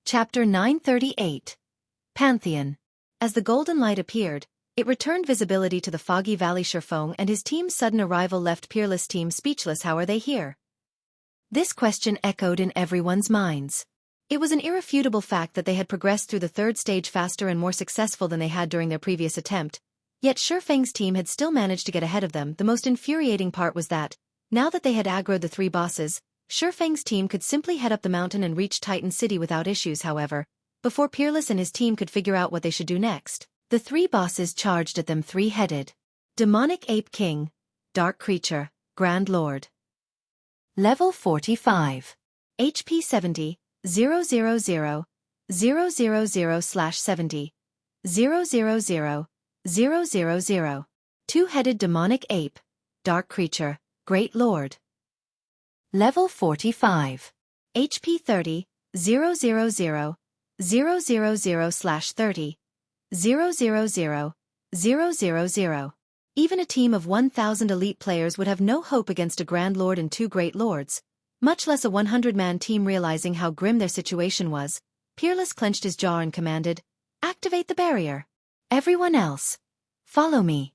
Chapter 938. Pantheon. As the golden light appeared, it returned visibility to the foggy valley. Feng and his team's sudden arrival left Peerless team speechless. How are they here? This question echoed in everyone's minds. It was an irrefutable fact that they had progressed through the third stage faster and more successful than they had during their previous attempt, yet Feng's team had still managed to get ahead of them. The most infuriating part was that, now that they had aggroed the three bosses, Feng's team could simply head up the mountain and reach Titan City without issues. However, before Peerless and his team could figure out what they should do next, the three bosses charged at them. Three-headed Demonic Ape King, Dark Creature, Grand Lord. Level 45. HP 70, 000, 000/70, 000, 000. Two-headed Demonic Ape, Dark Creature, Great Lord. Level 45. HP 30, 000, 000/30, 000, 000. Even a team of 1,000 elite players would have no hope against a Grand Lord and two Great Lords, much less a 100-man team. Realizing how grim their situation was, Peerless clenched his jaw and commanded, "Activate the barrier. Everyone else, follow me."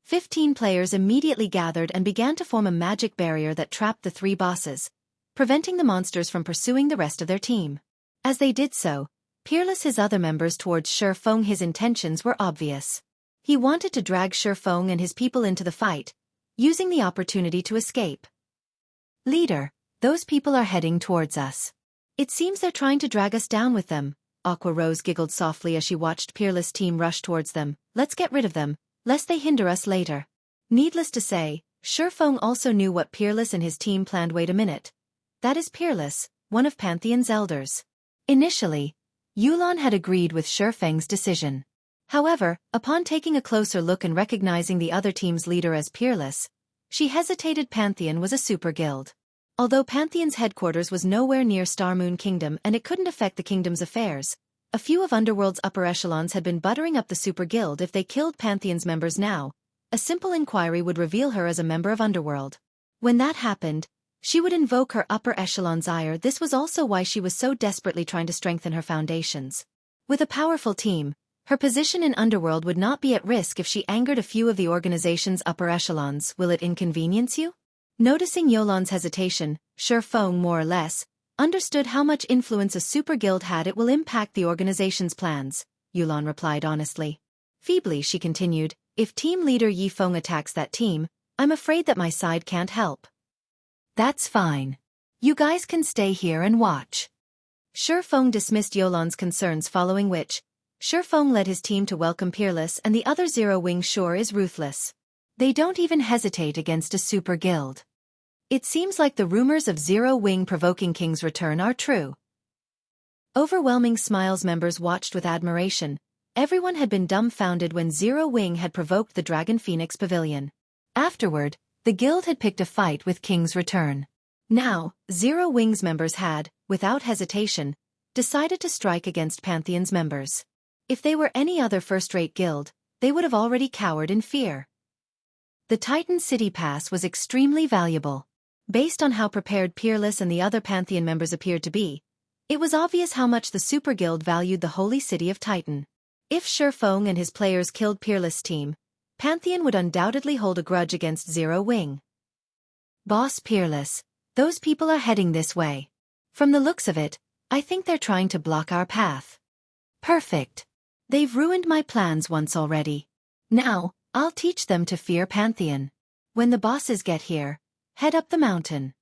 15 players immediately gathered and began to form a magic barrier that trapped the three bosses, preventing the monsters from pursuing the rest of their team. As they did so, Peerless his other members towards Feng. His intentions were obvious. He wanted to drag Feng and his people into the fight, using the opportunity to escape. "Leader, those people are heading towards us. It seems they're trying to drag us down with them." Aqua Rose giggled softly as she watched Peerless' team rush towards them. "Let's get rid of them, lest they hinder us later." Needless to say, Feng also knew what Peerless and his team planned. Wait a minute. That is Peerless, one of Pantheon's elders. Initially, Yulan had agreed with Feng's decision. However, upon taking a closer look and recognizing the other team's leader as Peerless, she hesitated. Pantheon was a super guild. Although Pantheon's headquarters was nowhere near Starmoon Kingdom and it couldn't affect the kingdom's affairs, a few of Underworld's upper echelons had been buttering up the super guild. If they killed Pantheon's members now, a simple inquiry would reveal her as a member of Underworld. When that happened, she would invoke her upper echelon's ire. This was also why she was so desperately trying to strengthen her foundations. With a powerful team, her position in Underworld would not be at risk if she angered a few of the organization's upper echelons. Will it inconvenience you? Noticing Yulan's hesitation, Feng more or less understood how much influence a super guild had. "It will impact the organization's plans," Yulan replied honestly. Feebly she continued, "If team leader Feng attacks that team, I'm afraid that my side can't help." "That's fine. You guys can stay here and watch." Feng dismissed Yulan's concerns, following which, Feng led his team to welcome Peerless and the other Zero Wing. Sure is ruthless. They don't even hesitate against a super guild. It seems like the rumors of Zero Wing provoking King's return are true. Overwhelming smiles. Members watched with admiration. Everyone had been dumbfounded when Zero Wing had provoked the Dragon Phoenix Pavilion. Afterward, the guild had picked a fight with King's return. Now, Zero Wing's members had, without hesitation, decided to strike against Pantheon's members. If they were any other first-rate guild, they would have already cowered in fear. The Titan City Pass was extremely valuable. Based on how prepared Peerless and the other Pantheon members appeared to be, it was obvious how much the Super Guild valued the holy city of Titan. If Feng and his players killed Peerless' team, Pantheon would undoubtedly hold a grudge against Zero Wing. "Boss Peerless, those people are heading this way. From the looks of it, I think they're trying to block our path." "Perfect. They've ruined my plans once already. Now, I'll teach them to fear Pantheon. When the bosses get here, head up the mountain."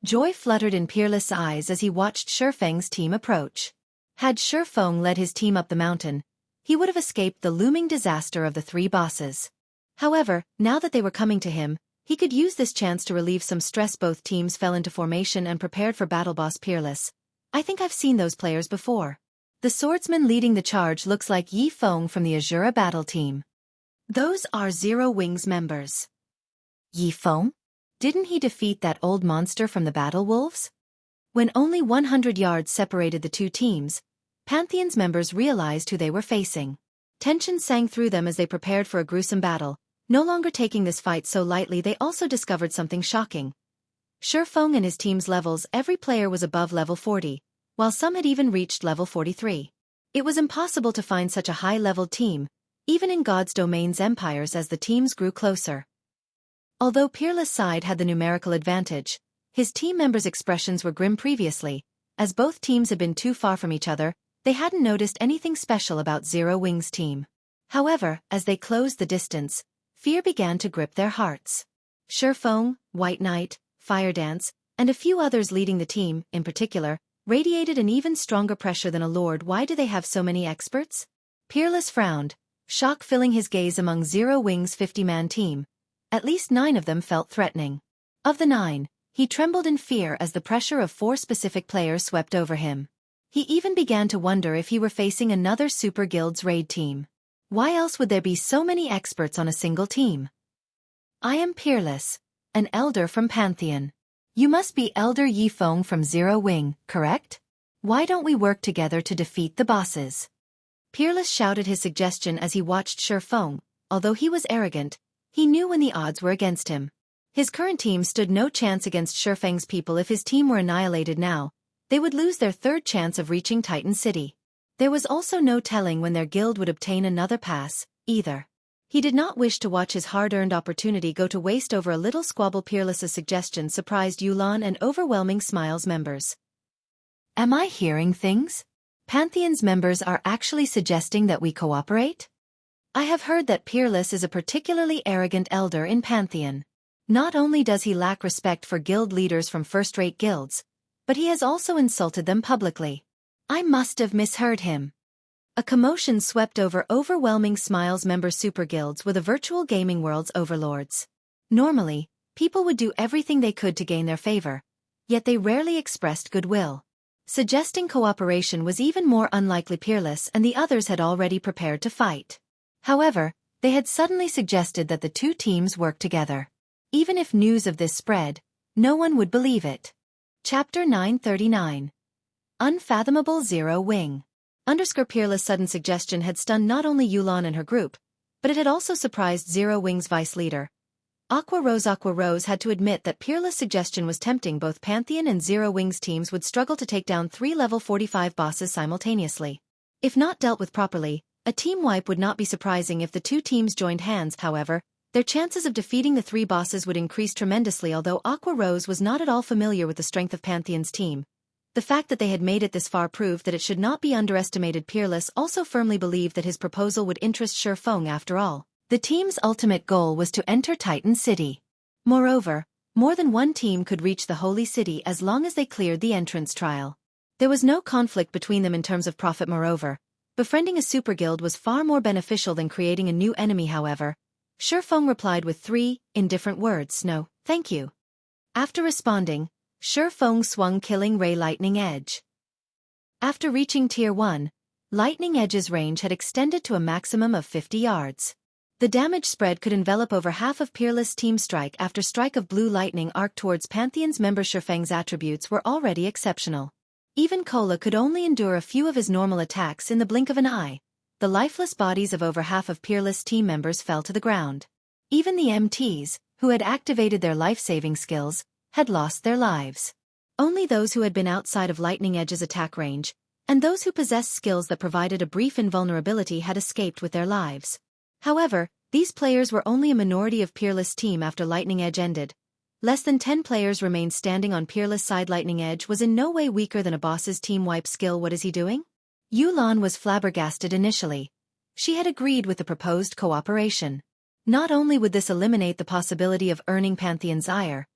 Joy fluttered in Peerless' eyes as he watched Feng's team approach. Had Feng led his team up the mountain, he would have escaped the looming disaster of the three bosses. However, now that they were coming to him, he could use this chance to relieve some stress. Both teams fell into formation and prepared for battle. "Boss Peerless, I think I've seen those players before. The swordsman leading the charge looks like Feng from the Azura battle team." "Those are Zero Wing's members." "Feng? Didn't he defeat that old monster from the Battle Wolves?" When only 100 yards separated the two teams, Pantheon's members realized who they were facing. Tension sang through them as they prepared for a gruesome battle. No longer taking this fight so lightly, they also discovered something shocking. Feng and his team's levels, every player was above level 40, while some had even reached level 43. It was impossible to find such a high-leveled team, even in God's domain's empires as the teams grew closer. Although Peerless' side had the numerical advantage, his team members' expressions were grim previously. As both teams had been too far from each other, they hadn't noticed anything special about Zero Wing's team. However, as they closed the distance, fear began to grip their hearts. Feng, White Knight, Fire Dance, and a few others leading the team, in particular, radiated an even stronger pressure than a lord. Why do they have so many experts? Peerless frowned, shock filling his gaze among Zero Wing's 50-man team. At least 9 of them felt threatening. Of the 9, he trembled in fear as the pressure of 4 specific players swept over him. He even began to wonder if he were facing another Super Guild's raid team. Why else would there be so many experts on a single team? I am Peerless, an elder from Pantheon. You must be Elder Yi Feng from Zero Wing, correct? Why don't we work together to defeat the bosses? Peerless shouted his suggestion as he watched Feng. Although he was arrogant, he knew when the odds were against him. His current team stood no chance against Feng's people. If his team were annihilated now, they would lose their 3rd chance of reaching Titan City. There was also no telling when their guild would obtain another pass, either. He did not wish to watch his hard-earned opportunity go to waste over a little squabble. Peerless's suggestion surprised Yulan and Overwhelming Smiles members. Am I hearing things? Pantheon's members are actually suggesting that we cooperate? I have heard that Peerless is a particularly arrogant elder in Pantheon. Not only does he lack respect for guild leaders from first-rate guilds, but he has also insulted them publicly. I must have misheard him. A commotion swept over Overwhelming Smiles member super guilds were the virtual gaming world's overlords. Normally, people would do everything they could to gain their favor, yet they rarely expressed goodwill. Suggesting cooperation was even more unlikely. Peerless and the others had already prepared to fight. However, they had suddenly suggested that the 2 teams work together. Even if news of this spread, no one would believe it. Chapter 939. Unfathomable Zero Wing. Peerless' sudden suggestion had stunned not only Yulan and her group, but it had also surprised Zero Wing's vice leader. Aqua Rose had to admit that Peerless' suggestion was tempting. Both Pantheon and Zero Wing's teams would struggle to take down 3 level 45 bosses simultaneously. If not dealt with properly, a team wipe would not be surprising if the 2 teams joined hands. However, their chances of defeating the 3 bosses would increase tremendously. Although Aqua Rose was not at all familiar with the strength of Pantheon's team, the fact that they had made it this far proved that it should not be underestimated. Peerless also firmly believed that his proposal would interest Feng. After all, the team's ultimate goal was to enter Titan City. Moreover, more than one team could reach the Holy City as long as they cleared the entrance trial. There was no conflict between them in terms of profit. Moreover, befriending a super guild was far more beneficial than creating a new enemy. However, Feng replied with 3 indifferent words: no, thank you. After responding, Feng swung Killing Ray Lightning Edge. After reaching Tier 1, Lightning Edge's range had extended to a maximum of 50 yards. The damage spread could envelop over half of Peerless' team. Strike after strike of blue lightning arc towards Pantheon's member. Feng's attributes were already exceptional. Even Kola could only endure a few of his normal attacks in the blink of an eye. The lifeless bodies of over half of Peerless' team members fell to the ground. Even the MTs, who had activated their life-saving skills, had lost their lives. Only those who had been outside of Lightning Edge's attack range, and those who possessed skills that provided a brief invulnerability, had escaped with their lives. However, these players were only a minority of Peerless' team. After Lightning Edge ended, less than 10 players remained standing on Peerless' side. Lightning Edge was in no way weaker than a boss's team wipe skill. What is he doing? Yulan was flabbergasted initially. She had agreed with the proposed cooperation. Not only would this eliminate the possibility of earning Pantheon's ire,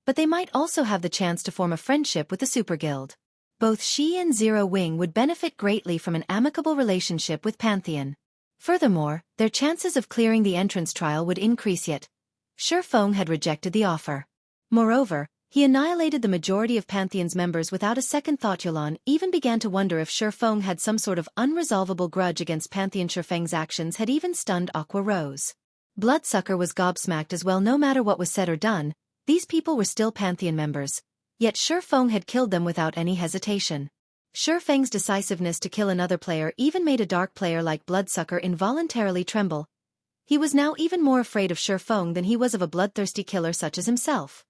but they might also have the chance to form a friendship with the Super Guild. Both she and Zero Wing would benefit greatly from an amicable relationship with Pantheon. Furthermore, their chances of clearing the entrance trial would increase. Yet Feng had rejected the offer. Moreover, he annihilated the majority of Pantheon's members without a second thought. Yulan even began to wonder if Feng had some sort of unresolvable grudge against Pantheon. Feng's actions had even stunned Aqua Rose. Bloodsucker was gobsmacked as well. No matter what was said or done, these people were still Pantheon members. Yet Feng had killed them without any hesitation. Feng's decisiveness to kill another player even made a dark player like Bloodsucker involuntarily tremble. He was now even more afraid of Feng than he was of a bloodthirsty killer such as himself.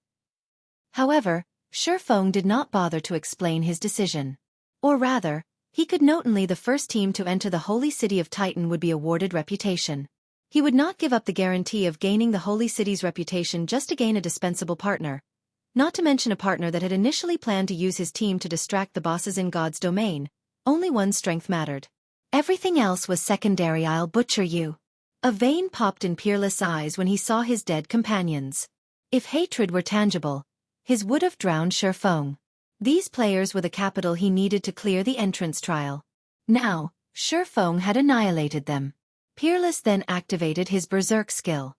However, Feng did not bother to explain his decision. Or rather, he could note only the first team to enter the holy city of Titan would be awarded reputation. He would not give up the guarantee of gaining the holy city's reputation just to gain a dispensable partner. Not to mention a partner that had initially planned to use his team to distract the bosses in God's domain. Only one strength mattered. Everything else was secondary. I'll butcher you. A vein popped in Peerless' eyes when he saw his dead companions. If hatred were tangible, his would have drowned Feng. These players were the capital he needed to clear the entrance trial. Now, Feng had annihilated them. Peerless then activated his berserk skill.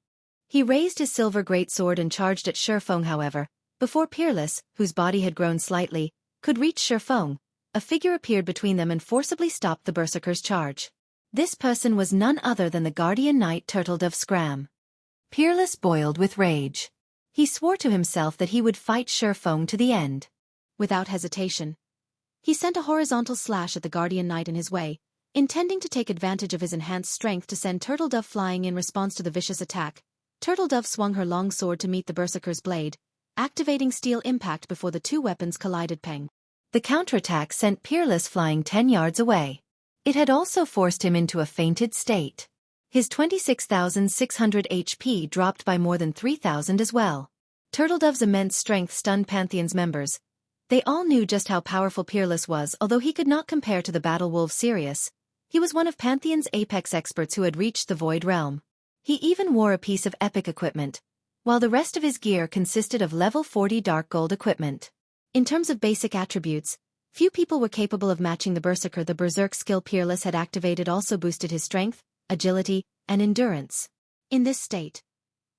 He raised his silver greatsword and charged at Feng. However, before Peerless, whose body had grown slightly, could reach Feng, a figure appeared between them and forcibly stopped the berserker's charge. This person was none other than the guardian knight Turtledove Scram. Peerless boiled with rage. He swore to himself that he would fight Feng to the end. Without hesitation, he sent a horizontal slash at the guardian knight in his way, intending to take advantage of his enhanced strength to send Turtledove flying in response to the vicious attack. Turtledove swung her long sword to meet the berserker's blade, activating steel impact before the two weapons collided. Peng. The counterattack sent Peerless flying 10 yards away. It had also forced him into a fainted state. His 26,600 HP dropped by more than 3,000 as well. Turtledove's immense strength stunned Pantheon's members. They all knew just how powerful Peerless was, although he could not compare to the battle wolf Sirius. He was one of Pantheon's apex experts who had reached the Void Realm. He even wore a piece of epic equipment, while the rest of his gear consisted of level 40 dark gold equipment. In terms of basic attributes, few people were capable of matching the berserker. The berserk skill Peerless had activated also boosted his strength, agility, and endurance. In this state,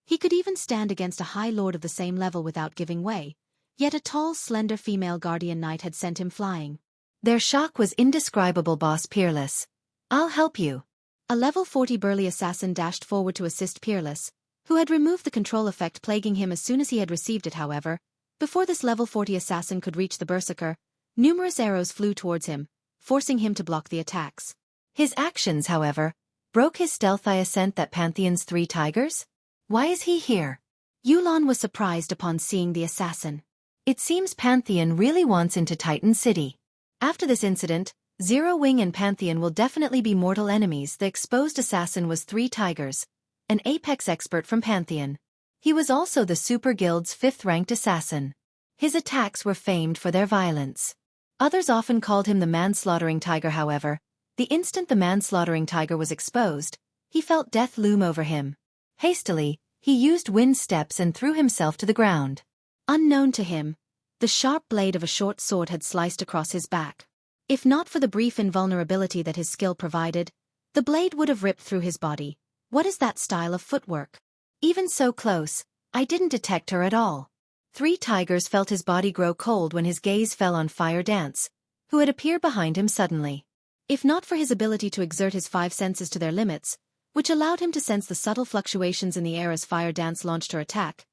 he could even stand against a high lord of the same level without giving way, yet a tall, slender female guardian knight had sent him flying. Their shock was indescribable. Boss Peerless, I'll help you. A level 40 burly assassin dashed forward to assist Peerless, who had removed the control effect plaguing him as soon as he had received it. However, before this level 40 assassin could reach the berserker, numerous arrows flew towards him, forcing him to block the attacks. His actions, however, broke his stealth. I scent that Pantheon's 3 tigers? Why is he here? Yulon was surprised upon seeing the assassin. It seems Pantheon really wants into Titan City. After this incident, Zero Wing and Pantheon will definitely be mortal enemies. The exposed assassin was 3 tigers, an apex expert from Pantheon. He was also the Super Guild's 5th-ranked assassin. His attacks were famed for their violence. Others often called him the manslaughtering tiger. However, the instant the manslaughtering tiger was exposed, he felt death loom over him. Hastily, he used wind steps and threw himself to the ground. Unknown to him, the sharp blade of a short sword had sliced across his back. If not for the brief invulnerability that his skill provided, the blade would have ripped through his body. What is that style of footwork? Even so close, I didn't detect her at all. 3 tigers felt his body grow cold when his gaze fell on Fire Dance, who had appeared behind him suddenly. If not for his ability to exert his 5 senses to their limits, which allowed him to sense the subtle fluctuations in the air as Fire Dance launched her attack,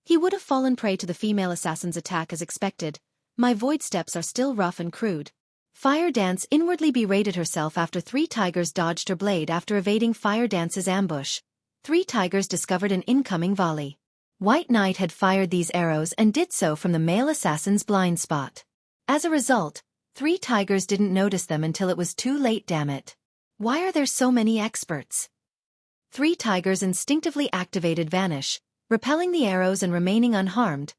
he would have fallen prey to the female assassin's attack as expected. My void steps are still rough and crude. Fire Dance inwardly berated herself after 3 tigers dodged her blade after evading Fire Dance's ambush. 3 tigers discovered an incoming volley. White Knight had fired these arrows and did so from the male assassin's blind spot. As a result, 3 tigers didn't notice them until it was too late. Damn it. Why are there so many experts? 3 tigers instinctively activated Vanish, repelling the arrows and remaining unharmed.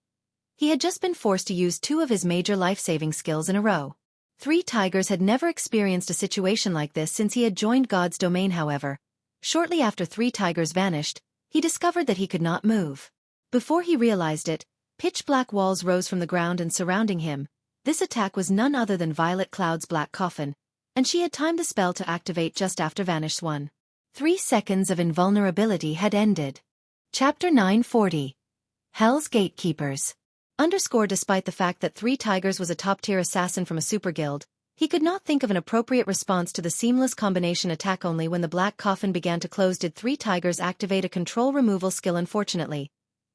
He had just been forced to use 2 of his major life-saving skills in a row. 3 tigers had never experienced a situation like this since he had joined God's domain. However, shortly after 3 tigers vanished, he discovered that he could not move. Before he realized it, pitch-black walls rose from the ground and surrounding him. This attack was none other than Violet Cloud's Black Coffin, and she had timed the spell to activate just after Vanish 1. 3 seconds of invulnerability had ended. Chapter 940. Hell's Gatekeepers. Despite the fact that 3 tigers was a top-tier assassin from a super guild, he could not think of an appropriate response to the seamless combination attack. Only when the Black Coffin began to close did 3 tigers activate a control removal skill. Unfortunately,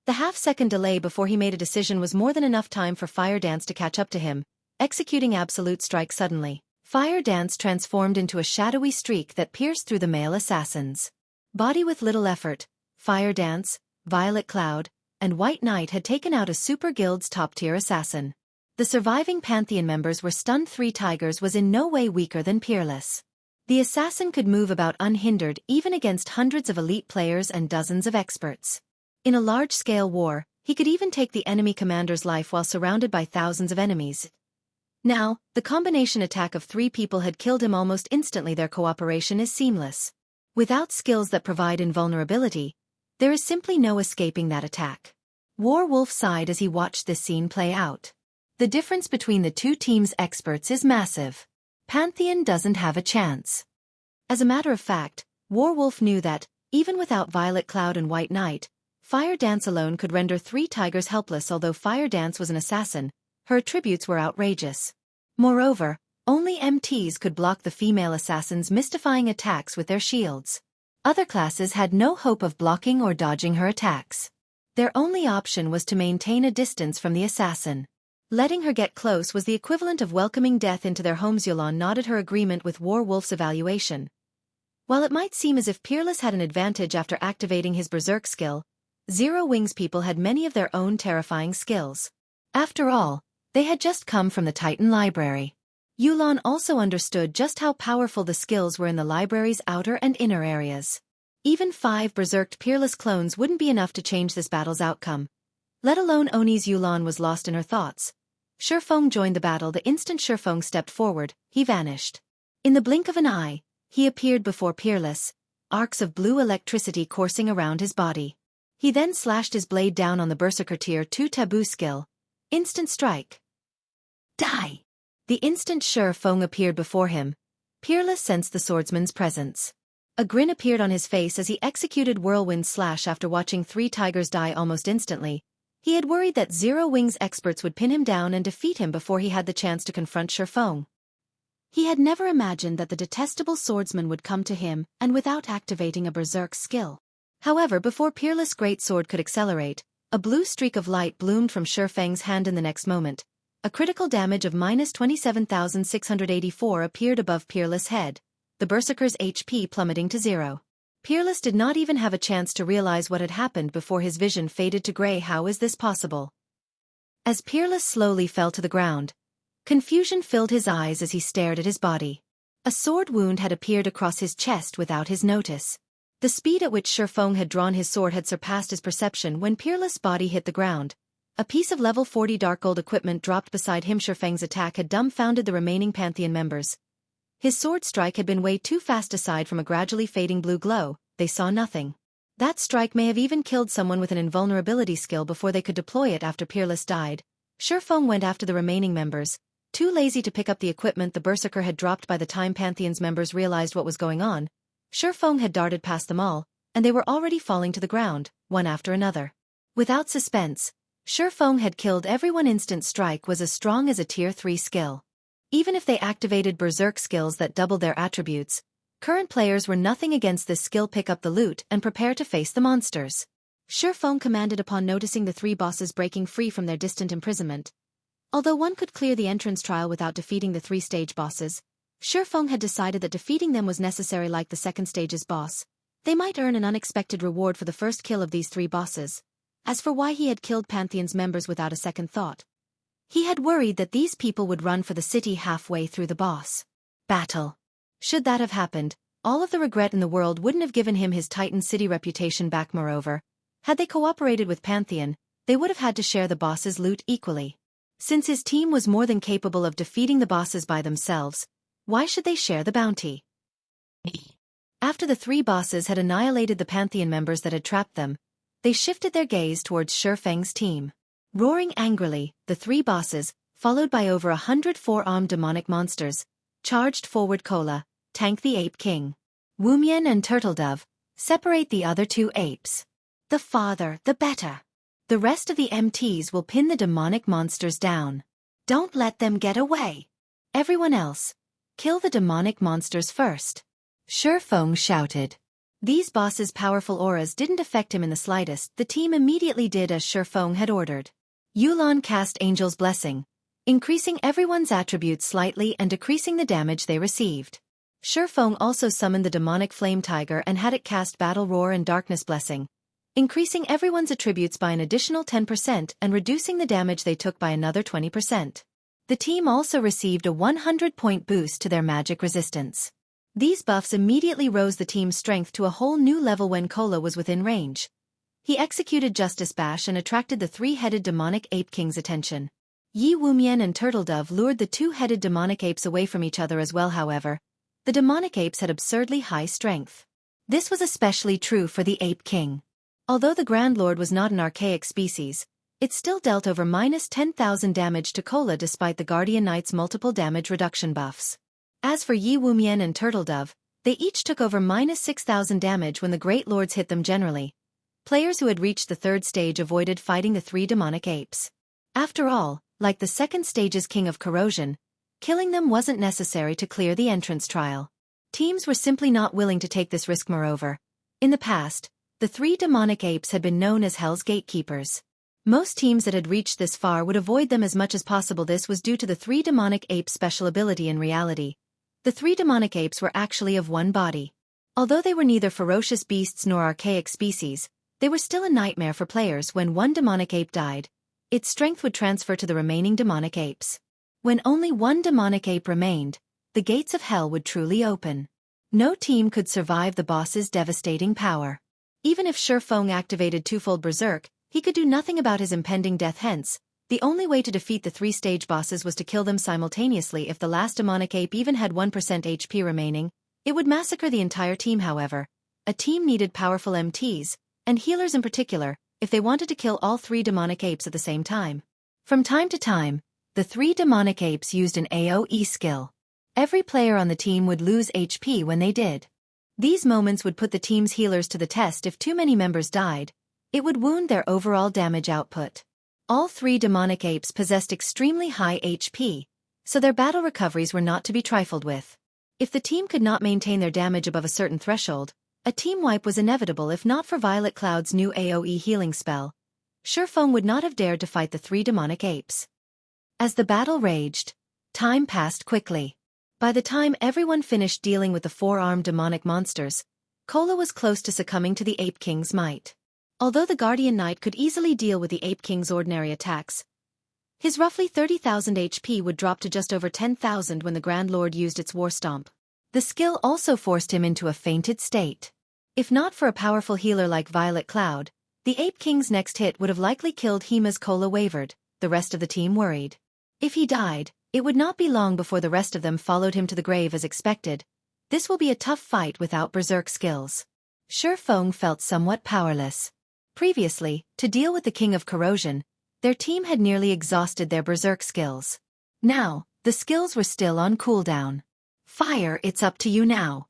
the half-second delay before he made a decision was more than enough time for Fire Dance to catch up to him, executing Absolute Strike suddenly. Fire Dance transformed into a shadowy streak that pierced through the male assassin's body with little effort. Fire Dance, Violet Cloud, and White Knight had taken out a super guild's top-tier assassin. The surviving Pantheon members were stunned. Three Tigers was in no way weaker than Peerless. The assassin could move about unhindered even against hundreds of elite players and dozens of experts. In a large-scale war, he could even take the enemy commander's life while surrounded by thousands of enemies. Now, the combination attack of 3 people had killed him almost instantly. Their cooperation is seamless. Without skills that provide invulnerability, there is simply no escaping that attack. Warwolf sighed as he watched this scene play out. The difference between the two teams' experts is massive. Pantheon doesn't have a chance. As a matter of fact, Warwolf knew that, even without Violet Cloud and White Knight, Fire Dance alone could render 3 Tigers helpless. Although Fire Dance was an assassin, her attributes were outrageous. Moreover, only MTs could block the female assassin's mystifying attacks with their shields. Other classes had no hope of blocking or dodging her attacks. Their only option was to maintain a distance from the assassin. Letting her get close was the equivalent of welcoming death into their homes. Yulan nodded her agreement with Warwolf's evaluation. While it might seem as if Peerless had an advantage after activating his Berserk skill, Zero Wings people had many of their own terrifying skills. After all, they had just come from the Titan Library. Yulan also understood just how powerful the skills were in the library's outer and inner areas. Even 5 berserked Peerless clones wouldn't be enough to change this battle's outcome. Let alone Oni's. Yulan was lost in her thoughts. Feng joined the battle. The instant Feng stepped forward, he vanished. In the blink of an eye, he appeared before Peerless, arcs of blue electricity coursing around his body. He then slashed his blade down on the Berserker Tier 2 Taboo skill. Instant strike. Die! The instant Feng appeared before him, Peerless sensed the swordsman's presence. A grin appeared on his face as he executed Whirlwind Slash. After watching 3 Tigers die almost instantly, he had worried that Zero Wings experts would pin him down and defeat him before he had the chance to confront Feng. He had never imagined that the detestable swordsman would come to him and without activating a berserk skill. However, before Peerless' great sword could accelerate, a blue streak of light bloomed from Feng's hand. In the next moment, a critical damage of -27,684 appeared above Peerless' head, the Berserker's HP plummeting to 0. Peerless did not even have a chance to realize what had happened before his vision faded to gray. How is this possible? As Peerless slowly fell to the ground, confusion filled his eyes as he stared at his body. A sword wound had appeared across his chest without his notice. The speed at which Feng had drawn his sword had surpassed his perception. When Peerless' body hit the ground, a piece of level 40 dark gold equipment dropped beside him. Feng's attack had dumbfounded the remaining Pantheon members. His sword strike had been way too fast. Aside from a gradually fading blue glow, they saw nothing. That strike may have even killed someone with an invulnerability skill before they could deploy it. After Peerless died, Feng went after the remaining members, too lazy to pick up the equipment the Berserker had dropped. By the time Pantheon's members realized what was going on, Feng had darted past them all, and they were already falling to the ground, one after another. Without suspense, Feng had killed everyone. Instant strike was as strong as a tier 3 skill. Even if they activated berserk skills that doubled their attributes, current players were nothing against this skill. Pick up the loot and prepare to face the monsters. Feng commanded upon noticing the 3 bosses breaking free from their distant imprisonment. Although one could clear the entrance trial without defeating the 3 stage bosses, Feng had decided that defeating them was necessary. Like the second stage's boss, they might earn an unexpected reward for the first kill of these 3 bosses. As for why he had killed Pantheon's members without a second thought, he had worried that these people would run for the city halfway through the boss battle. Should that have happened, all of the regret in the world wouldn't have given him his Titan City reputation back. Moreover, had they cooperated with Pantheon, they would have had to share the boss's loot equally. Since his team was more than capable of defeating the bosses by themselves, why should they share the bounty? After the 3 bosses had annihilated the Pantheon members that had trapped them, they shifted their gaze towards Feng's team. Roaring angrily, the 3 bosses, followed by over 100 4-armed demonic monsters, charged forward. Kola, tank the Ape King. Wumian and Turtledove, separate the other 2 apes. The farther, the better. The rest of the MTs will pin the demonic monsters down. Don't let them get away. Everyone else, kill the demonic monsters first. Feng shouted. These bosses' powerful auras didn't affect him in the slightest. The team immediately did as Feng had ordered. Yulan cast Angel's Blessing, increasing everyone's attributes slightly and decreasing the damage they received. Feng also summoned the demonic Flame Tiger and had it cast Battle Roar and Darkness Blessing, increasing everyone's attributes by an additional 10% and reducing the damage they took by another 20%. The team also received a 100-point boost to their magic resistance. These buffs immediately rose the team's strength to a whole new level when Kola was within range. He executed Justice Bash and attracted the three-headed demonic ape king's attention. Yi Wumian and Turtledove lured the two-headed demonic apes away from each other as well. However, the demonic apes had absurdly high strength. This was especially true for the Ape King. Although the Grand Lord was not an archaic species, it still dealt over -10,000 damage to Kola despite the Guardian Knight's multiple damage reduction buffs. As for Yi Wumian and Turtledove, they each took over -6,000 damage when the Great Lords hit them generally. Players who had reached the third stage avoided fighting the three demonic apes. After all, like the second stage's King of Corrosion, killing them wasn't necessary to clear the entrance trial. Teams were simply not willing to take this risk. Moreover, in the past, the three demonic apes had been known as Hell's Gatekeepers. Most teams that had reached this far would avoid them as much as possible. This was due to the three demonic apes' special ability. In reality, the three demonic apes were actually of one body. Although they were neither ferocious beasts nor archaic species, they were still a nightmare for players. When one demonic ape died, its strength would transfer to the remaining demonic apes. When only one demonic ape remained, the gates of hell would truly open. No team could survive the boss's devastating power. Even if Feng activated twofold Berserk, he could do nothing about his impending death. Hence, the only way to defeat the three-stage bosses was to kill them simultaneously. If the last demonic ape even had 1% HP remaining, it would massacre the entire team. However, a team needed powerful MTs, and healers in particular, if they wanted to kill all three demonic apes at the same time. From time to time, the three demonic apes used an AoE skill. Every player on the team would lose HP when they did. These moments would put the team's healers to the test. If too many members died, it would wound their overall damage output. All three demonic apes possessed extremely high HP, so their battle recoveries were not to be trifled with. If the team could not maintain their damage above a certain threshold, a team wipe was inevitable. If not for Violet Cloud's new AoE healing spell, Feng would not have dared to fight the three demonic apes. As the battle raged, time passed quickly. By the time everyone finished dealing with the four-armed demonic monsters, Kola was close to succumbing to the Ape King's might. Although the Guardian Knight could easily deal with the Ape King's ordinary attacks, his roughly 30,000 HP would drop to just over 10,000 when the Grand Lord used its War Stomp. The skill also forced him into a fainted state. If not for a powerful healer like Violet Cloud, the Ape King's next hit would have likely killed him. As Kola wavered, the rest of the team worried. If he died, it would not be long before the rest of them followed him to the grave as expected. This will be a tough fight without Berserk skills. Feng felt somewhat powerless. Previously, to deal with the King of Corrosion, their team had nearly exhausted their Berserk skills. Now, the skills were still on cooldown. Fire, it's up to you now.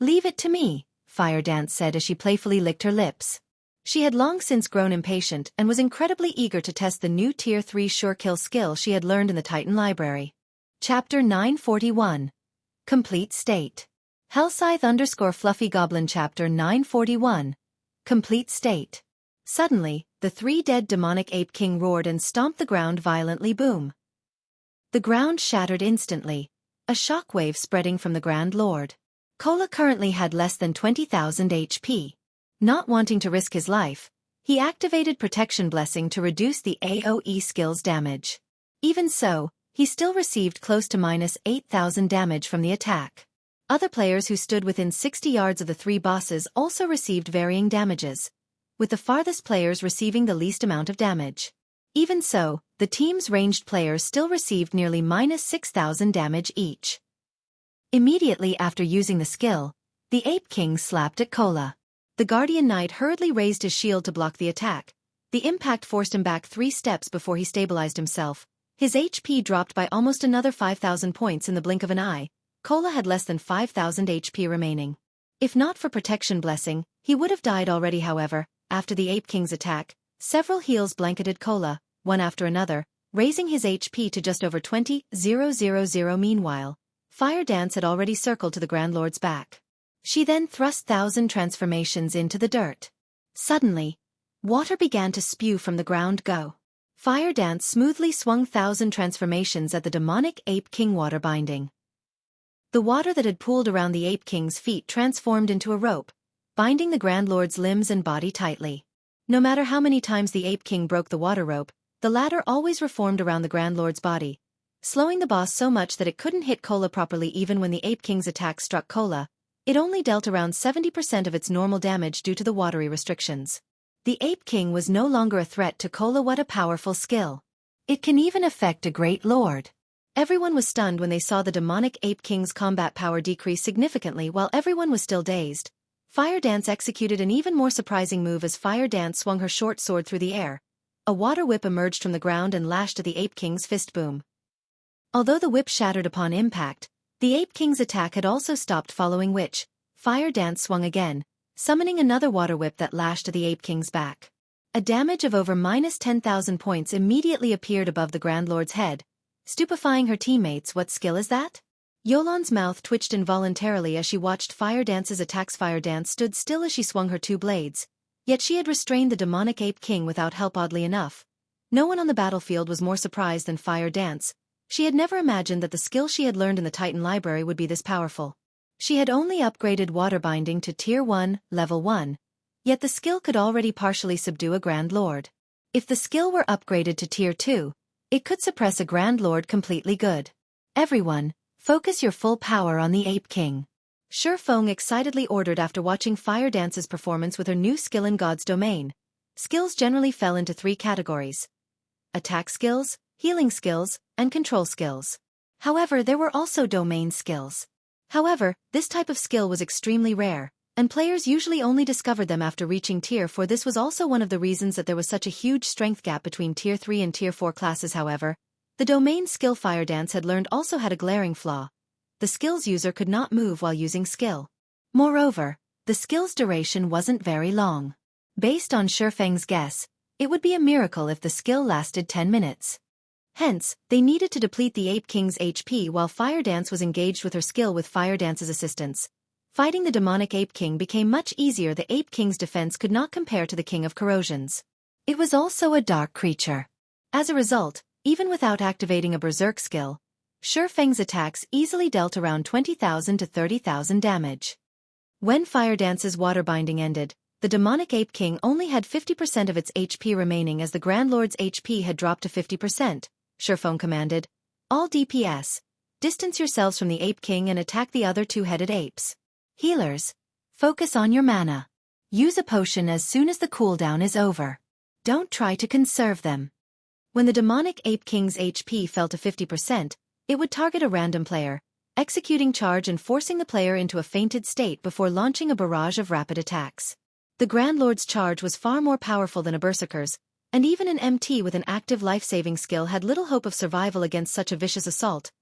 Leave it to me, Fire Dance said as she playfully licked her lips. She had long since grown impatient and was incredibly eager to test the new Tier 3 Sure Kill skill she had learned in the Titan Library. Chapter 941. Complete State. Hellscythe_Fluffy Goblin Chapter 941. Complete State. Suddenly, the three dead demonic ape king roared and stomped the ground violently. Boom. The ground shattered instantly, a shockwave spreading from the Grand Lord. Kola currently had less than 20,000 HP. Not wanting to risk his life, he activated Protection Blessing to reduce the AoE skill's damage. Even so, he still received close to -8,000 damage from the attack. Other players who stood within 60 yards of the three bosses also received varying damages, with the farthest players receiving the least amount of damage. Even so, the team's ranged players still received nearly -6,000 damage each. Immediately after using the skill, the Ape King slapped at Kola. The Guardian Knight hurriedly raised his shield to block the attack. The impact forced him back 3 steps before he stabilized himself. His HP dropped by almost another 5,000 points in the blink of an eye. Kola had less than 5,000 HP remaining. If not for Protection Blessing, he would have died already. However, after the Ape King's attack, several heals blanketed Kola, one after another, raising his HP to just over 20,000. Meanwhile, Fire Dance had already circled to the Grand Lord's back. She then thrust 1,000 transformations into the dirt. Suddenly, water began to spew from the ground. Go. Fire Dance smoothly swung 1,000 transformations at the demonic Ape King water binding. The water that had pooled around the Ape King's feet transformed into a rope, binding the Grand Lord's limbs and body tightly. No matter how many times the Ape King broke the water rope, the latter always reformed around the Grand Lord's body. slowing the boss so much that it couldn't hit Cola properly even when the Ape King's attack struck Cola. It only dealt around 70% of its normal damage due to the watery restrictions. The Ape King was no longer a threat to Cola. What a powerful skill. It can even affect a great lord. Everyone was stunned when they saw the demonic Ape King's combat power decrease significantly. While everyone was still dazed, Fire Dance executed an even more surprising move as Fire Dance swung her short sword through the air. A water whip emerged from the ground and lashed at the Ape King's fist. Boom. Although the whip shattered upon impact, the Ape King's attack had also stopped, following which, Fire Dance swung again, summoning another water whip that lashed to the Ape King's back. A damage of over -10,000 points immediately appeared above the Grand Lord's head, stupefying her teammates. What skill is that? Yolan's mouth twitched involuntarily as she watched Fire Dance's attacks. Fire Dance stood still as she swung her two blades, yet she had restrained the demonic Ape King without help. Oddly enough, no one on the battlefield was more surprised than Fire Dance. She had never imagined that the skill she had learned in the Titan Library would be this powerful. She had only upgraded water binding to Tier 1, Level 1, yet the skill could already partially subdue a Grand Lord. If the skill were upgraded to Tier 2, it could suppress a Grand Lord completely. Good. Everyone, focus your full power on the Ape King. Feng excitedly ordered after watching Fire Dance's performance with her new skill in God's domain. Skills generally fell into three categories: attack skills, healing skills, and control skills. However, there were also domain skills. However, this type of skill was extremely rare, and players usually only discovered them after reaching Tier 4. This was also one of the reasons that there was such a huge strength gap between Tier 3 and Tier 4 classes. However, the domain skill Fire Dance had learned also had a glaring flaw. The skill's user could not move while using skill. Moreover, the skill's duration wasn't very long. Based on Feng's guess, it would be a miracle if the skill lasted 10 minutes. Hence, they needed to deplete the Ape King's HP while Fire Dance was engaged with her skill. With Fire Dance's assistance, fighting the demonic Ape King became much easier. The Ape King's defense could not compare to the King of Corrosions. It was also a dark creature. As a result, even without activating a Berserk skill, Feng's attacks easily dealt around 20,000 to 30,000 damage. When Fire Dance's water binding ended, the demonic Ape King only had 50% of its HP remaining as the Grand Lord's HP had dropped to 50%. Feng commanded, "All DPS, distance yourselves from the Ape King and attack the other two-headed apes. Healers, focus on your mana. Use a potion as soon as the cooldown is over. Don't try to conserve them." When the demonic Ape King's HP fell to 50%, it would target a random player, executing charge and forcing the player into a fainted state before launching a barrage of rapid attacks. The Grand Lord's charge was far more powerful than a Berserker's, and even an MT with an active life-saving skill had little hope of survival against such a vicious assault,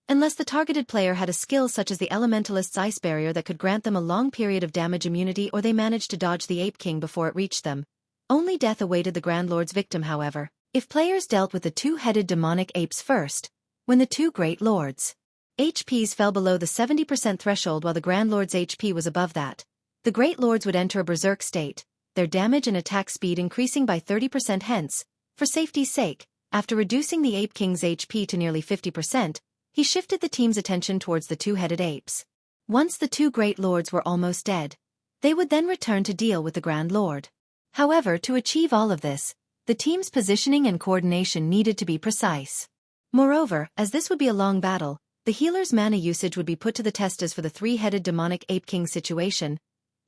unless the targeted player had a skill such as the Elementalist's Ice Barrier that could grant them a long period of damage immunity, or they managed to dodge the Ape King before it reached them. Only death awaited the Grand Lord's victim. However, if players dealt with the two-headed demonic apes first, when the two Great Lords' HPs fell below the 70% threshold while the Grand Lord's HP was above that, the Great Lords would enter a berserk state, their damage and attack speed increasing by 30%. Hence, for safety's sake, after reducing the Ape King's HP to nearly 50%, he shifted the team's attention towards the two-headed apes. Once the two Great Lords were almost dead, they would then return to deal with the Grand Lord. However, to achieve all of this, the team's positioning and coordination needed to be precise. Moreover, as this would be a long battle, the healer's mana usage would be put to the test. As for the three-headed demonic Ape King situation,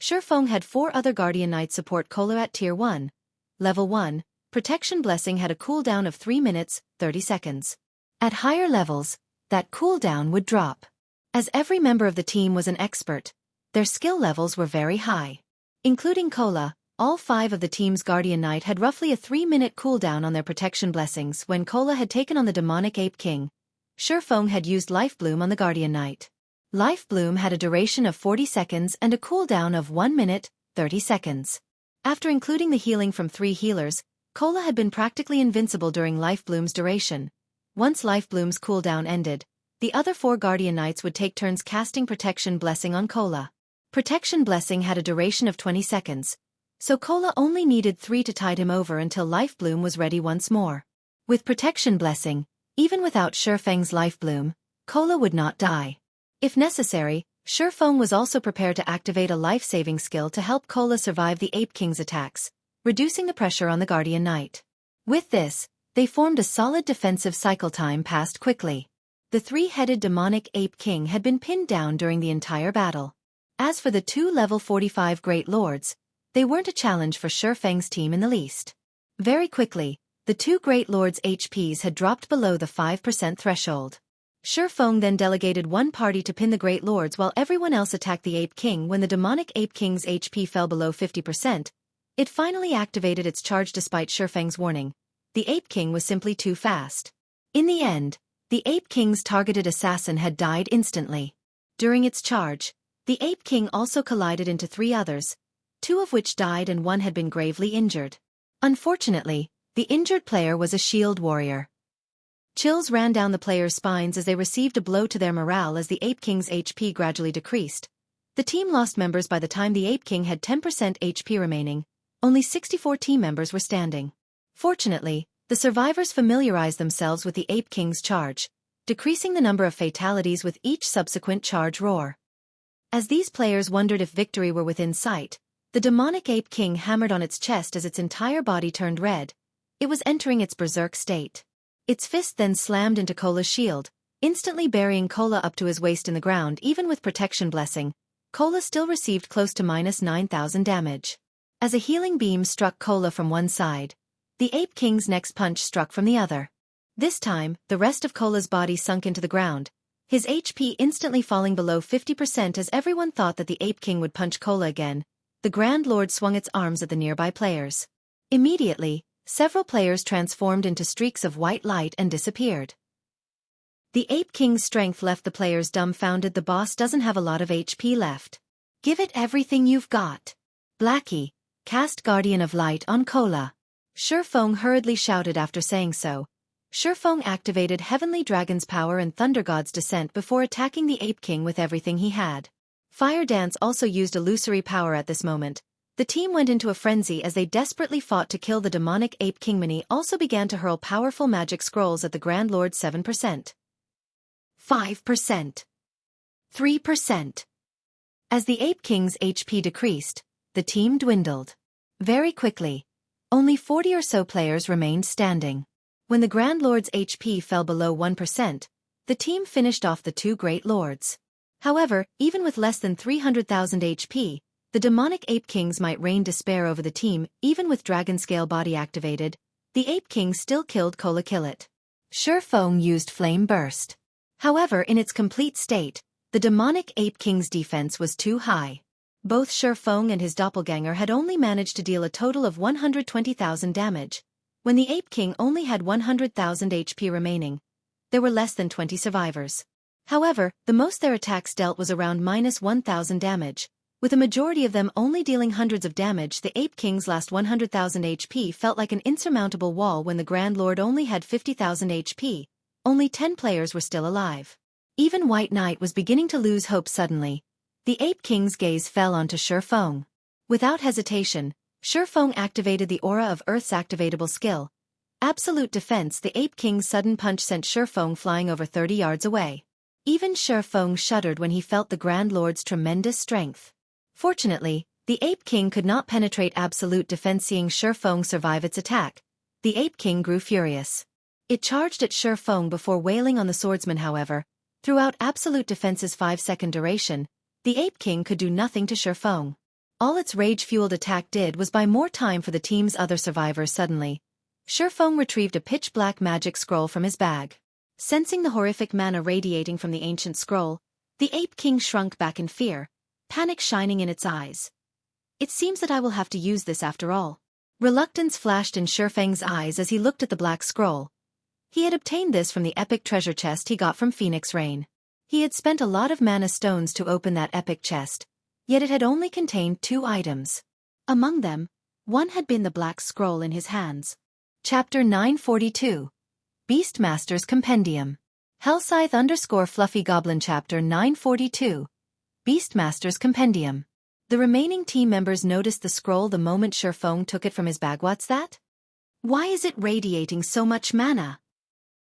Feng had 4 other Guardian Knights support Cola at Tier 1. Level 1, Protection Blessing had a cooldown of 3 minutes, 30 seconds. At higher levels, that cooldown would drop. As every member of the team was an expert, their skill levels were very high. Including Cola, all 5 of the team's Guardian Knight had roughly a 3-minute cooldown on their protection blessings. When Cola had taken on the demonic Ape King, Feng had used Life Bloom on the Guardian Knight. Life Bloom had a duration of 40 seconds and a cooldown of 1 minute, 30 seconds. After including the healing from 3 healers, Cola had been practically invincible during Life Bloom's duration. Once Life Bloom's cooldown ended, the other 4 Guardian Knights would take turns casting Protection Blessing on Cola. Protection Blessing had a duration of 20 seconds, so Cola only needed 3 to tide him over until Life Bloom was ready once more. With Protection Blessing, even without Feng's Life Bloom, Cola would not die. If necessary, Feng was also prepared to activate a life-saving skill to help Cola survive the Ape King's attacks, reducing the pressure on the Guardian Knight. With this, they formed a solid defensive cycle. Time passed quickly. The three-headed demonic ape king had been pinned down during the entire battle. As for the two level 45 Great Lords, they weren't a challenge for Feng's team in the least. Very quickly, the two Great Lords' HPs had dropped below the 5% threshold. Feng then delegated one party to pin the Great Lords while everyone else attacked the Ape King. When the demonic Ape King's HP fell below 50%, it finally activated its charge despite Feng's warning. The Ape King was simply too fast. In the end, the Ape King's targeted assassin had died instantly. During its charge, the Ape King also collided into three others, two of which died and one had been gravely injured. Unfortunately, the injured player was a shield warrior. Chills ran down the players' spines as they received a blow to their morale as the Ape King's HP gradually decreased. The team lost members by the time the Ape King had 10% HP remaining. Only 64 team members were standing. Fortunately, the survivors familiarized themselves with the Ape King's charge, decreasing the number of fatalities with each subsequent charge roar. As these players wondered if victory were within sight, the demonic Ape King hammered on its chest as its entire body turned red. It was entering its berserk state. Its fist then slammed into Kola's shield, instantly burying Kola up to his waist in the ground. Even with protection blessing, Kola still received close to minus 9,000 damage. As a healing beam struck Kola from one side, the Ape King's next punch struck from the other. This time, the rest of Kola's body sunk into the ground, his HP instantly falling below 50% as everyone thought that the Ape King would punch Kola again. The Grand Lord swung its arms at the nearby players. Immediately, several players transformed into streaks of white light and disappeared. The Ape King's strength left the players dumbfounded. The boss doesn't have a lot of HP left. Give it everything you've got. Blackie, cast Guardian of Light on Kola. Feng hurriedly shouted after saying so. Feng activated Heavenly Dragon's power and Thunder God's Descent before attacking the Ape King with everything he had. Fire Dance also used illusory power at this moment. The team went into a frenzy as they desperately fought to kill the demonic Ape King. Mini also began to hurl powerful magic scrolls at the Grand Lord. 7%. 5%. 3%. As the Ape King's HP decreased, the team dwindled. Very quickly, only 40 or so players remained standing. When the Grand Lord's HP fell below 1%, the team finished off the two Great Lords. However, even with less than 300,000 HP, the demonic Ape Kings might rain despair over the team. Even with Dragon Scale body activated, the Ape King still killed Kola. Kill it. Feng used Flame Burst. However, in its complete state, the demonic Ape King's defense was too high. Both Feng and his doppelganger had only managed to deal a total of 120,000 damage. When the Ape King only had 100,000 HP remaining, there were less than 20 survivors. However, the most their attacks dealt was around minus 1,000 damage. With a majority of them only dealing hundreds of damage, the Ape King's last 100,000 HP felt like an insurmountable wall. When the Grand Lord only had 50,000 HP, only 10 players were still alive. Even White Knight was beginning to lose hope suddenly. The Ape King's gaze fell onto Feng. Without hesitation, Feng activated the Aura of Earth's activatable skill. Absolute Defense. The Ape King's sudden punch sent Feng flying over 30 yards away. Even Feng shuddered when he felt the Grand Lord's tremendous strength. Fortunately, the Ape King could not penetrate Absolute Defense. Seeing Feng survive its attack, the Ape King grew furious. It charged at Feng before wailing on the swordsman. However, throughout Absolute Defense's 5-second duration, the Ape King could do nothing to Feng. All its rage-fueled attack did was buy more time for the team's other survivors. Suddenly, Feng retrieved a pitch-black magic scroll from his bag. Sensing the horrific mana radiating from the ancient scroll, the Ape King shrunk back in fear, panic shining in its eyes. It seems that I will have to use this after all. Reluctance flashed in Feng's eyes as he looked at the black scroll. He had obtained this from the epic treasure chest he got from Phoenix Rain. He had spent a lot of mana stones to open that epic chest, yet it had only contained 2 items. Among them, one had been the black scroll in his hands. Chapter 942. Beastmaster's Compendium. Hellscythe_Fluffy Goblin. Chapter 942. Beastmaster's Compendium. The remaining team members noticed the scroll the moment Feng took it from his bag. What's that? Why is it radiating so much mana?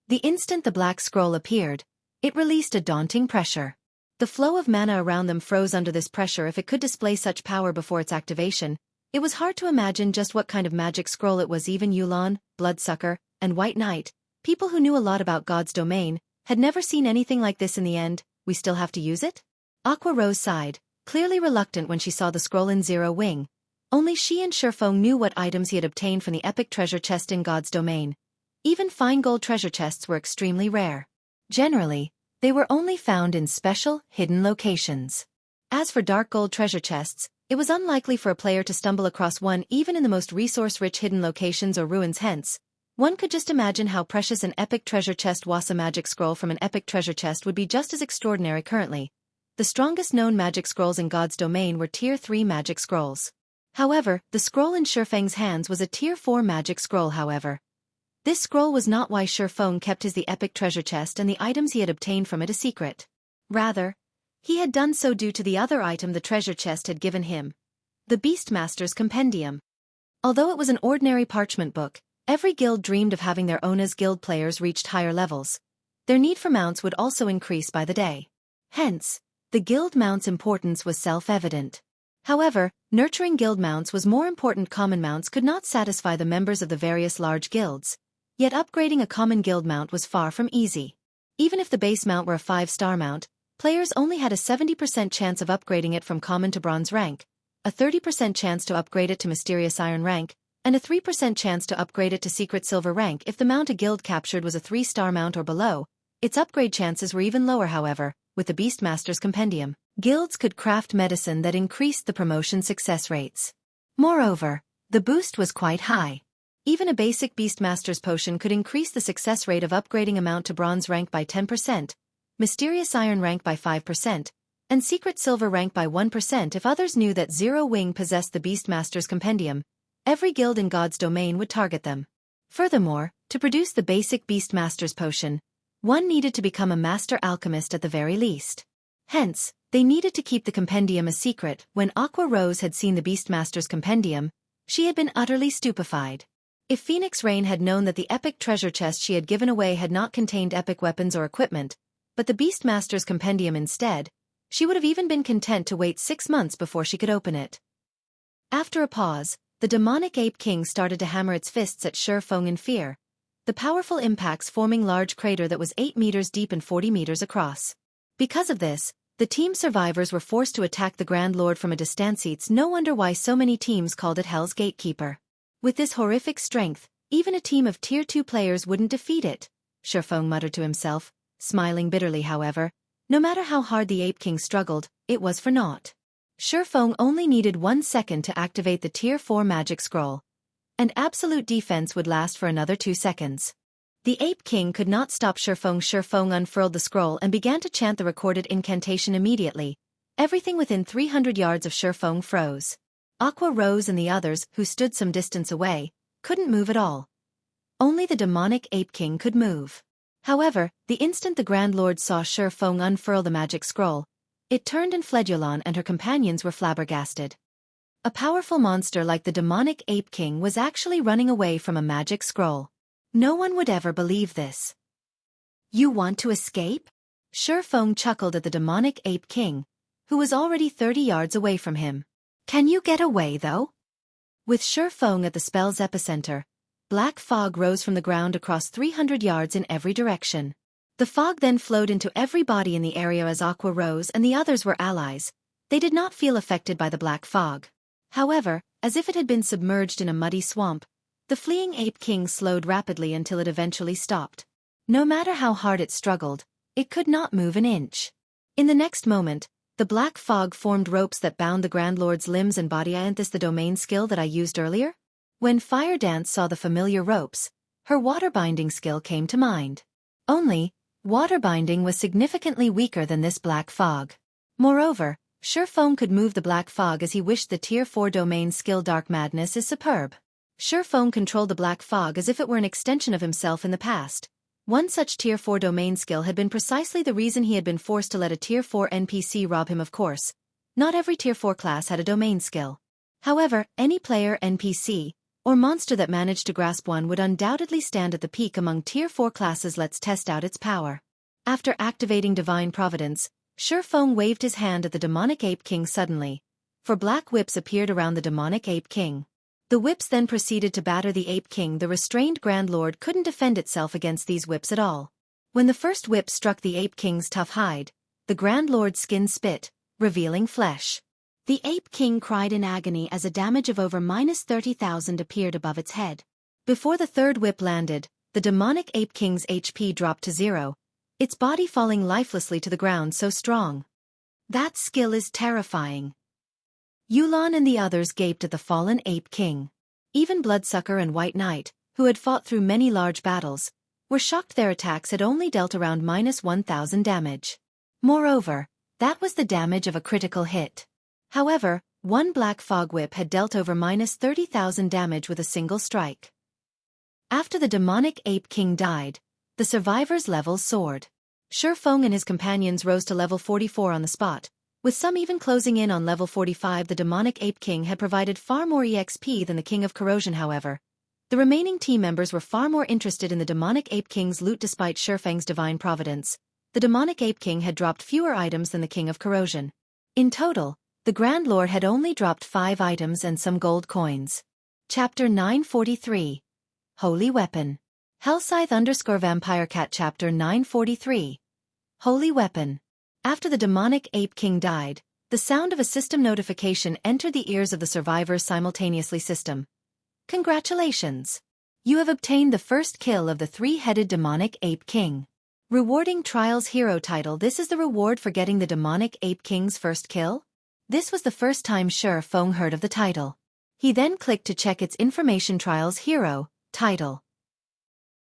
The instant the black scroll appeared, it released a daunting pressure. The flow of mana around them froze under this pressure. If it could display such power before its activation, it was hard to imagine just what kind of magic scroll it was. Even Yulan, Bloodsucker, and White Knight, people who knew a lot about God's domain, Had never seen anything like this in the end, we still have to use it? Aqua Rose sighed, clearly reluctant when she saw the scroll in Zero Wing. Only she and Feng knew what items he had obtained from the epic treasure chest in God's domain. Even fine gold treasure chests were extremely rare. Generally, they were only found in special, hidden locations. As for dark gold treasure chests, it was unlikely for a player to stumble across one even in the most resource-rich hidden locations or ruins. Hence, one could just imagine how precious an epic treasure chest was. A magic scroll from an epic treasure chest would be just as extraordinary currently. The strongest known magic scrolls in God's domain were Tier 3 magic scrolls. However, the scroll in Feng's hands was a Tier 4 magic scroll. However, this scroll was not why Feng kept the epic treasure chest and the items he had obtained from it a secret. Rather, he had done so due to the other item the treasure chest had given him. The Beastmaster's Compendium. Although it was an ordinary parchment book, every guild dreamed of having their own as guild players reached higher levels. Their need for mounts would also increase by the day. Hence, the guild mount's importance was self-evident. However, nurturing guild mounts was more important. Common mounts could not satisfy the members of the various large guilds. Yet upgrading a common guild mount was far from easy. Even if the base mount were a 5-star mount, players only had a 70% chance of upgrading it from common to bronze rank, a 30% chance to upgrade it to mysterious iron rank, and a 3% chance to upgrade it to secret silver rank. If the mount a guild captured was a 3-star mount or below, its upgrade chances were even lower. However, with the Beastmaster's Compendium, guilds could craft medicine that increased the promotion success rates. Moreover, the boost was quite high. Even a basic Beastmaster's potion could increase the success rate of upgrading a mount to bronze rank by 10%, mysterious iron rank by 5%, and secret silver rank by 1%. If others knew that Zero Wing possessed the Beastmaster's Compendium, every guild in God's domain would target them. Furthermore, to produce the basic Beastmaster's potion, one needed to become a master alchemist at the very least. Hence, they needed to keep the compendium a secret. When Aqua Rose had seen the Beastmaster's Compendium, she had been utterly stupefied. If Phoenix Rain had known that the epic treasure chest she had given away had not contained epic weapons or equipment, but the Beastmaster's Compendium instead, she would have even been content to wait 6 months before she could open it. After a pause, the demonic Ape King started to hammer its fists at Feng in fear, the powerful impacts forming large crater that was 8 meters deep and 40 meters across. Because of this, the team survivors were forced to attack the Grand Lord from a distance. It's no wonder why so many teams called it Hell's Gatekeeper. With this horrific strength, even a team of Tier 2 players wouldn't defeat it, Feng muttered to himself, smiling bitterly. However, no matter how hard the Ape King struggled, it was for naught. Feng only needed 1 second to activate the Tier 4 magic scroll, and absolute defense would last for another 2 seconds. The Ape King could not stop Feng. Feng unfurled the scroll and began to chant the recorded incantation immediately. Everything within 300 yards of Feng froze. Aqua Rose and the others, who stood some distance away, couldn't move at all. Only the demonic Ape King could move. However, the instant the Grand Lord saw Feng unfurl the magic scroll, it turned and fled. Yolan and her companions were flabbergasted. A powerful monster like the demonic Ape King was actually running away from a magic scroll. No one would ever believe this. You want to escape? Feng chuckled at the demonic Ape King, who was already 30 yards away from him. Can you get away though? With Feng at the spell's epicenter, black fog rose from the ground across 300 yards in every direction. The fog then flowed into every body in the area. As Aqua Rose and the others were allies, they did not feel affected by the black fog. However, as if it had been submerged in a muddy swamp, the fleeing Ape King slowed rapidly until it eventually stopped. No matter how hard it struggled, it could not move an inch. In the next moment, the black fog formed ropes that bound the Grand Lord's limbs and body. Isn't this the domain skill that I used earlier? When Fire Dance saw the familiar ropes, her water binding skill came to mind. Only, water binding was significantly weaker than this black fog. Moreover, Feng could move the black fog as he wished. The Tier 4 domain skill Dark Madness is superb. Feng controlled the black fog as if it were an extension of himself in the past. One such Tier 4 domain skill had been precisely the reason he had been forced to let a Tier 4 NPC rob him. Of course, not every Tier 4 class had a domain skill. However, any player, NPC, or monster that managed to grasp one would undoubtedly stand at the peak among Tier 4 classes. Let's test out its power. After activating Divine Providence, Feng waved his hand at the demonic Ape King suddenly, for black whips appeared around the demonic Ape King. The whips then proceeded to batter the Ape King. The restrained Grand Lord couldn't defend itself against these whips at all. When the first whip struck the Ape King's tough hide, the Grand Lord's skin spit, revealing flesh. The Ape King cried in agony as a damage of over -30,000 appeared above its head. Before the third whip landed, the demonic Ape King's HP dropped to 0, its body falling lifelessly to the ground so strong. That skill is terrifying. Yulan and the others gaped at the fallen Ape King. Even Bloodsucker and White Knight, who had fought through many large battles, were shocked their attacks had only dealt around -1,000 damage. Moreover, that was the damage of a critical hit. However, one Black Fog Whip had dealt over -30,000 damage with a single strike. After the demonic Ape King died, the survivors' levels soared. Feng and his companions rose to level 44 on the spot, with some even closing in on level 45. The demonic Ape King had provided far more EXP than the King of Corrosion. However, the remaining team members were far more interested in the demonic Ape King's loot. Despite Feng's divine providence, the demonic Ape King had dropped fewer items than the King of Corrosion. In total, the Grand Lord had only dropped 5 items and some gold coins. Chapter 943. Holy Weapon. Hellscythe_VampireCat Chapter 943. Holy Weapon. After the demonic Ape King died, the sound of a system notification entered the ears of the survivors simultaneously. System. Congratulations! You have obtained the first kill of the 3-headed demonic Ape King. Rewarding Trials Hero title. This is the reward for getting the demonic Ape King's first kill? This was the first time Feng heard of the title. He then clicked to check its information. Trials Hero title.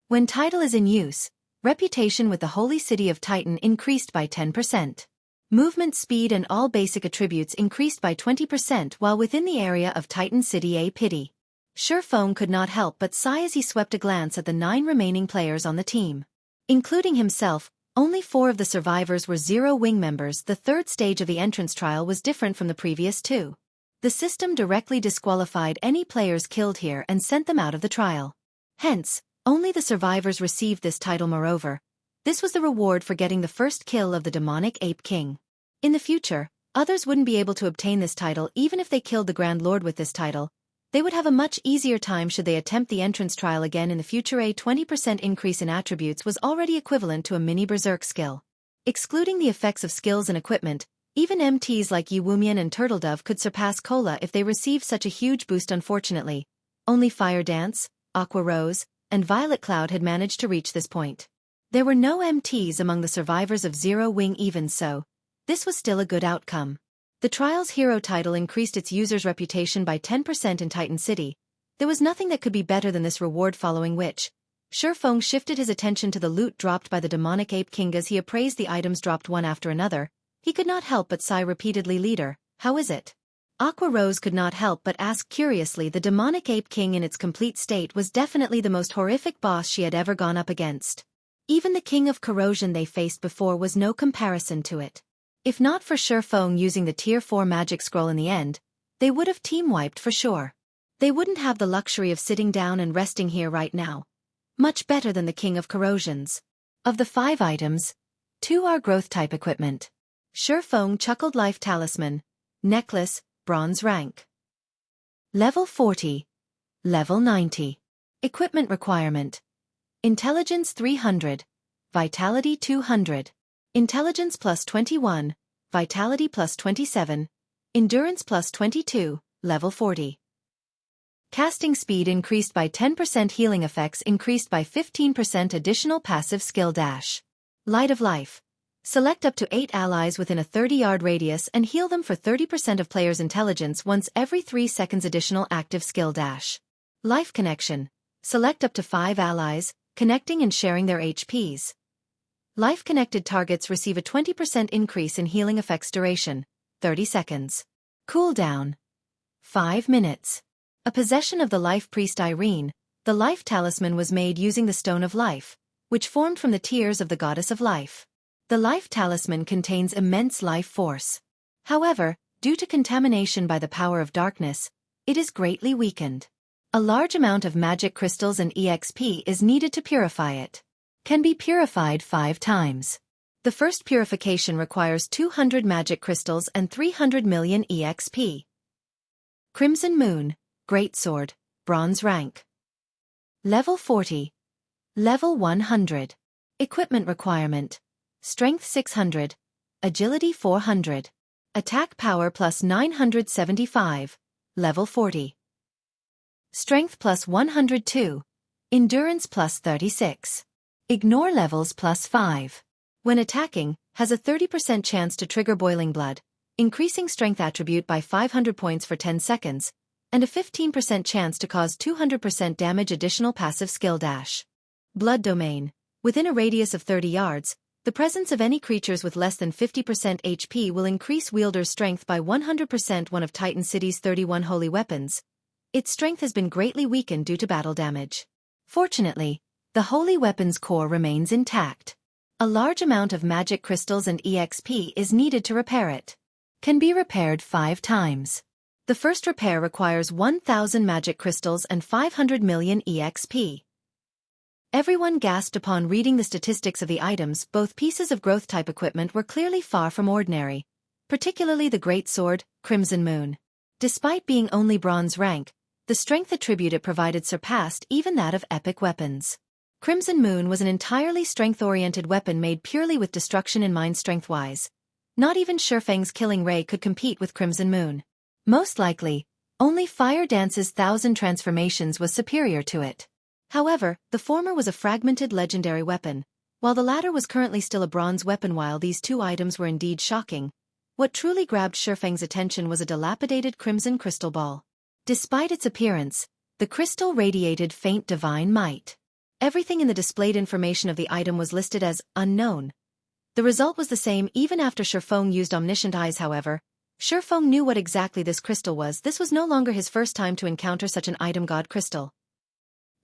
When title is in use, reputation with the Holy City of Titan increased by 10%. Movement speed and all basic attributes increased by 20% while within the area of Titan City. A pity. Feng could not help but sigh as he swept a glance at the 9 remaining players on the team. Including himself, only 4 of the survivors were Zero Wing members. The third stage of the entrance trial was different from the previous 2. The system directly disqualified any players killed here and sent them out of the trial. Hence, only the survivors received this title. Moreover, this was the reward for getting the first kill of the demonic Ape King. In the future, others wouldn't be able to obtain this title even if they killed the Grand Lord with this title. They would have a much easier time should they attempt the entrance trial again in the future. A 20% increase in attributes was already equivalent to a mini berserk skill. Excluding the effects of skills and equipment, even MTs like Yiwumian and Turtledove could surpass Cola if they received such a huge boost. Unfortunately, only Fire Dance, Aqua Rose, and Violet Cloud had managed to reach this point. There were no MTs among the survivors of Zero Wing. Even so, this was still a good outcome. The Trials Hero title increased its user's reputation by 10% in Titan City. There was nothing that could be better than this reward, following which, Feng shifted his attention to the loot dropped by the demonic Ape King. As he appraised the items dropped one after another, he could not help but sigh repeatedly. Leader, how is it? Aqua Rose could not help but ask curiously. The demonic Ape King in its complete state was definitely the most horrific boss she had ever gone up against. Even the King of Corrosion they faced before was no comparison to it. If not for Feng using the Tier 4 magic scroll in the end, they would have team-wiped for sure. They wouldn't have the luxury of sitting down and resting here right now. Much better than the King of Corrosions. Of the 5 items, 2 are growth-type equipment. Feng chuckled. Life Talisman, Necklace, Bronze rank. Level 40. Level 90. Equipment requirement. Intelligence 300. Vitality 200. Intelligence plus 21, Vitality plus 27, Endurance plus 22, level 40. Casting speed increased by 10%. Healing effects increased by 15%. Additional passive skill dash. Light of Life. Select up to 8 allies within a 30-yard radius and heal them for 30% of players' intelligence once every 3 seconds. Additional active skill dash. Life Connection. Select up to 5 allies, connecting and sharing their HPs. Life-connected targets receive a 20% increase in healing effects. Duration, 30 seconds. Cooldown, 5 minutes. A possession of the Life Priest Irene, the Life Talisman was made using the Stone of Life, which formed from the tears of the Goddess of Life. The Life Talisman contains immense life force. However, due to contamination by the power of darkness, it is greatly weakened. A large amount of magic crystals and EXP is needed to purify it. Can be purified 5 times. The first purification requires 200 magic crystals and 300 million EXP. Crimson Moon, Greatsword, Bronze rank. Level 40. Level 100. Equipment requirement. Strength 600. Agility 400. Attack power plus 975. Level 40. Strength plus 102. Endurance plus 36. Ignore levels plus 5. When attacking, has a 30% chance to trigger Boiling Blood, increasing strength attribute by 500 points for 10 seconds, and a 15% chance to cause 200% damage. Additional passive skill dash. Blood Domain. Within a radius of 30 yards, the presence of any creatures with less than 50% HP will increase wielder's strength by 100%. One of Titan City's 31 holy weapons. Its strength has been greatly weakened due to battle damage. Fortunately, the holy weapon's core remains intact. A large amount of magic crystals and EXP is needed to repair it. Can be repaired 5 times. The first repair requires 1,000 magic crystals and 500 million EXP. Everyone gasped upon reading the statistics of the items. Both pieces of growth-type equipment were clearly far from ordinary, particularly the Great Sword, Crimson Moon. Despite being only bronze rank, the strength attribute it provided surpassed even that of epic weapons. Crimson Moon was an entirely strength-oriented weapon made purely with destruction in mind strength-wise. Not even Feng's Killing Ray could compete with Crimson Moon. Most likely, only Fire Dance's 1,000 transformations was superior to it. However, the former was a fragmented legendary weapon, while the latter was currently still a bronze weapon. While these two items were indeed shocking, what truly grabbed Feng's attention was a dilapidated crimson crystal ball. Despite its appearance, the crystal radiated faint divine might. Everything in the displayed information of the item was listed as unknown. The result was the same even after Feng used omniscient eyes. However, Feng knew what exactly this crystal was. This was no longer his first time to encounter such an item. God Crystal.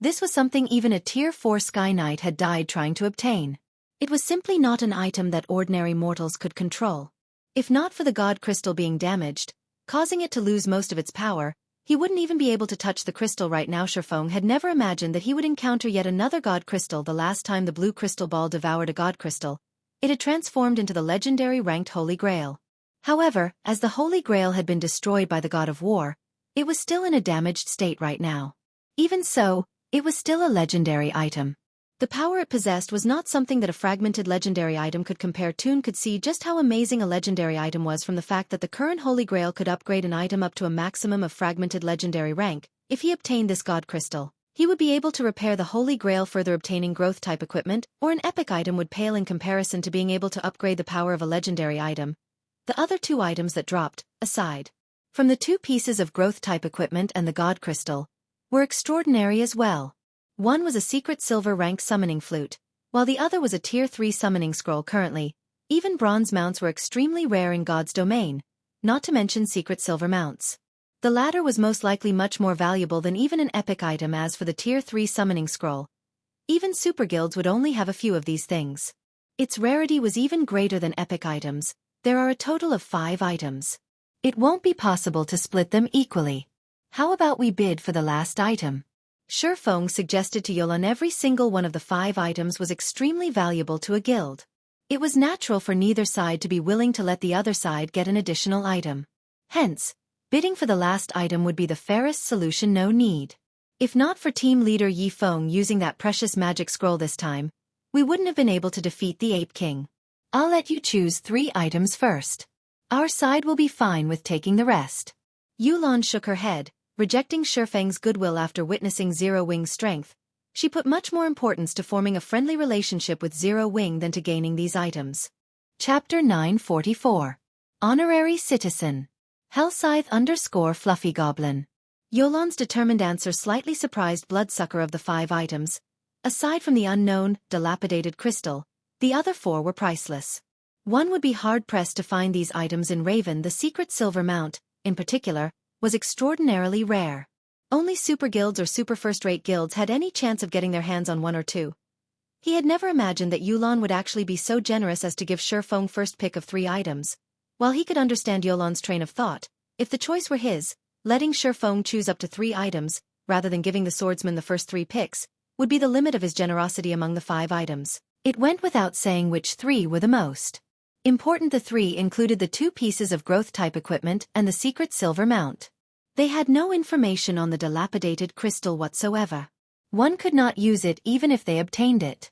This was something even a Tier 4 Sky Knight had died trying to obtain. It was simply not an item that ordinary mortals could control. If not for the God Crystal being damaged, causing it to lose most of its power, he wouldn't even be able to touch the crystal right now. Feng had never imagined that he would encounter yet another God Crystal. The last time the blue crystal ball devoured a God Crystal, it had transformed into the legendary ranked Holy Grail. However, as the Holy Grail had been destroyed by the God of War, it was still in a damaged state right now. Even so, it was still a legendary item. The power it possessed was not something that a fragmented legendary item could compare to. Could see just how amazing a legendary item was from the fact that the current Holy Grail could upgrade an item up to a maximum of fragmented legendary rank. If he obtained this God Crystal, he would be able to repair the Holy Grail. Further, obtaining growth-type equipment or an epic item would pale in comparison to being able to upgrade the power of a legendary item. The other two items that dropped, aside from the two pieces of growth-type equipment and the God Crystal, were extraordinary as well. One was a secret silver rank summoning flute, while the other was a Tier 3 summoning scroll. Currently, even bronze mounts were extremely rare in God's domain, not to mention secret silver mounts. The latter was most likely much more valuable than even an epic item. As for the Tier 3 summoning scroll, even super guilds would only have a few of these things. Its rarity was even greater than epic items. There are a total of 5 items. It won't be possible to split them equally. How about we bid for the last item? Feng suggested to Yolan. Every single one of the 5 items was extremely valuable to a guild. It was natural for neither side to be willing to let the other side get an additional item. Hence, bidding for the last item would be the fairest solution. No need. If not for team leader Feng using that precious magic scroll this time, we wouldn't have been able to defeat the Ape King. I'll let you choose 3 items first. Our side will be fine with taking the rest. Yulan shook her head, rejecting Feng's goodwill after witnessing Zero Wing's strength. She put much more importance to forming a friendly relationship with Zero Wing than to gaining these items. Chapter 944. Honorary Citizen. Hellscythe _ Goblin. Yolan's determined answer slightly surprised Bloodsucker. Of the 5 items, aside from the unknown, dilapidated crystal, the other 4 were priceless. One would be hard-pressed to find these items in Raven. The secret silver mount, in particular, was extraordinarily rare. Only super guilds or super first-rate guilds had any chance of getting their hands on 1 or 2. He had never imagined that Yulan would actually be so generous as to give Feng first pick of 3 items. While he could understand Yolan's train of thought, if the choice were his, letting Feng choose up to 3 items, rather than giving the swordsman the first 3 picks, would be the limit of his generosity among the 5 items. It went without saying which 3 were the most important. The 3 included the 2 pieces of growth-type equipment and the secret silver mount. They had no information on the dilapidated crystal whatsoever. One could not use it even if they obtained it.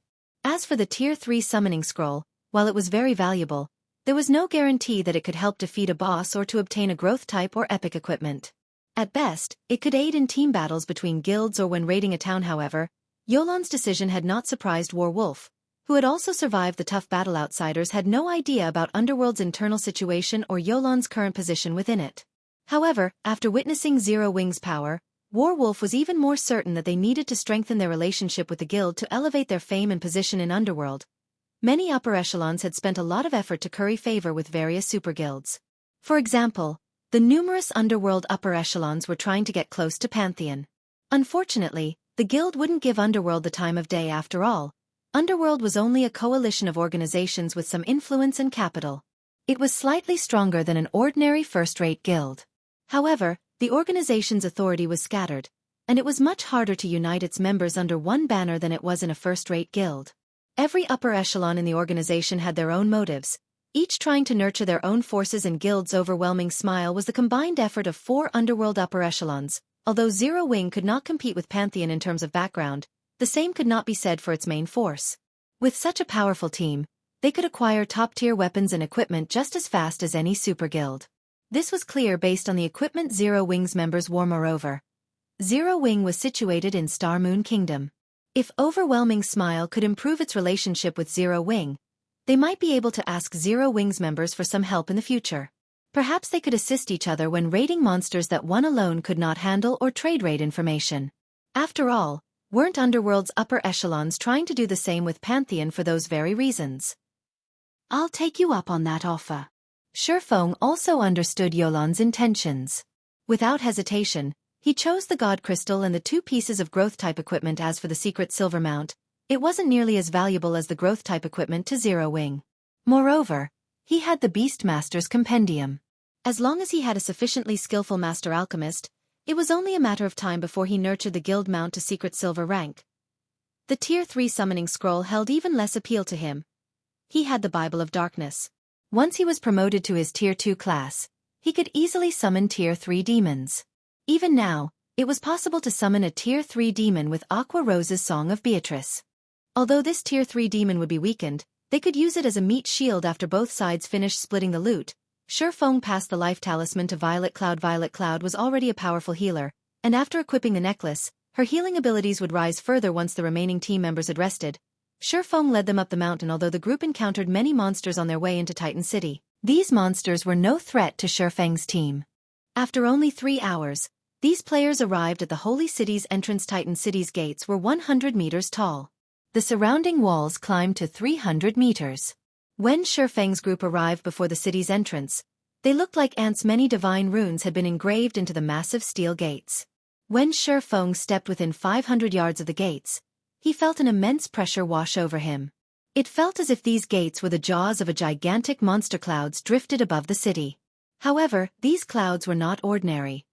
As for the Tier 3 summoning scroll, while it was very valuable, there was no guarantee that it could help defeat a boss or to obtain a growth type or epic equipment. At best, it could aid in team battles between guilds or when raiding a town. However, Yolan's decision had not surprised Warwolf, who had also survived the tough battle. Outsiders had no idea about Underworld's internal situation or Yolan's current position within it. However, after witnessing Zero Wing's power, Warwolf was even more certain that they needed to strengthen their relationship with the guild to elevate their fame and position in Underworld. Many upper echelons had spent a lot of effort to curry favor with various super guilds. For example, the numerous Underworld upper echelons were trying to get close to Pantheon. Unfortunately, the guild wouldn't give Underworld the time of day. After all, Underworld was only a coalition of organizations with some influence and capital. It was slightly stronger than an ordinary first-rate guild. However, the organization's authority was scattered, and it was much harder to unite its members under one banner than it was in a first-rate guild. Every upper echelon in the organization had their own motives, each trying to nurture their own forces, and Guild's overwhelming smile was the combined effort of 4 Underworld upper echelons. Although Zero Wing could not compete with Pantheon in terms of background, the same could not be said for its main force. With such a powerful team, they could acquire top-tier weapons and equipment just as fast as any super guild. This was clear based on the equipment Zero Wing's members wore. Moreover, Zero Wing was situated in Star Moon Kingdom. If Overwhelming Smile could improve its relationship with Zero Wing, they might be able to ask Zero Wing's members for some help in the future. Perhaps they could assist each other when raiding monsters that one alone could not handle or trade raid information. After all, weren't Underworld's upper echelons trying to do the same with Pantheon for those very reasons? I'll take you up on that offer. Feng also understood Yolan's intentions. Without hesitation, he chose the God Crystal and the 2 pieces of growth-type equipment. As for the secret silver mount, it wasn't nearly as valuable as the growth-type equipment to Zero Wing. Moreover, he had the Beastmaster's Compendium. As long as he had a sufficiently skillful master alchemist, it was only a matter of time before he nurtured the guild mount to secret silver rank. The Tier 3 summoning scroll held even less appeal to him. He had the Bible of Darkness. Once he was promoted to his Tier 2 class, he could easily summon Tier 3 demons. Even now, it was possible to summon a Tier 3 demon with Aqua Rose's Song of Beatrice. Although this Tier 3 demon would be weakened, they could use it as a meat shield after both sides finished splitting the loot. Feng passed the life talisman to Violet Cloud. Violet Cloud was already a powerful healer, and after equipping the necklace, her healing abilities would rise further once the remaining team members had rested. Feng led them up the mountain. Although the group encountered many monsters on their way into Titan City, these monsters were no threat to Feng's team. After only 3 hours, these players arrived at the Holy City's entrance. Titan City's gates were 100 meters tall. The surrounding walls climbed to 300 meters. When Feng's group arrived before the city's entrance, they looked like ants. Many divine runes had been engraved into the massive steel gates. When Feng stepped within 500 yards of the gates, he felt an immense pressure wash over him. It felt as if these gates were the jaws of a gigantic monster. Clouds drifted above the city. However, these clouds were not ordinary.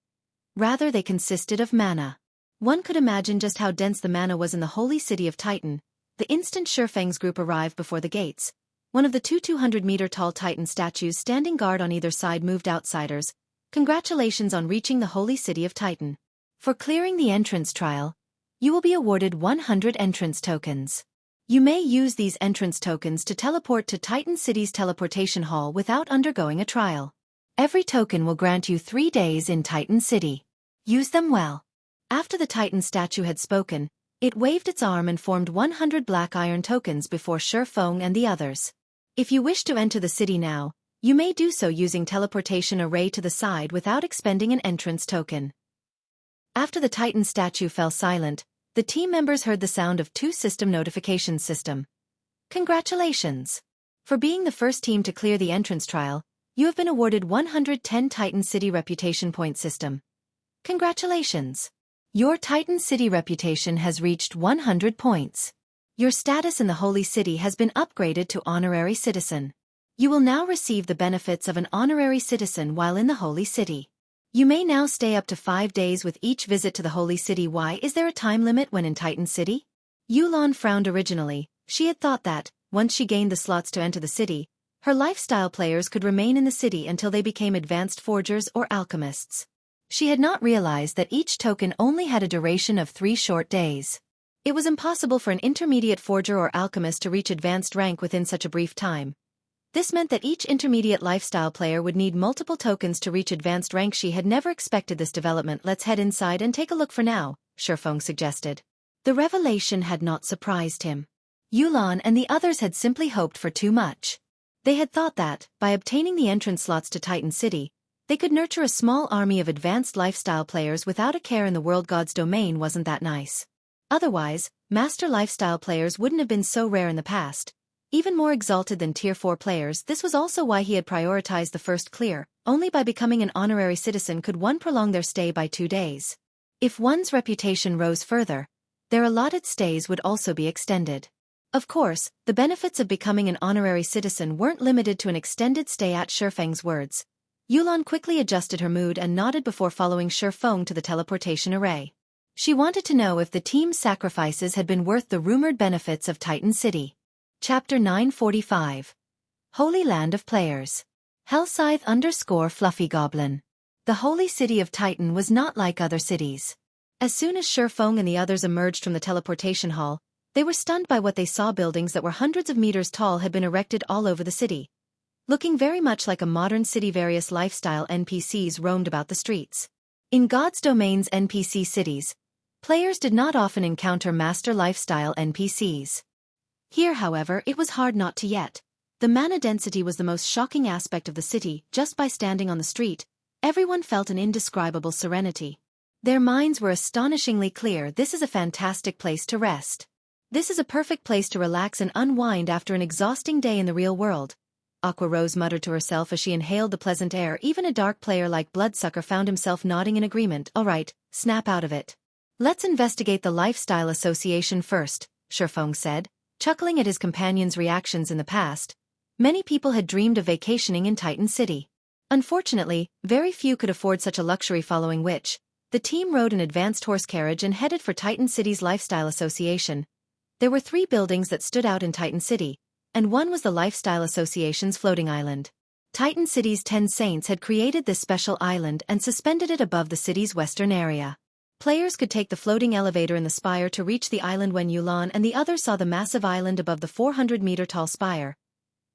Rather, they consisted of mana. One could imagine just how dense the mana was in the holy city of Titan. The instant Feng's group arrived before the gates, one of the 2 200-meter-tall Titan statues standing guard on either side moved. Outsiders, congratulations on reaching the holy city of Titan. For clearing the entrance trial, you will be awarded 100 entrance tokens. You may use these entrance tokens to teleport to Titan City's teleportation hall without undergoing a trial. Every token will grant you 3 days in Titan City. Use them well. After the Titan statue had spoken, it waved its arm and formed 100 black iron tokens before Feng and the others. If you wish to enter the city now, you may do so using teleportation array to the side without expending an entrance token. After the Titan statue fell silent, the team members heard the sound of 2 system notifications. System. Congratulations! For being the first team to clear the entrance trial, you have been awarded 110 Titan City Reputation Point. System. Congratulations! Your Titan City reputation has reached 100 points. Your status in the Holy City has been upgraded to Honorary Citizen. You will now receive the benefits of an Honorary Citizen while in the Holy City. You may now stay up to 5 days with each visit to the Holy City. Why is there a time limit when in Titan City? Yulan frowned. Originally, she had thought that, once she gained the slots to enter the city, her lifestyle players could remain in the city until they became advanced forgers or alchemists. She had not realized that each token only had a duration of 3 short days. It was impossible for an intermediate forger or alchemist to reach advanced rank within such a brief time. This meant that each intermediate lifestyle player would need multiple tokens to reach advanced rank. She had never expected this development. Let's head inside and take a look for now, Feng suggested. The revelation had not surprised him. Yulan and the others had simply hoped for too much. They had thought that, by obtaining the entrance slots to Titan City, they could nurture a small army of advanced lifestyle players without a care in the world god's domain. Wasn't that nice? Otherwise, master lifestyle players wouldn't have been so rare in the past. Even more exalted than Tier 4 players. This was also why he had prioritized the first clear. Only by becoming an honorary citizen could one prolong their stay by 2 days. If one's reputation rose further, their allotted stays would also be extended. Of course, the benefits of becoming an honorary citizen weren't limited to an extended stay. At Feng's words, Yulan quickly adjusted her mood and nodded before following Feng to the teleportation array. She wanted to know if the team's sacrifices had been worth the rumored benefits of Titan City. Chapter 945. Holy Land of Players. Hellscythe_Fluffy Goblin. The holy city of Titan was not like other cities. As soon as Feng and the others emerged from the teleportation hall, they were stunned by what they saw. Buildings that were hundreds of meters tall had been erected all over the city. Looking very much like a modern city, various lifestyle NPCs roamed about the streets. In God's Domain's NPC cities, players did not often encounter master lifestyle NPCs. Here, however, it was hard not to yet. The mana density was the most shocking aspect of the city. Just by standing on the street, everyone felt an indescribable serenity. Their minds were astonishingly clear. This is a fantastic place to rest. This is a perfect place to relax and unwind after an exhausting day in the real world. Aqua Rose muttered to herself as she inhaled the pleasant air. Even a dark player like Bloodsucker found himself nodding in agreement. All right, snap out of it. Let's investigate the Lifestyle Association first, Feng said, chuckling at his companion's reactions in the past. Many people had dreamed of vacationing in Titan City. Unfortunately, very few could afford such a luxury, following which, the team rode an advanced horse carriage and headed for Titan City's Lifestyle Association. There were 3 buildings that stood out in Titan City, and one was the Lifestyle Association's floating island. Titan City's 10 saints had created this special island and suspended it above the city's western area. Players could take the floating elevator in the spire to reach the island. When Yulan and the others saw the massive island above the 400-meter-tall spire,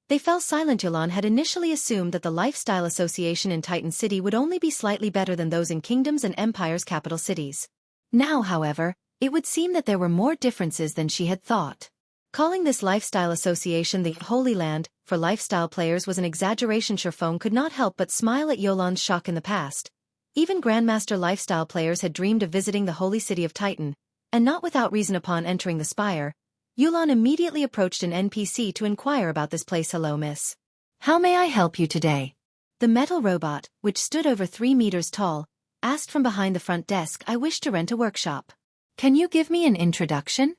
they fell silent. Yulan had initially assumed that the Lifestyle Association in Titan City would only be slightly better than those in Kingdom's and Empire's capital cities. Now, however, it would seem that there were more differences than she had thought. Calling this Lifestyle Association the Holy Land for lifestyle players was an exaggeration. Feng could not help but smile at Yulan's shock. In the past, even Grandmaster lifestyle players had dreamed of visiting the holy city of Titan, and not without reason. Upon entering the spire, Yulan immediately approached an NPC to inquire about this place. Hello, miss. How may I help you today? The metal robot, which stood over 3 meters tall, asked from behind the front desk. I wish to rent a workshop. Can you give me an introduction?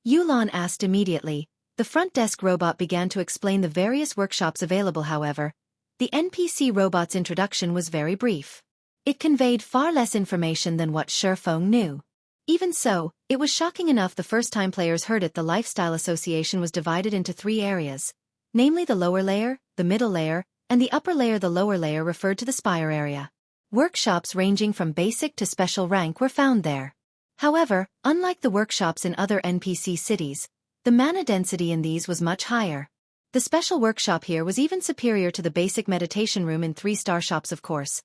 Yulan asked immediately. The front desk robot began to explain the various workshops available. However, the NPC robot's introduction was very brief. It conveyed far less information than what Feng knew. Even so, it was shocking enough the first time players heard it. The Lifestyle Association was divided into 3 areas, namely the lower layer, the middle layer, and the upper layer. The lower layer referred to the spire area. Workshops ranging from basic to special rank were found there. However, unlike the workshops in other NPC cities, the mana density in these was much higher. The special workshop here was even superior to the basic meditation room in 3-star shops. Of course,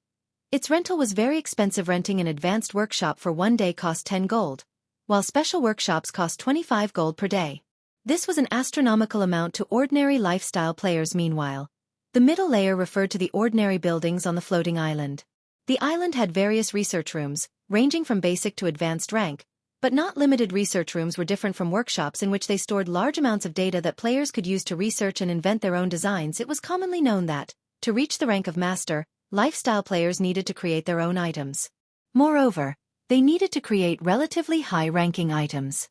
its rental was very expensive. Renting an advanced workshop for 1 day cost 10 gold, while special workshops cost 25 gold per day. This was an astronomical amount to ordinary lifestyle players. Meanwhile, the middle layer referred to the ordinary buildings on the floating island. The island had various research rooms, ranging from basic to advanced rank, but not limited. Research rooms were different from workshops in which they stored large amounts of data that players could use to research and invent their own designs. It was commonly known that, to reach the rank of master, lifestyle players needed to create their own items. Moreover, they needed to create relatively high-ranking items.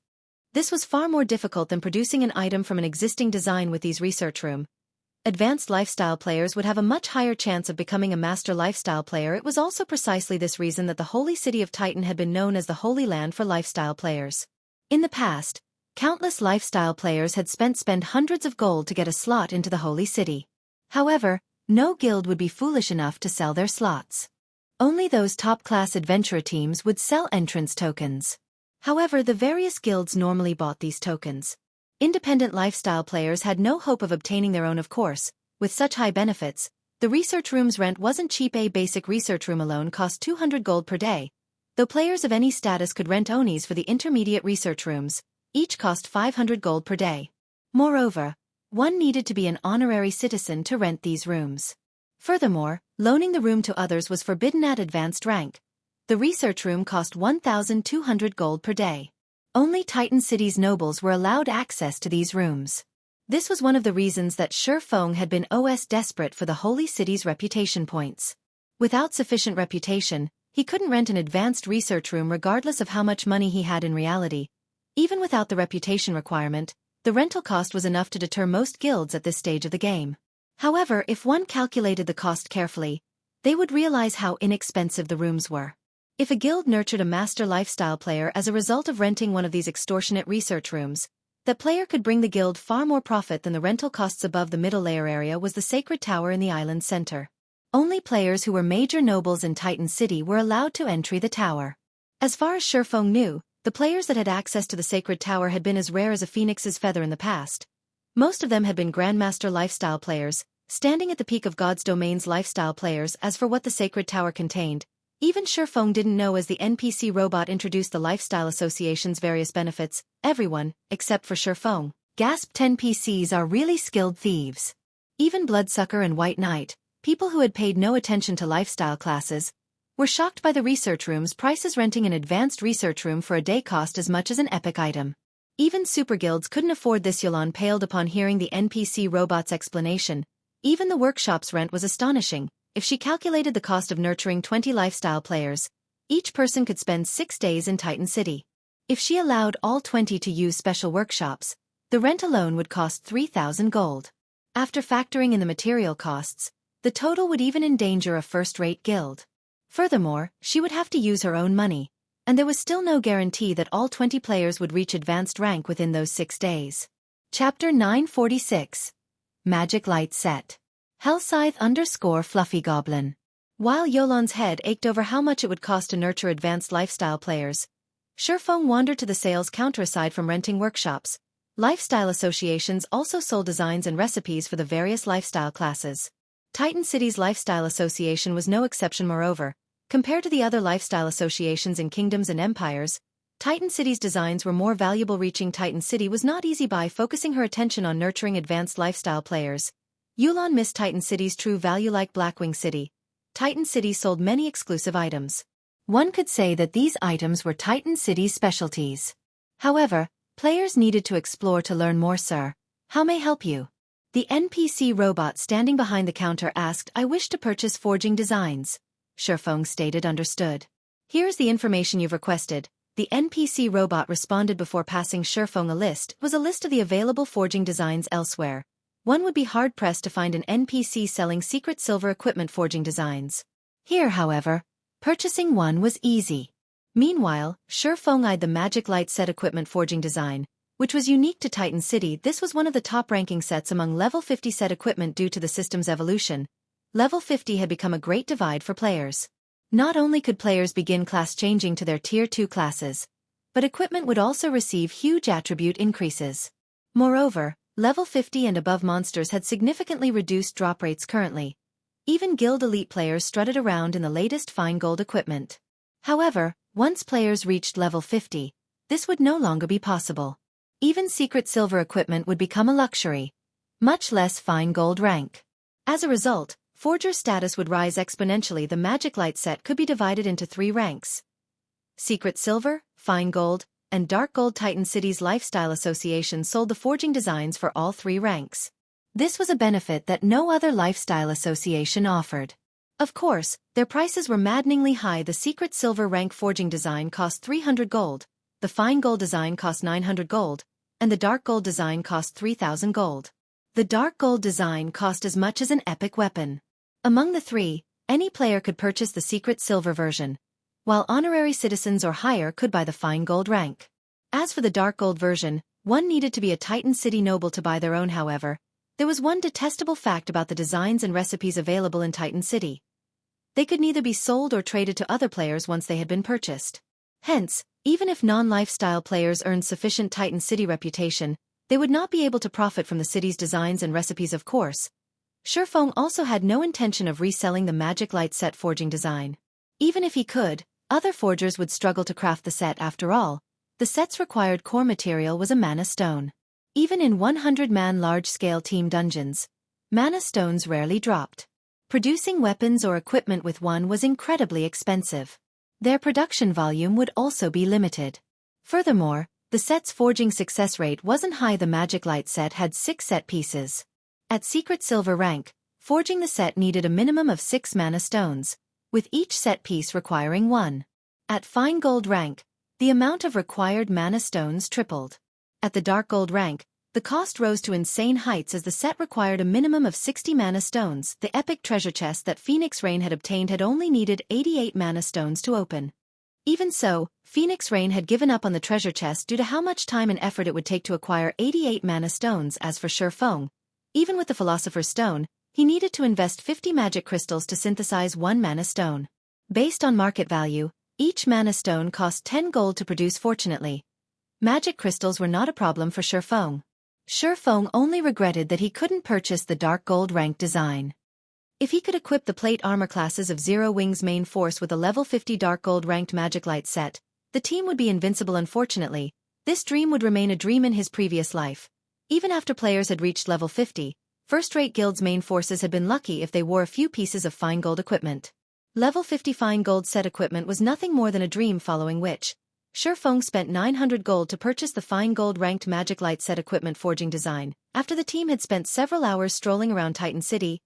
This was far more difficult than producing an item from an existing design. With these research room, advanced lifestyle players would have a much higher chance of becoming a master lifestyle player. It was also precisely this reason that the holy city of Titan had been known as the Holy Land for lifestyle players. In the past, countless lifestyle players had spent hundreds of gold to get a slot into the holy city. However, no guild would be foolish enough to sell their slots. Only those top-class adventurer teams would sell entrance tokens. However, the various guilds normally bought these tokens. Independent lifestyle players had no hope of obtaining their own, of course. With such high benefits, the research room's rent wasn't cheap. A basic research room alone cost 200 gold per day, though players of any status could rent onis for the intermediate research rooms. Each cost 500 gold per day. Moreover, one needed to be an honorary citizen to rent these rooms. Furthermore, loaning the room to others was forbidden at advanced rank. The research room cost 1,200 gold per day. Only Titan City's nobles were allowed access to these rooms. This was one of the reasons that Feng had been desperate for the Holy City's reputation points. Without sufficient reputation, he couldn't rent an advanced research room regardless of how much money he had in reality. Even without the reputation requirement, the rental cost was enough to deter most guilds at this stage of the game. However, if one calculated the cost carefully, they would realize how inexpensive the rooms were. If a guild nurtured a master lifestyle player as a result of renting one of these extortionate research rooms, that player could bring the guild far more profit than the rental costs. Above the middle layer area was the sacred tower in the island center. Only players who were major nobles in Titan City were allowed to enter the tower. As far as Feng knew, the players that had access to the sacred tower had been as rare as a phoenix's feather in the past. Most of them had been Grandmaster lifestyle players, standing at the peak of God's domains lifestyle players. As for what the sacred tower contained, even Feng didn't know. As the NPC robot introduced the Lifestyle Association's various benefits, everyone, except for Feng, gasped. NPCs are really skilled thieves. Even Bloodsucker and White Knight, people who had paid no attention to lifestyle classes, were shocked by the research room's prices. Renting an advanced research room for a day cost as much as an epic item. Even super guilds couldn't afford this. Yulan paled upon hearing the NPC robot's explanation. Even the workshop's rent was astonishing. If she calculated the cost of nurturing 20 lifestyle players, each person could spend 6 days in Titan City. If she allowed all 20 to use special workshops, the rent alone would cost 3,000 gold. After factoring in the material costs, the total would even endanger a first-rate guild. Furthermore, she would have to use her own money, and there was still no guarantee that all 20 players would reach advanced rank within those 6 days. Chapter 946. Magic Light Set. Hellscythe_Fluffy Goblin. While Yolan's head ached over how much it would cost to nurture advanced lifestyle players, Feng wandered to the sales counter. Aside from renting workshops, lifestyle associations also sold designs and recipes for the various lifestyle classes. Titan City's lifestyle association was no exception. Moreover, compared to the other lifestyle associations in kingdoms and empires, Titan City's designs were more valuable. Reaching Titan City was not easy. By focusing her attention on nurturing advanced lifestyle players, Yulan missed Titan City's true value. Like Blackwing City, Titan City sold many exclusive items. One could say that these items were Titan City's specialties. However, players needed to explore to learn more. Sir, how may I help you? The NPC robot standing behind the counter asked. I wish to purchase forging designs. Feng stated. Understood. Here's the information you've requested. The NPC robot responded. Before passing Feng a list was a list of the available forging designs elsewhere. One would be hard-pressed to find an NPC selling secret silver equipment forging designs. Here, however, purchasing one was easy. Meanwhile, Feng eyed the Magic Light Set equipment forging design, which was unique to Titan City. This was one of the top-ranking sets among level 50 set equipment. Due to the system's evolution, level 50 had become a great divide for players. Not only could players begin class changing to their Tier 2 classes, but equipment would also receive huge attribute increases. Moreover, level 50 and above monsters had significantly reduced drop rates currently. Even guild elite players strutted around in the latest fine gold equipment. However, once players reached level 50, this would no longer be possible. Even secret silver equipment would become a luxury, much less fine gold rank. As a result, forger status would rise exponentially. The Magic Light Set could be divided into 3 ranks: secret silver, fine gold, and dark gold. Titan City's Lifestyle Association sold the forging designs for all 3 ranks. This was a benefit that no other lifestyle association offered. Of course, their prices were maddeningly high. The secret silver rank forging design cost 300 gold, the fine gold design cost 900 gold, and the dark gold design cost 3,000 gold. The dark gold design cost as much as an epic weapon. Among the 3, any player could purchase the secret silver version, while honorary citizens or higher could buy the fine gold rank. As for the dark gold version, one needed to be a Titan City noble to buy their own. However, there was one detestable fact about the designs and recipes available in Titan City. They could neither be sold or traded to other players once they had been purchased. Hence, even if non-lifestyle players earned sufficient Titan City reputation, they would not be able to profit from the city's designs and recipes of course. Feng also had no intention of reselling the Magic Light set forging design. Even if he could, other forgers would struggle to craft the set after all. The set's required core material was a mana stone. Even in 100-man large-scale team dungeons, mana stones rarely dropped. Producing weapons or equipment with one was incredibly expensive. Their production volume would also be limited. Furthermore, the set's forging success rate wasn't high. The Magic Light set had 6 set pieces. At Secret Silver rank, forging the set needed a minimum of 6 mana stones, with each set piece requiring 1. At Fine Gold rank, the amount of required mana stones tripled. At the Dark Gold rank, the cost rose to insane heights as the set required a minimum of 60 mana stones. The epic treasure chest that Phoenix Rain had obtained had only needed 88 mana stones to open. Even so, Phoenix Rain had given up on the treasure chest due to how much time and effort it would take to acquire 88 mana stones. As for Feng, even with the Philosopher's Stone, he needed to invest 50 magic crystals to synthesize 1 mana stone. Based on market value, each mana stone cost 10 gold to produce. Fortunately, magic crystals were not a problem for Feng. Feng only regretted that he couldn't purchase the Dark Gold rank design. If he could equip the plate armor classes of Zero Wing's main force with a level 50 Dark Gold ranked Magic Light set, the team would be invincible. Unfortunately, this dream would remain a dream in his previous life. Even after players had reached level 50, first-rate guilds' main forces had been lucky if they wore a few pieces of fine gold equipment. Level 50 fine gold set equipment was nothing more than a dream, following which, Feng spent 900 gold to purchase the fine gold ranked Magic Light set equipment forging design. After the team had spent several hours strolling around Titan City,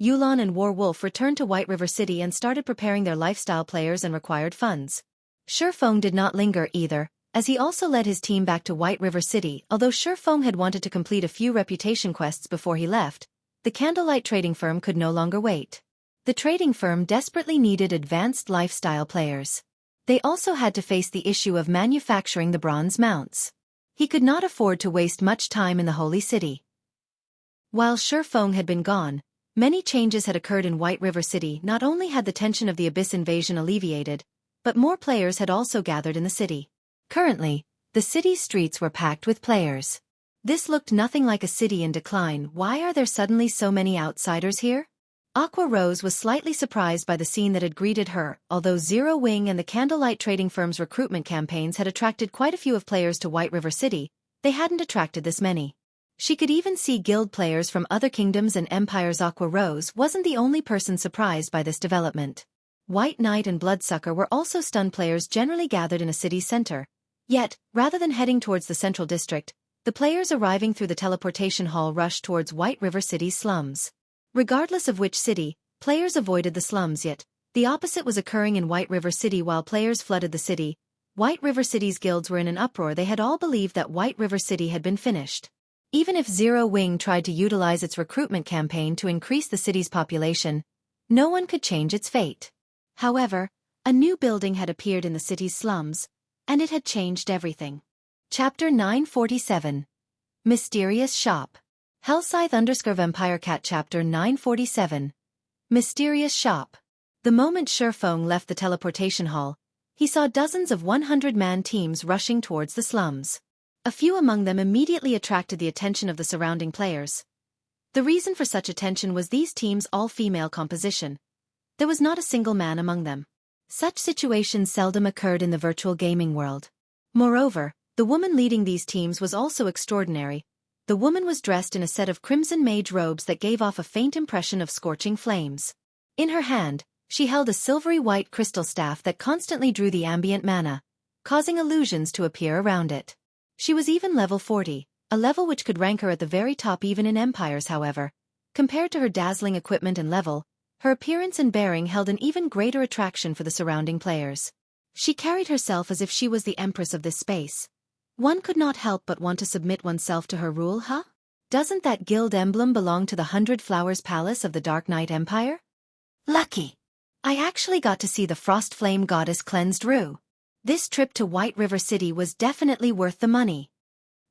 Yulon and War Wolf returned to White River City and started preparing their lifestyle players and required funds. Feng did not linger either, as he also led his team back to White River City. Although Feng had wanted to complete a few reputation quests before he left, the Candlelight trading firm could no longer wait. The trading firm desperately needed advanced lifestyle players. They also had to face the issue of manufacturing the bronze mounts. He could not afford to waste much time in the Holy City. While Feng had been gone, many changes had occurred in White River City. Not only had the tension of the Abyss invasion alleviated, but more players had also gathered in the city. Currently, the city's streets were packed with players. This looked nothing like a city in decline. Why are there suddenly so many outsiders here? Aqua Rose was slightly surprised by the scene that had greeted her. Although Zero Wing and the Candlelight trading firm's recruitment campaigns had attracted quite a few of players to White River City, they hadn't attracted this many. She could even see guild players from other kingdoms and empires. Aqua Rose wasn't the only person surprised by this development. White Knight and Bloodsucker were also stunned. Players generally gathered in a city's center. Yet, rather than heading towards the central district, the players arriving through the teleportation hall rushed towards White River City's slums. Regardless of which city, players avoided the slums. Yet, the opposite was occurring in White River City. While players flooded the city, White River City's guilds were in an uproar. They had all believed that White River City had been finished. Even if Zero Wing tried to utilize its recruitment campaign to increase the city's population, no one could change its fate. However, a new building had appeared in the city's slums, and it had changed everything. Chapter 947. Mysterious Shop. Hellscythe_Vampire Cat. Chapter 947. Mysterious Shop. The moment Feng left the teleportation hall, he saw dozens of 100-man teams rushing towards the slums. A few among them immediately attracted the attention of the surrounding players. The reason for such attention was these teams' all-female composition. There was not a single man among them. Such situations seldom occurred in the virtual gaming world. Moreover, the woman leading these teams was also extraordinary. The woman was dressed in a set of crimson mage robes that gave off a faint impression of scorching flames. In her hand, she held a silvery white crystal staff that constantly drew the ambient mana, causing illusions to appear around it. She was even level 40, a level which could rank her at the very top even in empires. However, compared to her dazzling equipment and level, her appearance and bearing held an even greater attraction for the surrounding players. She carried herself as if she was the empress of this space. One could not help but want to submit oneself to her rule. Doesn't that guild emblem belong to the 100 Flowers Palace of the Dark Knight Empire? Lucky! I actually got to see the Frost Flame Goddess cleansed Rue. This trip to White River City was definitely worth the money.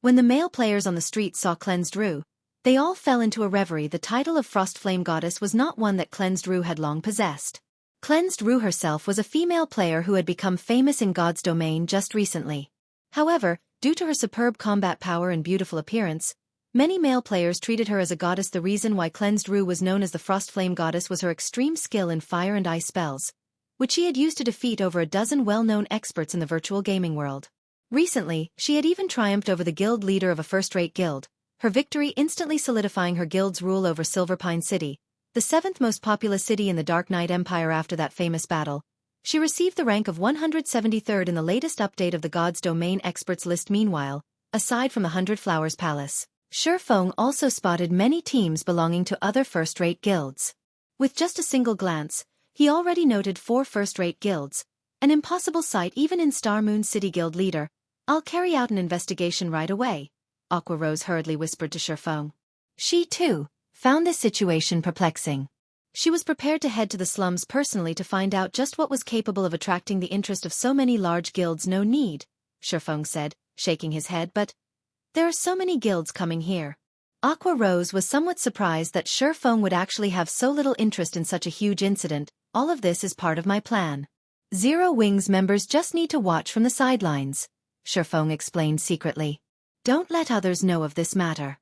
When the male players on the street saw cleansed Rue, they all fell into a reverie. The title of Frost Flame Goddess was not one that cleansed Rue had long possessed. Cleansed Rue herself was a female player who had become famous in God's domain just recently. However, due to her superb combat power and beautiful appearance, many male players treated her as a goddess. The reason why Cleansed Rue was known as the Frost Flame Goddess was her extreme skill in fire and ice spells, which she had used to defeat over a dozen well-known experts in the virtual gaming world. Recently, she had even triumphed over the guild leader of a first-rate guild, her victory instantly solidifying her guild's rule over Silverpine City, the 7th most populous city in the Dark Knight Empire. After that famous battle, she received the rank of 173rd in the latest update of the God's Domain experts list. Meanwhile, aside from the 100 Flowers Palace, Feng also spotted many teams belonging to other first-rate guilds. With just a single glance, he already noted 4 first-rate guilds, an impossible sight even in Star Moon City guild leader. "I'll carry out an investigation right away," Aqua Rose hurriedly whispered to Feng. She, too, found this situation perplexing. She was prepared to head to the slums personally to find out just what was capable of attracting the interest of so many large guilds. "No need," Feng said, shaking his head, "but there are so many guilds coming here." Aqua Rose was somewhat surprised that Feng would actually have so little interest in such a huge incident. "All of this is part of my plan. Zero Wings members just need to watch from the sidelines," Feng explained secretly. "Don't let others know of this matter."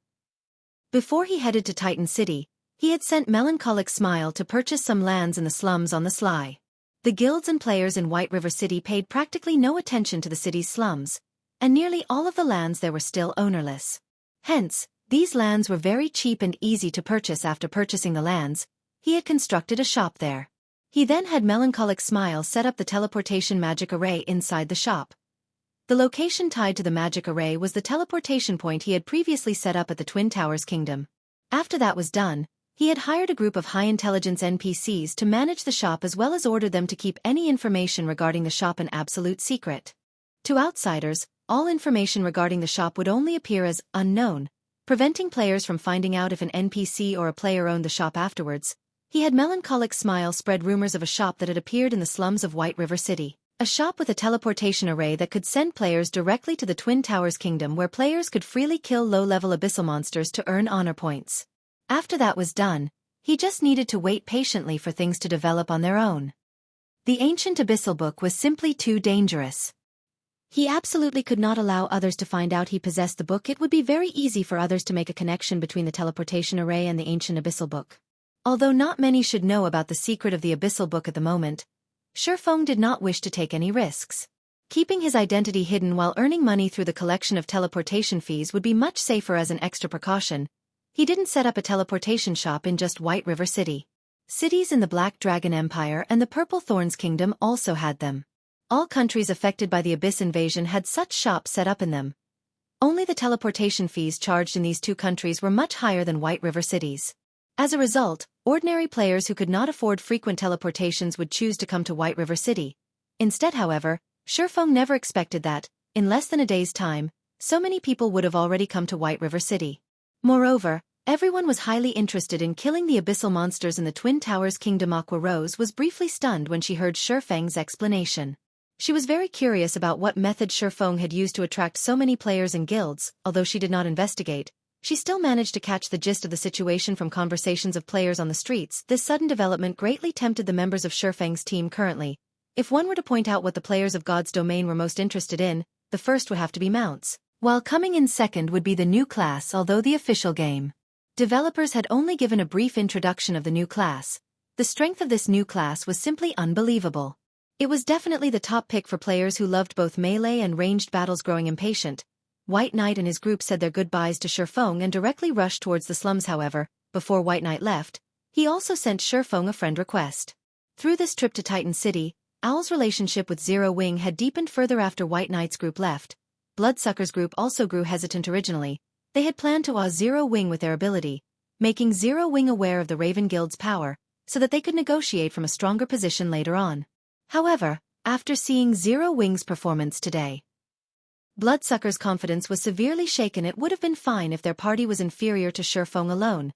Before he headed to Titan City, he had sent Melancholic Smile to purchase some lands in the slums on the sly. The guilds and players in White River City paid practically no attention to the city's slums, and nearly all of the lands there were still ownerless. Hence, these lands were very cheap and easy to purchase. After purchasing the lands, he had constructed a shop there. He then had Melancholic Smile set up the teleportation magic array inside the shop. The location tied to the magic array was the teleportation point he had previously set up at the Twin Towers Kingdom. After that was done, he had hired a group of high-intelligence NPCs to manage the shop as well as ordered them to keep any information regarding the shop an absolute secret. To outsiders, all information regarding the shop would only appear as unknown, preventing players from finding out if an NPC or a player owned the shop afterwards. He had Melancholic Smile spread rumors of a shop that had appeared in the slums of White River City. A shop with a teleportation array that could send players directly to the Twin Towers Kingdom where players could freely kill low-level abyssal monsters to earn honor points. After that was done, he just needed to wait patiently for things to develop on their own. The ancient abyssal book was simply too dangerous. He absolutely could not allow others to find out he possessed the book. It would be very easy for others to make a connection between the teleportation array and the ancient abyssal book. Although not many should know about the secret of the abyssal book at the moment, Feng did not wish to take any risks. Keeping his identity hidden while earning money through the collection of teleportation fees would be much safer. As an extra precaution, he didn't set up a teleportation shop in just White River City. Cities in the Black Dragon Empire and the Purple Thorns Kingdom also had them. All countries affected by the Abyss invasion had such shops set up in them. Only the teleportation fees charged in these two countries were much higher than White River Cities. As a result, ordinary players who could not afford frequent teleportations would choose to come to White River City. Instead, however, Feng never expected that, in less than a day's time, so many people would have already come to White River City. Moreover, everyone was highly interested in killing the abyssal monsters in the Twin Towers Kingdom. Aqua Rose was briefly stunned when she heard Feng's explanation. She was very curious about what method Feng had used to attract so many players and guilds. Although she did not investigate, she still managed to catch the gist of the situation from conversations of players on the streets. This sudden development greatly tempted the members of Feng's team currently. If one were to point out what the players of God's domain were most interested in, the first would have to be mounts, while coming in second would be the new class. Although the official game developers had only given a brief introduction of the new class, the strength of this new class was simply unbelievable. It was definitely the top pick for players who loved both melee and ranged battles. Growing impatient, White Knight and his group said their goodbyes to Feng and directly rushed towards the slums. However, before White Knight left, he also sent Feng a friend request. Through this trip to Titan City, Owl's relationship with Zero Wing had deepened further after White Knight's group left. Bloodsucker's group also grew hesitant. Originally, they had planned to awe Zero Wing with their ability, making Zero Wing aware of the Raven Guild's power, so that they could negotiate from a stronger position later on. However, after seeing Zero Wing's performance today, Bloodsucker's confidence was severely shaken. It would have been fine if their party was inferior to Feng alone.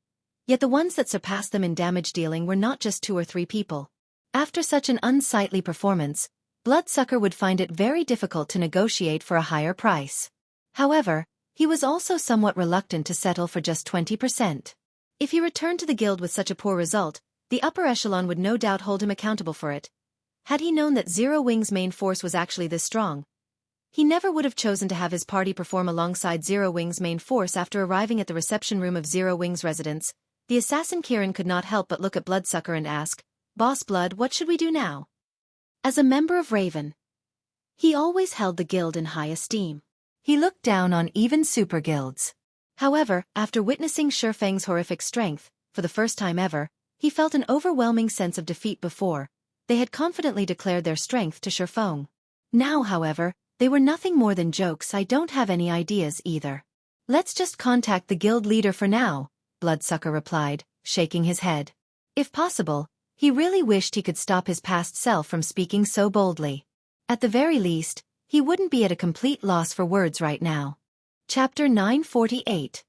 Yet the ones that surpassed them in damage dealing were not just 2 or 3 people. After such an unsightly performance, Bloodsucker would find it very difficult to negotiate for a higher price. However, he was also somewhat reluctant to settle for just 20%. If he returned to the guild with such a poor result, The upper echelon would no doubt hold him accountable for it. Had he known that Zero Wing's main force was actually this strong, he never would have chosen to have his party perform alongside Zero Wing's main force. After arriving at the reception room of Zero Wing's residence, the assassin Kirin could not help but look at Bloodsucker and ask, "Boss Blood, what should we do now?" As a member of Raven, he always held the guild in high esteem. He looked down on even super guilds. However, after witnessing Feng's horrific strength, for the first time ever, he felt an overwhelming sense of defeat. Before they had confidently declared their strength to Feng. Now, however, they were nothing more than jokes. "I don't have any ideas either. Let's just contact the guild leader for now," Bloodsucker replied, shaking his head. If possible, he really wished he could stop his past self from speaking so boldly. At the very least, he wouldn't be at a complete loss for words right now. Chapter 948.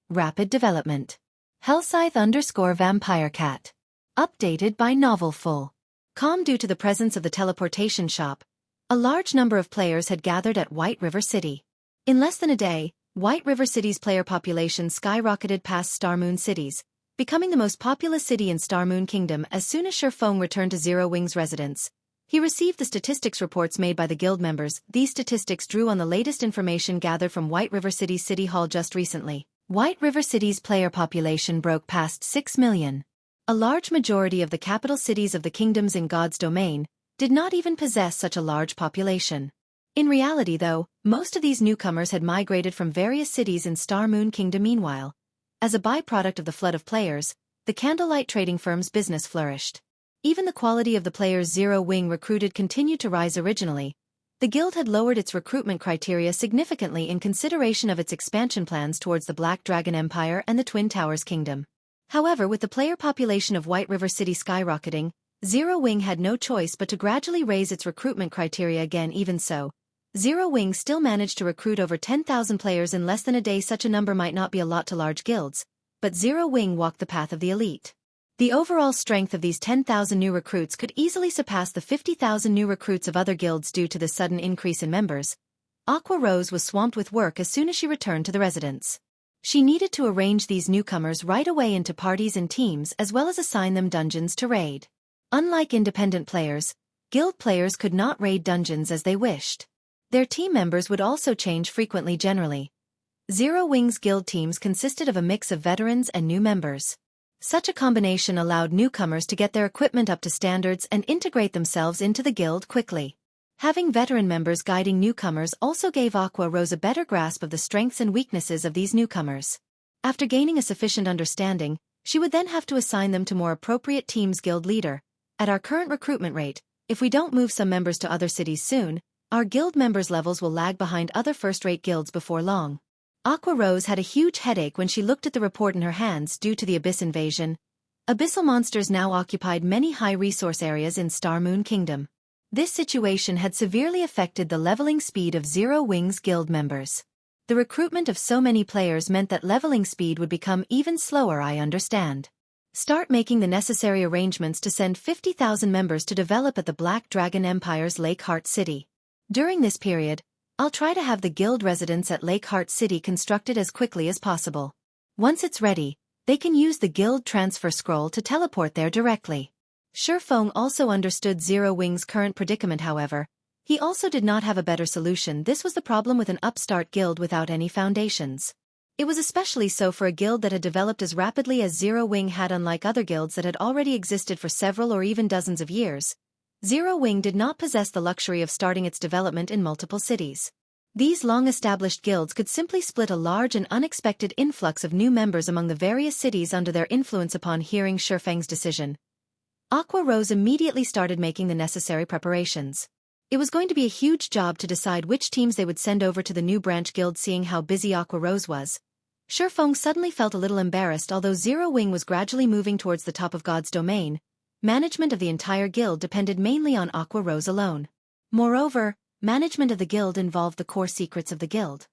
Rapid Development. Hellscythe_Vampire Cat. Updated by Novelful. Calm. Due to the presence of the teleportation shop, a large number of players had gathered at White River City. In less than a day, White River City's player population skyrocketed past Star Moon cities, becoming the most populous city in Star Moon Kingdom. As soon as Feng returned to Zero Wing's residence, he received the statistics reports made by the guild members. These statistics drew on the latest information gathered from White River City's City Hall just recently. White River City's player population broke past 6 million. A large majority of the capital cities of the kingdoms in God's domain did not even possess such a large population. In reality, though, most of these newcomers had migrated from various cities in Star Moon Kingdom. Meanwhile, as a byproduct of the flood of players, the Candlelight trading firm's business flourished. Even the quality of the players Zero Wing recruited continued to rise. Originally, the guild had lowered its recruitment criteria significantly in consideration of its expansion plans towards the Black Dragon Empire and the Twin Towers Kingdom. However, with the player population of White River City skyrocketing, Zero Wing had no choice but to gradually raise its recruitment criteria again. Even so, Zero Wing still managed to recruit over 10,000 players in less than a day. Such a number might not be a lot to large guilds, but Zero Wing walked the path of the elite. The overall strength of these 10,000 new recruits could easily surpass the 50,000 new recruits of other guilds. Due to the sudden increase in members, Aqua Rose was swamped with work as soon as she returned to the residence. She needed to arrange these newcomers right away into parties and teams, as well as assign them dungeons to raid. Unlike independent players, guild players could not raid dungeons as they wished. Their team members would also change frequently. Generally, Zero Wing's guild teams consisted of a mix of veterans and new members. Such a combination allowed newcomers to get their equipment up to standards and integrate themselves into the guild quickly. Having veteran members guiding newcomers also gave Aqua Rose a better grasp of the strengths and weaknesses of these newcomers. After gaining a sufficient understanding, she would then have to assign them to more appropriate teams. Guild leader. At our current recruitment rate, if we don't move some members to other cities soon, our guild members' levels will lag behind other first-rate guilds before long. Aqua Rose had a huge headache when she looked at the report in her hands. Due to the Abyss invasion, abyssal monsters now occupied many high-resource areas in Star Moon Kingdom. This situation had severely affected the leveling speed of Zero Wing's guild members. The recruitment of so many players meant that leveling speed would become even slower. I understand. Start making the necessary arrangements to send 50,000 members to develop at the Black Dragon Empire's Lake Heart City. During this period, I'll try to have the guild residence at Lake Heart City constructed as quickly as possible. Once it's ready, they can use the guild transfer scroll to teleport there directly. Feng also understood Zero Wing's current predicament. However, he also did not have a better solution. This was the problem with an upstart guild without any foundations. It was especially so for a guild that had developed as rapidly as Zero Wing had. Unlike other guilds that had already existed for several or even dozens of years, Zero Wing did not possess the luxury of starting its development in multiple cities. These long-established guilds could simply split a large and unexpected influx of new members among the various cities under their influence. Upon hearing Feng's decision, Aqua Rose immediately started making the necessary preparations. It was going to be a huge job to decide which teams they would send over to the new branch guild. Seeing how busy Aqua Rose was, Feng suddenly felt a little embarrassed. Although Zero Wing was gradually moving towards the top of God's domain, management of the entire guild depended mainly on Aqua Rose alone. Moreover, management of the guild involved the core secrets of the guild.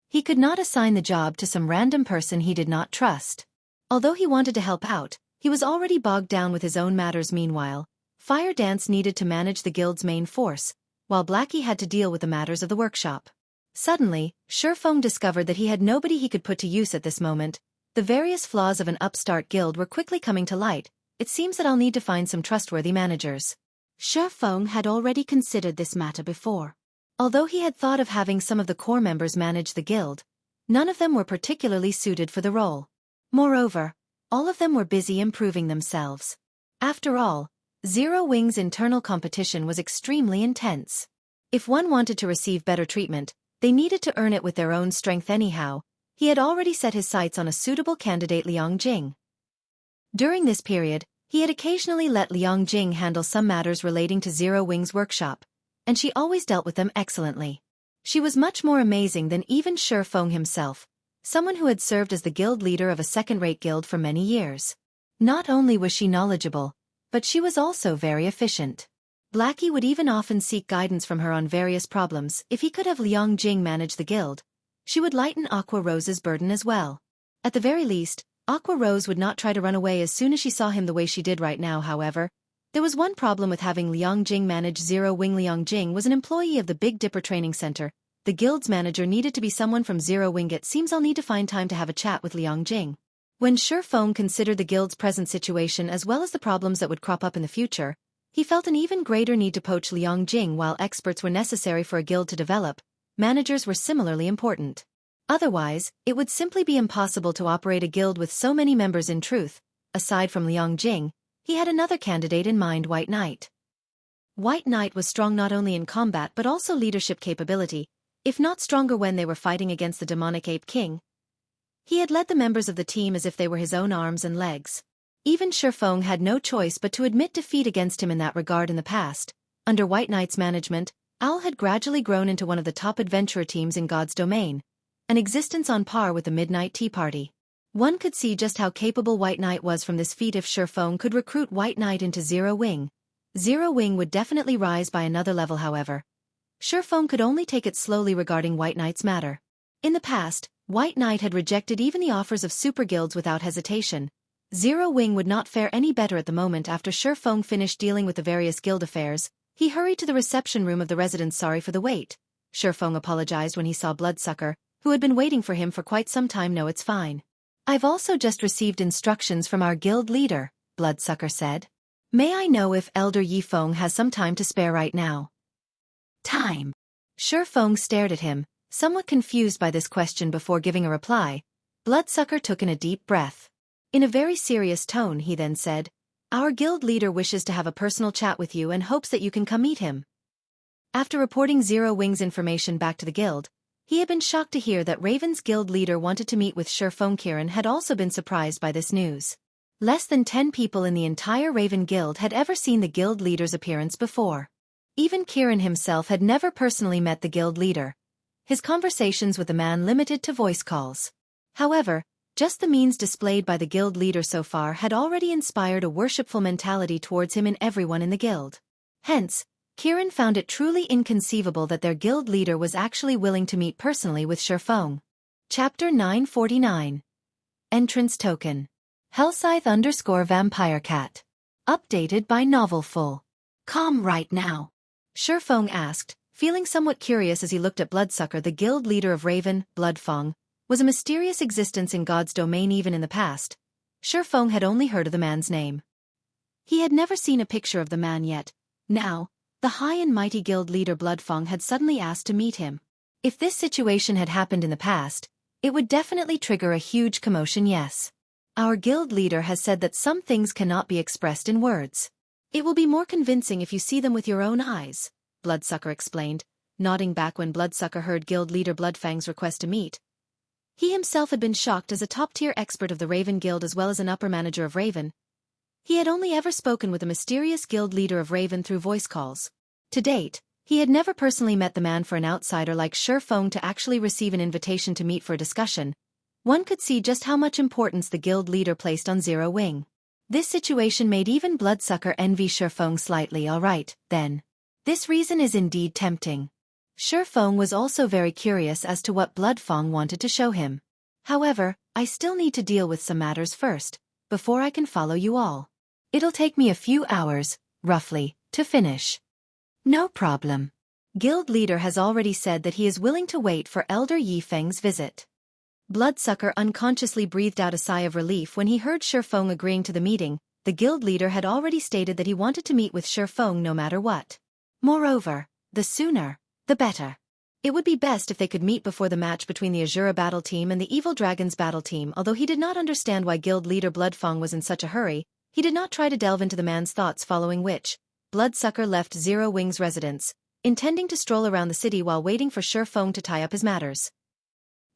He could not assign the job to some random person he did not trust. Although he wanted to help out, he was already bogged down with his own matters. Meanwhile, Fire Dance needed to manage the guild's main force, while Blackie had to deal with the matters of the workshop. Suddenly, Feng discovered that he had nobody he could put to use at this moment. The various flaws of an upstart guild were quickly coming to light, it seems that I'll need to find some trustworthy managers. Feng had already considered this matter before. Although he had thought of having some of the core members manage the guild, none of them were particularly suited for the role. Moreover, all of them were busy improving themselves. After all, Zero Wing's internal competition was extremely intense. If one wanted to receive better treatment, they needed to earn it with their own strength anyhow. He had already set his sights on a suitable candidate, Liang Jing. During this period, he had occasionally let Liang Jing handle some matters relating to Zero Wing's workshop, and she always dealt with them excellently. She was much more amazing than even Feng himself, someone who had served as the guild leader of a second-rate guild for many years. Not only was she knowledgeable, but she was also very efficient. Blackie would even often seek guidance from her on various problems. If he could have Liang Jing manage the guild, she would lighten Aqua Rose's burden as well. At the very least, Aqua Rose would not try to run away as soon as she saw him the way she did right now. However, there was one problem with having Liang Jing manage Zero Wing. Liang Jing was an employee of the Big Dipper Training Center. The guild's manager needed to be someone from Zero Wing. It seems I'll need to find time to have a chat with Liang Jing. When Feng considered the guild's present situation as well as the problems that would crop up in the future, he felt an even greater need to poach Liang Jing. While experts were necessary for a guild to develop, managers were similarly important. Otherwise, it would simply be impossible to operate a guild with so many members. In truth, aside from Liang Jing, he had another candidate in mind: White Knight. White Knight was strong not only in combat but also leadership capability, if not stronger when they were fighting against the demonic Ape King. He had led the members of the team as if they were his own arms and legs. Even Feng had no choice but to admit defeat against him in that regard. In the past, under White Knight's management, Owl had gradually grown into one of the top adventurer teams in God's domain, an existence on par with the Midnight Tea Party. One could see just how capable White Knight was from this feat. If Feng could recruit White Knight into Zero Wing would definitely rise by another level. However, Feng could only take it slowly regarding White Knight's matter. In the past, White Knight had rejected even the offers of super guilds without hesitation. Zero Wing would not fare any better at the moment. After Feng finished dealing with the various guild affairs, he hurried to the reception room of the residence. Sorry for the wait. Feng apologized when he saw Bloodsucker, who had been waiting for him for quite some time. No, it's fine. I've also just received instructions from our guild leader, Bloodsucker said. May I know if Elder Yi Feng has some time to spare right now? Time. Feng stared at him, somewhat confused by this question. Before giving a reply, Bloodsucker took in a deep breath. In a very serious tone, he then said, Our guild leader wishes to have a personal chat with you and hopes that you can come meet him. After reporting Zero Wing's information back to the guild, he had been shocked to hear that Raven's guild leader wanted to meet with Feng. Kiran had also been surprised by this news. Less than 10 people in the entire Raven Guild had ever seen the guild leader's appearance before. Even Kiran himself had never personally met the guild leader. His conversations with the man limited to voice calls. However, just the means displayed by the guild leader so far had already inspired a worshipful mentality towards him in everyone in the guild. Hence, Kiran found it truly inconceivable that their guild leader was actually willing to meet personally with Feng. Chapter 949. Entrance Token. Hellscythe_Vampire Cat. Updated by Novelful. Calm right now. Feng asked, feeling somewhat curious as he looked at Bloodsucker. The guild leader of Raven, Feng, was a mysterious existence in God's domain. Even in the past, Feng had only heard of the man's name. He had never seen a picture of the man yet. Now, the high and mighty guild leader Feng had suddenly asked to meet him. If this situation had happened in the past, it would definitely trigger a huge commotion. Yes. Our guild leader has said that some things cannot be expressed in words. It will be more convincing if you see them with your own eyes, Bloodsucker explained, nodding back when Bloodsucker heard guild leader Bloodfang's request to meet. He himself had been shocked. As a top-tier expert of the Raven Guild as well as an upper manager of Raven, he had only ever spoken with a mysterious guild leader of Raven through voice calls. To date, he had never personally met the man. For an outsider like Feng to actually receive an invitation to meet for a discussion, one could see just how much importance the guild leader placed on Zero Wing. This situation made even Bloodsucker envy Feng slightly. All right, then. This reason is indeed tempting. Feng was also very curious as to what Feng wanted to show him. However, I still need to deal with some matters first, before I can follow you all. It'll take me a few hours, roughly, to finish. No problem. Guild leader has already said that he is willing to wait for Elder Yi Feng's visit. Bloodsucker unconsciously breathed out a sigh of relief when he heard Feng agreeing to the meeting. the guild leader had already stated that he wanted to meet with Feng no matter what. Moreover, the sooner, the better. It would be best if they could meet before the match between the Azura battle team and the Evil Dragons battle team. Although he did not understand why guild leader Feng was in such a hurry, he did not try to delve into the man's thoughts, following which, Bloodsucker left Zero Wing's residence, intending to stroll around the city while waiting for Feng to tie up his matters.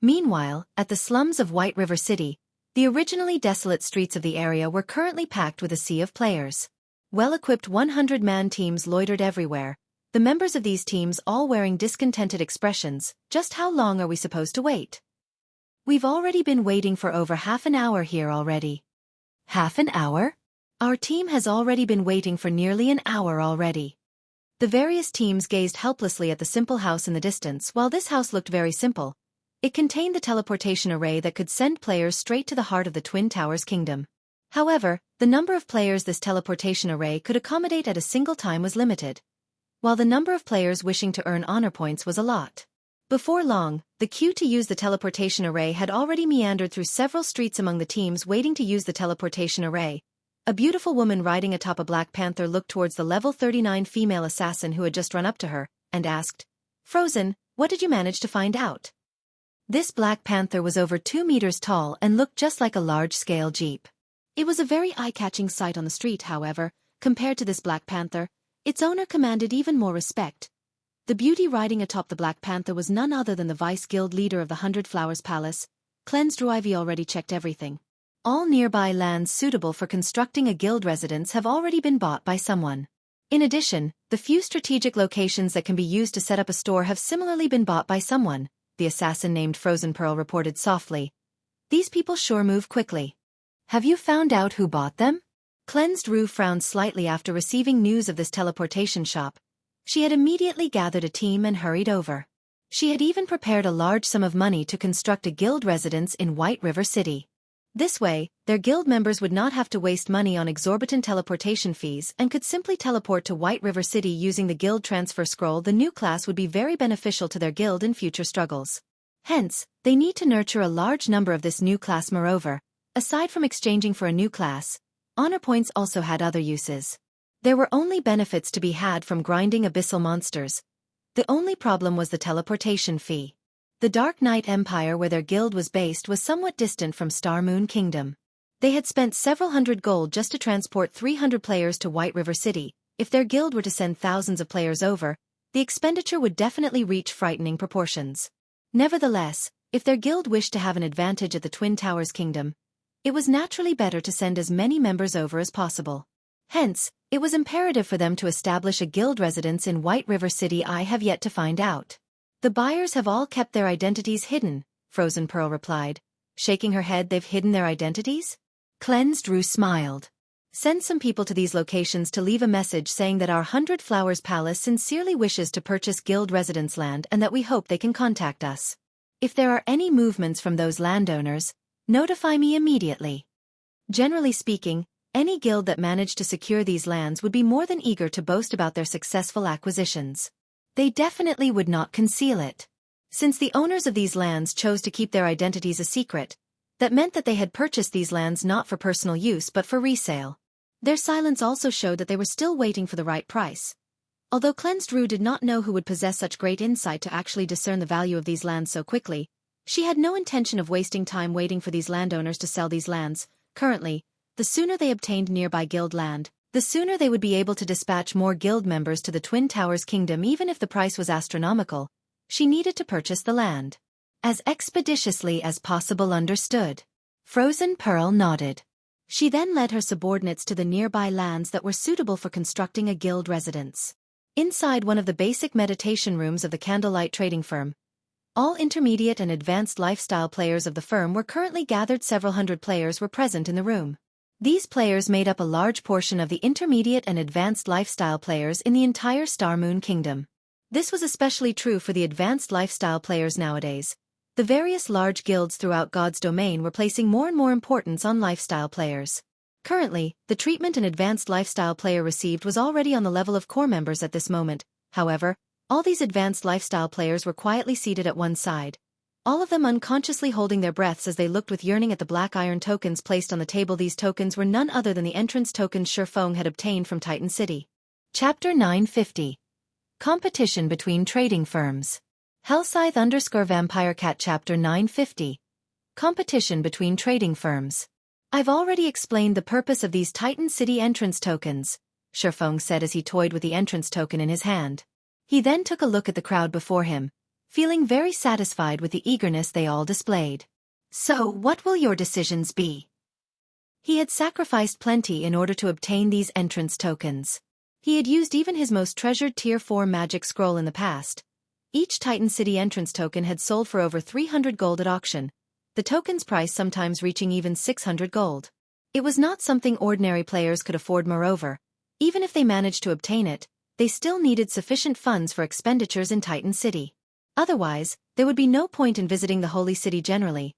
Meanwhile, at the slums of White River City, the originally desolate streets of the area were currently packed with a sea of players. Well-equipped 100-man teams loitered everywhere, the members of these teams all wearing discontented expressions. Just how long are we supposed to wait? We've already been waiting for over half an hour here already. Half an hour? Our team has already been waiting for nearly an hour already. The various teams gazed helplessly at the simple house in the distance. While this house looked very simple, it contained the teleportation array that could send players straight to the heart of the Twin Towers Kingdom. However, the number of players this teleportation array could accommodate at a single time was limited, while the number of players wishing to earn honor points was a lot. Before long, the queue to use the teleportation array had already meandered through several streets among the teams waiting to use the teleportation array. A beautiful woman riding atop a Black Panther looked towards the level 39 female assassin who had just run up to her, and asked, "Frozen, what did you manage to find out?" This Black Panther was over 2 meters tall and looked just like a large-scale jeep. It was a very eye-catching sight on the street. However, compared to this Black Panther, its owner commanded even more respect. The beauty riding atop the Black Panther was none other than the Vice Guild leader of the 100 Flowers Palace. Cleansed Ivy already checked everything. All nearby lands suitable for constructing a guild residence have already been bought by someone. In addition, the few strategic locations that can be used to set up a store have similarly been bought by someone, the assassin named Frozen Pearl reported softly. These people sure move quickly. Have you found out who bought them? Cleansed Rue frowned slightly after receiving news of this teleportation shop. She had immediately gathered a team and hurried over. She had even prepared a large sum of money to construct a guild residence in White River City. This way, their guild members would not have to waste money on exorbitant teleportation fees and could simply teleport to White River City using the guild transfer scroll. The new class would be very beneficial to their guild in future struggles. Hence, they need to nurture a large number of this new class. Moreover, aside from exchanging for a new class, honor points also had other uses. There were only benefits to be had from grinding abyssal monsters. The only problem was the teleportation fee. The Dark Knight Empire where their guild was based was somewhat distant from Star Moon Kingdom. They had spent several hundred gold just to transport 300 players to White River City. If their guild were to send thousands of players over, the expenditure would definitely reach frightening proportions. Nevertheless, if their guild wished to have an advantage at the Twin Towers Kingdom, it was naturally better to send as many members over as possible. Hence, it was imperative for them to establish a guild residence in White River City. I have yet to find out. The buyers have all kept their identities hidden, Frozen Pearl replied, shaking her head. They've hidden their identities? Cleansed Rue smiled. Send some people to these locations to leave a message saying that our 100 Flowers Palace sincerely wishes to purchase guild residence land and that we hope they can contact us. If there are any movements from those landowners, notify me immediately. Generally speaking, any guild that managed to secure these lands would be more than eager to boast about their successful acquisitions. They definitely would not conceal it. Since the owners of these lands chose to keep their identities a secret, that meant that they had purchased these lands not for personal use but for resale. Their silence also showed that they were still waiting for the right price. Although Cleansed Rue did not know who would possess such great insight to actually discern the value of these lands so quickly, she had no intention of wasting time waiting for these landowners to sell these lands. Currently, the sooner they obtained nearby guild land, the sooner they would be able to dispatch more guild members to the Twin Towers Kingdom. Even if the price was astronomical, she needed to purchase the land as expeditiously as possible. Understood. Frozen Pearl nodded. She then led her subordinates to the nearby lands that were suitable for constructing a guild residence. Inside one of the basic meditation rooms of the Candlelight trading firm, all intermediate and advanced lifestyle players of the firm were currently gathered. Several hundred players were present in the room. These players made up a large portion of the intermediate and advanced lifestyle players in the entire Star Moon Kingdom. This was especially true for the advanced lifestyle players nowadays. The various large guilds throughout God's domain were placing more and more importance on lifestyle players. Currently, the treatment an advanced lifestyle player received was already on the level of core members at this moment. However, all these advanced lifestyle players were quietly seated at one side. all of them unconsciously holding their breaths as they looked with yearning at the black iron tokens placed on the table. These tokens were none other than the entrance tokens Feng had obtained from Titan City. Chapter 950. Competition between trading firms. Hellscythe_Vampire Cat Chapter 950. Competition between trading firms. I've already explained the purpose of these Titan City entrance tokens, Feng said as he toyed with the entrance token in his hand. He then took a look at the crowd before him, feeling very satisfied with the eagerness they all displayed. So, what will your decisions be? He had sacrificed plenty in order to obtain these entrance tokens. He had used even his most treasured Tier 4 magic scroll in the past. Each Titan City entrance token had sold for over 300 gold at auction, the token's price sometimes reaching even 600 gold. It was not something ordinary players could afford. Moreover, even if they managed to obtain it, they still needed sufficient funds for expenditures in Titan City. Otherwise, there would be no point in visiting the Holy City generally.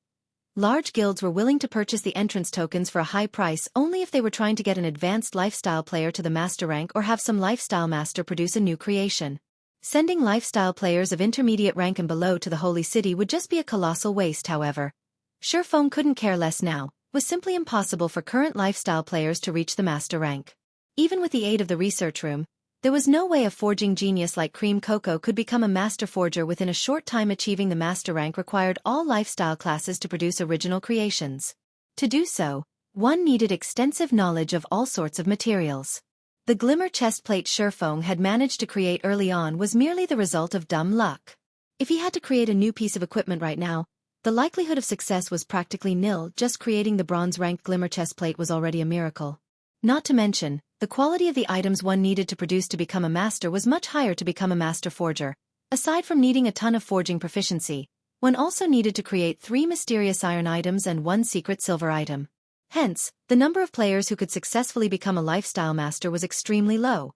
Large guilds were willing to purchase the entrance tokens for a high price only if they were trying to get an advanced lifestyle player to the master rank or have some lifestyle master produce a new creation. Sending lifestyle players of intermediate rank and below to the Holy City would just be a colossal waste. However, Feng couldn't care less now. It was simply impossible for current lifestyle players to reach the master rank. Even with the aid of the research room, there was no way a forging genius like Cream Coco could become a master forger within a short time. Achieving the master rank required all lifestyle classes to produce original creations. To do so, one needed extensive knowledge of all sorts of materials. The glimmer chestplate Feng had managed to create early on was merely the result of dumb luck. If he had to create a new piece of equipment right now, the likelihood of success was practically nil. Just creating the bronze-ranked glimmer chestplate was already a miracle. Not to mention, the quality of the items one needed to produce to become a master was much higher to become a master forger. Aside from needing a ton of forging proficiency, one also needed to create 3 mysterious iron items and 1 secret silver item. Hence, the number of players who could successfully become a lifestyle master was extremely low.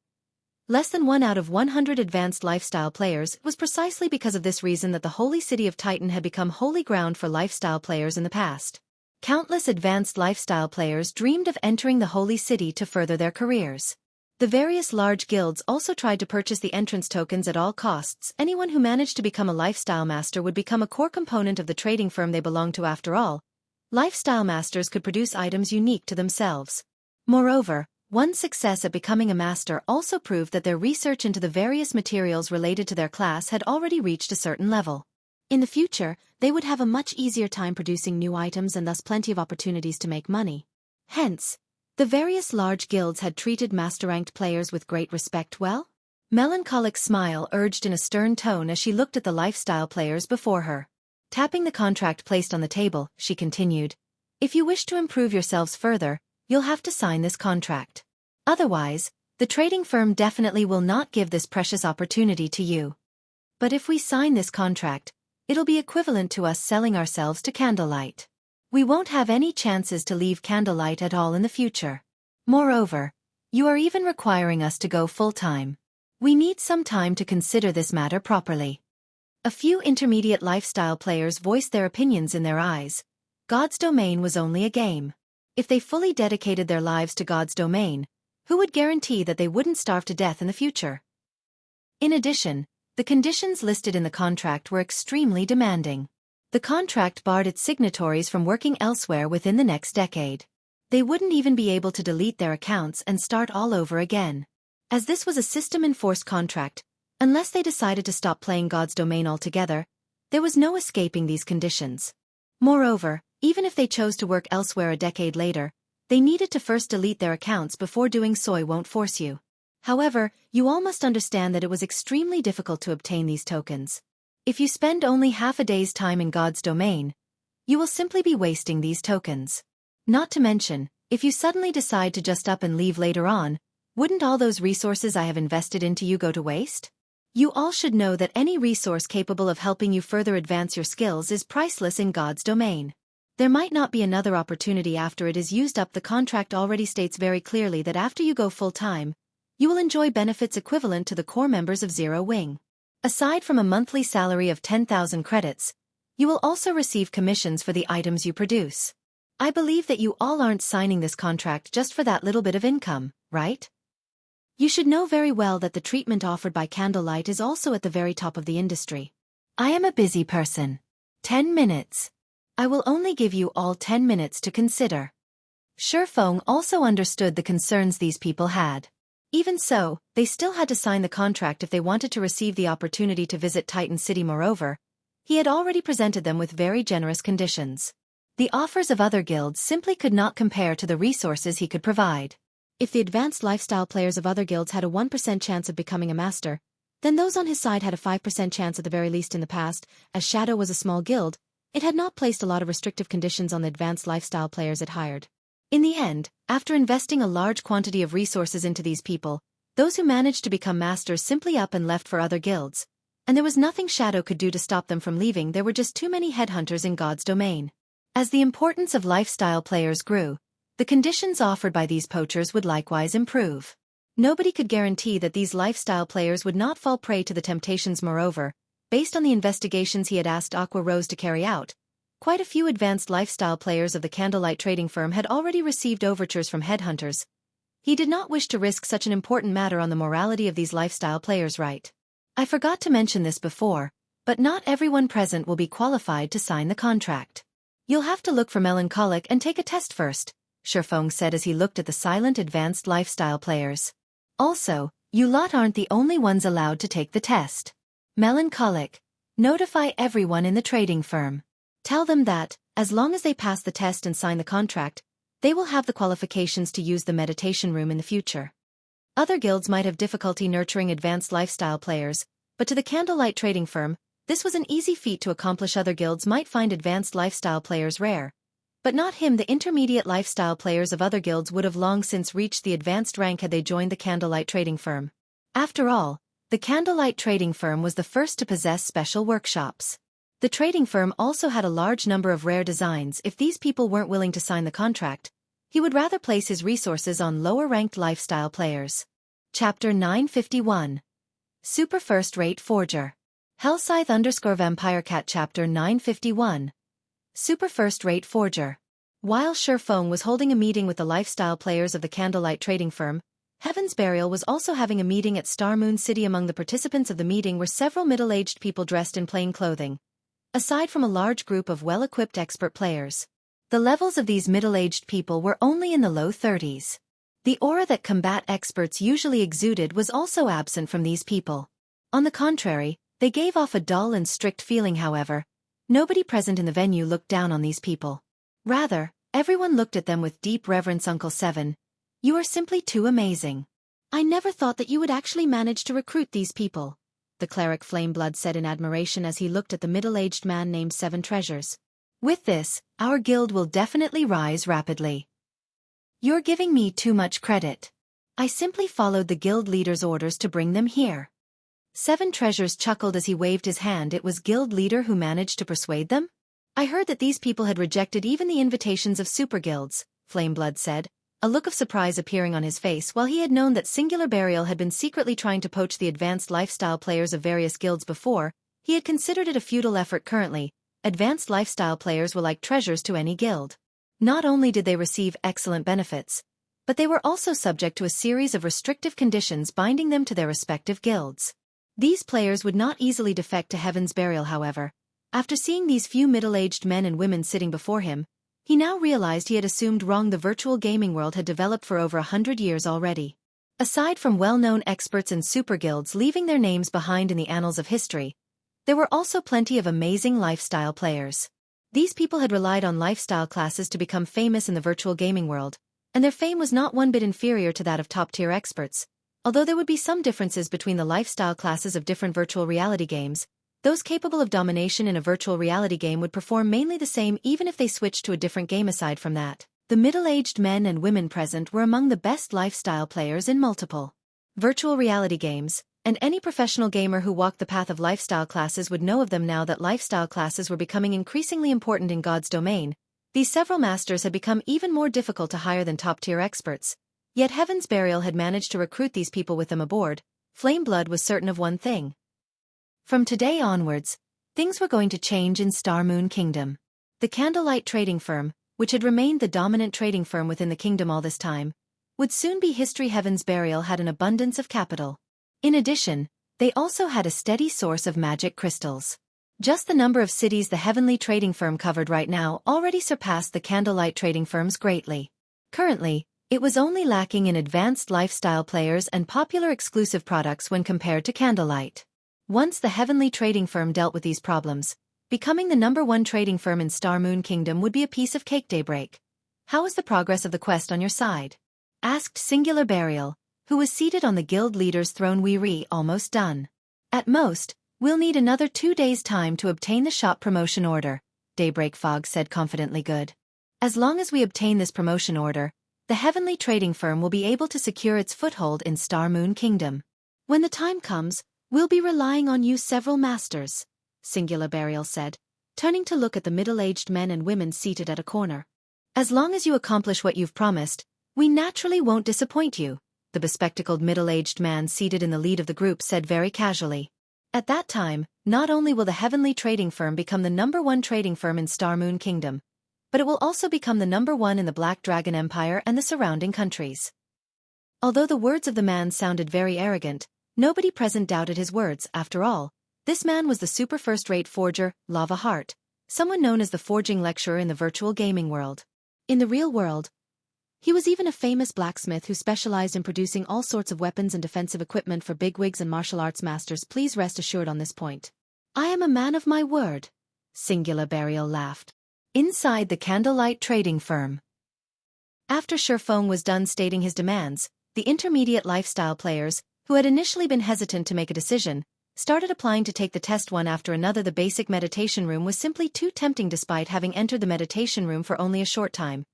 Less than 1 out of 100 advanced lifestyle players. It was precisely because of this reason that the Holy City of Titan had become holy ground for lifestyle players in the past. Countless advanced lifestyle players dreamed of entering the Holy City to further their careers. The various large guilds also tried to purchase the entrance tokens at all costs. Anyone who managed to become a lifestyle master would become a core component of the trading firm they belonged to. After all, lifestyle masters could produce items unique to themselves. Moreover, one's success at becoming a master also proved that their research into the various materials related to their class had already reached a certain level. In the future, they would have a much easier time producing new items and thus plenty of opportunities to make money. Hence, the various large guilds had treated master-ranked players with great respect. Well, melancholic smile urged in a stern tone as she looked at the lifestyle players before her. Tapping the contract placed on the table, she continued, "If you wish to improve yourselves further, you'll have to sign this contract. Otherwise, the trading firm definitely will not give this precious opportunity to you. But if we sign this contract, it'll be equivalent to us selling ourselves to Candlelight. We won't have any chances to leave Candlelight at all in the future. Moreover, you are even requiring us to go full-time. We need some time to consider this matter properly." A few intermediate lifestyle players voiced their opinions in their eyes. God's domain was only a game. If they fully dedicated their lives to God's domain, who would guarantee that they wouldn't starve to death in the future? In addition, the conditions listed in the contract were extremely demanding. The contract barred its signatories from working elsewhere within the next decade. They wouldn't even be able to delete their accounts and start all over again. As this was a system-enforced contract, unless they decided to stop playing God's domain altogether, there was no escaping these conditions. Moreover, even if they chose to work elsewhere a decade later, they needed to first delete their accounts before doing so. I won't force you. However, you all must understand that it was extremely difficult to obtain these tokens. If you spend only half a day's time in God's domain, you will simply be wasting these tokens. Not to mention, if you suddenly decide to just up and leave later on, wouldn't all those resources I have invested into you go to waste? You all should know that any resource capable of helping you further advance your skills is priceless in God's domain. There might not be another opportunity after it is used up. The contract already states very clearly that after you go full-time, you will enjoy benefits equivalent to the core members of Zero Wing. Aside from a monthly salary of 10,000 credits, you will also receive commissions for the items you produce. I believe that you all aren't signing this contract just for that little bit of income, right? You should know very well that the treatment offered by Candlelight is also at the very top of the industry. I am a busy person. 10 minutes. I will only give you all 10 minutes to consider. Feng also understood the concerns these people had. Even so, they still had to sign the contract if they wanted to receive the opportunity to visit Titan City. Moreover, he had already presented them with very generous conditions. The offers of other guilds simply could not compare to the resources he could provide. If the advanced lifestyle players of other guilds had a 1% chance of becoming a master, then those on his side had a 5% chance at the very least. In the past, as Shadow was a small guild, it had not placed a lot of restrictive conditions on the advanced lifestyle players it hired. In the end, after investing a large quantity of resources into these people, those who managed to become masters simply up and left for other guilds, and there was nothing Shadow could do to stop them from leaving. There were just too many headhunters in God's domain. As the importance of lifestyle players grew, the conditions offered by these poachers would likewise improve. Nobody could guarantee that these lifestyle players would not fall prey to the temptations. Moreover, based on the investigations he had asked Aqua Rose to carry out, quite a few advanced lifestyle players of the Candlelight trading firm had already received overtures from headhunters. He did not wish to risk such an important matter on the morality of these lifestyle players. Right. I forgot to mention this before, but not everyone present will be qualified to sign the contract. You'll have to look for melancholic and take a test first, Feng said as he looked at the silent advanced lifestyle players. Also, you lot aren't the only ones allowed to take the test. Melancholic. Notify everyone in the trading firm. Tell them that, as long as they pass the test and sign the contract, they will have the qualifications to use the meditation room in the future. Other guilds might have difficulty nurturing advanced lifestyle players, but to the Candlelight trading firm, this was an easy feat to accomplish. Other guilds might find advanced lifestyle players rare, but not him. The intermediate lifestyle players of other guilds would have long since reached the advanced rank had they joined the Candlelight trading firm. After all, the Candlelight trading firm was the first to possess special workshops. The trading firm also had a large number of rare designs. If these people weren't willing to sign the contract, he would rather place his resources on lower-ranked lifestyle players. Chapter 951. Super First-Rate Forger. Hellscythe_VampireCat Chapter 951. Super First-Rate Forger. While Feng was holding a meeting with the lifestyle players of the Candlelight trading firm, Heaven's Burial was also having a meeting at Star Moon City. Among the participants of the meeting were several middle-aged people dressed in plain clothing, aside from a large group of well-equipped expert players. The levels of these middle-aged people were only in the low 30s. The aura that combat experts usually exuded was also absent from these people. On the contrary, they gave off a dull and strict feeling. However, nobody present in the venue looked down on these people. Rather, everyone looked at them with deep reverence. Uncle Seven, you are simply too amazing. I never thought that you would actually manage to recruit these people, the cleric Flameblood said in admiration as he looked at the middle-aged man named Seven Treasures. With this, our guild will definitely rise rapidly. You're giving me too much credit. I simply followed the guild leader's orders to bring them here. Seven Treasures chuckled as he waved his hand. It was guild leader who managed to persuade them? I heard that these people had rejected even the invitations of super guilds, Flameblood said, a look of surprise appearing on his face. While he had known that Singular Burial had been secretly trying to poach the advanced lifestyle players of various guilds before, he had considered it a futile effort. Currently, advanced lifestyle players were like treasures to any guild. Not only did they receive excellent benefits, but they were also subject to a series of restrictive conditions binding them to their respective guilds. These players would not easily defect to Heaven's Burial. However, after seeing these few middle-aged men and women sitting before him, he now realized he had assumed wrong. The virtual gaming world had developed for over 100 years already. Aside from well-known experts and super guilds leaving their names behind in the annals of history, there were also plenty of amazing lifestyle players. These people had relied on lifestyle classes to become famous in the virtual gaming world, and their fame was not one bit inferior to that of top-tier experts. Although there would be some differences between the lifestyle classes of different virtual reality games, those capable of domination in a virtual reality game would perform mainly the same even if they switched to a different game. Aside from that, the middle-aged men and women present were among the best lifestyle players in multiple virtual reality games, and any professional gamer who walked the path of lifestyle classes would know of them. Now that lifestyle classes were becoming increasingly important in God's domain, these several masters had become even more difficult to hire than top-tier experts. Yet Heaven's Burial had managed to recruit these people with them aboard. Flameblood was certain of one thing. From today onwards, things were going to change in Star Moon Kingdom. The Candlelight trading firm, which had remained the dominant trading firm within the kingdom all this time, would soon be history. Heaven's Burial had an abundance of capital. In addition, they also had a steady source of magic crystals. Just the number of cities the heavenly trading firm covered right now already surpassed the Candlelight trading firms greatly. Currently, it was only lacking in advanced lifestyle players and popular exclusive products when compared to Candlelight. Once the heavenly trading firm dealt with these problems, becoming the #1 trading firm in Star Moon Kingdom would be a piece of cake. Daybreak. How is the progress of the quest on your side? Asked Singular Burial, who was seated on the guild leader's throne. We're almost done. At most, we'll need another 2 days' time to obtain the shop promotion order, Daybreak Fog said confidently. Good. As long as we obtain this promotion order, the heavenly trading firm will be able to secure its foothold in Star Moon Kingdom. When the time comes, we'll be relying on you several masters, Singular Burial said, turning to look at the middle-aged men and women seated at a corner. As long as you accomplish what you've promised, we naturally won't disappoint you, the bespectacled middle-aged man seated in the lead of the group said very casually. At that time, not only will the heavenly trading firm become the #1 trading firm in Star Moon Kingdom, but it will also become the #1 in the Black Dragon Empire and the surrounding countries. Although the words of the man sounded very arrogant, nobody present doubted his words. After all, this man was the super first-rate forger, Lava Heart, someone known as the forging lecturer in the virtual gaming world. In the real world, he was even a famous blacksmith who specialized in producing all sorts of weapons and defensive equipment for bigwigs and martial arts masters. Please rest assured on this point. I am a man of my word, Singular Burial laughed. Inside the Candlelight trading firm. After Feng was done stating his demands, the intermediate lifestyle players, who had initially been hesitant to make a decision, started applying to take the test one after another. The basic meditation room was simply too tempting. Despite having entered the meditation room for only a short time,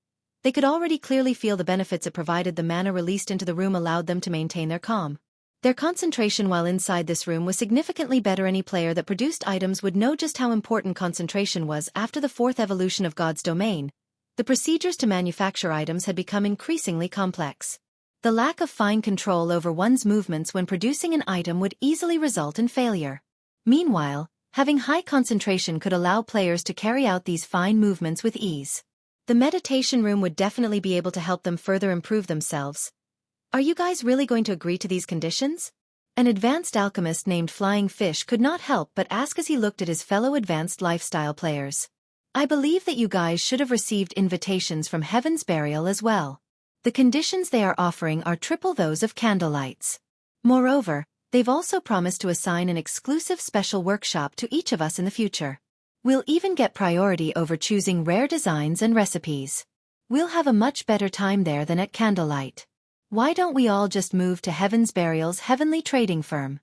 they could already clearly feel the benefits it provided. The mana released into the room allowed them to maintain their calm. Their concentration while inside this room was significantly better. Any player that produced items would know just how important concentration was. After the 4th evolution of God's domain, the procedures to manufacture items had become increasingly complex. The lack of fine control over one's movements when producing an item would easily result in failure. Meanwhile, having high concentration could allow players to carry out these fine movements with ease. The meditation room would definitely be able to help them further improve themselves. Are you guys really going to agree to these conditions? An advanced alchemist named Flying Fish could not help but ask as he looked at his fellow advanced lifestyle players. I believe that you guys should have received invitations from Heaven's Burial as well. The conditions they are offering are triple those of Candlelight's. Moreover, they've also promised to assign an exclusive special workshop to each of us in the future. We'll even get priority over choosing rare designs and recipes. We'll have a much better time there than at Candlelight. Why don't we all just move to Heaven's Burial's heavenly trading firm?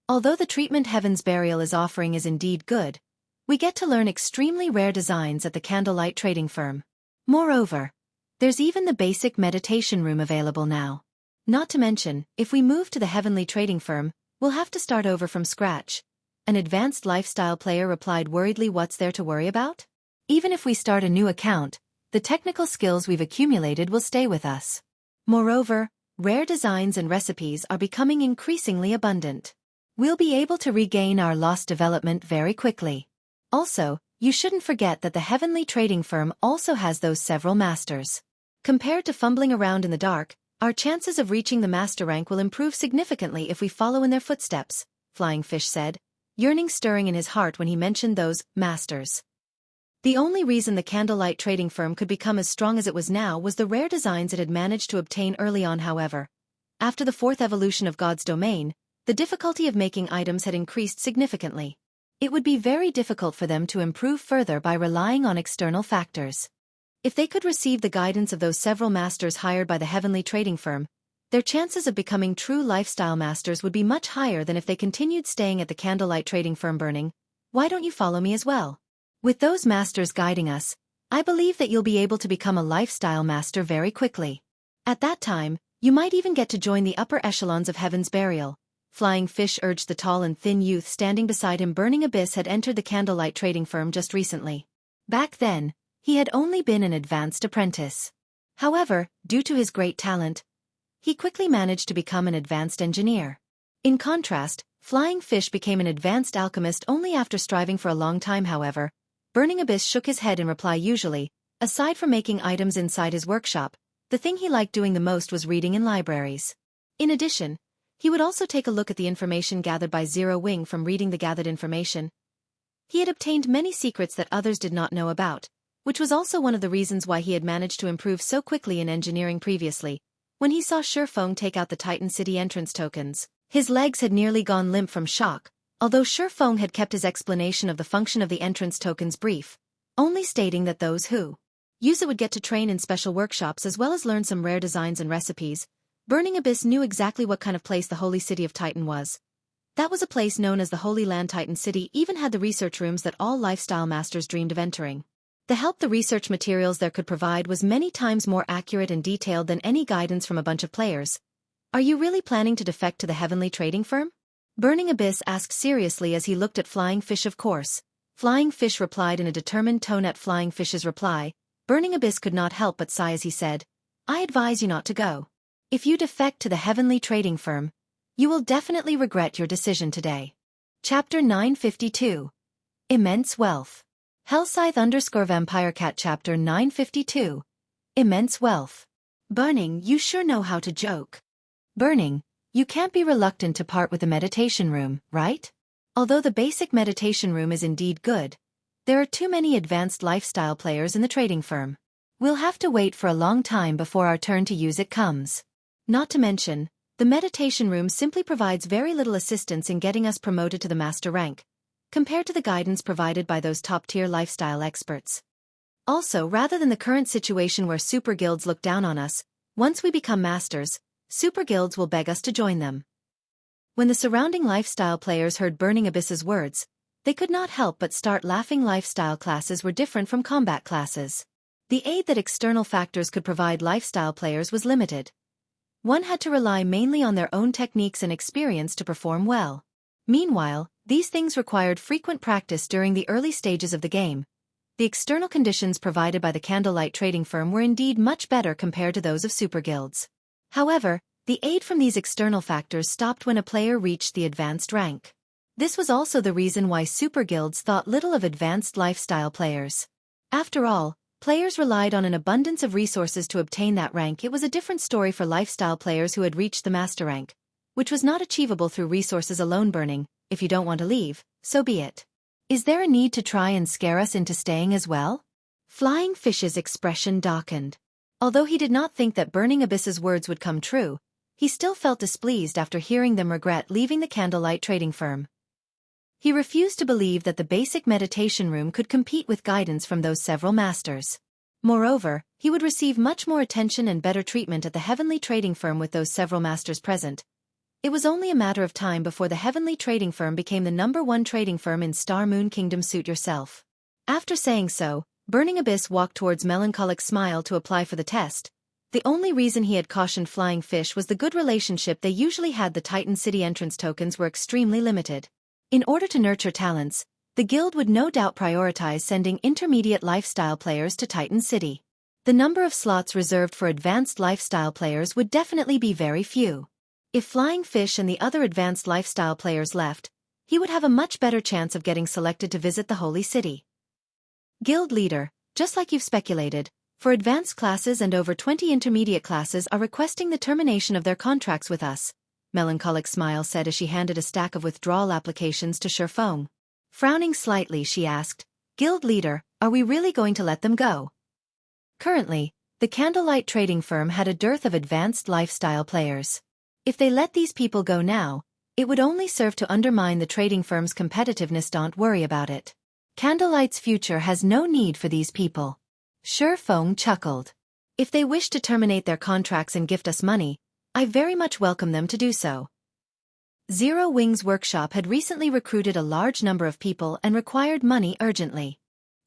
Although the treatment Heaven's Burial is offering is indeed good, we get to learn extremely rare designs at the Candlelight trading firm. Moreover, there's even the basic meditation room available now. Not to mention, if we move to the heavenly trading firm, we'll have to start over from scratch. An advanced lifestyle player replied worriedly. What's there to worry about? Even if we start a new account, the technical skills we've accumulated will stay with us. Moreover, rare designs and recipes are becoming increasingly abundant. We'll be able to regain our lost development very quickly. Also, you shouldn't forget that the heavenly trading firm also has those several masters. Compared to fumbling around in the dark, our chances of reaching the master rank will improve significantly if we follow in their footsteps, Flying Fish said, yearning stirring in his heart when he mentioned those masters. The only reason the Candlelight trading firm could become as strong as it was now was the rare designs it had managed to obtain early on. However, after the 4th evolution of God's domain, the difficulty of making items had increased significantly. It would be very difficult for them to improve further by relying on external factors. If they could receive the guidance of those several masters hired by the heavenly trading firm, their chances of becoming true lifestyle masters would be much higher than if they continued staying at the Candlelight trading firm. Burning, why don't you follow me as well? With those masters guiding us, I believe that you'll be able to become a lifestyle master very quickly. At that time, you might even get to join the upper echelons of Heaven's Burial, Flying Fish urged. The tall and thin youth standing beside him. Burning Abyss had entered the Candlelight trading firm just recently. Back then, he had only been an advanced apprentice. However, due to his great talent, he quickly managed to become an advanced engineer. In contrast, Flying Fish became an advanced alchemist only after striving for a long time. However, Burning Abyss shook his head in reply. Usually, aside from making items inside his workshop, the thing he liked doing the most was reading in libraries. In addition, he would also take a look at the information gathered by Zero Wing. From reading the gathered information, He had obtained many secrets that others did not know about, which was also one of the reasons why he had managed to improve so quickly in engineering previously. When he saw Feng take out the Titan City entrance tokens, his legs had nearly gone limp from shock, although Feng had kept his explanation of the function of the entrance tokens brief, only stating that those who use it would get to train in special workshops as well as learn some rare designs and recipes. Burning Abyss knew exactly what kind of place the Holy City of Titan was. That was a place known as the Holy Land. Titan City even had the research rooms that all lifestyle masters dreamed of entering. The help the research materials there could provide was many times more accurate and detailed than any guidance from a bunch of players. Are you really planning to defect to the Heavenly Trading Firm? Burning Abyss asked seriously as he looked at Flying Fish. Of course. Flying Fish replied in a determined tone. At Flying Fish's reply, Burning Abyss could not help but sigh as he said, I advise you not to go. If you defect to the Heavenly Trading Firm, you will definitely regret your decision today. Chapter 952. Immense Wealth. Hellscythe_VampireCat Chapter 952. Immense Wealth. Burning, you sure know how to joke. Burning, you can't be reluctant to part with the meditation room, right? Although the basic meditation room is indeed good, there are too many advanced lifestyle players in the trading firm. We'll have to wait for a long time before our turn to use it comes. Not to mention, the meditation room simply provides very little assistance in getting us promoted to the master rank, compared to the guidance provided by those top-tier lifestyle experts. Also, rather than the current situation where super guilds look down on us, once we become masters, super guilds will beg us to join them. When the surrounding lifestyle players heard Burning Abyss's words, they could not help but start laughing. Lifestyle classes were different from combat classes. The aid that external factors could provide lifestyle players was limited. One had to rely mainly on their own techniques and experience to perform well. Meanwhile, these things required frequent practice during the early stages of the game. The external conditions provided by the Candlelight trading firm were indeed much better compared to those of super guilds. However, the aid from these external factors stopped when a player reached the advanced rank. This was also the reason why super guilds thought little of advanced lifestyle players. After all, players relied on an abundance of resources to obtain that rank. It was a different story for lifestyle players who had reached the master rank, which was not achievable through resources alone. Burning, if you don't want to leave, so be it. Is there a need to try and scare us into staying as well? Flying Fish's expression darkened. Although he did not think that Burning Abyss's words would come true, he still felt displeased after hearing them regret leaving the Candlelight trading firm. He refused to believe that the basic meditation room could compete with guidance from those several masters. Moreover, he would receive much more attention and better treatment at the Heavenly Trading Firm with those several masters present. It was only a matter of time before the Heavenly Trading Firm became the #1 trading firm in Star Moon Kingdom. Suit yourself. After saying so, Burning Abyss walked towards Melancholic Smile to apply for the test. The only reason he had cautioned Flying Fish was the good relationship they usually had. The Titan City entrance tokens were extremely limited. In order to nurture talents, the guild would no doubt prioritize sending intermediate lifestyle players to Titan City. The number of slots reserved for advanced lifestyle players would definitely be very few. If Flying Fish and the other advanced lifestyle players left, he would have a much better chance of getting selected to visit the Holy City. Guild leader, just like you've speculated, for advanced classes and over 20 intermediate classes are requesting the termination of their contracts with us, Melancholic Smile said as she handed a stack of withdrawal applications to Feng. Frowning slightly, she asked, Guild leader, are we really going to let them go? Currently, the Candlelight trading firm had a dearth of advanced lifestyle players. If they let these people go now, it would only serve to undermine the trading firm's competitiveness. Don't worry about it. Candlelight's future has no need for these people. Feng chuckled. If they wish to terminate their contracts and gift us money, I very much welcome them to do so. Zero Wings Workshop had recently recruited a large number of people and required money urgently.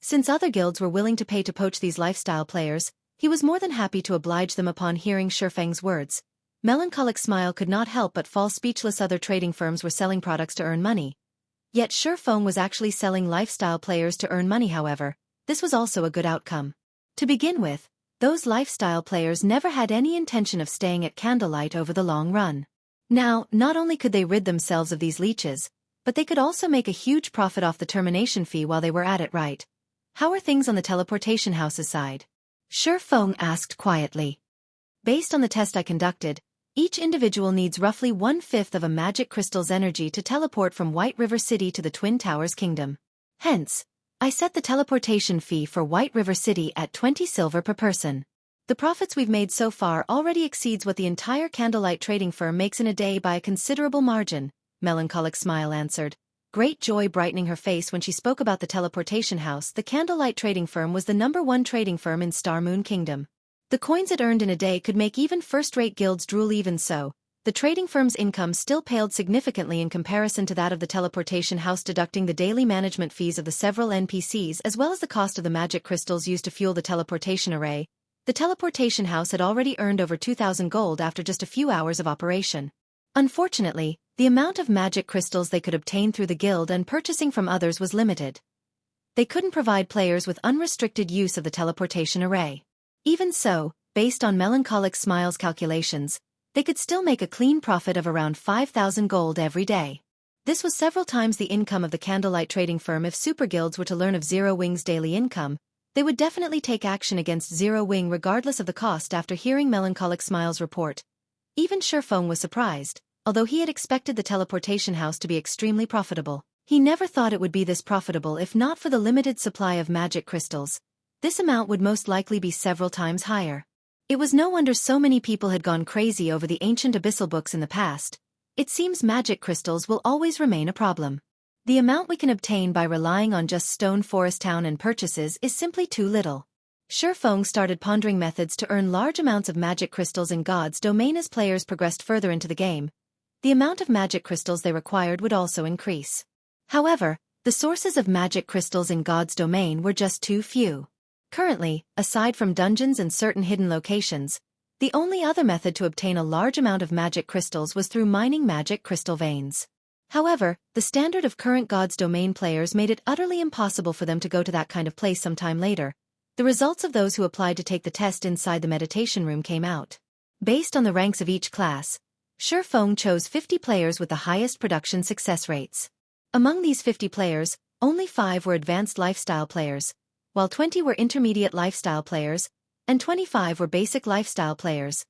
Since other guilds were willing to pay to poach these lifestyle players, he was more than happy to oblige them. Upon hearing Feng's words, Melancholic Smile could not help but fall speechless. Other trading firms were selling products to earn money. Yet Feng was actually selling lifestyle players to earn money. However, this was also a good outcome. To begin with, those lifestyle players never had any intention of staying at Candlelight over the long run. Now, not only could they rid themselves of these leeches, but they could also make a huge profit off the termination fee while they were at it. Right? How are things on the teleportation house's side? Feng asked quietly. Based on the test I conducted, each individual needs roughly 1/5 of a magic crystal's energy to teleport from White River City to the Twin Towers Kingdom. Hence, I set the teleportation fee for White River City at 20 silver per person. The profits we've made so far already exceeds what the entire Candlelight trading firm makes in a day by a considerable margin, Melancholic Smile answered, great joy brightening her face when she spoke about the teleportation house. The Candlelight trading firm was the #1 trading firm in Star Moon Kingdom. The coins it earned in a day could make even first-rate guilds drool. Even so, the trading firm's income still paled significantly in comparison to that of the teleportation house. Deducting the daily management fees of the several NPCs as well as the cost of the magic crystals used to fuel the teleportation array, the teleportation house had already earned over 2,000 gold after just a few hours of operation. Unfortunately, the amount of magic crystals they could obtain through the guild and purchasing from others was limited. They couldn't provide players with unrestricted use of the teleportation array. Even so, based on Melancholic Smile's calculations, they could still make a clean profit of around 5,000 gold every day. This was several times the income of the Candlelight trading firm. If super guilds were to learn of Zero Wing's daily income, they would definitely take action against Zero Wing regardless of the cost. After hearing Melancholic Smile's report, even Feng was surprised. Although he had expected the teleportation house to be extremely profitable, he never thought it would be this profitable. If not for the limited supply of magic crystals, this amount would most likely be several times higher. It was no wonder so many people had gone crazy over the ancient abyssal books in the past. It seems magic crystals will always remain a problem. The amount we can obtain by relying on just Stone Forest Town and purchases is simply too little. Feng started pondering methods to earn large amounts of magic crystals in God's domain. As players progressed further into the game, the amount of magic crystals they required would also increase. However, the sources of magic crystals in God's domain were just too few. Currently, aside from dungeons and certain hidden locations, the only other method to obtain a large amount of magic crystals was through mining magic crystal veins. However, the standard of current God's domain players made it utterly impossible for them to go to that kind of place sometime later. The results of those who applied to take the test inside the meditation room came out. Based on the ranks of each class, Feng chose 50 players with the highest production success rates. Among these 50 players, only 5 were advanced lifestyle players, while 20 were intermediate lifestyle players, and 25 were basic lifestyle players.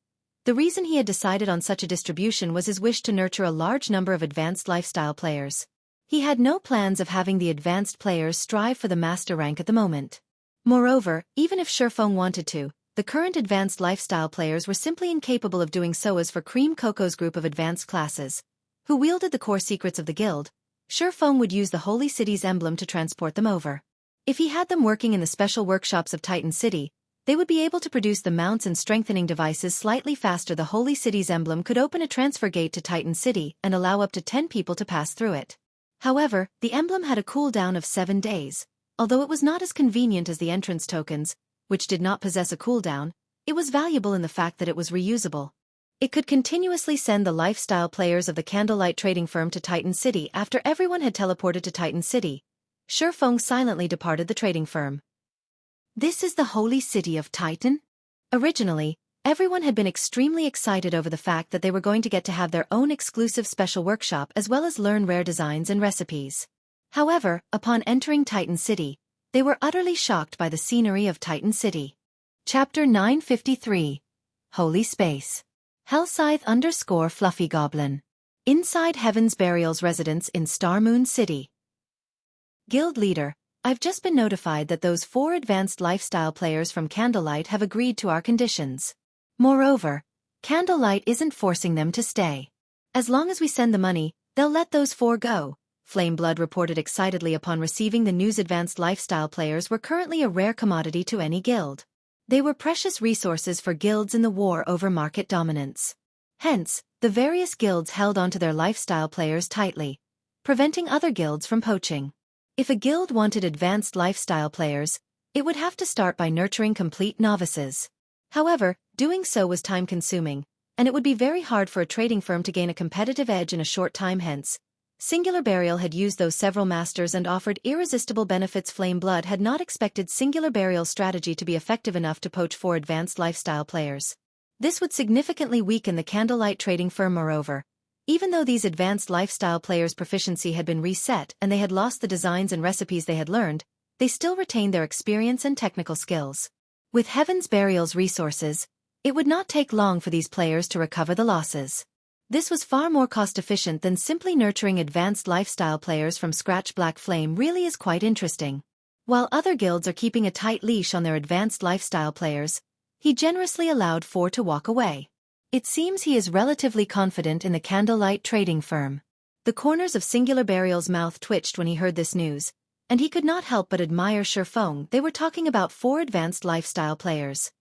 The reason he had decided on such a distribution was his wish to nurture a large number of advanced lifestyle players. He had no plans of having the advanced players strive for the master rank at the moment. Moreover, even if Feng wanted to, the current advanced lifestyle players were simply incapable of doing so. As for Cream Coco's group of advanced classes, who wielded the core secrets of the guild, Feng would use the Holy City's emblem to transport them over. If he had them working in the special workshops of Titan City, they would be able to produce the mounts and strengthening devices slightly faster. The Holy City's emblem could open a transfer gate to Titan City and allow up to 10 people to pass through it. However, the emblem had a cooldown of 7 days. Although it was not as convenient as the entrance tokens, which did not possess a cooldown, it was valuable in the fact that it was reusable. It could continuously send the lifestyle players of the Candlelight trading firm to Titan City after everyone had teleported to Titan City. Feng silently departed the trading firm. This is the Holy City of Titan? Originally, everyone had been extremely excited over the fact that they were going to get to have their own exclusive special workshop as well as learn rare designs and recipes. However, upon entering Titan City, they were utterly shocked by the scenery of Titan City. Chapter 953. Holy Space. Hellscythe_Fluffy Goblin. Inside Heaven's Burial's residence in Star Moon City. Guild Leader, I've just been notified that those 4 advanced lifestyle players from Candlelight have agreed to our conditions. Moreover, Candlelight isn't forcing them to stay. As long as we send the money, they'll let those 4 go, Flameblood reported excitedly upon receiving the news. Advanced lifestyle players were currently a rare commodity to any guild. They were precious resources for guilds in the war over market dominance. Hence, the various guilds held onto their lifestyle players tightly, preventing other guilds from poaching. If a guild wanted advanced lifestyle players, it would have to start by nurturing complete novices. However, doing so was time-consuming, and it would be very hard for a trading firm to gain a competitive edge in a short time. Hence, Singular Burial had used those several masters and offered irresistible benefits. Flameblood had not expected Singular Burial's strategy to be effective enough to poach 4 advanced lifestyle players. This would significantly weaken the Candlelight trading firm. Moreover, even though these advanced lifestyle players' proficiency had been reset and they had lost the designs and recipes they had learned, they still retained their experience and technical skills. With Heaven's Burial's resources, it would not take long for these players to recover the losses. This was far more cost-efficient than simply nurturing advanced lifestyle players from scratch. Black Flame really is quite interesting. While other guilds are keeping a tight leash on their advanced lifestyle players, he generously allowed 4 to walk away. It seems he is relatively confident in the Candlelight trading firm. The corners of Singular Burial's mouth twitched when he heard this news, and he could not help but admire Feng. They were talking about 4 advanced lifestyle players.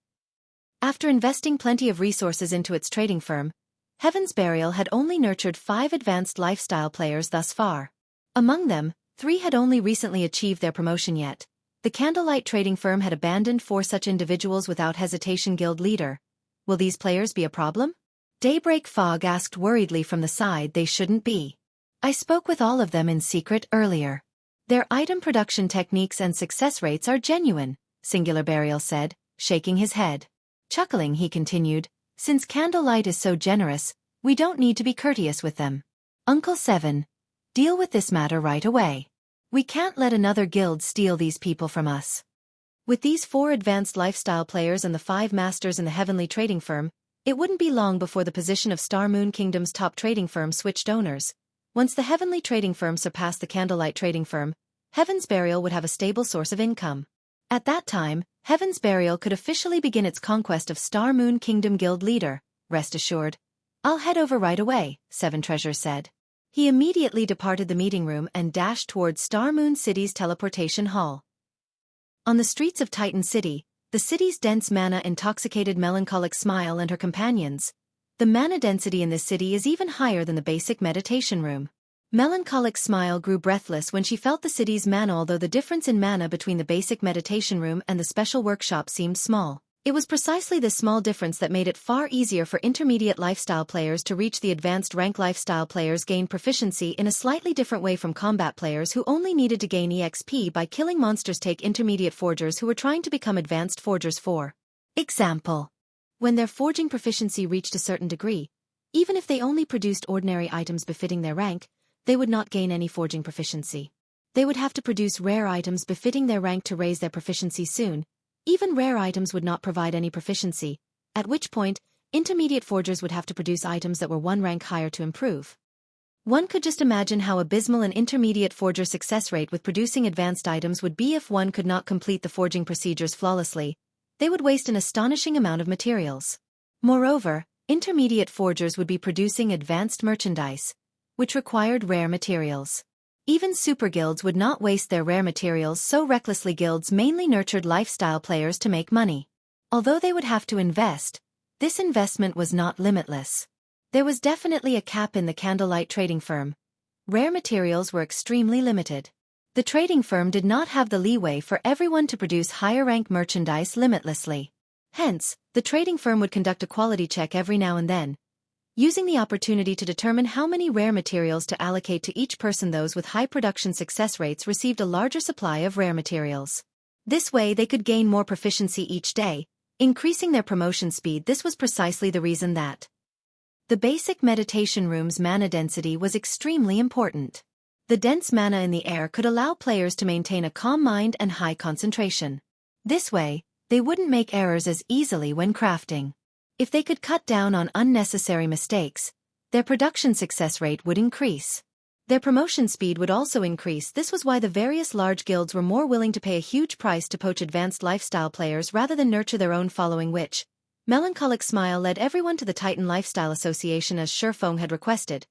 After investing plenty of resources into its trading firm, Heaven's Burial had only nurtured 5 advanced lifestyle players thus far. Among them, 3 had only recently achieved their promotion yet. The Candlelight trading firm had abandoned 4 such individuals without hesitation. Guild leader, will these players be a problem? Daybreak Fog asked worriedly from the side. They shouldn't be. I spoke with all of them in secret earlier. Their item production techniques and success rates are genuine, Singular Burial said, shaking his head. Chuckling, he continued, since Candlelight is so generous, we don't need to be courteous with them. Uncle 7, deal with this matter right away. We can't let another guild steal these people from us. With these 4 advanced lifestyle players and the 5 masters in the Heavenly Trading Firm, it wouldn't be long before the position of Star Moon Kingdom's top trading firm switched owners. Once the Heavenly Trading Firm surpassed the Candlelight Trading Firm, Heaven's Burial would have a stable source of income. At that time, Heaven's Burial could officially begin its conquest of Star Moon Kingdom guild leader. Rest assured. I'll head over right away, 7 Treasure said. He immediately departed the meeting room and dashed towards Star Moon City's teleportation hall. On the streets of Titan City, the city's dense mana intoxicated Melancholic Smile and her companions. The mana density in this city is even higher than the basic meditation room. Melancholic Smile grew breathless when she felt the city's mana. Although the difference in mana between the basic meditation room and the special workshop seemed small, it was precisely this small difference that made it far easier for intermediate lifestyle players to reach the advanced rank. Lifestyle players gained proficiency in a slightly different way from combat players who only needed to gain EXP by killing monsters. Take intermediate forgers who were trying to become advanced forgers. For example, when their forging proficiency reached a certain degree, even if they only produced ordinary items befitting their rank, they would not gain any forging proficiency. They would have to produce rare items befitting their rank to raise their proficiency soon. Even rare items would not provide any proficiency, at which point, intermediate forgers would have to produce items that were 1 rank higher to improve. One could just imagine how abysmal an intermediate forger success rate with producing advanced items would be if one could not complete the forging procedures flawlessly. They would waste an astonishing amount of materials. Moreover, intermediate forgers would be producing advanced merchandise, which required rare materials. Even super guilds would not waste their rare materials so recklessly. Guilds mainly nurtured lifestyle players to make money. Although they would have to invest, this investment was not limitless. There was definitely a cap in the Candlelight trading firm. Rare materials were extremely limited. The trading firm did not have the leeway for everyone to produce higher rank merchandise limitlessly. Hence, the trading firm would conduct a quality check every now and then, using the opportunity to determine how many rare materials to allocate to each person. Those with high production success rates received a larger supply of rare materials. This way they could gain more proficiency each day, increasing their promotion speed. This was precisely the reason that the basic meditation room's mana density was extremely important. The dense mana in the air could allow players to maintain a calm mind and high concentration. This way, they wouldn't make errors as easily when crafting. If they could cut down on unnecessary mistakes, their production success rate would increase. Their promotion speed would also increase. This was why the various large guilds were more willing to pay a huge price to poach advanced lifestyle players rather than nurture their own following, which Melancholic Smile led everyone to the Titan Lifestyle Association as Feng had requested.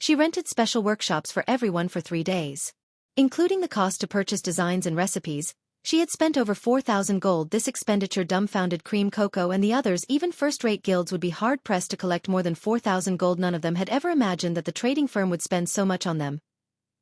She rented special workshops for everyone for 3 days. Including the cost to purchase designs and recipes, she had spent over 4,000 gold. This expenditure dumbfounded Cream Cocoa and the others. Even first-rate guilds would be hard-pressed to collect more than 4,000 gold. None of them had ever imagined that the trading firm would spend so much on them.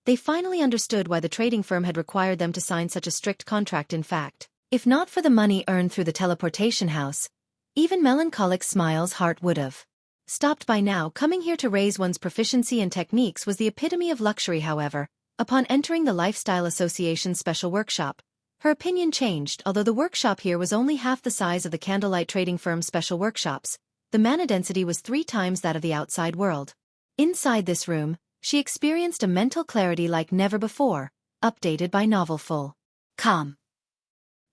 They finally understood why the trading firm had required them to sign such a strict contract. In fact, if not for the money earned through the teleportation house, even Melancholic Smile's heart would have stopped by now. Coming here to raise one's proficiency and techniques was the epitome of luxury. However, upon entering the Lifestyle Association's special workshop, her opinion changed. Although the workshop here was only half the size of the Candlelight trading firm's special workshops, the mana density was 3 times that of the outside world. Inside this room, she experienced a mental clarity like never before, updated by novel full calm.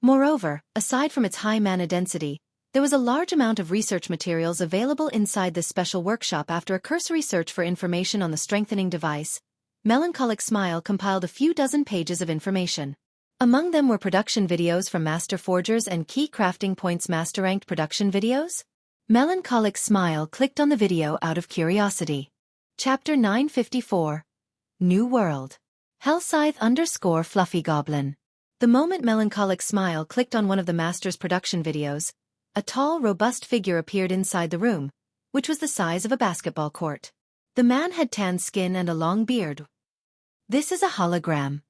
Moreover, aside from its high mana density, There was a large amount of research materials available inside this special workshop. After a cursory search for information on the strengthening device, Melancholic Smile compiled a few dozen pages of information. Among them were production videos from master forgers and key crafting points. Master-ranked production videos? Melancholic Smile clicked on the video out of curiosity. Chapter 954. New World. Hellscythe_Fluffy Goblin. The moment Melancholic Smile clicked on one of the master's production videos, a tall, robust figure appeared inside the room, which was the size of a basketball court. The man had tan skin and a long beard. This is a hologram.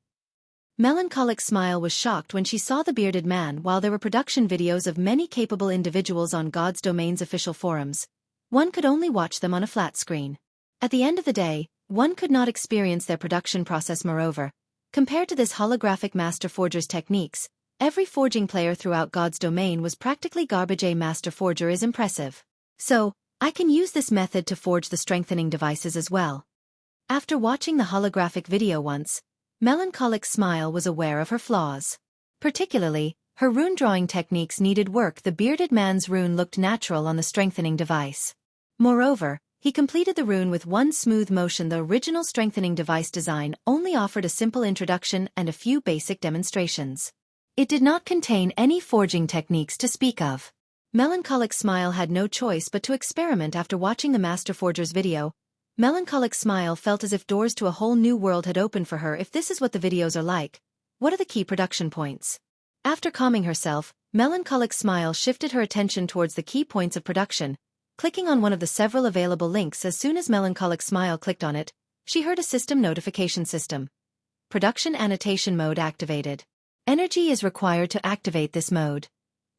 Melancholic Smile was shocked when she saw the bearded man. While there were production videos of many capable individuals on God's Domain's official forums, one could only watch them on a flat screen. At the end of the day, one could not experience their production process. Moreover, compared to this holographic master forger's techniques, every forging player throughout God's Domain was practically garbage. A master forger is impressive. So, I can use this method to forge the strengthening devices as well. After watching the holographic video once, Melancholic Smile was aware of her flaws. Particularly, her rune drawing techniques needed work. The bearded man's rune looked natural on the strengthening device. Moreover, he completed the rune with one smooth motion. The original strengthening device design only offered a simple introduction and a few basic demonstrations. It did not contain any forging techniques to speak of. Melancholic Smile had no choice but to experiment. After watching the master forger's video, Melancholic Smile felt as if doors to a whole new world had opened for her. If this is what the videos are like, what are the key production points? After calming herself, Melancholic Smile shifted her attention towards the key points of production, clicking on one of the several available links. As soon as Melancholic Smile clicked on it, she heard a system notification. System production annotation mode activated. Energy is required to activate this mode.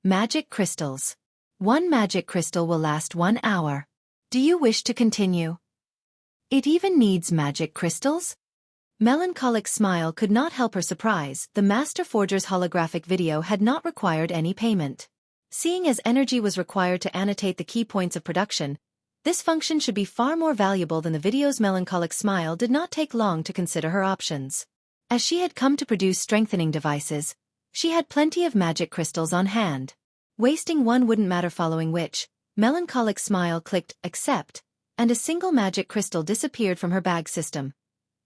Magic crystals. One magic crystal will last 1 hour. Do you wish to continue? It even needs magic crystals? Melancholic Smile could not help her surprise. The master forger's holographic video had not required any payment. Seeing as energy was required to annotate the key points of production, this function should be far more valuable than the videos. Melancholic Smile did not take long to consider her options. As she had come to produce strengthening devices, she had plenty of magic crystals on hand. Wasting one wouldn't matter, following which, Melancholic Smile clicked Accept, and a single magic crystal disappeared from her bag. System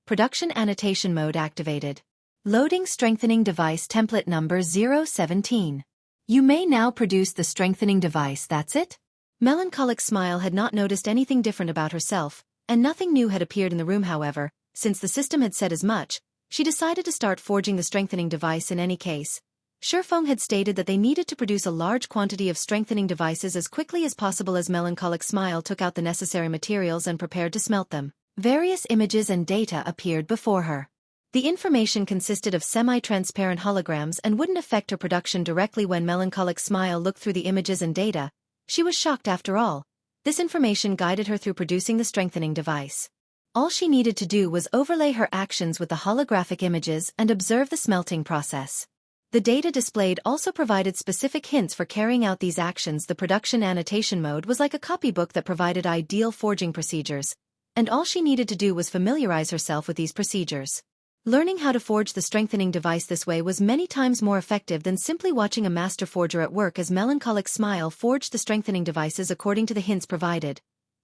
production annotation mode activated. Loading strengthening device template number 017. You may now produce the strengthening device. That's it? Melancholic Smile had not noticed anything different about herself, and nothing new had appeared in the room. However, since the system had said as much, she decided to start forging the strengthening device in any case. Feng had stated that they needed to produce a large quantity of strengthening devices as quickly as possible. As Melancholic Smile took out the necessary materials and prepared to smelt them, various images and data appeared before her. The information consisted of semi-transparent holograms and wouldn't affect her production directly. When Melancholic Smile looked through the images and data, she was shocked. After all, this information guided her through producing the strengthening device. All she needed to do was overlay her actions with the holographic images and observe the smelting process. The data displayed also provided specific hints for carrying out these actions. The production annotation mode was like a copybook that provided ideal forging procedures, and all she needed to do was familiarize herself with these procedures. Learning how to forge the strengthening device this way was many times more effective than simply watching a master forger at work. As Melancholic Smile forged the strengthening devices according to the hints provided,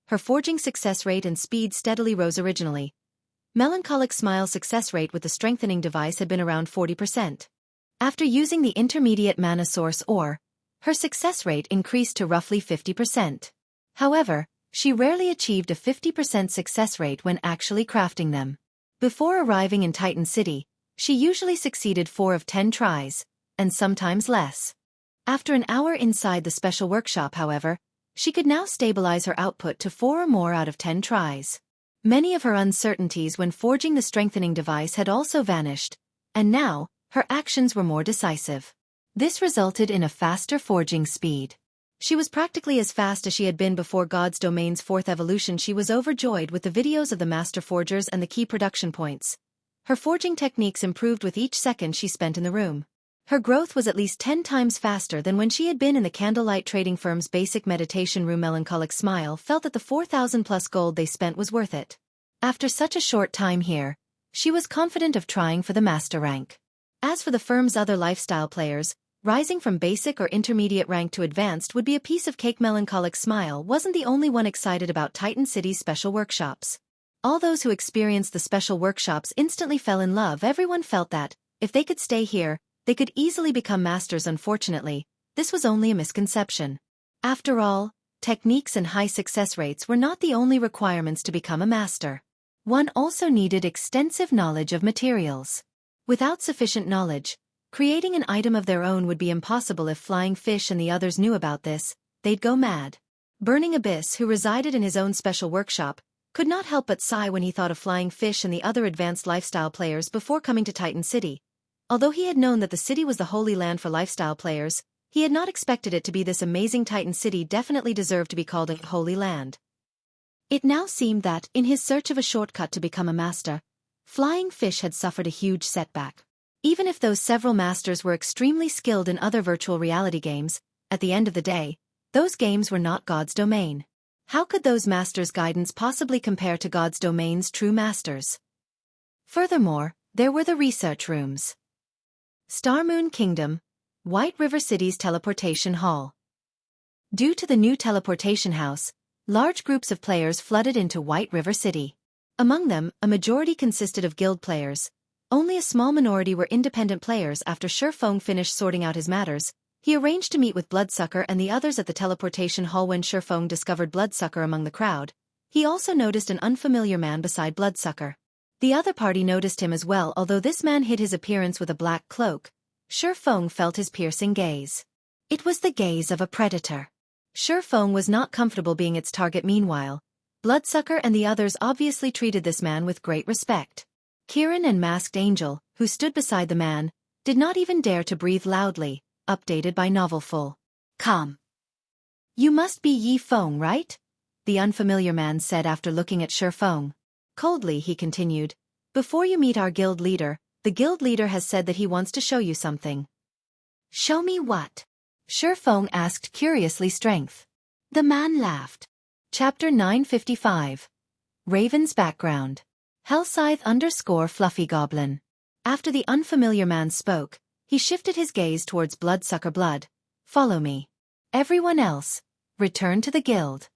her forging success rate and speed steadily rose. Originally, Melancholic Smile's success rate with the strengthening device had been around 40%. After using the intermediate mana source ore, her success rate increased to roughly 50%. However, she rarely achieved a 50% success rate when actually crafting them. Before arriving in Titan City, she usually succeeded 4 of 10 tries, and sometimes less. After an hour inside the special workshop, however, she could now stabilize her output to 4 or more out of 10 tries. Many of her uncertainties when forging the strengthening device had also vanished, and now, her actions were more decisive. This resulted in a faster forging speed. She was practically as fast as she had been before God's Domain's 4th evolution. She was overjoyed with the videos of the master forgers and the key production points. Her forging techniques improved with each second she spent in the room. Her growth was at least 10 times faster than when she had been in the Candlelight trading firm's basic meditation room. Melancholic Smile felt that the 4,000 plus gold they spent was worth it. After such a short time here, she was confident of trying for the master rank. As for the firm's other lifestyle players, Rising from basic or intermediate rank to advanced would be a piece of cake. Melancholic Smile wasn't the only one excited about Titan City's special workshops. All those who experienced the special workshops instantly fell in love. Everyone felt that, if they could stay here, they could easily become masters. Unfortunately, this was only a misconception. After all, techniques and high success rates were not the only requirements to become a master. One also needed extensive knowledge of materials. Without sufficient knowledge, creating an item of their own would be impossible. If Flying Fish and the others knew about this, they'd go mad. Burning Abyss, who resided in his own special workshop, could not help but sigh when he thought of Flying Fish and the other advanced lifestyle players before coming to Titan City. Although he had known that the city was the holy land for lifestyle players, he had not expected it to be this amazing. Titan City definitely deserved to be called a holy land. It now seemed that, in his search of a shortcut to become a master, Flying Fish had suffered a huge setback. Even if those several masters were extremely skilled in other virtual reality games, at the end of the day, those games were not God's domain. How could those masters' guidance possibly compare to God's domain's true masters? Furthermore, there were the research rooms. Star Moon Kingdom, White River City's teleportation hall. Due to the new teleportation house, large groups of players flooded into White River City. Among them, a majority consisted of guild players. Only a small minority were independent players. After Feng finished sorting out his matters, he arranged to meet with Bloodsucker and the others at the teleportation hall. When Feng discovered Bloodsucker among the crowd, he also noticed an unfamiliar man beside Bloodsucker. The other party noticed him as well, although this man hid his appearance with a black cloak. Feng felt his piercing gaze. It was the gaze of a predator. Feng was not comfortable being its target. Meanwhile, Bloodsucker and the others obviously treated this man with great respect. Kirin and Masked Angel, who stood beside the man, did not even dare to breathe loudly. Updated by Novelful. Come. You must be Yi Feng, right? The unfamiliar man said after looking at Feng. Coldly he continued, before you meet our guild leader, the guild leader has said that he wants to show you something. Show me what? Feng asked curiously. Strength. The man laughed. Chapter 955. Raven's background. Hellscythe_Fluffy Goblin. After the unfamiliar man spoke, he shifted his gaze towards Bloodsucker. Follow me. Everyone else, return to the guild.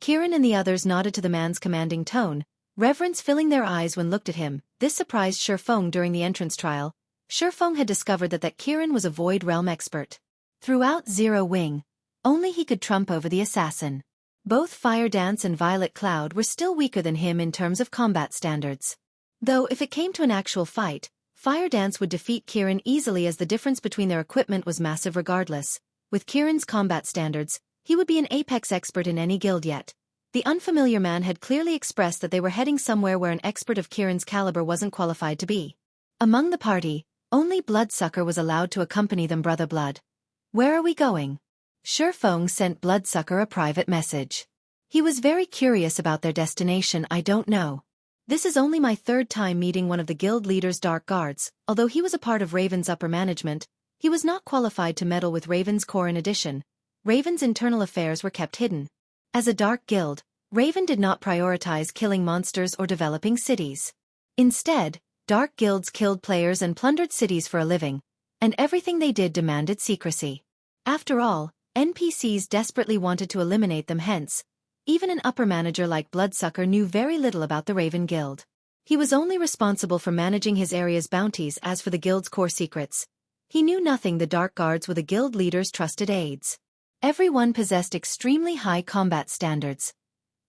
Kirin and the others nodded to the man's commanding tone, reverence filling their eyes when looked at him. This surprised Feng during the entrance trial. Feng had discovered that Kirin was a Void Realm expert. Throughout Zero Wing, only he could trump over the assassin. Both Fire Dance and Violet Cloud were still weaker than him in terms of combat standards. Though if it came to an actual fight, Fire Dance would defeat Kirin easily as the difference between their equipment was massive. Regardless, with Kirin's combat standards, he would be an apex expert in any guild. Yet, the unfamiliar man had clearly expressed that they were heading somewhere where an expert of Kirin's caliber wasn't qualified to be. Among the party, only Bloodsucker was allowed to accompany them. Brother Blood, where are we going? Feng sent Bloodsucker a private message. He was very curious about their destination. I don't know. This is only my third time meeting one of the guild leader's dark guards. Although he was a part of Raven's upper management, he was not qualified to meddle with Raven's core. In addition, Raven's internal affairs were kept hidden. As a dark guild, Raven did not prioritize killing monsters or developing cities. Instead, dark guilds killed players and plundered cities for a living, and everything they did demanded secrecy. After all, NPCs desperately wanted to eliminate them. Hence, even an upper manager like Bloodsucker knew very little about the Raven Guild. He was only responsible for managing his area's bounties. As for the guild's core secrets, he knew nothing. The dark guards were the guild leader's trusted aides. Everyone possessed extremely high combat standards.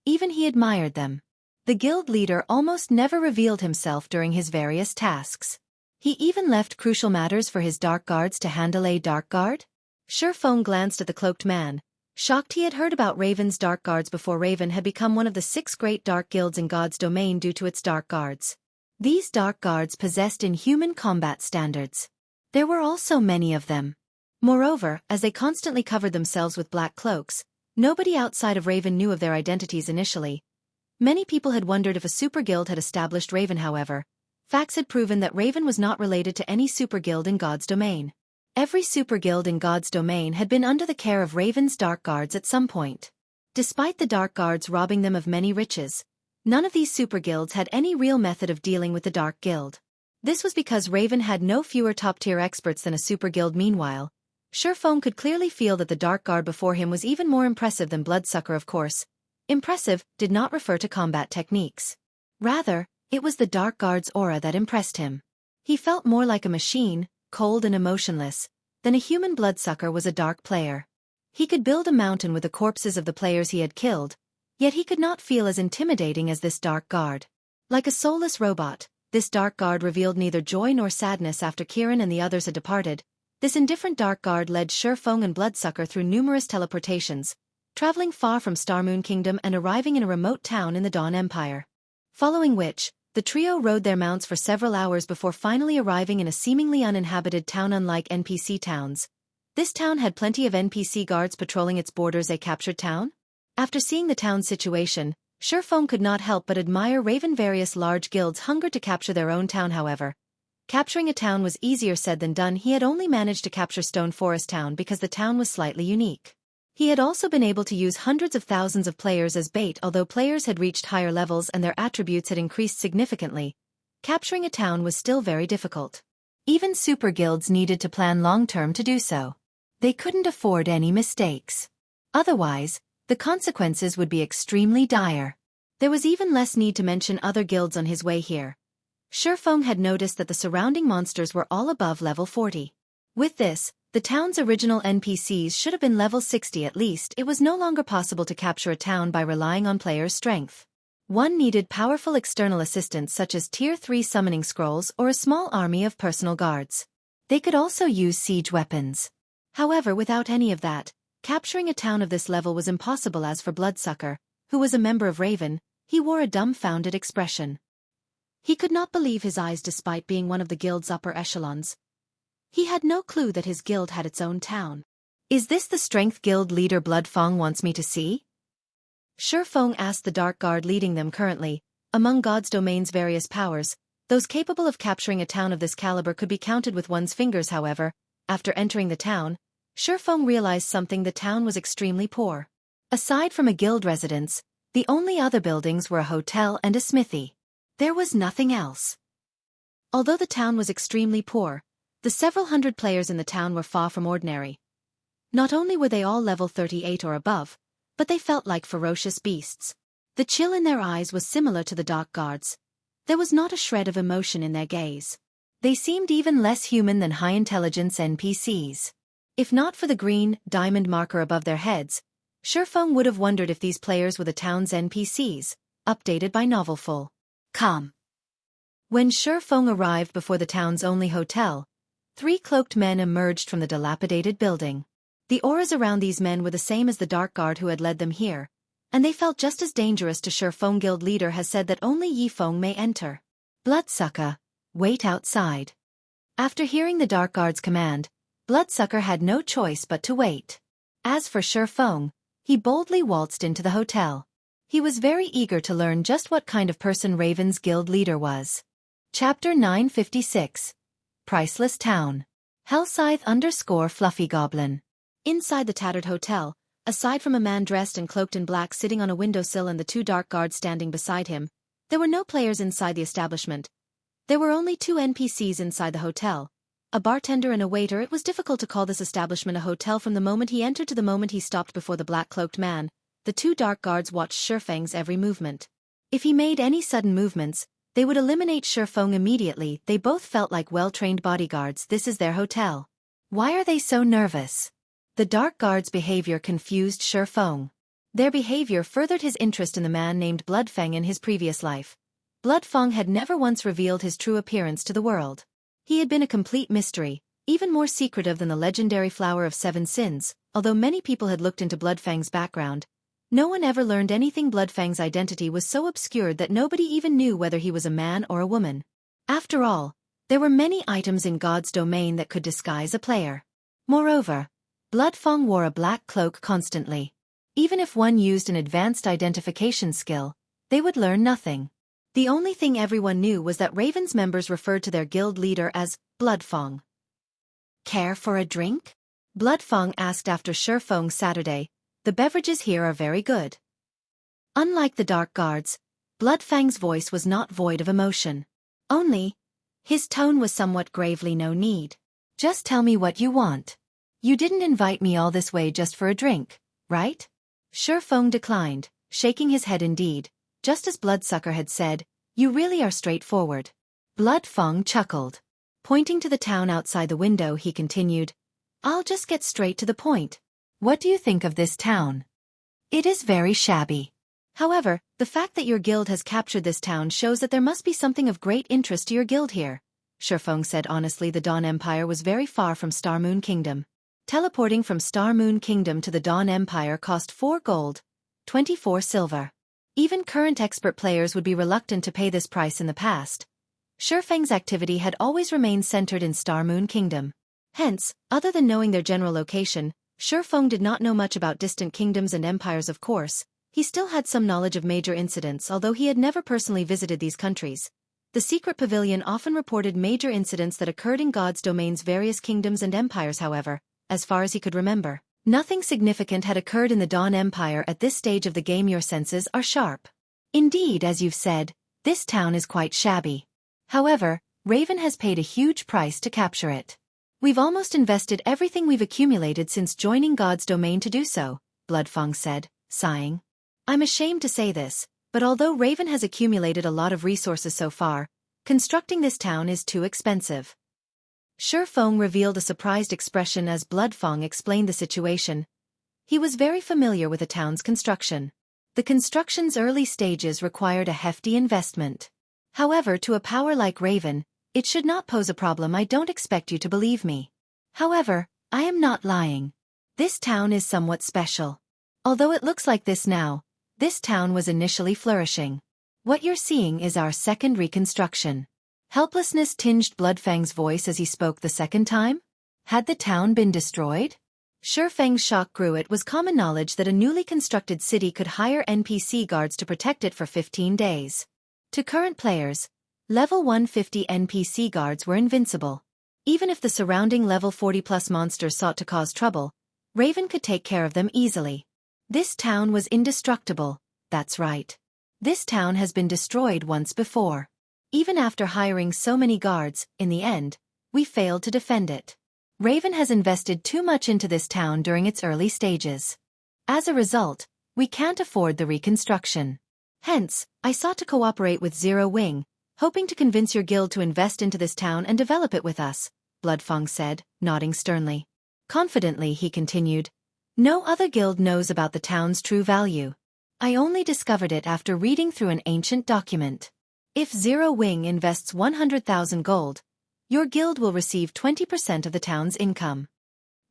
Even he admired them. The guild leader almost never revealed himself during his various tasks. He even left crucial matters for his dark guards to handle. A dark guard? Feng glanced at the cloaked man, shocked. He had heard about Raven's dark guards before. Raven had become one of the 6 great dark guilds in God's domain due to its dark guards. These dark guards possessed inhuman combat standards. There were also many of them. Moreover, as they constantly covered themselves with black cloaks, nobody outside of Raven knew of their identities initially. Many people had wondered if a super guild had established Raven. However, facts had proven that Raven was not related to any super guild in God's domain. Every super guild in God's domain had been under the care of Raven's dark guards at some point. Despite the dark guards robbing them of many riches, none of these super guilds had any real method of dealing with the dark guild. This was because Raven had no fewer top-tier experts than a super guild. Meanwhile, Feng could clearly feel that the dark guard before him was even more impressive than Bloodsucker, of course. Impressive did not refer to combat techniques. Rather, it was the dark guard's aura that impressed him. He felt more like a machine, cold and emotionless, than a human. Bloodsucker was a dark player. He could build a mountain with the corpses of the players he had killed, yet he could not feel as intimidating as this dark guard. Like a soulless robot, this dark guard revealed neither joy nor sadness after Kirin and the others had departed. This indifferent dark guard led Feng and Bloodsucker through numerous teleportations, traveling far from Starmoon Kingdom and arriving in a remote town in the Dawn Empire. Following which, the trio rode their mounts for several hours before finally arriving in a seemingly uninhabited town. Unlike NPC towns, this town had plenty of NPC guards patrolling its borders. A captured town? After seeing the town's situation, Feng could not help but admire Raven. Various large guilds hungered to capture their own town. However, capturing a town was easier said than done. He had only managed to capture Stone Forest Town because the town was slightly unique. He had also been able to use hundreds of thousands of players as bait. Although players had reached higher levels and their attributes had increased significantly, capturing a town was still very difficult. Even super guilds needed to plan long-term to do so. They couldn't afford any mistakes. Otherwise, the consequences would be extremely dire. There was even less need to mention other guilds on his way here. Feng had noticed that the surrounding monsters were all above level 40. With this, the town's original NPCs should have been level 60 at least. It was no longer possible to capture a town by relying on players' strength. One needed powerful external assistance such as Tier 3 summoning scrolls or a small army of personal guards. They could also use siege weapons. However, without any of that, capturing a town of this level was impossible. As for Bloodsucker, who was a member of Raven, he wore a dumbfounded expression. He could not believe his eyes despite being one of the guild's upper echelons. He had no clue that his guild had its own town. Is this the strength guild leader Feng wants me to see? Feng asked the dark guard leading them. Currently, among God's domain's various powers, those capable of capturing a town of this caliber could be counted with one's fingers. However, after entering the town, Feng realized something. The town was extremely poor. Aside from a guild residence, the only other buildings were a hotel and a smithy. There was nothing else. Although the town was extremely poor, the several hundred players in the town were far from ordinary. Not only were they all level 38 or above, but they felt like ferocious beasts. The chill in their eyes was similar to the dark guards. There was not a shred of emotion in their gaze. They seemed even less human than high-intelligence NPCs. If not for the green diamond marker above their heads, Feng would have wondered if these players were the town's NPCs, updated by Novelful. Come. When Feng arrived before the town's only hotel, 3 cloaked men emerged from the dilapidated building. The auras around these men were the same as the dark guard who had led them here, and they felt just as dangerous. To Feng guild leader has said that only Yi Feng may enter. Bloodsucker, wait outside. After hearing the dark guard's command, Bloodsucker had no choice but to wait. As for Feng, he boldly waltzed into the hotel. He was very eager to learn just what kind of person Raven's guild leader was. Chapter 956. Priceless Town. Hellscythe_Fluffy Goblin. Inside the tattered hotel, aside from a man dressed and cloaked in black sitting on a windowsill and the 2 dark guards standing beside him, there were no players inside the establishment. There were only 2 NPCs inside the hotel, a bartender and a waiter. It was difficult to call this establishment a hotel from the moment he entered to the moment he stopped before the black-cloaked man. The 2 dark guards watched Feng's every movement. If he made any sudden movements, they would eliminate Feng immediately. They both felt like well-trained bodyguards. This is their hotel. Why are they so nervous? The dark guard's behavior confused Feng. Their behavior furthered his interest in the man named Feng in his previous life. Feng had never once revealed his true appearance to the world. He had been a complete mystery, even more secretive than the legendary Flower of 7 Sins. Although many people had looked into Feng's background, no one ever learned anything. Feng's identity was so obscured that nobody even knew whether he was a man or a woman. After all, there were many items in God's domain that could disguise a player. Moreover, Feng wore a black cloak constantly. Even if one used an advanced identification skill, they would learn nothing. The only thing everyone knew was that Raven's members referred to their guild leader as Feng. Care for a drink? Feng asked after Feng's Saturday. The beverages here are very good. Unlike the dark guards, Feng's voice was not void of emotion. Only, his tone was somewhat gravely. No need. Just tell me what you want. You didn't invite me all this way just for a drink, right? Feng declined, shaking his head indeed, just as Bloodsucker had said, you really are straightforward. Feng chuckled. Pointing to the town outside the window he continued, I'll just get straight to the point. What do you think of this town? It is very shabby. However, the fact that your guild has captured this town shows that there must be something of great interest to your guild here. Feng said honestly. The Dawn Empire was very far from Star Moon Kingdom. Teleporting from Star Moon Kingdom to the Dawn Empire cost 4 gold, 24 silver. Even current expert players would be reluctant to pay this price in the past. Feng's activity had always remained centered in Star Moon Kingdom. Hence, other than knowing their general location, Feng did not know much about distant kingdoms and empires. Of course, he still had some knowledge of major incidents, although he had never personally visited these countries. The secret pavilion often reported major incidents that occurred in God's domain's various kingdoms and empires. However, as far as he could remember, nothing significant had occurred in the Dawn Empire at this stage of the game. Your senses are sharp. Indeed, as you've said, this town is quite shabby. However, Raven has paid a huge price to capture it. We've almost invested everything we've accumulated since joining God's domain to do so, Feng said, sighing. I'm ashamed to say this, but although Raven has accumulated a lot of resources so far, constructing this town is too expensive. Feng revealed a surprised expression as Feng explained the situation. He was very familiar with the town's construction. The construction's early stages required a hefty investment. However, to a power like Raven, it should not pose a problem. I don't expect you to believe me. However, I am not lying. This town is somewhat special. Although it looks like this now, this town was initially flourishing. What you're seeing is our second reconstruction. Helplessness tinged Feng's voice as he spoke the second time. Had the town been destroyed? Feng's shock grew. It was common knowledge that a newly constructed city could hire NPC guards to protect it for 15 days. To current players, level 150 NPC guards were invincible. Even if the surrounding level 40+ monsters sought to cause trouble, Raven could take care of them easily. This town was indestructible, that's right. This town has been destroyed once before. Even after hiring so many guards, in the end, we failed to defend it. Raven has invested too much into this town during its early stages. As a result, we can't afford the reconstruction. Hence, I sought to cooperate with Zero Wing, hoping to convince your guild to invest into this town and develop it with us, Feng said, nodding sternly. Confidently he continued, no other guild knows about the town's true value. I only discovered it after reading through an ancient document. If Zero Wing invests 100,000 gold, your guild will receive 20% of the town's income.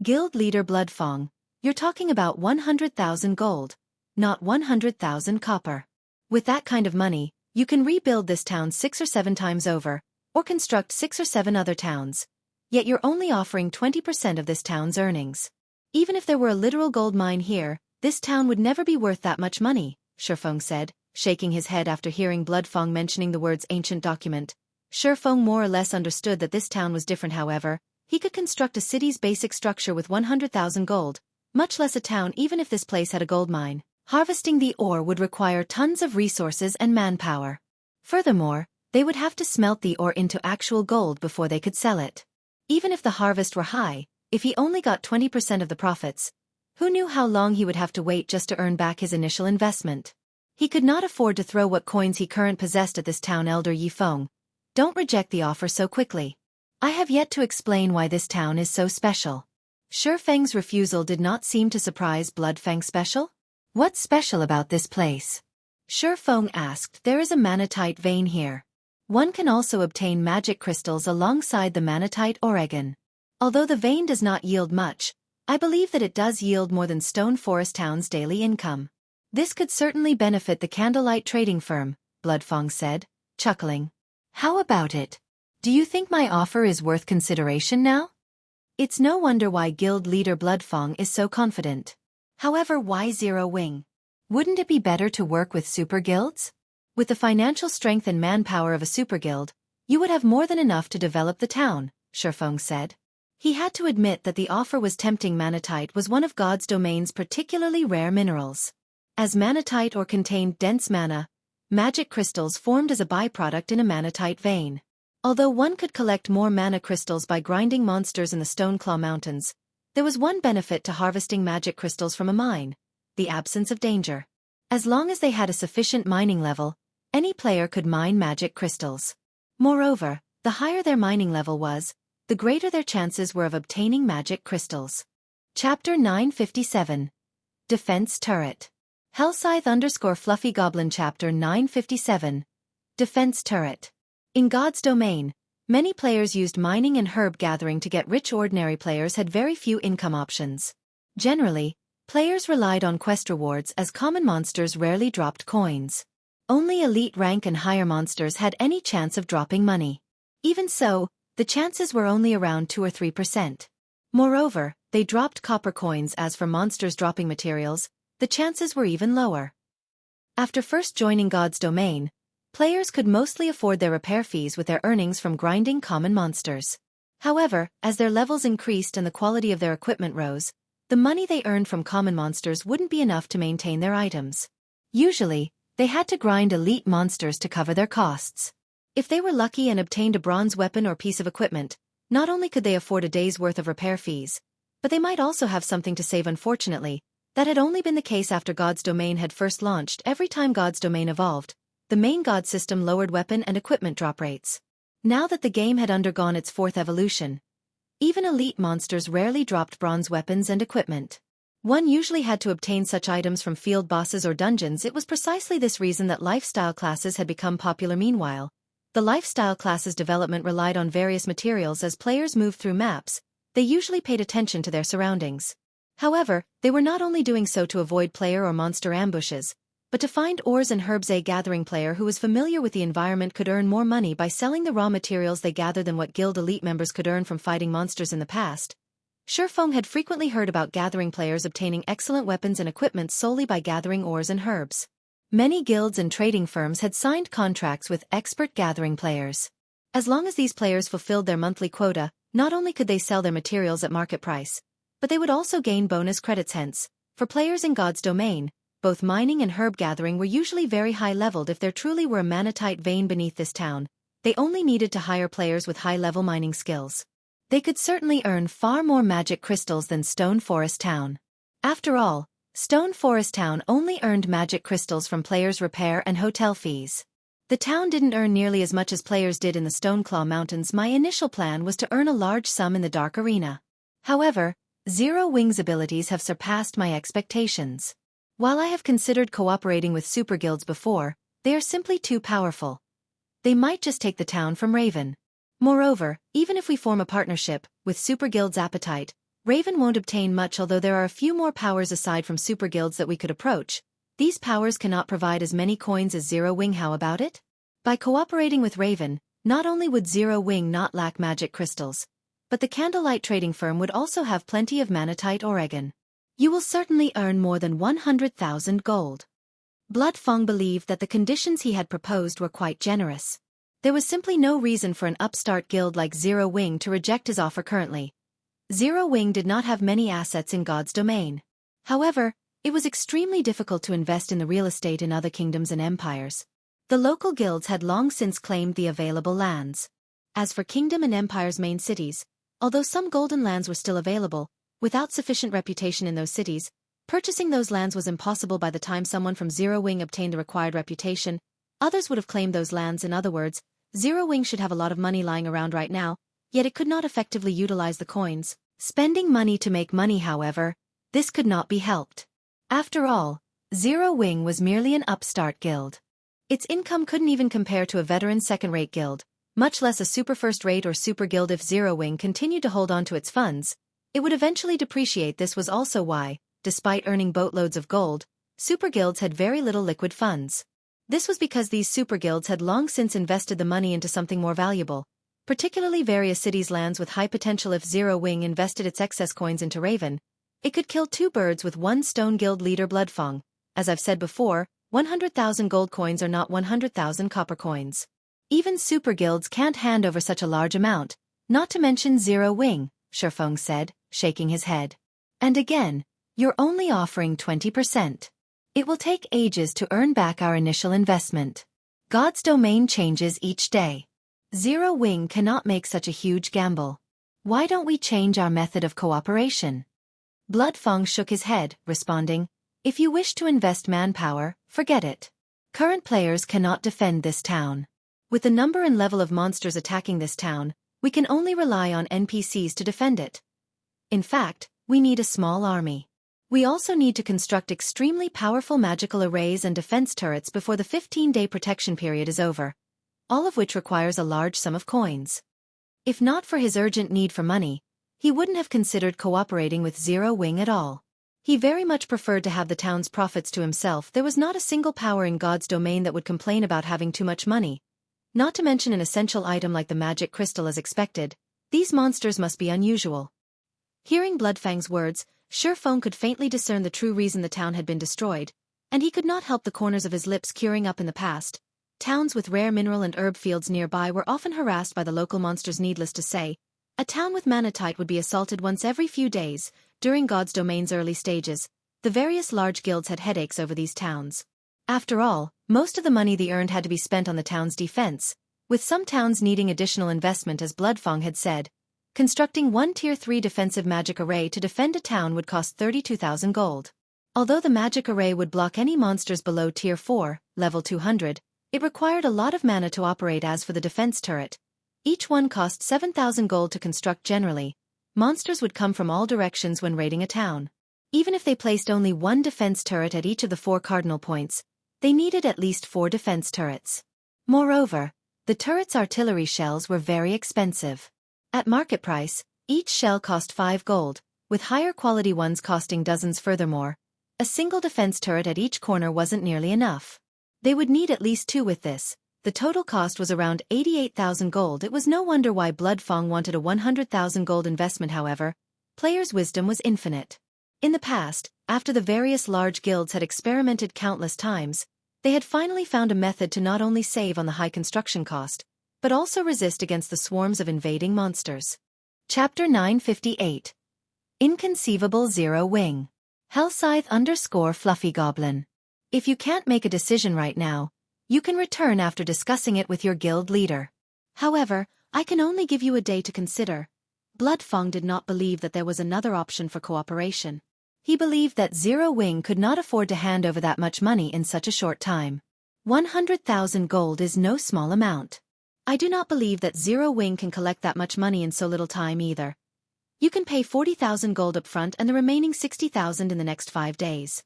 Guild leader Feng, you're talking about 100,000 gold, not 100,000 copper. With that kind of money, you can rebuild this town 6 or 7 times over, or construct 6 or 7 other towns. Yet you're only offering 20% of this town's earnings. Even if there were a literal gold mine here, this town would never be worth that much money, Feng said, shaking his head after hearing Feng mentioning the words ancient document. Feng more or less understood that this town was different. However, he could construct a city's basic structure with 100,000 gold, much less a town. Even if this place had a gold mine, harvesting the ore would require tons of resources and manpower. Furthermore, they would have to smelt the ore into actual gold before they could sell it. Even if the harvest were high, if he only got 20% of the profits, who knew how long he would have to wait just to earn back his initial investment? He could not afford to throw what coins he currently possessed at this town. Elder Feng, don't reject the offer so quickly. I have yet to explain why this town is so special. Feng's refusal did not seem to surprise Feng. Special? What's special about this place? Feng asked. There is a manatite vein here. One can also obtain magic crystals alongside the manatite Oregon. Although the vein does not yield much, I believe that it does yield more than Stone Forest Town's daily income. This could certainly benefit the Candlelight trading firm, Feng said, chuckling. How about it? Do you think my offer is worth consideration now? It's no wonder why guild leader Feng is so confident. However, why Zero Wing? Wouldn't it be better to work with super guilds? With the financial strength and manpower of a super guild, you would have more than enough to develop the town, Feng said. He had to admit that the offer was tempting. Manatite was one of God's domain's particularly rare minerals. As manatite ore contained dense mana, magic crystals formed as a byproduct in a manatite vein. Although one could collect more mana crystals by grinding monsters in the Stoneclaw Mountains, There was one benefit to harvesting magic crystals from a mine: the absence of danger. As long as they had a sufficient mining level, any player could mine magic crystals. Moreover, the higher their mining level was, the greater their chances were of obtaining magic crystals. Chapter 957. Defense Turret. Hellscythe_Fluffy Goblin Chapter 957. Defense Turret. In God's domain, many players used mining and herb gathering to get rich. Ordinary players had very few income options. Generally, players relied on quest rewards as common monsters rarely dropped coins. Only elite rank and higher monsters had any chance of dropping money. Even so, the chances were only around 2 or 3%. Moreover, they dropped copper coins. As for monsters dropping materials, the chances were even lower. After first joining God's domain, players could mostly afford their repair fees with their earnings from grinding common monsters. However, as their levels increased and the quality of their equipment rose, the money they earned from common monsters wouldn't be enough to maintain their items. Usually, they had to grind elite monsters to cover their costs. If they were lucky and obtained a bronze weapon or piece of equipment, not only could they afford a day's worth of repair fees, but they might also have something to save. Unfortunately, that had only been the case after God's domain had first launched. Every time God's domain evolved, the main God system lowered weapon and equipment drop rates. Now that the game had undergone its fourth evolution, even elite monsters rarely dropped bronze weapons and equipment. One usually had to obtain such items from field bosses or dungeons. It was precisely this reason that lifestyle classes had become popular. Meanwhile, the lifestyle classes' development relied on various materials. As players moved through maps, they usually paid attention to their surroundings. However, they were not only doing so to avoid player or monster ambushes, but to find ores and herbs. A gathering player who was familiar with the environment could earn more money by selling the raw materials they gathered than what guild elite members could earn from fighting monsters in the past. Feng had frequently heard about gathering players obtaining excellent weapons and equipment solely by gathering ores and herbs. Many guilds and trading firms had signed contracts with expert gathering players. As long as these players fulfilled their monthly quota, not only could they sell their materials at market price, but they would also gain bonus credits. Hence, for players in God's domain, both mining and herb gathering were usually very high-leveled. If there truly were a manatite vein beneath this town, they only needed to hire players with high-level mining skills. They could certainly earn far more magic crystals than Stone Forest Town. After all, Stone Forest Town only earned magic crystals from players' repair and hotel fees. The town didn't earn nearly as much as players did in the Stoneclaw Mountains. My initial plan was to earn a large sum in the Dark Arena. However, Zero Wing's abilities have surpassed my expectations. While I have considered cooperating with super guilds before, they are simply too powerful. They might just take the town from Raven. Moreover, even if we form a partnership, with super guilds' appetite, Raven won't obtain much. Although there are a few more powers aside from super guilds that we could approach, these powers cannot provide as many coins as Zero Wing. How about it? By cooperating with Raven, not only would Zero Wing not lack magic crystals, but the Candlelight trading firm would also have plenty of manatite Oregon. You will certainly earn more than 100,000 gold. Feng believed that the conditions he had proposed were quite generous. There was simply no reason for an upstart guild like Zero Wing to reject his offer currently. Zero Wing did not have many assets in God's domain. However, it was extremely difficult to invest in the real estate in other kingdoms and empires. The local guilds had long since claimed the available lands. As for kingdom and empire's main cities, although some golden lands were still available, without sufficient reputation in those cities, purchasing those lands was impossible. By the time someone from Zero Wing obtained the required reputation, others would have claimed those lands. In other words, Zero Wing should have a lot of money lying around right now, yet it could not effectively utilize the coins. Spending money to make money. However, this could not be helped. After all, Zero Wing was merely an upstart guild. Its income couldn't even compare to a veteran second-rate guild, much less a super first-rate or super guild. If Zero Wing continued to hold on to its funds, it would eventually depreciate. This was also why, despite earning boatloads of gold, super guilds had very little liquid funds. This was because these super guilds had long since invested the money into something more valuable, particularly various cities' lands with high potential. If Zero Wing invested its excess coins into Raven, it could kill two birds with one stone. Guild leader Feng. As I've said before, 100,000 gold coins are not 100,000 copper coins. Even super guilds can't hand over such a large amount, not to mention Zero Wing, Feng said, shaking his head. And again, you're only offering 20%. It will take ages to earn back our initial investment. God's domain changes each day. Zero Wing cannot make such a huge gamble. Why don't we change our method of cooperation? Blood Feng shook his head, responding, if you wish to invest manpower, forget it. Current players cannot defend this town. With the number and level of monsters attacking this town, we can only rely on NPCs to defend it. In fact, we need a small army. We also need to construct extremely powerful magical arrays and defense turrets before the 15-day protection period is over, all of which requires a large sum of coins. If not for his urgent need for money, he wouldn't have considered cooperating with Zero Wing at all. He very much preferred to have the town's profits to himself. There was not a single power in God's domain that would complain about having too much money. Not to mention an essential item like the magic crystal as expected. These monsters must be unusual. Hearing Bloodfang's words, Feng could faintly discern the true reason the town had been destroyed, and he could not help the corners of his lips curing up in the past. Towns with rare mineral and herb fields nearby were often harassed by the local monsters. Needless to say, a town with manatite would be assaulted once every few days. During God's domain's early stages, the various large guilds had headaches over these towns. After all, most of the money they earned had to be spent on the town's defense, with some towns needing additional investment. As Bloodfang had said, constructing one Tier 3 defensive magic array to defend a town would cost 32,000 gold. Although the magic array would block any monsters below Tier 4, level 200, it required a lot of mana to operate. As for the defense turret, each one cost 7,000 gold to construct. Generally, monsters would come from all directions when raiding a town. Even if they placed only one defense turret at each of the 4 cardinal points, they needed at least 4 defense turrets. Moreover, the turret's artillery shells were very expensive. At market price, each shell cost 5 gold, with higher quality ones costing dozens. Furthermore, a single defense turret at each corner wasn't nearly enough. They would need at least 2 with this. The total cost was around 88,000 gold. It was no wonder why Bloodfang wanted a 100,000 gold investment. However, players' wisdom was infinite. In the past, after the various large guilds had experimented countless times, they had finally found a method to not only save on the high construction cost, but also resist against the swarms of invading monsters. Chapter 958. Inconceivable Zero Wing. Hellscythe_Fluffy Goblin. If you can't make a decision right now, you can return after discussing it with your guild leader. However, I can only give you a day to consider. Bloodfang did not believe that there was another option for cooperation. He believed that Zero Wing could not afford to hand over that much money in such a short time. 100,000 gold is no small amount. I do not believe that Zero Wing can collect that much money in so little time either. You can pay 40,000 gold up front and the remaining 60,000 in the next 5 days.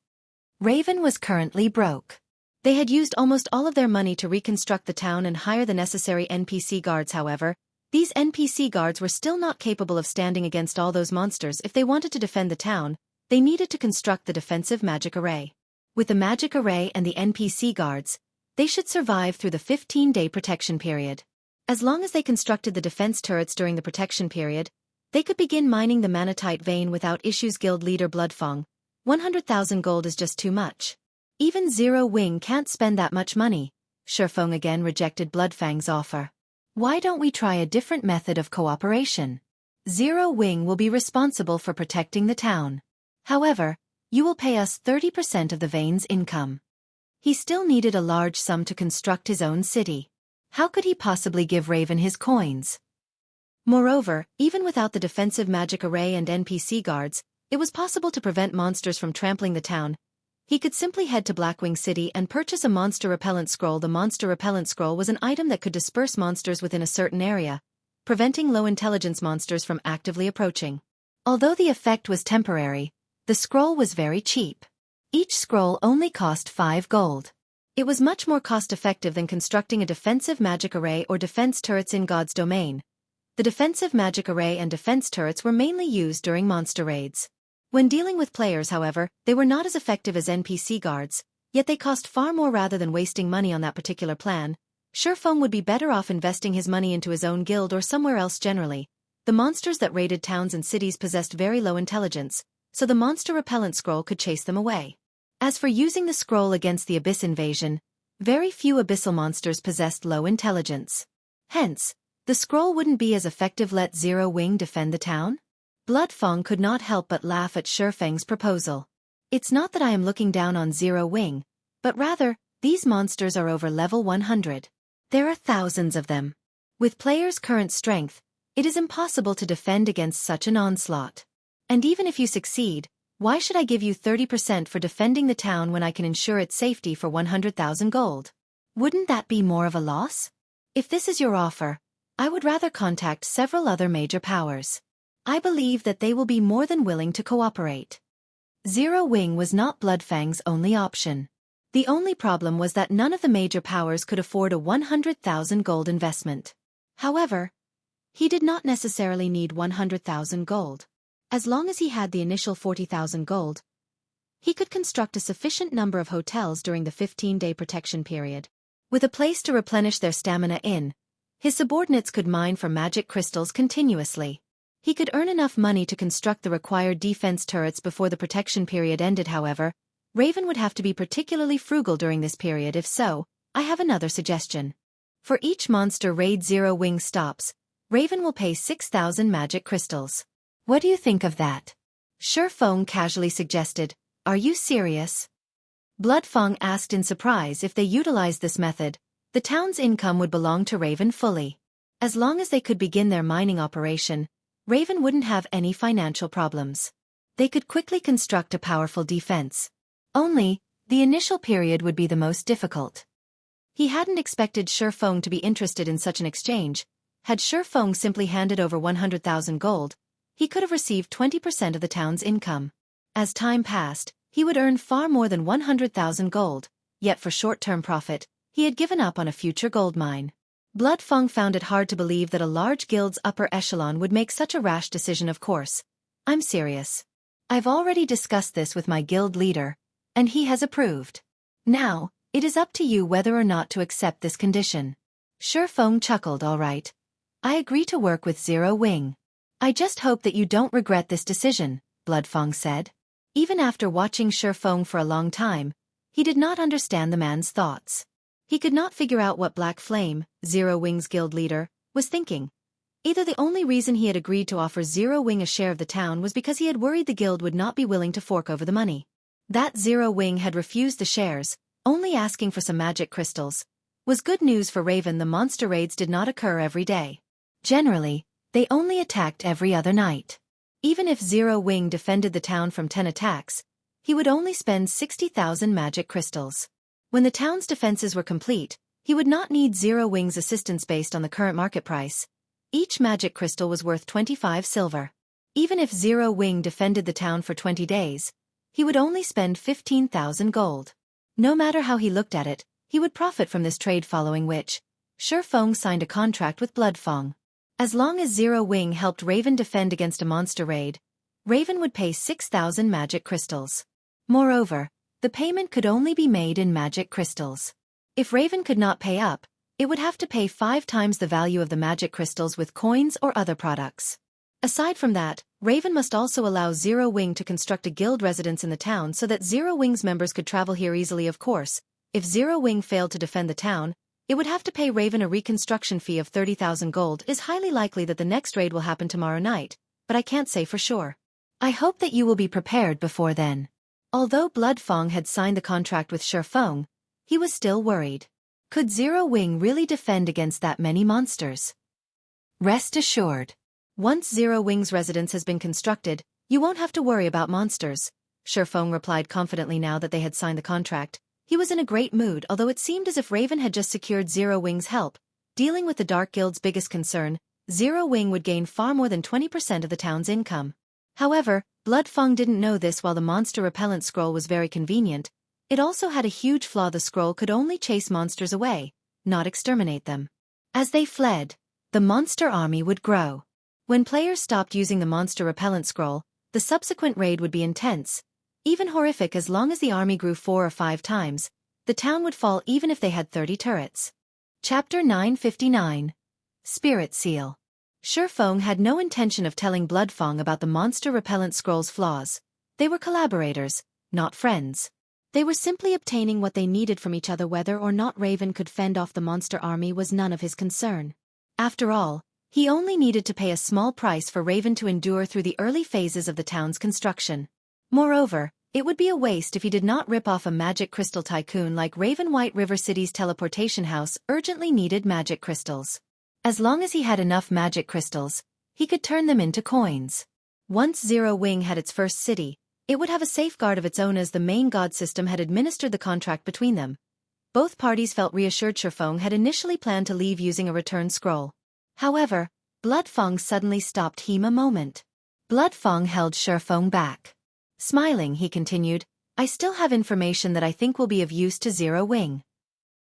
Raven was currently broke. They had used almost all of their money to reconstruct the town and hire the necessary NPC guards. However, these NPC guards were still not capable of standing against all those monsters. If they wanted to defend the town, they needed to construct the defensive magic array. With the magic array and the NPC guards, they should survive through the 15-day protection period. As long as they constructed the defense turrets during the protection period, they could begin mining the manatite vein without issues. Guild leader Bloodfang, 100,000 gold is just too much. Even Zero Wing can't spend that much money. Feng again rejected Bloodfang's offer. Why don't we try a different method of cooperation? Zero Wing will be responsible for protecting the town. However, you will pay us 30% of the vein's income. He still needed a large sum to construct his own city. How could he possibly give Raven his coins? Moreover, even without the defensive magic array and NPC guards, it was possible to prevent monsters from trampling the town. He could simply head to Blackwing City and purchase a monster repellent scroll. The monster repellent scroll was an item that could disperse monsters within a certain area, preventing low-intelligence monsters from actively approaching. Although the effect was temporary, the scroll was very cheap. Each scroll only cost 5 gold. It was much more cost-effective than constructing a defensive magic array or defense turrets in God's domain. The defensive magic array and defense turrets were mainly used during monster raids. When dealing with players, however, they were not as effective as NPC guards, yet they cost far more. Rather than wasting money on that particular plan, Feng would be better off investing his money into his own guild or somewhere else. Generally, the monsters that raided towns and cities possessed very low intelligence, so the monster repellent scroll could chase them away. As for using the scroll against the abyss invasion, very few abyssal monsters possessed low intelligence. Hence, the scroll wouldn't be as effective. Let Zero Wing defend the town? Bloodfang could not help but laugh at Feng's proposal. It's not that I am looking down on Zero Wing, but rather, these monsters are over level 100. There are thousands of them. With players' current strength, It is impossible to defend against such an onslaught. And even if you succeed, why should I give you 30% for defending the town when I can ensure its safety for 100,000 gold? Wouldn't that be more of a loss? If this is your offer, I would rather contact several other major powers. I believe that they will be more than willing to cooperate. Zero Wing was not Bloodfang's only option. The only problem was that none of the major powers could afford a 100,000 gold investment. However, he did not necessarily need 100,000 gold. As long as he had the initial 40,000 gold, he could construct a sufficient number of hotels during the 15-day protection period. With a place to replenish their stamina in, his subordinates could mine for magic crystals continuously. He could earn enough money to construct the required defense turrets before the protection period ended. However, Raven would have to be particularly frugal during this period. If so, I have another suggestion. For each monster raid Zero Wing stops, Raven will pay 6,000 magic crystals. What do you think of that? Feng casually suggested. Are you serious? Feng asked in surprise. If they utilized this method, the town's income would belong to Raven fully. As long as they could begin their mining operation, Raven wouldn't have any financial problems. They could quickly construct a powerful defense. Only, the initial period would be the most difficult. He hadn't expected Feng to be interested in such an exchange. Had Feng simply handed over 100,000 gold, he could have received 20% of the town's income. As time passed, he would earn far more than 100,000 gold, yet for short-term profit, he had given up on a future gold mine. Feng found it hard to believe that a large guild's upper echelon would make such a rash decision. Of course, I'm serious. I've already discussed this with my guild leader, and he has approved. Now, it is up to you whether or not to accept this condition. Feng chuckled. All right. I agree to work with Zero Wing. I just hope that you don't regret this decision, Feng said. Even after watching Feng for a long time, he did not understand the man's thoughts. He could not figure out what Black Flame, Zero Wing's guild leader, was thinking. Either the only reason he had agreed to offer Zero Wing a share of the town was because he had worried the guild would not be willing to fork over the money. That Zero Wing had refused the shares, only asking for some magic crystals, was good news for Raven. The monster raids did not occur every day. Generally, they only attacked every other night. Even if Zero Wing defended the town from 10 attacks, he would only spend 60,000 magic crystals. When the town's defenses were complete, he would not need Zero Wing's assistance. Based on the current market price, each magic crystal was worth 25 silver. Even if Zero Wing defended the town for 20 days, he would only spend 15,000 gold. No matter how he looked at it, he would profit from this trade, following which, Feng signed a contract with Feng. As long as Zero Wing helped Raven defend against a monster raid, Raven would pay 6,000 magic crystals. Moreover, the payment could only be made in magic crystals. If Raven could not pay up, it would have to pay 5 times the value of the magic crystals with coins or other products. Aside from that, Raven must also allow Zero Wing to construct a guild residence in the town so that Zero Wing's members could travel here easily. Of course, if Zero Wing failed to defend the town, it would have to pay Raven a reconstruction fee of 30,000 gold. It is highly likely that the next raid will happen tomorrow night, but I can't say for sure. I hope that you will be prepared before then. Although Feng had signed the contract with Feng, he was still worried. Could Zero Wing really defend against that many monsters? Rest assured. Once Zero Wing's residence has been constructed, you won't have to worry about monsters, Feng replied confidently. Now that they had signed the contract, he was in a great mood. Although it seemed as if Raven had just secured Zero Wing's help, dealing with the Dark Guild's biggest concern, Zero Wing would gain far more than 20% of the town's income. However, Feng didn't know this. While the monster repellent scroll was very convenient, it also had a huge flaw. The scroll could only chase monsters away, not exterminate them. As they fled, the monster army would grow. When players stopped using the monster repellent scroll, the subsequent raid would be intense, even horrific. As long as the army grew 4 or 5 times, the town would fall even if they had 30 turrets. Chapter 959. Spirit Seal. Feng had no intention of telling Feng about the monster repellent scroll's flaws. They were collaborators, not friends. They were simply obtaining what they needed from each other. Whether or not Raven could fend off the monster army was none of his concern. After all, he only needed to pay a small price for Raven to endure through the early phases of the town's construction. Moreover, it would be a waste if he did not rip off a magic crystal tycoon like Raven. White River City's teleportation house urgently needed magic crystals. As long as he had enough magic crystals, he could turn them into coins. Once Zero Wing had its first city, it would have a safeguard of its own as the main god system had administered the contract between them. Both parties felt reassured. Feng had initially planned to leave using a return scroll. However, Feng suddenly stopped him a moment. Feng held Feng back. Smiling, he continued, "I still have information that I think will be of use to Zero Wing."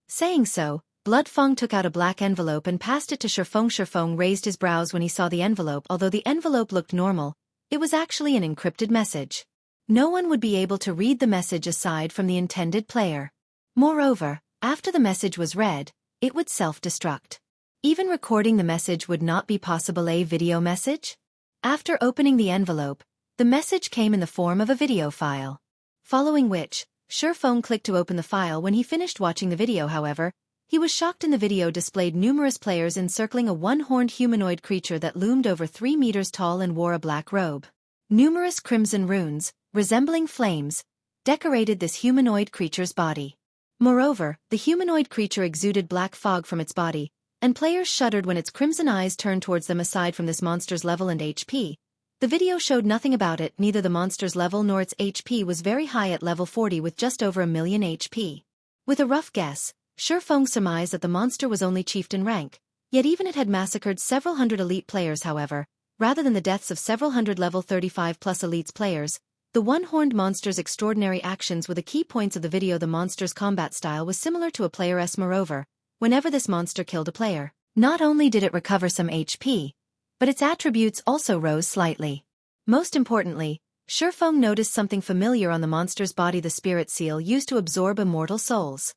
Saying so, Feng took out a black envelope and passed it to Feng. Feng raised his brows when he saw the envelope. Although the envelope looked normal, it was actually an encrypted message. No one would be able to read the message aside from the intended player. Moreover, after the message was read, it would self-destruct. Even recording the message would not be possible. A video message? After opening the envelope, the message came in the form of a video file. Following which, Feng clicked to open the file. When he finished watching the video, however, he was shocked. In the video displayed numerous players encircling a one-horned humanoid creature that loomed over 3 meters tall and wore a black robe. Numerous crimson runes, resembling flames, decorated this humanoid creature's body. Moreover, the humanoid creature exuded black fog from its body, and players shuddered when its crimson eyes turned towards them. Aside from this monster's level and HP, the video showed nothing about it. Neither the monster's level nor its HP was very high at level 40 with just over 1,000,000 HP. With a rough guess, Feng surmised that the monster was only chieftain rank, yet even it had massacred several hundred elite players. However, rather than the deaths of several hundred level 35+ elites players, the one-horned monster's extraordinary actions were the key points of the video. The monster's combat style was similar to a player's. Moreover, whenever this monster killed a player, not only did it recover some HP, but its attributes also rose slightly. Most importantly, Feng noticed something familiar on the monster's body: the spirit seal used to absorb immortal souls.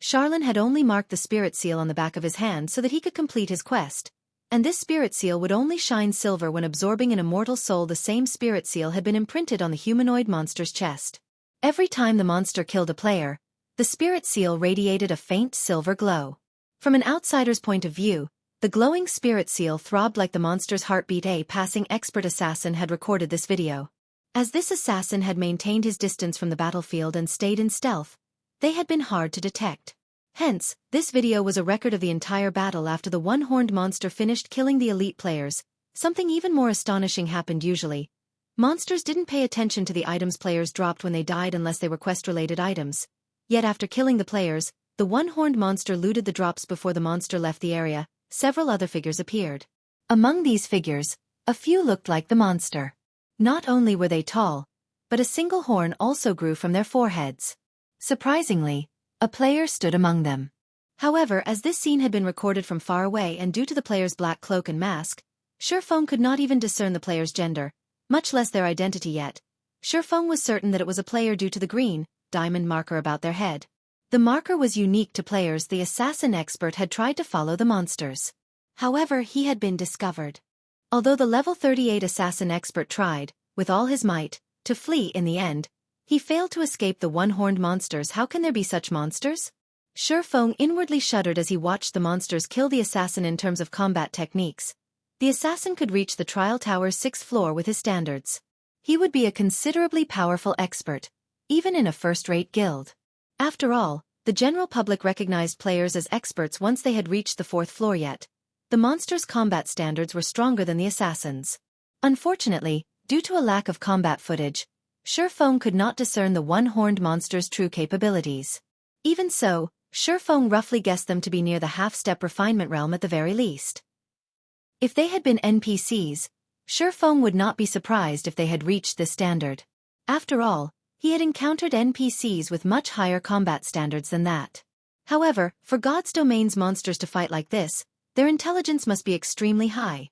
Charlin had only marked the spirit seal on the back of his hand so that he could complete his quest, and this spirit seal would only shine silver when absorbing an immortal soul. The same spirit seal had been imprinted on the humanoid monster's chest. Every time the monster killed a player, the spirit seal radiated a faint silver glow. From an outsider's point of view, the glowing spirit seal throbbed like the monster's heartbeat. A passing expert assassin had recorded this video. As this assassin had maintained his distance from the battlefield and stayed in stealth, they had been hard to detect. Hence, this video was a record of the entire battle. After the one-horned monster finished killing the elite players, something even more astonishing happened. Usually, monsters didn't pay attention to the items players dropped when they died unless they were quest-related items. Yet after killing the players, the one-horned monster looted the drops. Before the monster left the area, several other figures appeared. Among these figures, a few looked like the monster. Not only were they tall, but a single horn also grew from their foreheads. Surprisingly, a player stood among them. However, as this scene had been recorded from far away and due to the player's black cloak and mask, Feng could not even discern the player's gender, much less their identity yet. Feng was certain that it was a player due to the green diamond marker about their head. The marker was unique to players. The assassin expert had tried to follow the monsters. However, he had been discovered. Although the level 38 assassin expert tried, with all his might, to flee in the end, he failed to escape the one-horned monsters. How can there be such monsters? Feng inwardly shuddered as he watched the monsters kill the assassin. In terms of combat techniques, the assassin could reach the trial tower's 6th floor with his standards. He would be a considerably powerful expert, even in a first-rate guild. After all, the general public recognized players as experts once they had reached the 4th floor. Yet, the monsters' combat standards were stronger than the assassins. Unfortunately, due to a lack of combat footage, Feng could not discern the one-horned monster's true capabilities. Even so, Feng roughly guessed them to be near the half-step refinement realm at the very least. If they had been NPCs, Feng would not be surprised if they had reached this standard. After all, he had encountered NPCs with much higher combat standards than that. However, for God's domain's monsters to fight like this, their intelligence must be extremely high.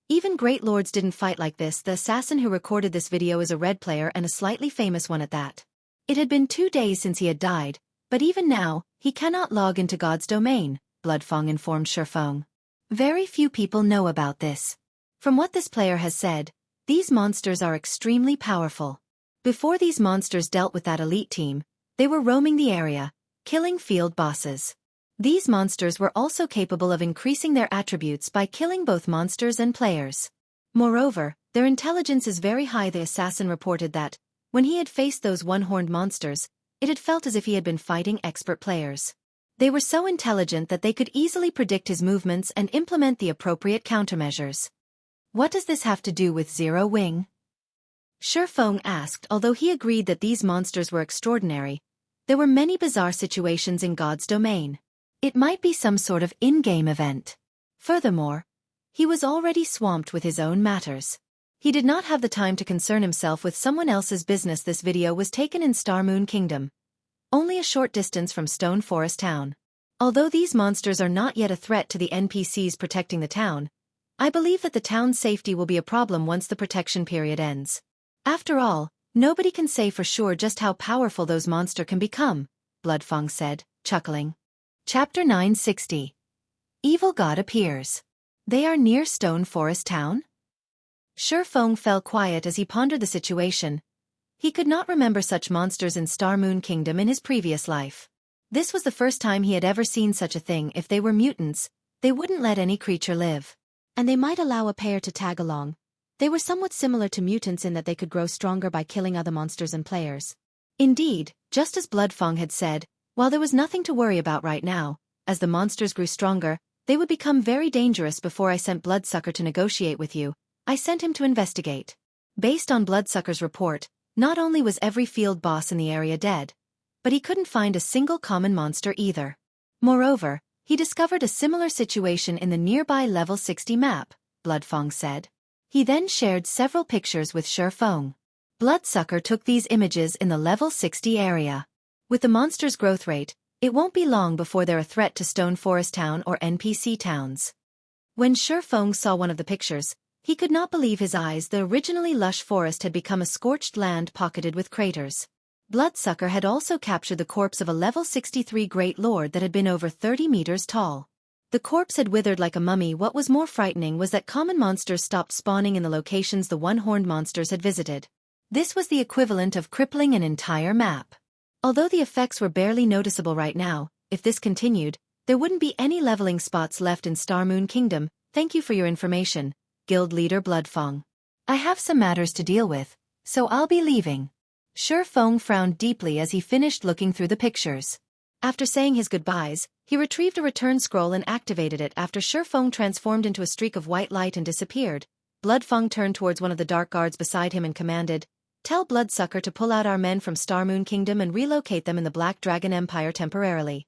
Even great lords didn't fight like this. The assassin who recorded this video is a red player and a slightly famous one at that. It had been 2 days since he had died, but even now, he cannot log into God's domain, Feng informed Feng. Very few people know about this. From what this player has said, these monsters are extremely powerful. Before these monsters dealt with that elite team, they were roaming the area, killing field bosses. These monsters were also capable of increasing their attributes by killing both monsters and players. Moreover, their intelligence is very high. The assassin reported that, when he had faced those one-horned monsters, it had felt as if he had been fighting expert players. They were so intelligent that they could easily predict his movements and implement the appropriate countermeasures. What does this have to do with Zero Wing? Feng asked. Although he agreed that these monsters were extraordinary, there were many bizarre situations in God's domain. It might be some sort of in-game event. Furthermore, he was already swamped with his own matters. He did not have the time to concern himself with someone else's business. This video was taken in Star Moon Kingdom, only a short distance from Stone Forest Town. Although these monsters are not yet a threat to the NPCs protecting the town, I believe that the town's safety will be a problem once the protection period ends. After all, nobody can say for sure just how powerful those monsters can become, Feng said, chuckling. Chapter 960. Evil God appears. They are near Stone Forest Town? Feng fell quiet as he pondered the situation. He could not remember such monsters in Star Moon Kingdom in his previous life. This was the first time he had ever seen such a thing. If they were mutants, they wouldn't let any creature live. And they might allow a pair to tag along. They were somewhat similar to mutants in that they could grow stronger by killing other monsters and players. Indeed, just as Feng had said, while there was nothing to worry about right now, as the monsters grew stronger, they would become very dangerous. Before I sent Bloodsucker to negotiate with you, I sent him to investigate. Based on Bloodsucker's report, not only was every field boss in the area dead, but he couldn't find a single common monster either. Moreover, he discovered a similar situation in the nearby level 60 map, Feng said. He then shared several pictures with Feng. Bloodsucker took these images in the level 60 area. With the monster's growth rate, it won't be long before they're a threat to Stone Forest Town or NPC towns. When Feng saw one of the pictures, he could not believe his eyes. The originally lush forest had become a scorched land pocketed with craters. Bloodsucker had also captured the corpse of a level 63 Great Lord that had been over 30 meters tall. The corpse had withered like a mummy. What was more frightening was that common monsters stopped spawning in the locations the one-horned monsters had visited. This was the equivalent of crippling an entire map. Although the effects were barely noticeable right now, if this continued, there wouldn't be any leveling spots left in Star Moon Kingdom. Thank you for your information, Guild Leader Feng. I have some matters to deal with, so I'll be leaving. Feng frowned deeply as he finished looking through the pictures. After saying his goodbyes, he retrieved a return scroll and activated it. After Feng transformed into a streak of white light and disappeared, Feng turned towards one of the dark guards beside him and commanded, "Tell Bloodsucker to pull out our men from Star Moon Kingdom and relocate them in the Black Dragon Empire temporarily."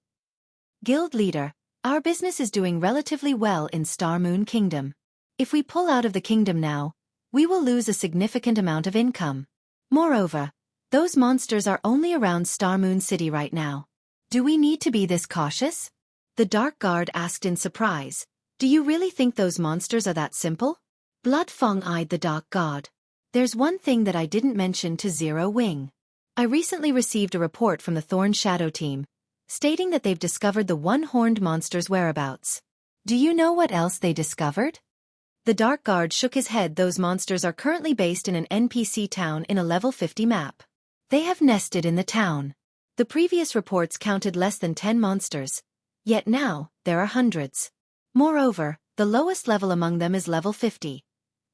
Guild Leader, our business is doing relatively well in Star Moon Kingdom. If we pull out of the kingdom now, we will lose a significant amount of income. Moreover, those monsters are only around Star Moon City right now. Do we need to be this cautious? The Dark Guard asked in surprise. Do you really think those monsters are that simple? Feng eyed the Dark God. There's one thing that I didn't mention to Zero Wing. I recently received a report from the Thorn Shadow team, stating that they've discovered the one-horned monster's whereabouts. Do you know what else they discovered? The Dark Guard shook his head. Those monsters are currently based in an NPC town in a level 50 map. They have nested in the town. The previous reports counted less than 10 monsters, yet now, there are hundreds. Moreover, the lowest level among them is level 50,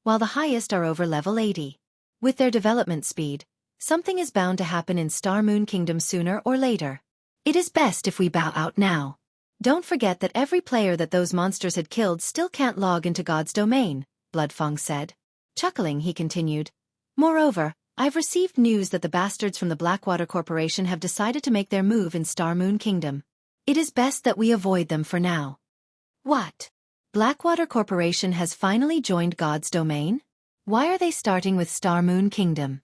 while the highest are over level 80. With their development speed, something is bound to happen in Star Moon Kingdom sooner or later. It is best if we bow out now. Don't forget that every player that those monsters had killed still can't log into God's domain, Feng said. Chuckling, he continued. Moreover, I've received news that the bastards from the Blackwater Corporation have decided to make their move in Star Moon Kingdom. It is best that we avoid them for now. What? Blackwater Corporation has finally joined God's domain? Why are they starting with Star Moon Kingdom?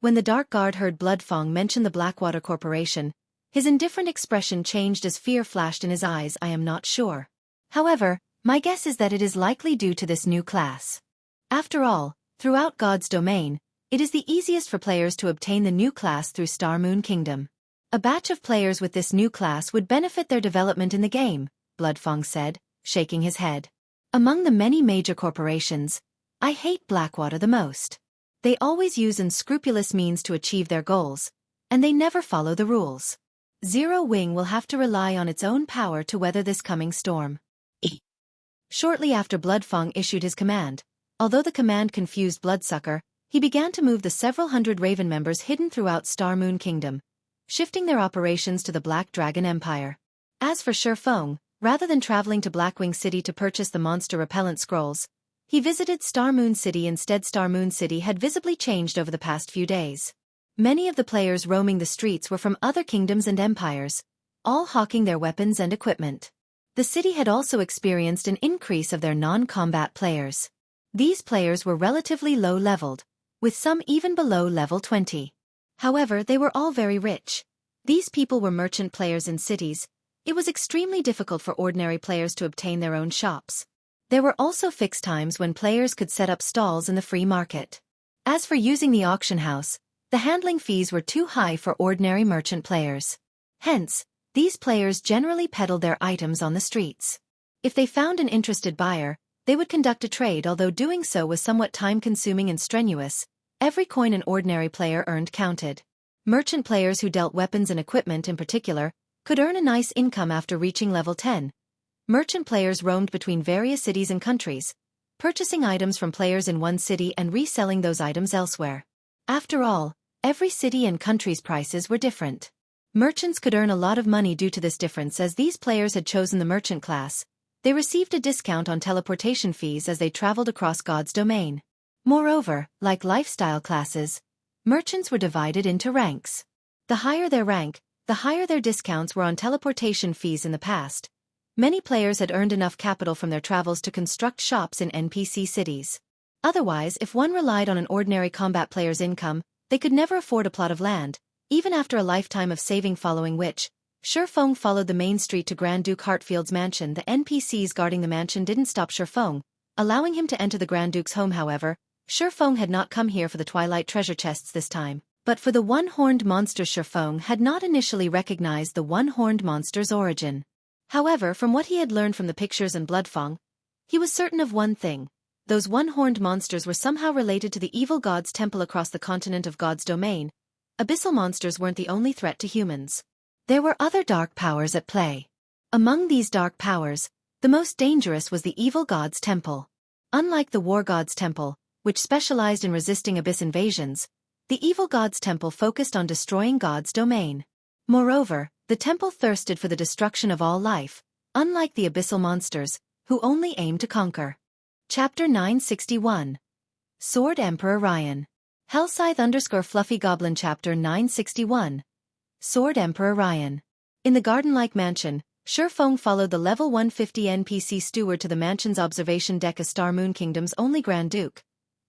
When the Dark Guard heard Feng mention the Blackwater Corporation, his indifferent expression changed as fear flashed in his eyes. I am not sure. However, my guess is that it is likely due to this new class. After all, throughout God's domain, it is the easiest for players to obtain the new class through Star Moon Kingdom. A batch of players with this new class would benefit their development in the game, Feng said, shaking his head. Among the many major corporations, I hate Blackwater the most. They always use unscrupulous means to achieve their goals, and they never follow the rules. Zero Wing will have to rely on its own power to weather this coming storm. Shortly after Feng issued his command, although the command confused Bloodsucker, he began to move the several hundred Raven members hidden throughout Star Moon Kingdom, shifting their operations to the Black Dragon Empire. As for Feng, rather than traveling to Blackwing City to purchase the monster repellent scrolls, he visited Star Moon City instead. Star Moon City had visibly changed over the past few days. Many of the players roaming the streets were from other kingdoms and empires, all hawking their weapons and equipment. The city had also experienced an increase of their non-combat players. These players were relatively low-leveled, with some even below level 20. However, they were all very rich. These people were merchant players in cities. It was extremely difficult for ordinary players to obtain their own shops. There were also fixed times when players could set up stalls in the free market. As for using the auction house, the handling fees were too high for ordinary merchant players. Hence, these players generally peddled their items on the streets. If they found an interested buyer, they would conduct a trade. Although doing so was somewhat time-consuming and strenuous, every coin an ordinary player earned counted. Merchant players who dealt weapons and equipment in particular could earn a nice income after reaching level 10. Merchant players roamed between various cities and countries, purchasing items from players in one city and reselling those items elsewhere. After all, every city and country's prices were different. Merchants could earn a lot of money due to this difference. As these players had chosen the merchant class, they received a discount on teleportation fees as they traveled across God's domain. Moreover, like lifestyle classes, merchants were divided into ranks. The higher their rank, the higher their discounts were on teleportation fees. In the past, many players had earned enough capital from their travels to construct shops in NPC cities. Otherwise, if one relied on an ordinary combat player's income, they could never afford a plot of land, even after a lifetime of saving, following which, Feng followed the main street to Grand Duke Hartfield's mansion. The NPCs guarding the mansion didn't stop Feng, allowing him to enter the Grand Duke's home. However, Feng had not come here for the Twilight treasure chests this time, but for the one-horned monster. Feng had not initially recognized the one-horned monster's origin. However, from what he had learned from the pictures and Bloodfang, he was certain of one thing: those one-horned monsters were somehow related to the evil god's temple across the continent of God's domain. Abyssal monsters weren't the only threat to humans. There were other dark powers at play. Among these dark powers, the most dangerous was the evil god's temple. Unlike the war god's temple, which specialized in resisting abyss invasions, the evil god's temple focused on destroying God's domain. Moreover, the temple thirsted for the destruction of all life, unlike the abyssal monsters, who only aimed to conquer. Chapter 961. Sword Emperor Ryan. Hellscythe_Fluffy Goblin. Chapter 961. Sword Emperor Ryan. In the garden-like mansion, Feng followed the level 150 NPC steward to the mansion's observation deck as Star Moon Kingdom's only Grand Duke.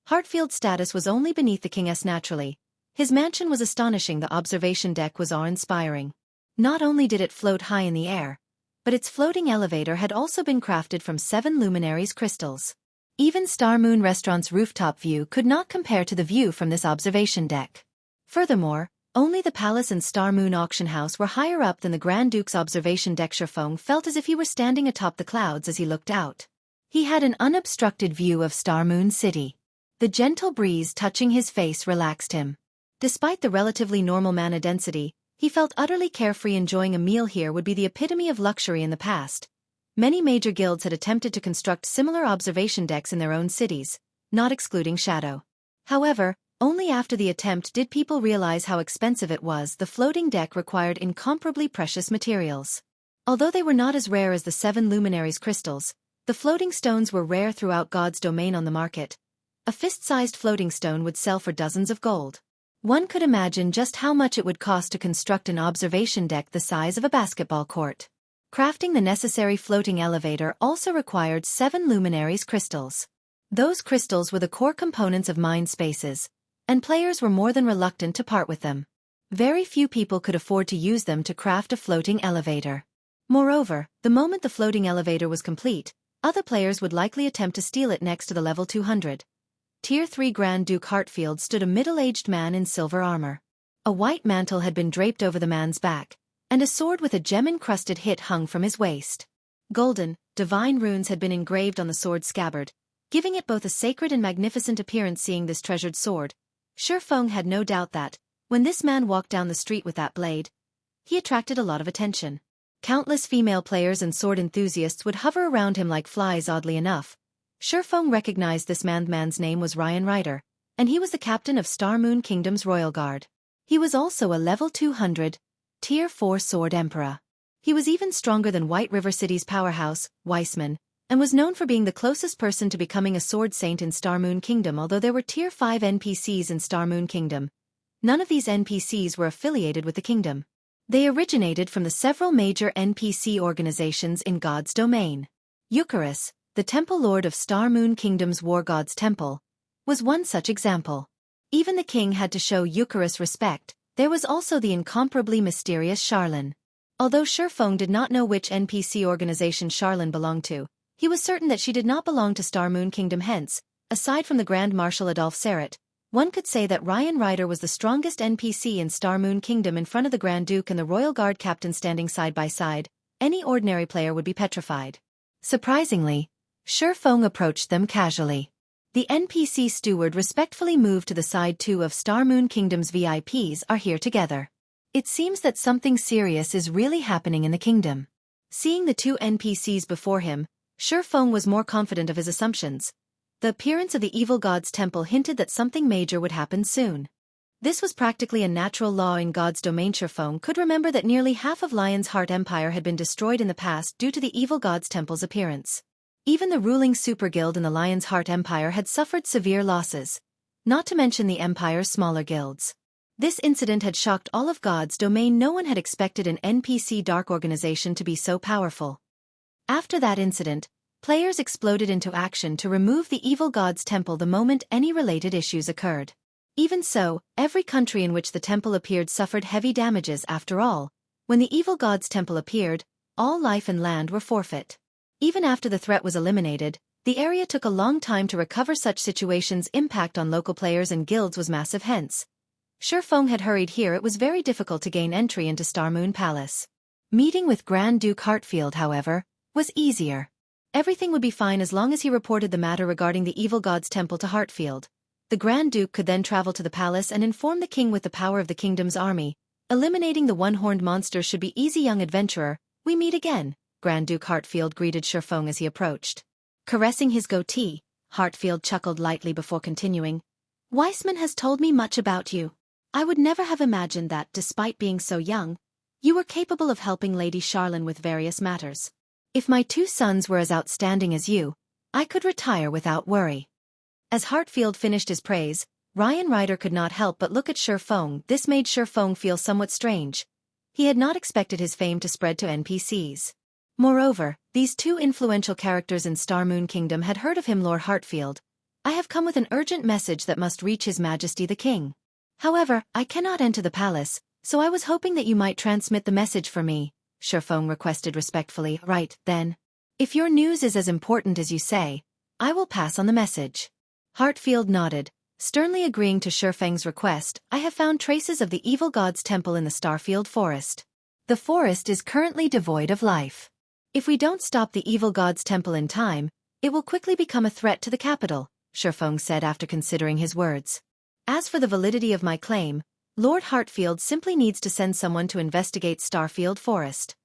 Hartfield's status was only beneath the king's naturally. His mansion was astonishing. The observation deck was awe-inspiring. Not only did it float high in the air, but its floating elevator had also been crafted from 7 luminaries crystals. Even Star Moon Restaurant's rooftop view could not compare to the view from this observation deck. Furthermore, only the palace and Star Moon auction house were higher up than the Grand Duke's observation deck. Feng felt as if he were standing atop the clouds as he looked out. He had an unobstructed view of Star Moon City. The gentle breeze touching his face relaxed him. Despite the relatively normal mana density, he felt utterly carefree. Enjoying a meal here would be the epitome of luxury. In the past, many major guilds had attempted to construct similar observation decks in their own cities, not excluding Shadow. However, only after the attempt did people realize how expensive it was. The floating deck required incomparably precious materials. Although they were not as rare as the 7 luminaries crystals, the floating stones were rare throughout God's domain. On the market, a fist-sized floating stone would sell for dozens of gold. One could imagine just how much it would cost to construct an observation deck the size of a basketball court. Crafting the necessary floating elevator also required 7 luminaries crystals. Those crystals were the core components of mind spaces, and players were more than reluctant to part with them. Very few people could afford to use them to craft a floating elevator. Moreover, the moment the floating elevator was complete, other players would likely attempt to steal it. Next to the level 200. Tier 3 Grand Duke Hartfield stood a middle-aged man in silver armor. A white mantle had been draped over the man's back, and a sword with a gem-encrusted hilt hung from his waist. Golden, divine runes had been engraved on the sword's scabbard, giving it both a sacred and magnificent appearance. Seeing this treasured sword, Feng had no doubt that, when this man walked down the street with that blade, he attracted a lot of attention. Countless female players and sword enthusiasts would hover around him like flies. Oddly enough, Feng recognized this man. The man's name was Ryan Ryder, and he was the captain of Star Moon Kingdom's Royal Guard. He was also a level 200, Tier 4 Sword Emperor. He was even stronger than White River City's powerhouse, Weissman, and was known for being the closest person to becoming a sword saint in Star Moon Kingdom. Although there were Tier 5 NPCs in Star Moon Kingdom, none of these NPCs were affiliated with the kingdom. They originated from the several major NPC organizations in God's domain. Eucharis, the Temple Lord of Star Moon Kingdom's War God's Temple, was one such example. Even the king had to show Eucharis respect. There was also the incomparably mysterious Charlene. Although Feng did not know which NPC organization Charlene belonged to, he was certain that she did not belong to Star Moon Kingdom. Hence, aside from the Grand Marshal Adolphe Serret, one could say that Ryan Ryder was the strongest NPC in Star Moon Kingdom. In front of the Grand Duke and the Royal Guard captain standing side by side, any ordinary player would be petrified. Surprisingly, Feng approached them casually. The NPC steward respectfully moved to the side. Two of Star Moon Kingdom's VIPs are here together. It seems that something serious is really happening in the kingdom. Seeing the two NPCs before him, Feng was more confident of his assumptions. The appearance of the evil god's temple hinted that something major would happen soon. This was practically a natural law in God's domain. Feng could remember that nearly half of Lion's Heart Empire had been destroyed in the past due to the evil god's temple's appearance. Even the ruling super guild in the Lion's Heart Empire had suffered severe losses, not to mention the empire's smaller guilds. This incident had shocked all of God's domain. No one had expected an NPC dark organization to be so powerful. After that incident, players exploded into action to remove the evil god's temple the moment any related issues occurred. Even so, every country in which the temple appeared suffered heavy damages. After all, when the evil god's temple appeared, all life and land were forfeit. Even after the threat was eliminated, the area took a long time to recover. Such situations' impact on local players and guilds was massive. Hence, Feng had hurried here. It was very difficult to gain entry into Star Moon Palace. Meeting with Grand Duke Hartfield, however, was easier. Everything would be fine as long as he reported the matter regarding the evil god's temple to Hartfield. The Grand Duke could then travel to the palace and inform the king with the power of the kingdom's army. Eliminating the one-horned monster should be easy. Young adventurer, we meet again, Grand Duke Hartfield greeted Feng as he approached. Caressing his goatee, Hartfield chuckled lightly before continuing. Weissman has told me much about you. I would never have imagined that, despite being so young, you were capable of helping Lady Charlene with various matters. If my two sons were as outstanding as you, I could retire without worry. As Hartfield finished his praise, Ryan Ryder could not help but look at Feng. This made Feng feel somewhat strange. He had not expected his fame to spread to NPCs. Moreover, these two influential characters in Star Moon Kingdom had heard of him. Lord Hartfield, I have come with an urgent message that must reach His Majesty the King. However, I cannot enter the palace, so I was hoping that you might transmit the message for me, Feng requested respectfully. Right, then. If your news is as important as you say, I will pass on the message. Hartfield nodded, sternly agreeing to Feng's request. I have found traces of the evil god's temple in the Starfield Forest. The forest is currently devoid of life. If we don't stop the evil god's temple in time, it will quickly become a threat to the capital, Feng said after considering his words. As for the validity of my claim, Lord Hartfield simply needs to send someone to investigate Starfield Forest.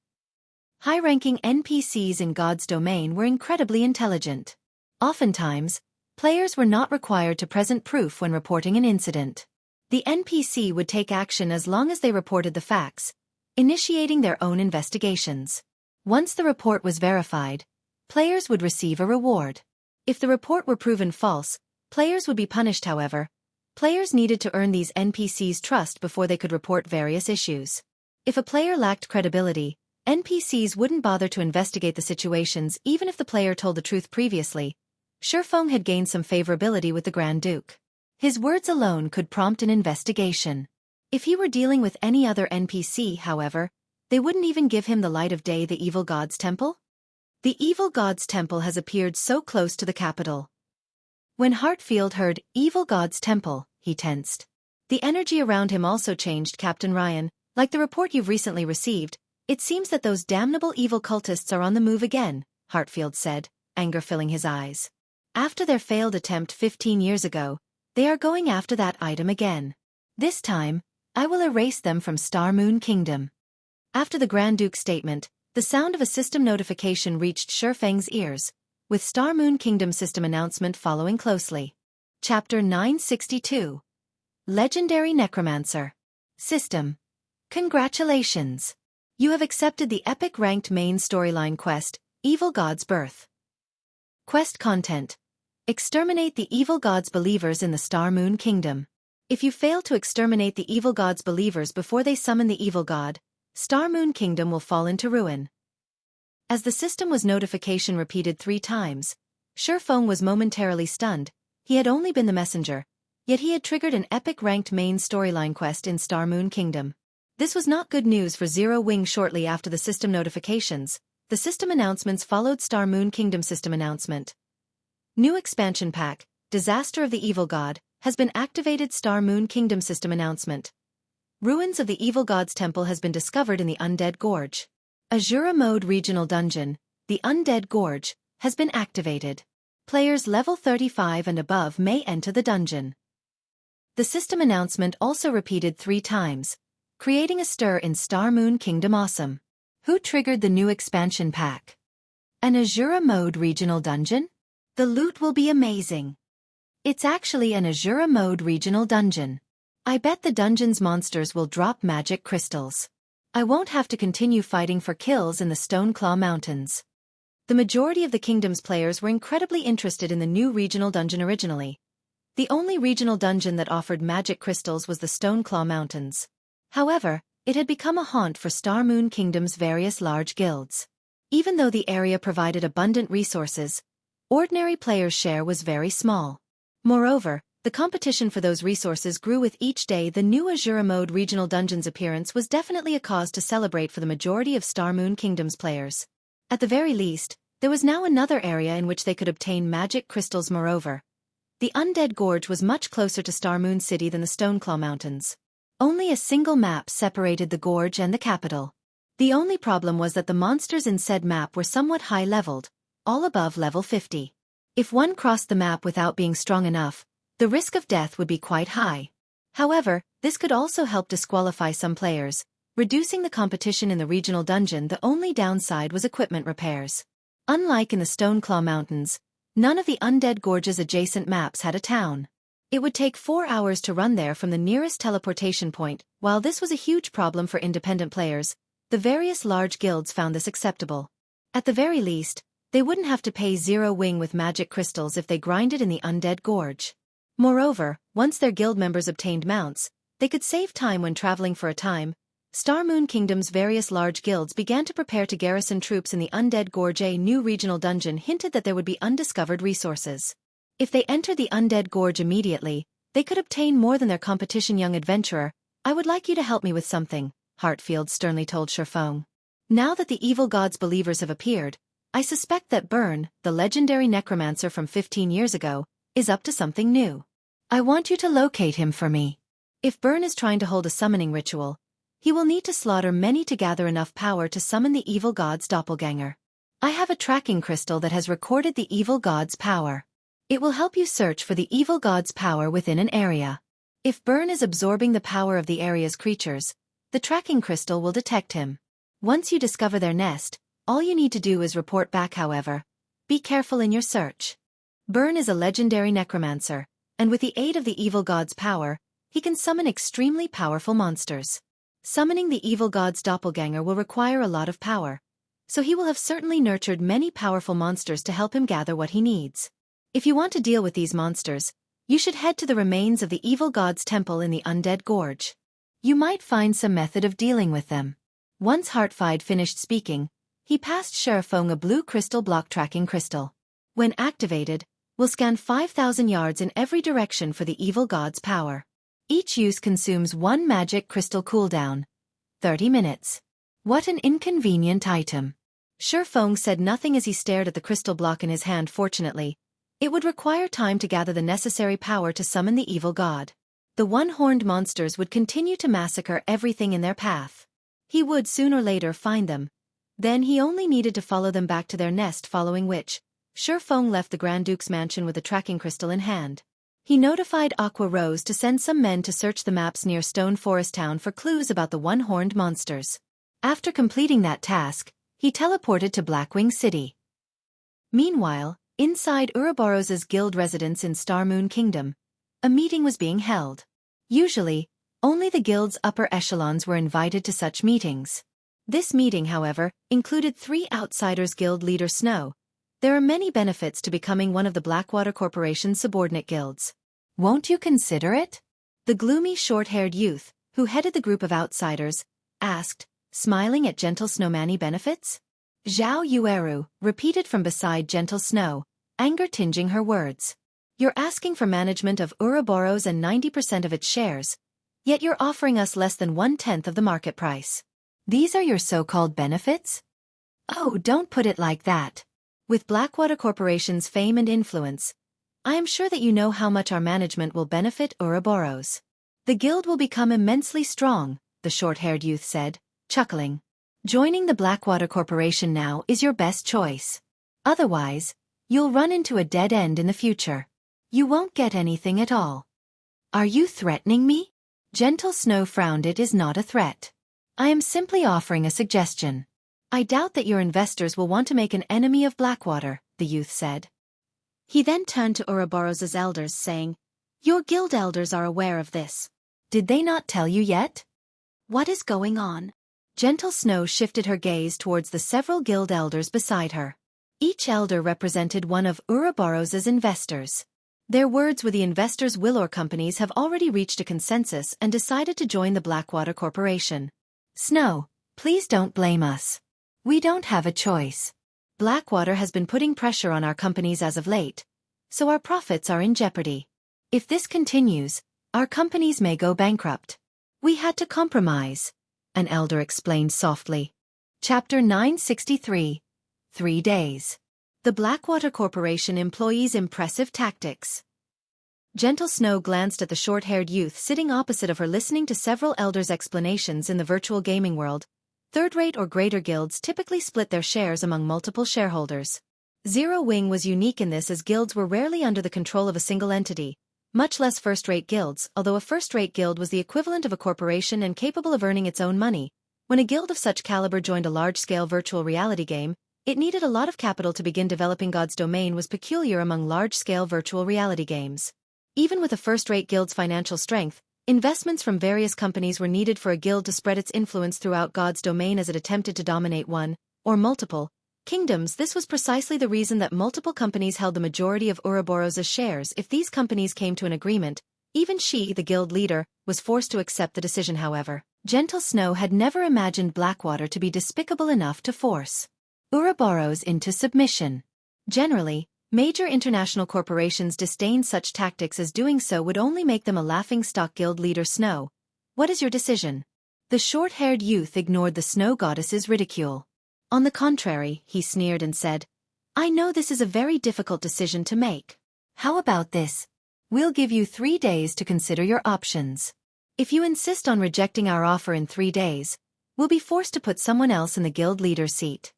High-ranking NPCs in God's domain were incredibly intelligent. Oftentimes, players were not required to present proof when reporting an incident. The NPC would take action as long as they reported the facts, initiating their own investigations. Once the report was verified, players would receive a reward. If the report were proven false, players would be punished. However, players needed to earn these NPCs' trust before they could report various issues. If a player lacked credibility, NPCs wouldn't bother to investigate the situations even if the player told the truth previously. Feng had gained some favorability with the Grand Duke. His words alone could prompt an investigation. If he were dealing with any other NPC, however, they wouldn't even give him the light of day. The evil god's temple? The evil god's temple has appeared so close to the capital. When Hartfield heard evil god's temple, he tensed. The energy around him also changed. Captain Ryan, like the report you've recently received, it seems that those damnable evil cultists are on the move again, Hartfield said, anger filling his eyes. After their failed attempt 15 years ago, they are going after that item again. This time, I will erase them from Star Moon Kingdom. After the Grand Duke's statement, the sound of a system notification reached Feng's ears, with Star Moon Kingdom system announcement following closely. Chapter 962. Legendary Necromancer. System. Congratulations. You have accepted the epic ranked main storyline quest, Evil God's Birth. Quest content: exterminate the evil god's believers in the Star Moon Kingdom. If you fail to exterminate the evil god's believers before they summon the evil god, Star Moon Kingdom will fall into ruin. As the system was notification repeated 3 times, Feng was momentarily stunned. He had only been the messenger, yet he had triggered an epic ranked main storyline quest in Star Moon Kingdom. This was not good news for Zero Wing. Shortly after the system notifications, the system announcements followed Star Moon Kingdom system announcement. New expansion pack, Disaster of the Evil God, has been activated. Star Moon Kingdom system announcement. Ruins of the Evil God's Temple has been discovered in the Undead Gorge. Azura Mode Regional Dungeon, the Undead Gorge, has been activated. Players level 35 and above may enter the dungeon. The system announcement also repeated 3 times, creating a stir in Star Moon Kingdom. Awesome. Who triggered the new expansion pack? An Azura Mode Regional Dungeon? The loot will be amazing. It's actually an Azura Mode Regional Dungeon. I bet the dungeon's monsters will drop magic crystals. I won't have to continue fighting for kills in the Stoneclaw Mountains. The majority of the kingdom's players were incredibly interested in the new regional dungeon originally. The only regional dungeon that offered magic crystals was the Stoneclaw Mountains. However, it had become a haunt for Star Moon Kingdom's various large guilds. Even though the area provided abundant resources, ordinary players' share was very small. Moreover, the competition for those resources grew with each day. The new Azura Mode Regional Dungeon's appearance was definitely a cause to celebrate for the majority of Star Moon Kingdom's players. At the very least, there was now another area in which they could obtain magic crystals. Moreover, the Undead Gorge was much closer to Star Moon City than the Stoneclaw Mountains. Only a single map separated the gorge and the capital. The only problem was that the monsters in said map were somewhat high-leveled, all above level 50. If one crossed the map without being strong enough, the risk of death would be quite high. However, this could also help disqualify some players, reducing the competition in the regional dungeon. The only downside was equipment repairs. Unlike in the Stoneclaw Mountains, none of the Undead Gorge's adjacent maps had a town. It would take 4 hours to run there from the nearest teleportation point. While this was a huge problem for independent players, the various large guilds found this acceptable. At the very least, they wouldn't have to pay Zero Wing with magic crystals if they grinded in the Undead Gorge. Moreover, once their guild members obtained mounts, they could save time when traveling. For a time, Star Moon Kingdom's various large guilds began to prepare to garrison troops in the Undead Gorge. A new regional dungeon hinted that there would be undiscovered resources. If they entered the Undead Gorge immediately, they could obtain more than their competition. Young adventurer, I would like you to help me with something, Heartfield sternly told Feng. Now that the evil god's believers have appeared, I suspect that Burn, the legendary necromancer from 15 years ago, is up to something new. I want you to locate him for me. If Burn is trying to hold a summoning ritual, he will need to slaughter many to gather enough power to summon the evil god's doppelganger. I have a tracking crystal that has recorded the evil god's power. It will help you search for the evil god's power within an area. If Burn is absorbing the power of the area's creatures, the tracking crystal will detect him. Once you discover their nest, all you need to do is report back. However, be careful in your search. Burn is a legendary necromancer, and with the aid of the evil god's power, he can summon extremely powerful monsters. Summoning the evil god's doppelganger will require a lot of power, so he will have certainly nurtured many powerful monsters to help him gather what he needs. If you want to deal with these monsters, you should head to the remains of the evil god's temple in the Undead Gorge. You might find some method of dealing with them. Once Heartfied finished speaking, he passed Feng a blue crystal block tracking crystal. When activated, will scan 5,000 yards in every direction for the evil god's power. Each use consumes 1 magic crystal cooldown. 30 minutes. What an inconvenient item. Feng said nothing as he stared at the crystal block in his hand. Fortunately, it would require time to gather the necessary power to summon the evil god. The one-horned monsters would continue to massacre everything in their path. He would soon or later find them. Then he only needed to follow them back to their nest, following which, Feng left the Grand Duke's mansion with the tracking crystal in hand. He notified Aqua Rose to send some men to search the maps near Stone Forest Town for clues about the one-horned monsters. After completing that task, he teleported to Blackwing City. Meanwhile, inside Ouroboros's guild residence in Star Moon Kingdom, a meeting was being held. Usually, only the guild's upper echelons were invited to such meetings. This meeting, however, included 3 outsiders: Guild Leader Snow. There are many benefits to becoming one of the Blackwater Corporation's subordinate guilds. Won't you consider it? The gloomy short-haired youth, who headed the group of outsiders, asked, smiling at Gentle Snow. Many benefits? Zhao Yueru repeated from beside Gentle Snow, anger tinging her words. You're asking for management of Ouroboros and 90% of its shares, yet you're offering us less than 1/10 of the market price. These are your so-called benefits? Oh, don't put it like that. With Blackwater Corporation's fame and influence, I am sure that you know how much our management will benefit Ouroboros. The guild will become immensely strong, the short-haired youth said, chuckling. Joining the Blackwater Corporation now is your best choice. Otherwise, you'll run into a dead end in the future. You won't get anything at all. Are you threatening me? Gentle Snow frowned. It is not a threat. I am simply offering a suggestion. I doubt that your investors will want to make an enemy of Blackwater, the youth said. He then turned to Ouroboros' elders, saying, Your guild elders are aware of this. Did they not tell you yet? What is going on? Gentle Snow shifted her gaze towards the several guild elders beside her. Each elder represented one of Ouroboros' investors. Their words were the investors' will. Or companies have already reached a consensus and decided to join the Blackwater Corporation. Snow, please don't blame us. We don't have a choice. Blackwater has been putting pressure on our companies as of late, so our profits are in jeopardy. If this continues, our companies may go bankrupt. We had to compromise, an elder explained softly. Chapter 963. 3 days. The Blackwater Corporation employees' impressive tactics. Gentle Snow glanced at the short-haired youth sitting opposite of her, listening to several elders' explanations. In the virtual gaming world, third-rate or greater guilds typically split their shares among multiple shareholders. Zero Wing was unique in this, as guilds were rarely under the control of a single entity, much less first-rate guilds. Although a first-rate guild was the equivalent of a corporation and capable of earning its own money, when a guild of such caliber joined a large-scale virtual reality game, it needed a lot of capital to begin developing. God's domain was peculiar among large-scale virtual reality games. Even with a first-rate guild's financial strength, investments from various companies were needed for a guild to spread its influence throughout God's domain as it attempted to dominate one, or multiple, kingdoms. This was precisely the reason that multiple companies held the majority of Ouroboros' shares. If these companies came to an agreement, even she, the guild leader, was forced to accept the decision. However, Gentle Snow had never imagined Blackwater to be despicable enough to force Ouroboros into submission. Generally, major international corporations disdained such tactics, as doing so would only make them a laughingstock. Guild Leader Snow, what is your decision? The short-haired youth ignored the snow goddess's ridicule. On the contrary, he sneered and said, I know this is a very difficult decision to make. How about this? We'll give you 3 days to consider your options. If you insist on rejecting our offer in 3 days, we'll be forced to put someone else in the guild leader's seat.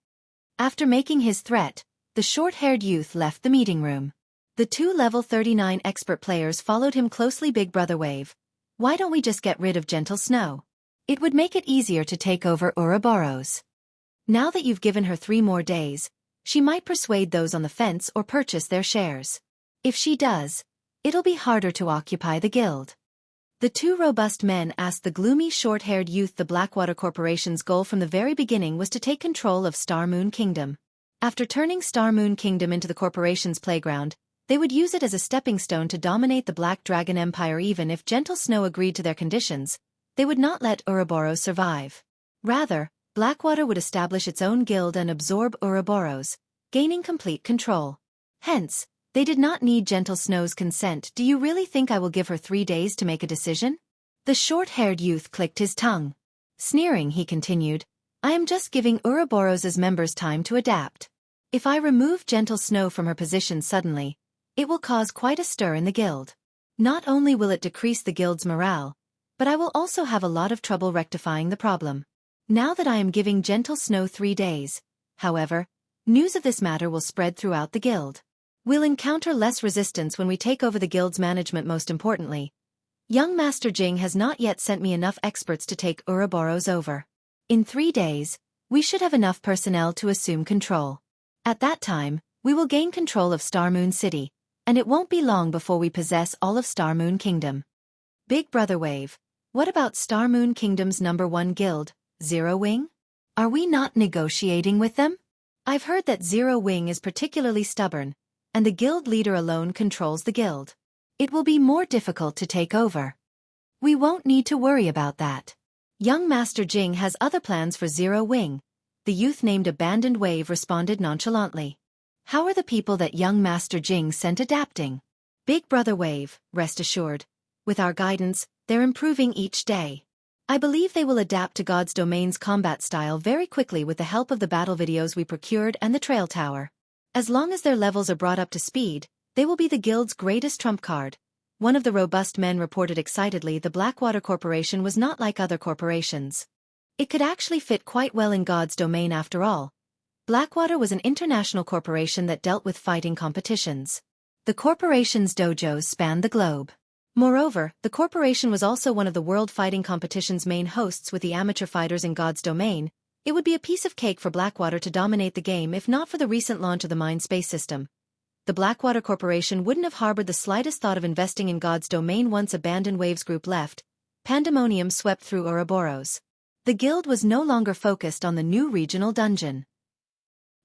After making his threat, the short-haired youth left the meeting room. The 2 level 39 expert players followed him closely. Big Brother Wave, why don't we just get rid of Gentle Snow? It would make it easier to take over Ouroboros. Now that you've given her 3 more days, she might persuade those on the fence or purchase their shares. If she does, it'll be harder to occupy the guild. The 2 robust men asked the gloomy short-haired youth. The Blackwater Corporation's goal from the very beginning was to take control of Star Moon Kingdom. After turning Star Moon Kingdom into the corporation's playground, they would use it as a stepping stone to dominate the Black Dragon Empire. Even if Gentle Snow agreed to their conditions, they would not let Ouroboros survive. Rather, Blackwater would establish its own guild and absorb Ouroboros, gaining complete control. Hence, they did not need Gentle Snow's consent. Do you really think I will give her 3 days to make a decision? The short-haired youth clicked his tongue. Sneering, he continued, I am just giving Ouroboros' members time to adapt. If I remove Gentle Snow from her position suddenly, it will cause quite a stir in the guild. Not only will it decrease the guild's morale, but I will also have a lot of trouble rectifying the problem. Now that I am giving Gentle Snow 3 days, however, news of this matter will spread throughout the guild. We'll encounter less resistance when we take over the guild's management. Most importantly, young Master Jing has not yet sent me enough experts to take Ouroboros over. In 3 days, we should have enough personnel to assume control. At that time, we will gain control of Star Moon City, and it won't be long before we possess all of Star Moon Kingdom. Big Brother Wave, what about Star Moon Kingdom's #1 guild, Zero Wing? Are we not negotiating with them? I've heard that Zero Wing is particularly stubborn, and the guild leader alone controls the guild. It will be more difficult to take over. We won't need to worry about that. Young Master Jing has other plans for Zero Wing, the youth named Abandoned Wave responded nonchalantly. How are the people that young Master Jing sent adapting? Big Brother Wave, rest assured. With our guidance, they're improving each day. I believe they will adapt to God's Domain's combat style very quickly with the help of the battle videos we procured and the Trail Tower. As long as their levels are brought up to speed, they will be the guild's greatest trump card. One of the robust men reported excitedly the Blackwater Corporation was not like other corporations. It could actually fit quite well in God's Domain after all. Blackwater was an international corporation that dealt with fighting competitions. The corporation's dojos spanned the globe. Moreover, the corporation was also one of the world fighting competition's main hosts with the amateur fighters in God's Domain. It would be a piece of cake for Blackwater to dominate the game if not for the recent launch of the Mind Space system. The Blackwater Corporation wouldn't have harbored the slightest thought of investing in God's Domain once Abandoned Waves group left. Pandemonium swept through Ouroboros. The guild was no longer focused on the new regional dungeon.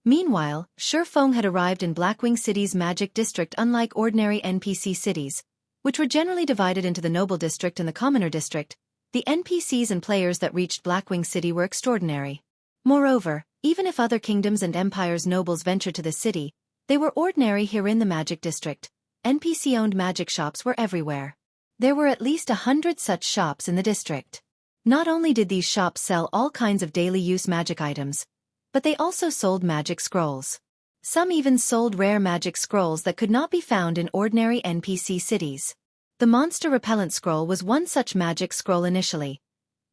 Meanwhile, Feng had arrived in Blackwing City's magic district. Unlike ordinary NPC cities, which were generally divided into the Noble District and the Commoner District, the NPCs and players that reached Blackwing City were extraordinary. Moreover, even if other kingdoms and empires' nobles ventured to this city, they were ordinary here in the Magic District. NPC-owned magic shops were everywhere. There were at least 100 such shops in the district. Not only did these shops sell all kinds of daily-use magic items, but they also sold magic scrolls. Some even sold rare magic scrolls that could not be found in ordinary NPC cities. The Monster Repellent Scroll was one such magic scroll initially.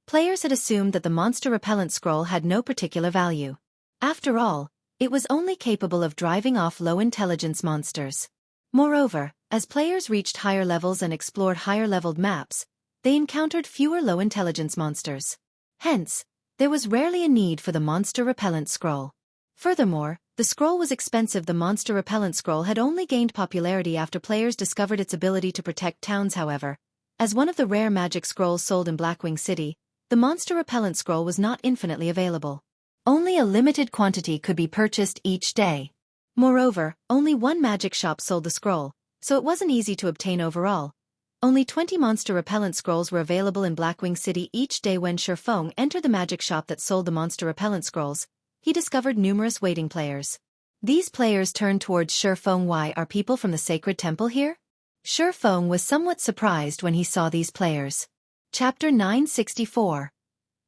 Players had assumed that the Monster Repellent Scroll had no particular value. After all, it was only capable of driving off low-intelligence monsters. Moreover, as players reached higher levels and explored higher-leveled maps, they encountered fewer low-intelligence monsters. Hence, there was rarely a need for the Monster Repellent Scroll. Furthermore, the scroll was expensive. The Monster Repellent Scroll had only gained popularity after players discovered its ability to protect towns. However, as one of the rare magic scrolls sold in Blackwing City, the Monster Repellent Scroll was not infinitely available. Only a limited quantity could be purchased each day. Moreover, only one magic shop sold the scroll, so it wasn't easy to obtain overall. Only 20 Monster Repellent Scrolls were available in Blackwing City each day. When Feng entered the magic shop that sold the Monster Repellent Scrolls, he discovered numerous waiting players. These players turned towards Feng. Why are people from the Sacred Temple here? Feng was somewhat surprised when he saw these players. Chapter 964.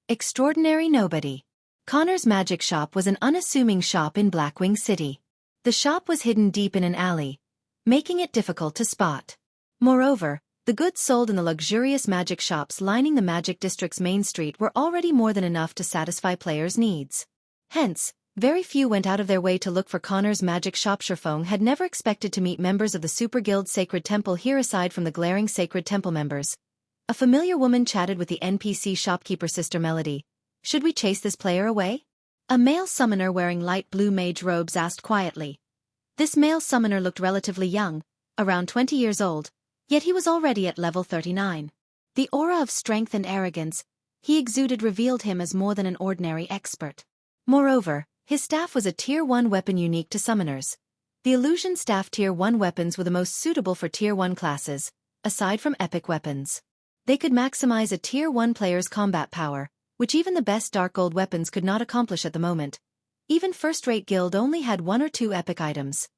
Extraordinary Nobody. Connor's magic shop was an unassuming shop in Blackwing City. The shop was hidden deep in an alley, making it difficult to spot. Moreover, the goods sold in the luxurious magic shops lining the Magic District's main street were already more than enough to satisfy players' needs. Hence, very few went out of their way to look for Connor's magic shop. Feng had never expected to meet members of the Super Guild Sacred Temple here. Aside from the glaring Sacred Temple members, a familiar woman chatted with the NPC shopkeeper Sister Melody. Should we chase this player away? A male summoner wearing light blue mage robes asked quietly. This male summoner looked relatively young, around 20 years old, yet he was already at level 39. The aura of strength and arrogance he exuded revealed him as more than an ordinary expert. Moreover, his staff was a Tier 1 weapon unique to summoners. The Illusion Staff Tier 1 weapons were the most suitable for Tier 1 classes, aside from epic weapons. They could maximize a Tier 1 player's combat power, which even the best Dark Gold weapons could not accomplish at the moment. Even first-rate guild only had 1 or 2 epic items.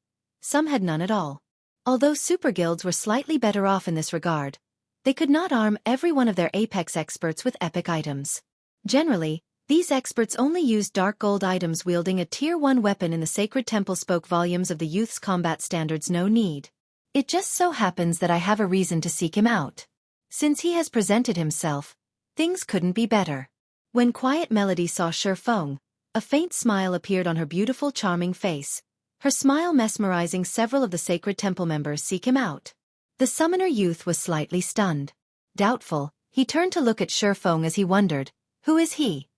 Some had none at all. Although super guilds were slightly better off in this regard, they could not arm every one of their apex experts with epic items. Generally, these experts only used Dark Gold items. Wielding a Tier 1 weapon in the Sacred Temple spoke volumes of the youth's combat standards. No need. It just so happens that I have a reason to seek him out. Since he has presented himself, things couldn't be better. When Quiet Melody saw Feng, a faint smile appeared on her beautiful charming face. Her smile mesmerizing several of the Sacred Temple members. Seek him out. The summoner youth was slightly stunned. Doubtful, he turned to look at Feng as he wondered, who is he?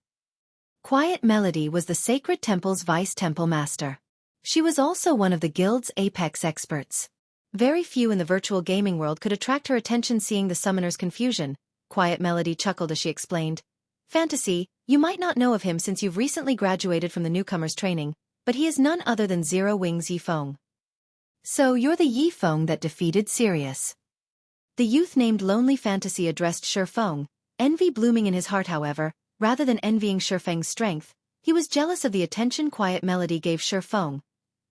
Quiet Melody was the Sacred Temple's Vice Temple Master. She was also one of the guild's apex experts. Very few in the virtual gaming world could attract her attention. Seeing the summoner's confusion, Quiet Melody chuckled as she explained, Fantasy, you might not know of him since you've recently graduated from the newcomer's training, but he is none other than Zero Wings Yi Feng. So you're the Yi Feng that defeated Sirius. The youth named Lonely Fantasy addressed Shi Feng, envy blooming in his heart. However, rather than envying Shi Feng's strength, he was jealous of the attention Quiet Melody gave Shi Feng.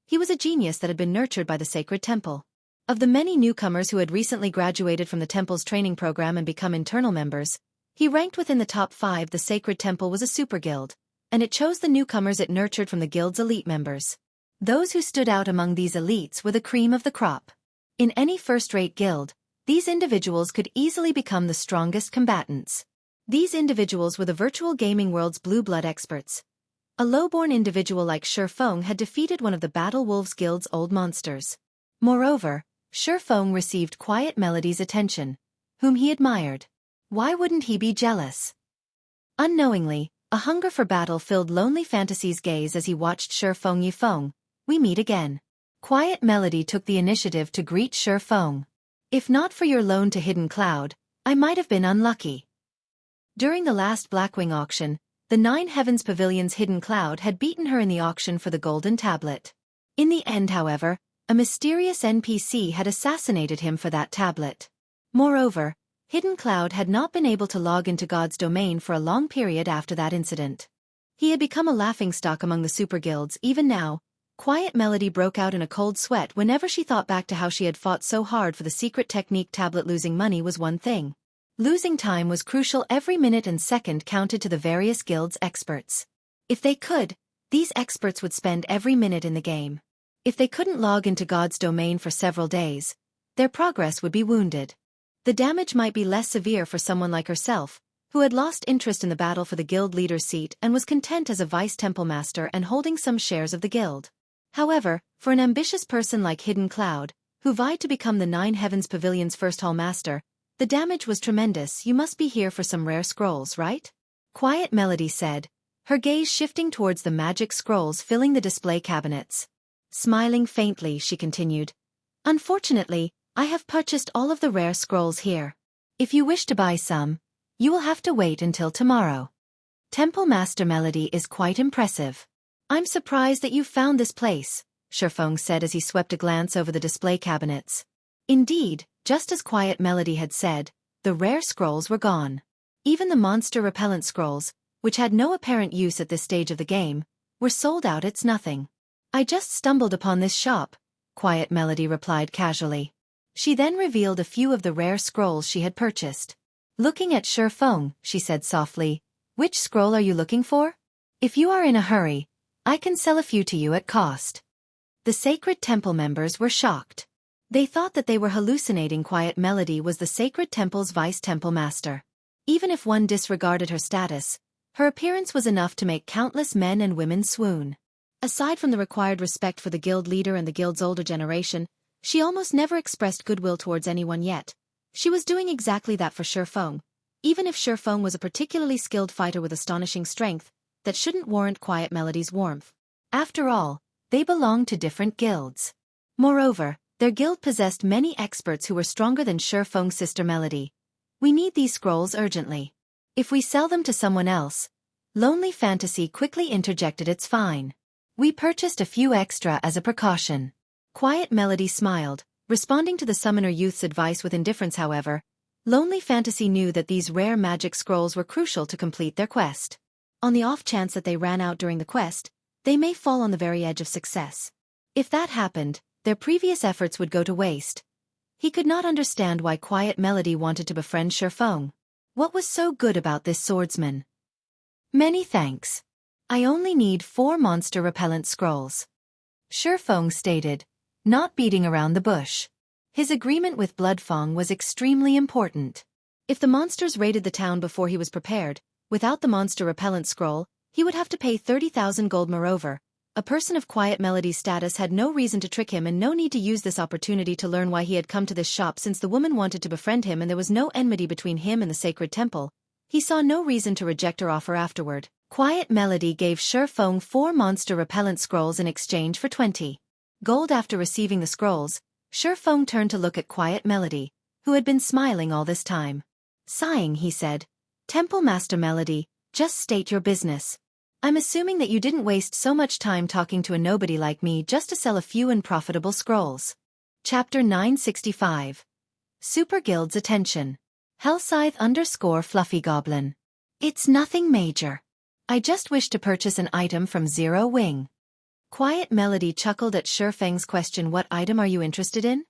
He was a genius that had been nurtured by the sacred temple. Of the many newcomers who had recently graduated from the temple's training program and become internal members, he ranked within the top 5. The sacred temple was a super guild, and it chose the newcomers it nurtured from the guild's elite members. Those who stood out among these elites were the cream of the crop. In any first-rate guild, these individuals could easily become the strongest combatants. These individuals were the virtual gaming world's blue blood experts. A low-born individual like Shi Feng had defeated one of the Battle Wolves Guild's old monsters. Moreover, Shi Feng received Quiet Melody's attention, whom he admired. Why wouldn't he be jealous? Unknowingly, a hunger for battle filled Lonely Fantasy's gaze as he watched Shi Feng. Yi Feng, we meet again. Quiet Melody took the initiative to greet Shi Feng. If not for your loan to Hidden Cloud, I might have been unlucky. During the last Blackwing auction, the 9 Heavens Pavilion's Hidden Cloud had beaten her in the auction for the Golden Tablet. In the end, however, a mysterious NPC had assassinated him for that tablet. Moreover, Hidden Cloud had not been able to log into God's domain for a long period after that incident. He had become a laughingstock among the super guilds. Even now, Quiet Melody broke out in a cold sweat whenever she thought back to how she had fought so hard for the secret technique tablet. Losing money was one thing. Losing time was crucial. Every minute and second counted to the various guilds' experts. If they could, these experts would spend every minute in the game. If they couldn't log into God's domain for several days, their progress would be wounded. The damage might be less severe for someone like herself, who had lost interest in the battle for the guild leader's seat and was content as a vice temple master and holding some shares of the guild. However, for an ambitious person like Hidden Cloud, who vied to become the 9 Heavens Pavilion's first hall master, the damage was tremendous. You must be here for some rare scrolls, right? Quiet Melody said, her gaze shifting towards the magic scrolls filling the display cabinets. Smiling faintly, she continued, unfortunately, I have purchased all of the rare scrolls here. If you wish to buy some, you will have to wait until tomorrow. Temple Master Melody is quite impressive. I'm surprised that you found this place, Shi Feng said as he swept a glance over the display cabinets. Indeed, just as Quiet Melody had said, the rare scrolls were gone. Even the monster repellent scrolls, which had no apparent use at this stage of the game, were sold out. It's nothing. I just stumbled upon this shop, Quiet Melody replied casually. She then revealed a few of the rare scrolls she had purchased. Looking at Shi Feng, she said softly, which scroll are you looking for? If you are in a hurry, I can sell a few to you at cost. The Sacred Temple members were shocked. They thought that they were hallucinating. Quiet Melody was the Sacred Temple's vice temple master. Even if one disregarded her status, her appearance was enough to make countless men and women swoon. Aside from the required respect for the guild leader and the guild's older generation, she almost never expressed goodwill towards anyone yet. She was doing exactly that for Shi Feng. Even if Shi Feng was a particularly skilled fighter with astonishing strength, that shouldn't warrant Quiet Melody's warmth. After all, they belonged to different guilds. Moreover, their guild possessed many experts who were stronger than Shi Feng's sister Melody. We need these scrolls urgently. If we sell them to someone else, Lonely Fantasy quickly interjected. It's fine. We purchased a few extra as a precaution. Quiet Melody smiled, responding to the summoner youth's advice with indifference. However, Lonely Fantasy knew that these rare magic scrolls were crucial to complete their quest. On the off chance that they ran out during the quest, they may fall on the very edge of success. If that happened, their previous efforts would go to waste. He could not understand why Quiet Melody wanted to befriend Shi Feng. What was so good about this swordsman? Many thanks. I only need 4 monster repellent scrolls, Shi Feng stated, not beating around the bush. His agreement with Blood Feng was extremely important. If the monsters raided the town before he was prepared, without the monster repellent scroll, he would have to pay 30,000 gold. Moreover, a person of Quiet Melody's status had no reason to trick him and no need to use this opportunity to learn why he had come to this shop. Since the woman wanted to befriend him and there was no enmity between him and the Sacred Temple, he saw no reason to reject her offer afterward. Quiet Melody gave Shi Feng 4 monster repellent scrolls in exchange for 20 gold. After receiving the scrolls, Shi Feng turned to look at Quiet Melody, who had been smiling all this time. Sighing, he said, Temple Master Melody, Just state your business. I'm assuming that you didn't waste so much time talking to a nobody like me just to sell a few unprofitable scrolls. Chapter 965. Super Guild's Attention. Hellscythe_Fluffy Goblin. It's nothing major. I just wish to purchase an item from Zero Wing. Quiet Melody chuckled at Feng's question. What item are you interested in?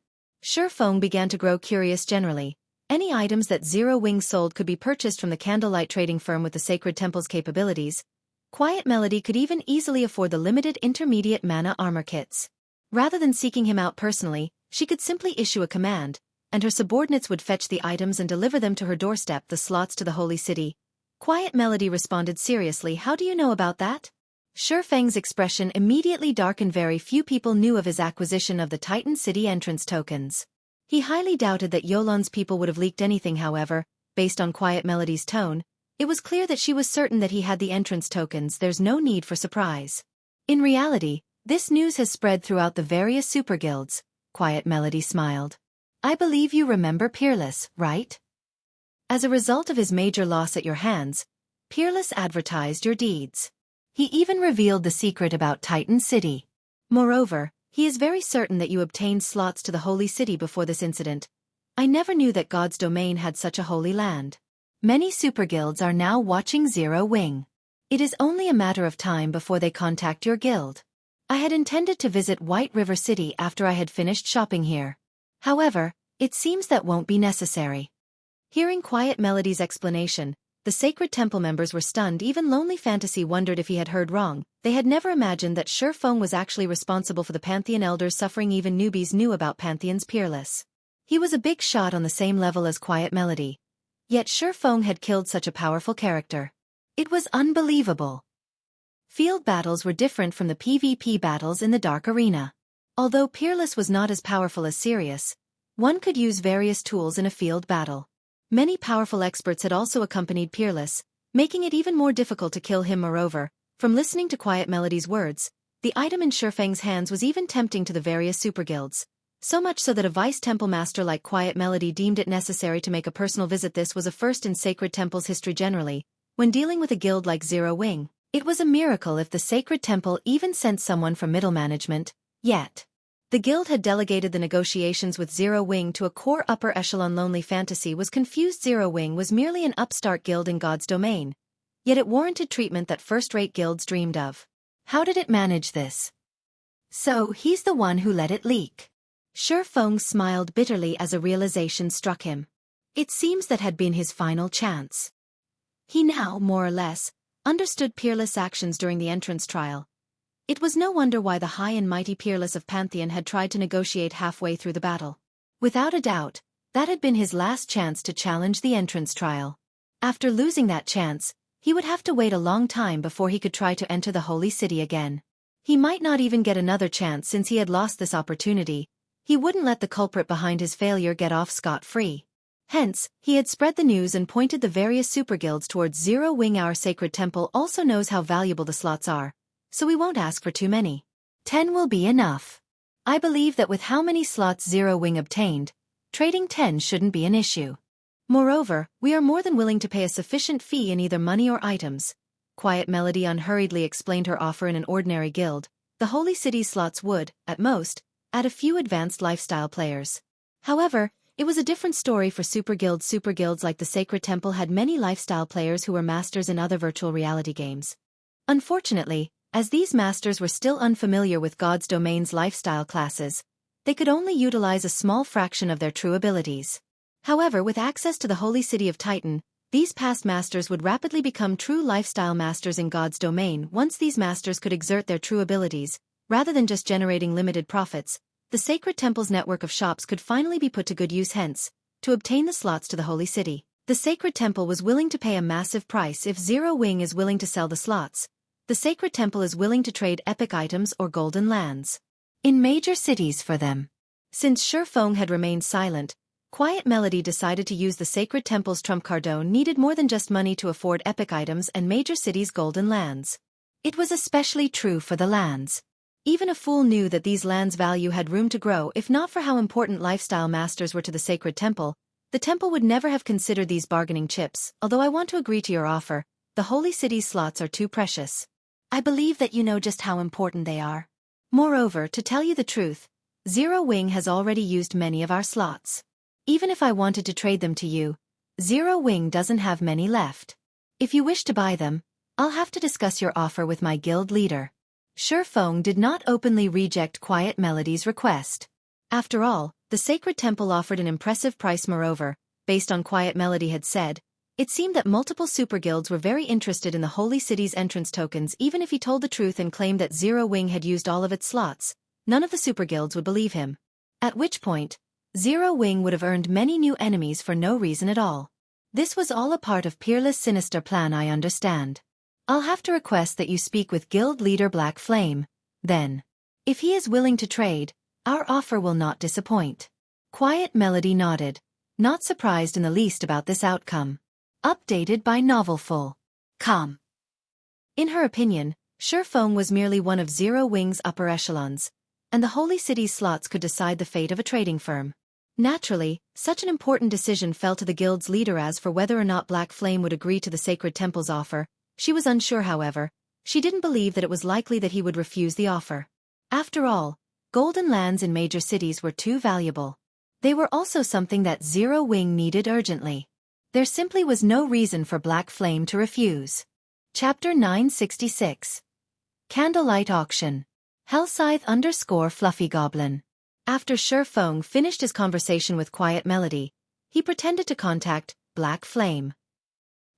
Feng began to grow curious generally. Any items that Zero Wing sold could be purchased from the Candlelight trading firm with the Sacred Temple's capabilities. Quiet Melody could even easily afford the limited intermediate mana armor kits. Rather than seeking him out personally, she could simply issue a command, and her subordinates would fetch the items and deliver them to her doorstep, the slots to the Holy City. Quiet Melody responded seriously. How do you know about that? Feng's expression immediately darkened. Very few people knew of his acquisition of the Titan City entrance tokens. He highly doubted that Yolon's people would have leaked anything. However, based on Quiet Melody's tone, it was clear that she was certain that he had the entrance tokens. There's no need for surprise. In reality, this news has spread throughout the various super guilds. Quiet Melody smiled. I believe you remember Peerless, right? As a result of his major loss at your hands, Peerless advertised your deeds. He even revealed the secret about Titan City. Moreover, he is very certain that you obtained slots to the Holy City before this incident. I never knew that God's domain had such a holy land. Many super guilds are now watching Zero Wing. It is only a matter of time before they contact your guild. I had intended to visit White River City after I had finished shopping here. However, it seems that won't be necessary. Hearing Quiet Melody's explanation, the Sacred Temple members were stunned. Even Lonely Fantasy wondered if he had heard wrong. They had never imagined that Feng was actually responsible for the Pantheon elders suffering. Even newbies knew about Pantheon's Peerless. He was a big shot on the same level as Quiet Melody. Yet Feng had killed such a powerful character. It was unbelievable. Field battles were different from the PvP battles in the Dark Arena. Although Peerless was not as powerful as Sirius, one could use various tools in a field battle. Many powerful experts had also accompanied Peerless, making it even more difficult to kill him. Moreover, from listening to Quiet Melody's words, the item in Feng's hands was even tempting to the various super guilds. So much so that a vice temple master like Quiet Melody deemed it necessary to make a personal visit. This was a first in Sacred Temple's history generally. When dealing with a guild like Zero Wing, it was a miracle if the Sacred Temple even sent someone from middle management. Yet, the guild had delegated the negotiations with Zero Wing to a core upper echelon. Lonely Fantasy was confused. Zero Wing was merely an upstart guild in God's domain, yet it warranted treatment that first-rate guilds dreamed of. How did it manage this? So he's the one who let it leak. Feng smiled bitterly as a realization struck him. It seems that had been his final chance. He now, more or less, understood Peerless' actions during the entrance trial. It was no wonder why the high and mighty Peerless of Pantheon had tried to negotiate halfway through the battle. Without a doubt, that had been his last chance to challenge the entrance trial. After losing that chance, he would have to wait a long time before he could try to enter the Holy City again. He might not even get another chance since he had lost this opportunity. He wouldn't let the culprit behind his failure get off scot-free. Hence, he had spread the news and pointed the various super guilds towards Zero Wing. Our Sacred Temple also knows how valuable the slots are, so we won't ask for too many. 10 will be enough. I believe that with how many slots Zero Wing obtained, trading 10 shouldn't be an issue. Moreover, we are more than willing to pay a sufficient fee in either money or items. Quiet Melody unhurriedly explained her offer. In an ordinary guild, the Holy City slots would, at most, add a few advanced lifestyle players. However, it was a different story for super guilds. Super guilds like the Sacred Temple had many lifestyle players who were masters in other virtual reality games. Unfortunately, as these masters were still unfamiliar with God's domain's lifestyle classes, they could only utilize a small fraction of their true abilities. However, with access to the Holy City of Titan, these past masters would rapidly become true lifestyle masters in God's domain. Once these masters could exert their true abilities, rather than just generating limited profits, the Sacred Temple's network of shops could finally be put to good use. Hence, to obtain the slots to the Holy City, the Sacred Temple was willing to pay a massive price. If Zero Wing is willing to sell the slots, the Sacred Temple is willing to trade epic items or golden lands in major cities for them. Since Feng had remained silent, Quiet Melody decided to use the Sacred Temple's trump card. Needed more than just money to afford epic items and major cities' golden lands. It was especially true for the lands. Even a fool knew that these lands' value had room to grow. If not for how important lifestyle masters were to the Sacred Temple, the temple would never have considered these bargaining chips. Although I want to agree to your offer, the Holy City's slots are too precious. I believe that you know just how important they are. Moreover, to tell you the truth, Zero Wing has already used many of our slots. Even if I wanted to trade them to you, Zero Wing doesn't have many left. If you wish to buy them, I'll have to discuss your offer with my guild leader. Feng did not openly reject Quiet Melody's request. After all, the Sacred Temple offered an impressive price. Moreover, based on Quiet Melody had said, it seemed that multiple super guilds were very interested in the Holy City's entrance tokens. Even if he told the truth and claimed that Zero Wing had used all of its slots, none of the super guilds would believe him. At which point, Zero Wing would have earned many new enemies for no reason at all. This was all a part of Peerless' sinister plan, I understand. I'll have to request that you speak with guild leader Black Flame, then. If he is willing to trade, our offer will not disappoint. Quiet Melody nodded, not surprised in the least about this outcome. Updated by Novelful.com. In her opinion, Feng was merely one of Zero Wing's upper echelons, and the Holy City's slots could decide the fate of a trading firm. Naturally, such an important decision fell to the guild's leader. As for whether or not Black Flame would agree to the Sacred Temple's offer, she was unsure. However, she didn't believe that it was likely that he would refuse the offer. After all, golden lands in major cities were too valuable. They were also something that Zero Wing needed urgently. There simply was no reason for Black Flame to refuse. Chapter 966. Candlelight Auction. Hellscythe_Fluffy Goblin. After Feng finished his conversation with Quiet Melody, he pretended to contact Black Flame.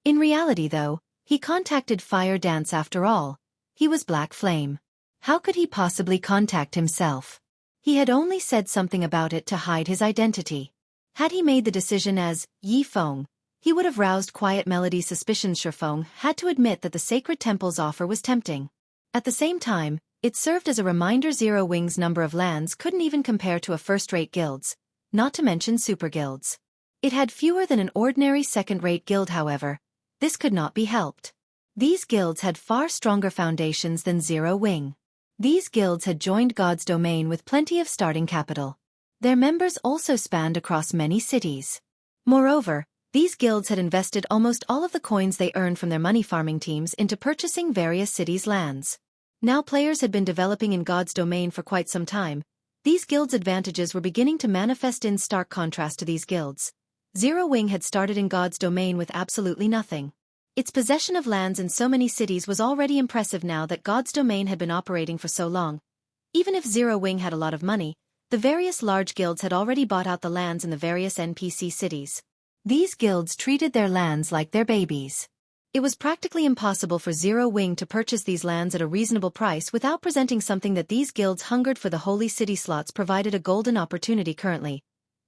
In reality, though, he contacted Fire Dance. After all, he was Black Flame. How could he possibly contact himself? He had only said something about it to hide his identity. Had he made the decision as Yi Feng, he would have roused Quiet Melody's suspicions. Feng had to admit that the Sacred Temple's offer was tempting. At the same time, it served as a reminder Zero Wing's number of lands couldn't even compare to a first-rate guild's, not to mention super guilds. It had fewer than an ordinary second-rate guild. However, this could not be helped. These guilds had far stronger foundations than Zero Wing. These guilds had joined God's domain with plenty of starting capital. Their members also spanned across many cities. Moreover, these guilds had invested almost all of the coins they earned from their money farming teams into purchasing various cities' lands. Now players had been developing in God's domain for quite some time. These guilds' advantages were beginning to manifest in stark contrast to these guilds. Zero Wing had started in God's domain with absolutely nothing. Its possession of lands in so many cities was already impressive now that God's domain had been operating for so long. Even if Zero Wing had a lot of money, the various large guilds had already bought out the lands in the various NPC cities. These guilds treated their lands like their babies. It was practically impossible for Zero Wing to purchase these lands at a reasonable price without presenting something that these guilds hungered for. The Holy City slots provided a golden opportunity. Currently,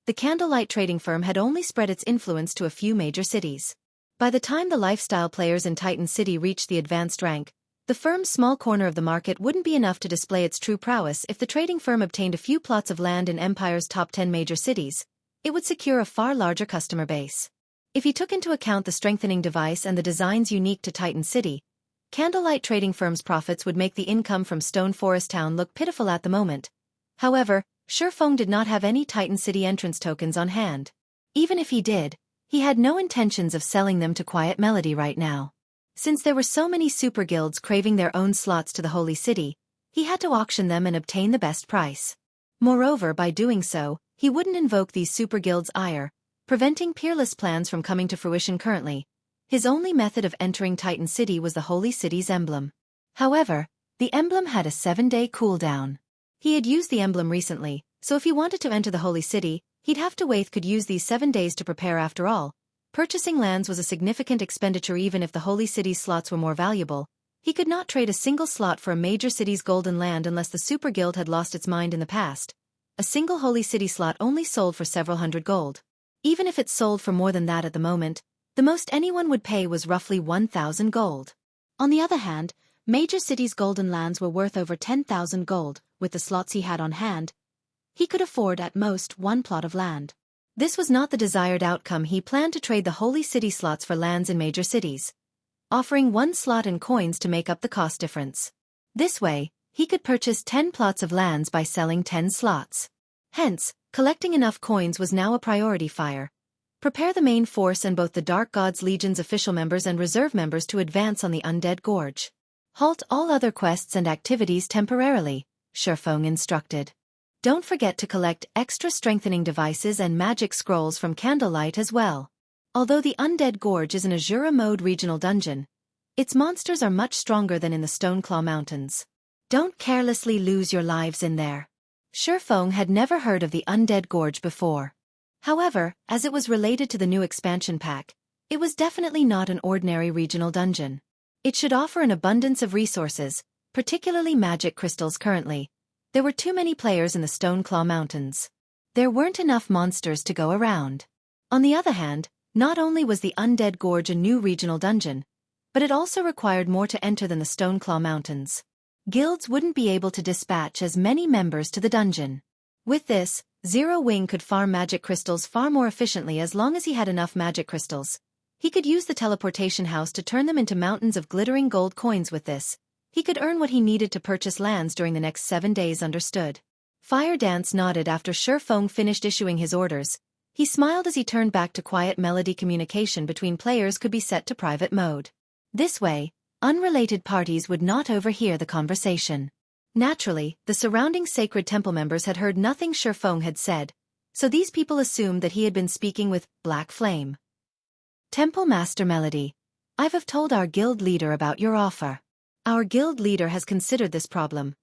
the Candlelight trading firm had only spread its influence to a few major cities. By the time the lifestyle players in Titan City reached the advanced rank, the firm's small corner of the market wouldn't be enough to display its true prowess. If the trading firm obtained a few plots of land in Empire's top 10 major cities, it would secure a far larger customer base. If he took into account the strengthening device and the designs unique to Titan City, Candlelight trading firm's profits would make the income from Stone Forest Town look pitiful at the moment. However, Feng did not have any Titan City entrance tokens on hand. Even if he did, he had no intentions of selling them to Quiet Melody right now. Since there were so many super guilds craving their own slots to the Holy City, he had to auction them and obtain the best price. Moreover, by doing so, he wouldn't invoke these super guilds' ire, preventing Peerless' plans from coming to fruition. Currently, his only method of entering Titan City was the Holy City's emblem. However, the emblem had a 7-day cooldown. He had used the emblem recently, so if he wanted to enter the Holy City, he'd have to wait. Could use these 7 days to prepare. After all, purchasing lands was a significant expenditure. Even if the Holy City's slots were more valuable, he could not trade a single slot for a major city's golden land unless the Super Guild had lost its mind in the past. A single Holy City slot only sold for several hundred gold. Even if it sold for more than that at the moment, the most anyone would pay was roughly 1,000 gold. On the other hand, major cities' golden lands were worth over 10,000 gold. With the slots he had on hand, he could afford at most one plot of land. This was not the desired outcome. He planned to trade the Holy City slots for lands in major cities, offering one slot and coins to make up the cost difference. This way, he could purchase 10 plots of lands by selling 10 slots. Hence, collecting enough coins was now a priority. Prepare the main force and both the Dark Gods Legion's official members and reserve members to advance on the Undead Gorge. Halt all other quests and activities temporarily, Feng instructed. Don't forget to collect extra strengthening devices and magic scrolls from Candlelight as well. Although the Undead Gorge is an Azura mode regional dungeon, its monsters are much stronger than in the Stoneclaw Mountains. Don't carelessly lose your lives in there. Feng had never heard of the Undead Gorge before. However, as it was related to the new expansion pack, it was definitely not an ordinary regional dungeon. It should offer an abundance of resources, particularly magic crystals currently. There were too many players in the Stoneclaw Mountains. There weren't enough monsters to go around. On the other hand, not only was the Undead Gorge a new regional dungeon, but it also required more to enter than the Stoneclaw Mountains. Guilds wouldn't be able to dispatch as many members to the dungeon. With this, Zero Wing could farm magic crystals far more efficiently as long as he had enough magic crystals. He could use the teleportation house to turn them into mountains of glittering gold coins with this. He could earn what he needed to purchase lands during the next 7 days. Understood. Fire Dance nodded after Feng finished issuing his orders. He smiled as he turned back to quiet melody. Communication between players could be set to private mode. This way, unrelated parties would not overhear the conversation. Naturally, the surrounding Sacred Temple members had heard nothing Feng had said, so these people assumed that he had been speaking with Black Flame. Temple Master Melody, I've told our guild leader about your offer. Our guild leader has considered this problem.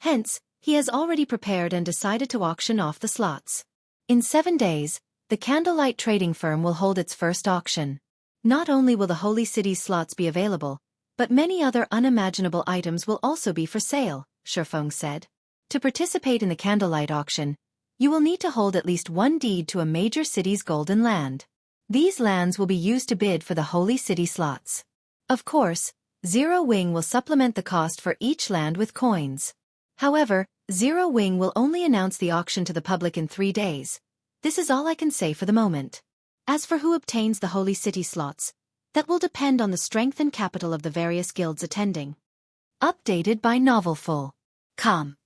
Hence, he has already prepared and decided to auction off the slots. In 7 days, the Candlelight trading firm will hold its first auction. Not only will the Holy City's slots be available, but many other unimaginable items will also be for sale, Feng said. To participate in the Candlelight auction, you will need to hold at least 1 deed to a major city's golden land. These lands will be used to bid for the Holy City slots. Of course, Zero Wing will supplement the cost for each land with coins. However, Zero Wing will only announce the auction to the public in 3 days. This is all I can say for the moment. As for who obtains the Holy City slots, that will depend on the strength and capital of the various guilds attending. Updated by Novelful. Come.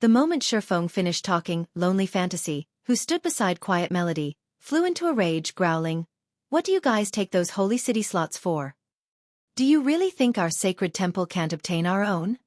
The moment Feng finished talking, Lonely Fantasy, who stood beside Quiet Melody, flew into a rage, growling, "What do you guys take those Holy City slots for? Do you really think our sacred temple can't obtain our own?"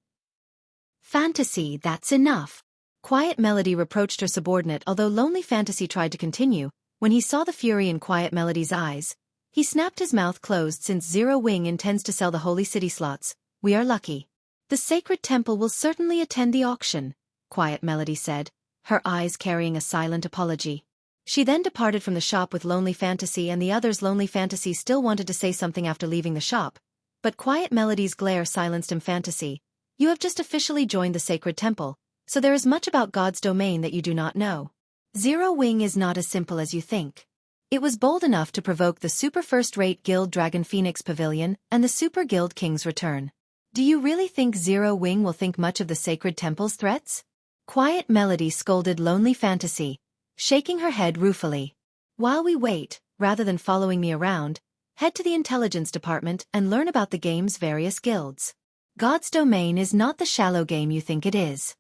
"Fantasy, that's enough." Quiet Melody reproached her subordinate. Although Lonely Fantasy tried to continue, when he saw the fury in Quiet Melody's eyes, he snapped his mouth closed. "Since Zero Wing intends to sell the Holy City slots, we are lucky. The sacred temple will certainly attend the auction," Quiet Melody said, her eyes carrying a silent apology. She then departed from the shop with Lonely Fantasy and the others. Lonely Fantasy still wanted to say something after leaving the shop, but Quiet Melody's glare silenced him. "Fantasy, you have just officially joined the sacred temple, so there is much about God's domain that you do not know. Zero Wing is not as simple as you think. It was bold enough to provoke the super first-rate guild Dragon Phoenix Pavilion and the super guild King's return. Do you really think Zero Wing will think much of the sacred temple's threats?" Quiet Melody scolded Lonely Fantasy, shaking her head ruefully. "While we wait, rather than following me around, head to the intelligence department and learn about the game's various guilds. God's domain is not the shallow game you think it is."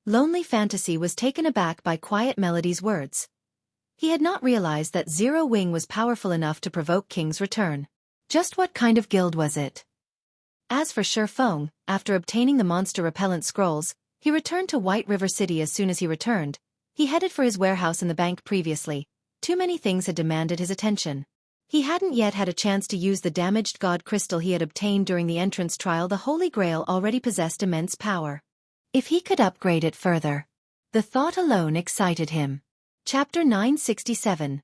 Lonely Fantasy was taken aback by Quiet Melody's words. He had not realized that Zero Wing was powerful enough to provoke King's return. Just what kind of guild was it? As for Feng, after obtaining the monster repellent scrolls, he returned to White River City. As soon as he returned, he headed for his warehouse in the bank. Previously, too many things had demanded his attention. He hadn't yet had a chance to use the damaged god crystal he had obtained during the entrance trial. The Holy Grail already possessed immense power. If he could upgrade it further, the thought alone excited him. Chapter 967.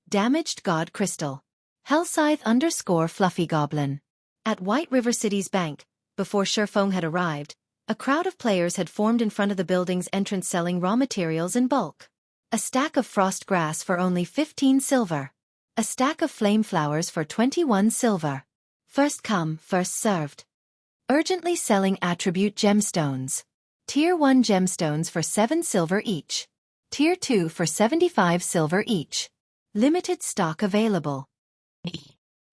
Damaged God Crystal. Hellscythe_Fluffy Goblin. At White River City's bank, before Feng had arrived, a crowd of players had formed in front of the building's entrance selling raw materials in bulk. A stack of frost grass for only 15 silver. A stack of flame flowers for 21 silver. First come, first served. Urgently selling attribute gemstones. Tier 1 gemstones for 7 silver each. Tier 2 for 75 silver each. Limited stock available.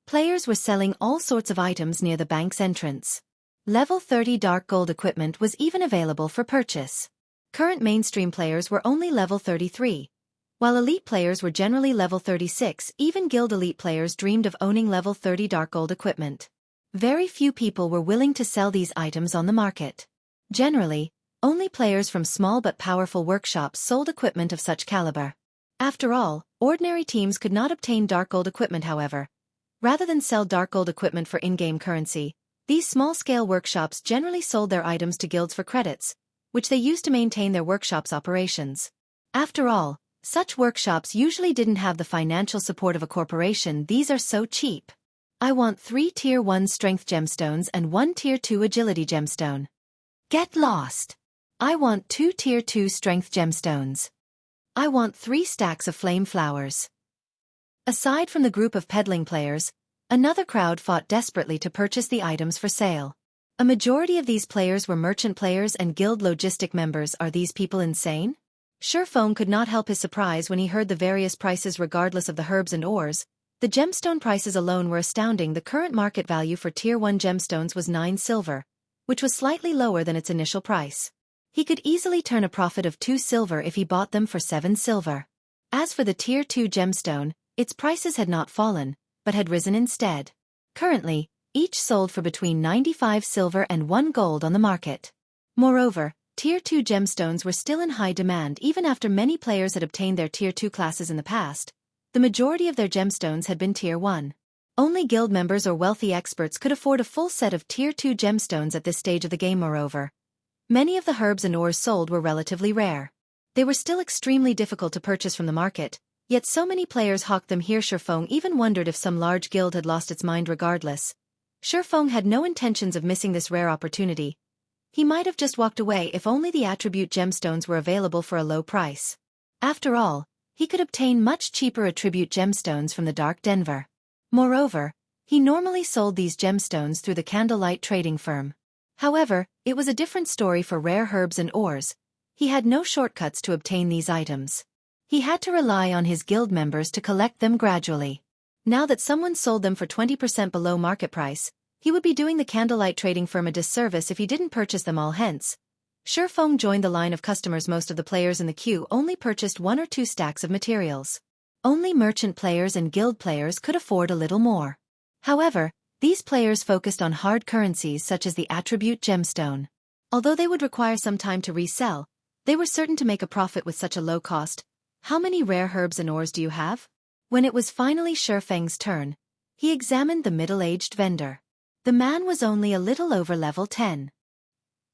Players were selling all sorts of items near the bank's entrance. Level 30 dark gold equipment was even available for purchase. Current mainstream players were only level 33, While elite players were generally level 36, even guild elite players dreamed of owning level 30 dark gold equipment. Very few people were willing to sell these items on the market. Generally, only players from small but powerful workshops sold equipment of such caliber. After all, ordinary teams could not obtain dark gold equipment however. Rather than sell dark gold equipment for in-game currency, these small-scale workshops generally sold their items to guilds for credits, which they used to maintain their workshops' operations. After all, such workshops usually didn't have the financial support of a corporation. These are so cheap. I want 3 Tier 1 Strength Gemstones and 1 Tier 2 Agility Gemstone. Get lost. I want 2 Tier 2 Strength Gemstones. I want 3 stacks of Flame Flowers. Aside from the group of peddling players, another crowd fought desperately to purchase the items for sale. A majority of these players were merchant players and guild logistic members. Are these people insane? Feng could not help his surprise when he heard the various prices regardless of the herbs and ores. The gemstone prices alone were astounding. The current market value for Tier 1 gemstones was 9 silver, which was slightly lower than its initial price. He could easily turn a profit of 2 silver if he bought them for 7 silver. As for the Tier 2 gemstone, its prices had not fallen, but had risen instead. Currently, each sold for between 95 silver and 1 gold on the market. Moreover, Tier 2 gemstones were still in high demand even after many players had obtained their Tier 2 classes in the past. The majority of their gemstones had been Tier 1. Only guild members or wealthy experts could afford a full set of Tier 2 gemstones at this stage of the game. Moreover, many of the herbs and ores sold were relatively rare. They were still extremely difficult to purchase from the market, yet so many players hawked them here. Feng even wondered if some large guild had lost its mind. Regardless, Feng had no intentions of missing this rare opportunity. He might have just walked away if only the attribute gemstones were available for a low price. After all, he could obtain much cheaper attribute gemstones from the Dark Denver. Moreover, he normally sold these gemstones through the Candlelight trading firm. However, it was a different story for rare herbs and ores. He had no shortcuts to obtain these items. He had to rely on his guild members to collect them gradually. Now that someone sold them for 20% below market price, he would be doing the Candlelight trading firm a disservice if he didn't purchase them all. Hence, Feng joined the line of customers. Most of the players in the queue only purchased 1 or 2 stacks of materials. Only merchant players and guild players could afford a little more. However, these players focused on hard currencies such as the attribute gemstone. Although they would require some time to resell, they were certain to make a profit with such a low cost. How many rare herbs and ores do you have? When it was finally Feng's turn, he examined the middle-aged vendor. The man was only a little over level 10.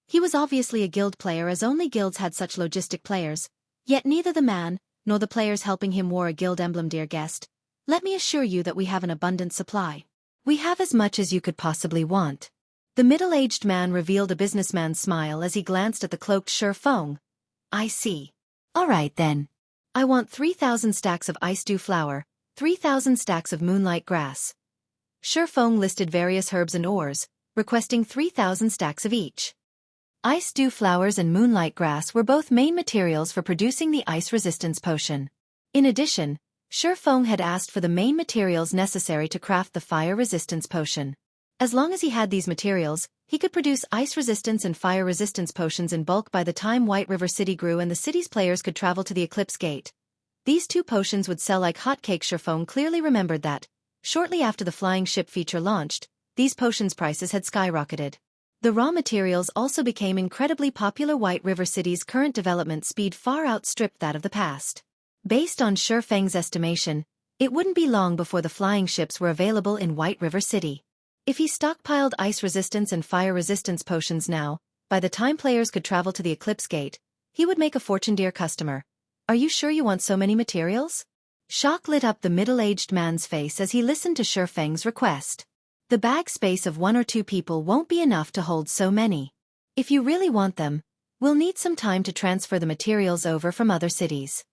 He was obviously a guild player, as only guilds had such logistic players, yet neither the man nor the players helping him wore a guild emblem. Dear guest, let me assure you that we have an abundant supply. We have as much as you could possibly want. The middle-aged man revealed a businessman's smile as he glanced at the cloaked Feng. I see. All right then. I want 3,000 stacks of ice dew flower, 3,000 stacks of moonlight grass. Feng listed various herbs and ores, requesting 3,000 stacks of each. Ice dew flowers and moonlight grass were both main materials for producing the ice resistance potion. In addition, Feng had asked for the main materials necessary to craft the fire resistance potion. As long as he had these materials, he could produce ice resistance and fire resistance potions in bulk. By the time White River City grew and the city's players could travel to the Eclipse Gate, these 2 potions would sell like hotcakes. Feng clearly remembered that, shortly after the flying ship feature launched, these potions' prices had skyrocketed. The raw materials also became incredibly popular. White River City's current development speed far outstripped that of the past. Based on Feng's estimation, it wouldn't be long before the flying ships were available in White River City. If he stockpiled ice resistance and fire resistance potions now, by the time players could travel to the Eclipse Gate, he would make a fortune. Dear customer, are you sure you want so many materials? Shock lit up the middle-aged man's face as he listened to Feng's request. The bag space of 1 or 2 people won't be enough to hold so many. If you really want them, we'll need some time to transfer the materials over from other cities.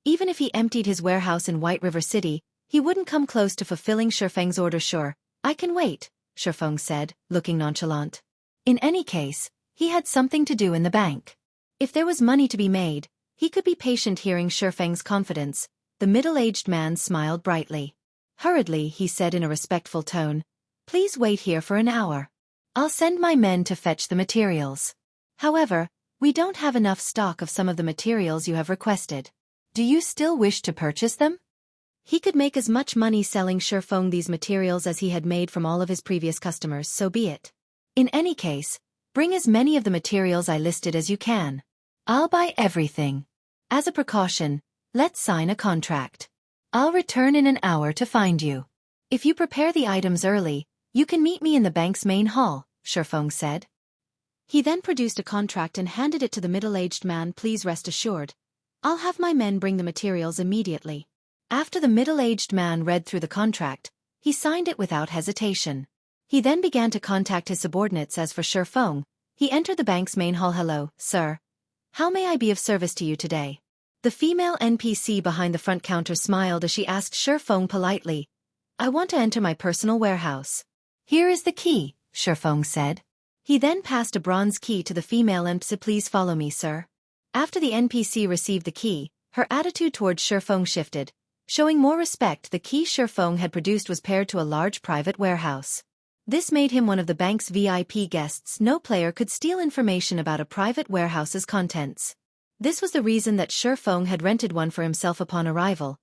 Even if he emptied his warehouse in White River City, he wouldn't come close to fulfilling Feng's order. Sure, I can wait, Feng said, looking nonchalant. In any case, he had something to do in the bank. If there was money to be made, he could be patient. Hearing Feng's confidence, the middle-aged man smiled brightly. Hurriedly, he said in a respectful tone, please wait here for an hour. I'll send my men to fetch the materials. However, we don't have enough stock of some of the materials you have requested. Do you still wish to purchase them? He could make as much money selling Feng these materials as he had made from all of his previous customers, so be it. In any case, bring as many of the materials I listed as you can. I'll buy everything. As a precaution, let's sign a contract. I'll return in an hour to find you. If you prepare the items early, you can meet me in the bank's main hall, Feng said. He then produced a contract and handed it to the middle-aged man. Please rest assured, I'll have my men bring the materials immediately. After the middle-aged man read through the contract, he signed it without hesitation. He then began to contact his subordinates. As for Feng, he entered the bank's main hall. Hello, sir. How may I be of service to you today? The female NPC behind the front counter smiled as she asked Feng politely, I want to enter my personal warehouse. Here is the key, Feng said. He then passed a bronze key to the female NPC. Please follow me, sir. After the NPC received the key, her attitude toward Feng shifted. Showing more respect, the key Feng had produced was paired to a large private warehouse. This made him one of the bank's VIP guests. No player could steal information about a private warehouse's contents. This was the reason that Feng had rented one for himself upon arrival.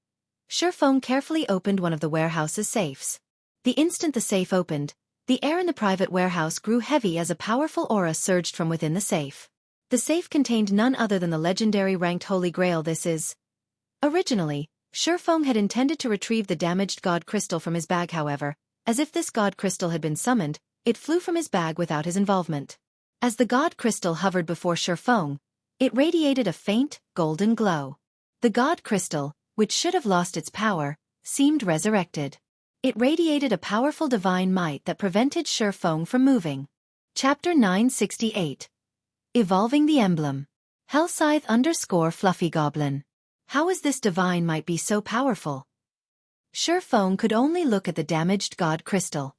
Feng carefully opened one of the warehouse's safes. The instant the safe opened, the air in the private warehouse grew heavy as a powerful aura surged from within the safe. The safe contained none other than the legendary ranked Holy Grail. Originally, Feng had intended to retrieve the damaged god crystal from his bag. However, as if this god crystal had been summoned, it flew from his bag without his involvement. As the god crystal hovered before Feng, it radiated a faint, golden glow. The god crystal, which should have lost its power, seemed resurrected. It radiated a powerful divine might that prevented Feng from moving. Chapter 968. Evolving the Emblem. Hellscythe_Fluffy Goblin. How is this divine might be so powerful? Feng could only look at the damaged god crystal.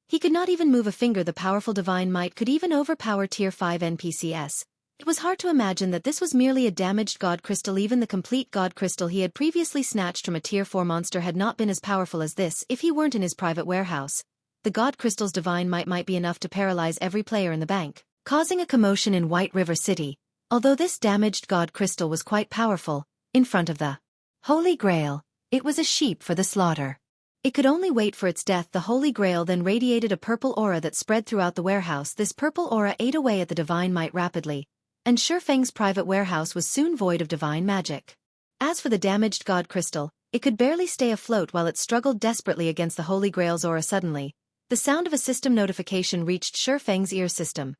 He could not even move a finger. The powerful divine might could even overpower Tier 5 NPCs. It was hard to imagine that this was merely a damaged god crystal. Even the complete god crystal he had previously snatched from a Tier 4 monster had not been as powerful as this. If he weren't in his private warehouse, the god crystal's divine might be enough to paralyze every player in the bank, causing a commotion in White River City. Although this damaged god crystal was quite powerful, in front of the Holy Grail, it was a sheep for the slaughter. It could only wait for its death. The Holy Grail then radiated a purple aura that spread throughout the warehouse. This purple aura ate away at the divine might rapidly, and Feng's private warehouse was soon void of divine magic. As for the damaged god crystal, it could barely stay afloat while it struggled desperately against the Holy Grail's aura. Suddenly, the sound of a system notification reached Feng's ear. System.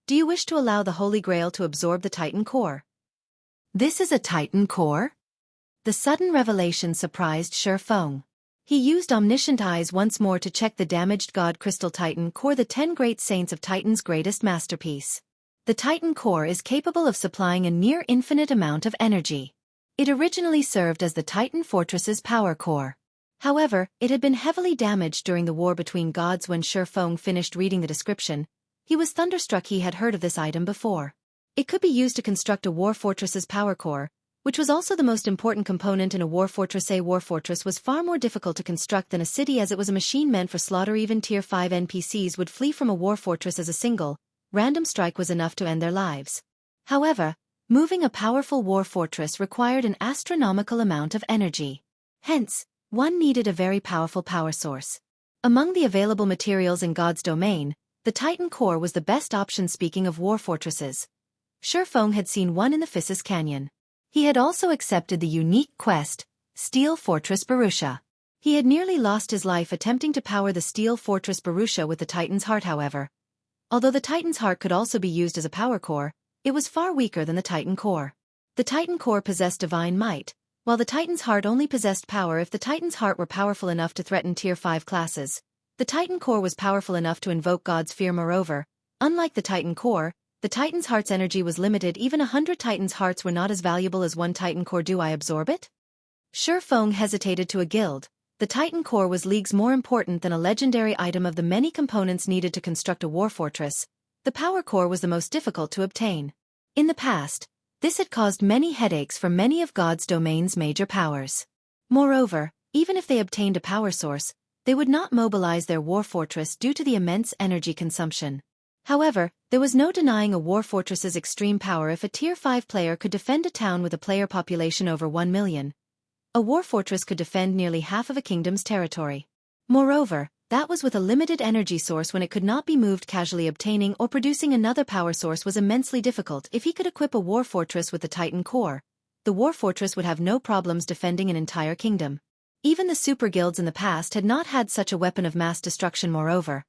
Do you wish to allow the Holy Grail to absorb the Titan core? This is a Titan core? The sudden revelation surprised Feng. He used omniscient eyes once more to check the damaged god crystal. Titan core, the 10 great saints of Titan's greatest masterpiece. The Titan core is capable of supplying a near infinite amount of energy. It originally served as the Titan fortress's power core. However, it had been heavily damaged during the war between gods. When Feng finished reading the description, he was thunderstruck. He had heard of this item before. It could be used to construct a war fortress's power core, which was also the most important component in a war fortress. A war fortress was far more difficult to construct than a city, as it was a machine meant for slaughter. Even Tier 5 NPCs would flee from a war fortress as a single, random strike was enough to end their lives. However, moving a powerful war fortress required an astronomical amount of energy. Hence, one needed a very powerful power source. Among the available materials in God's domain, the Titan core was the best option. Speaking of war fortresses, Feng had seen one in the Phissis Canyon. He had also accepted the unique quest, Steel Fortress Borussia. He had nearly lost his life attempting to power the Steel Fortress Borussia with the Titan's heart. However, although the Titan's heart could also be used as a power core, it was far weaker than the Titan core. The Titan core possessed divine might, while the Titan's heart only possessed power. If the Titan's heart were powerful enough to threaten Tier 5 classes, the Titan core was powerful enough to invoke God's fear. Moreover, unlike the Titan core, the Titan's heart's energy was limited. Even 100 Titan's hearts were not as valuable as one Titan core. Do I absorb it? Feng hesitated. To a guild, the Titan core was leagues more important than a legendary item. Of the many components needed to construct a war fortress, the power core was the most difficult to obtain. In the past, this had caused many headaches for many of God's domain's major powers. Moreover, even if they obtained a power source, they would not mobilize their war fortress due to the immense energy consumption. However, there was no denying a war fortress's extreme power. If a Tier 5 player could defend a town with a player population over 1 million, a war fortress could defend nearly half of a kingdom's territory. Moreover, that was with a limited energy source. When it could not be moved, casually obtaining or producing another power source was immensely difficult. If he could equip a war fortress with the Titan core, the war fortress would have no problems defending an entire kingdom. Even the super guilds in the past had not had such a weapon of mass destruction. Moreover,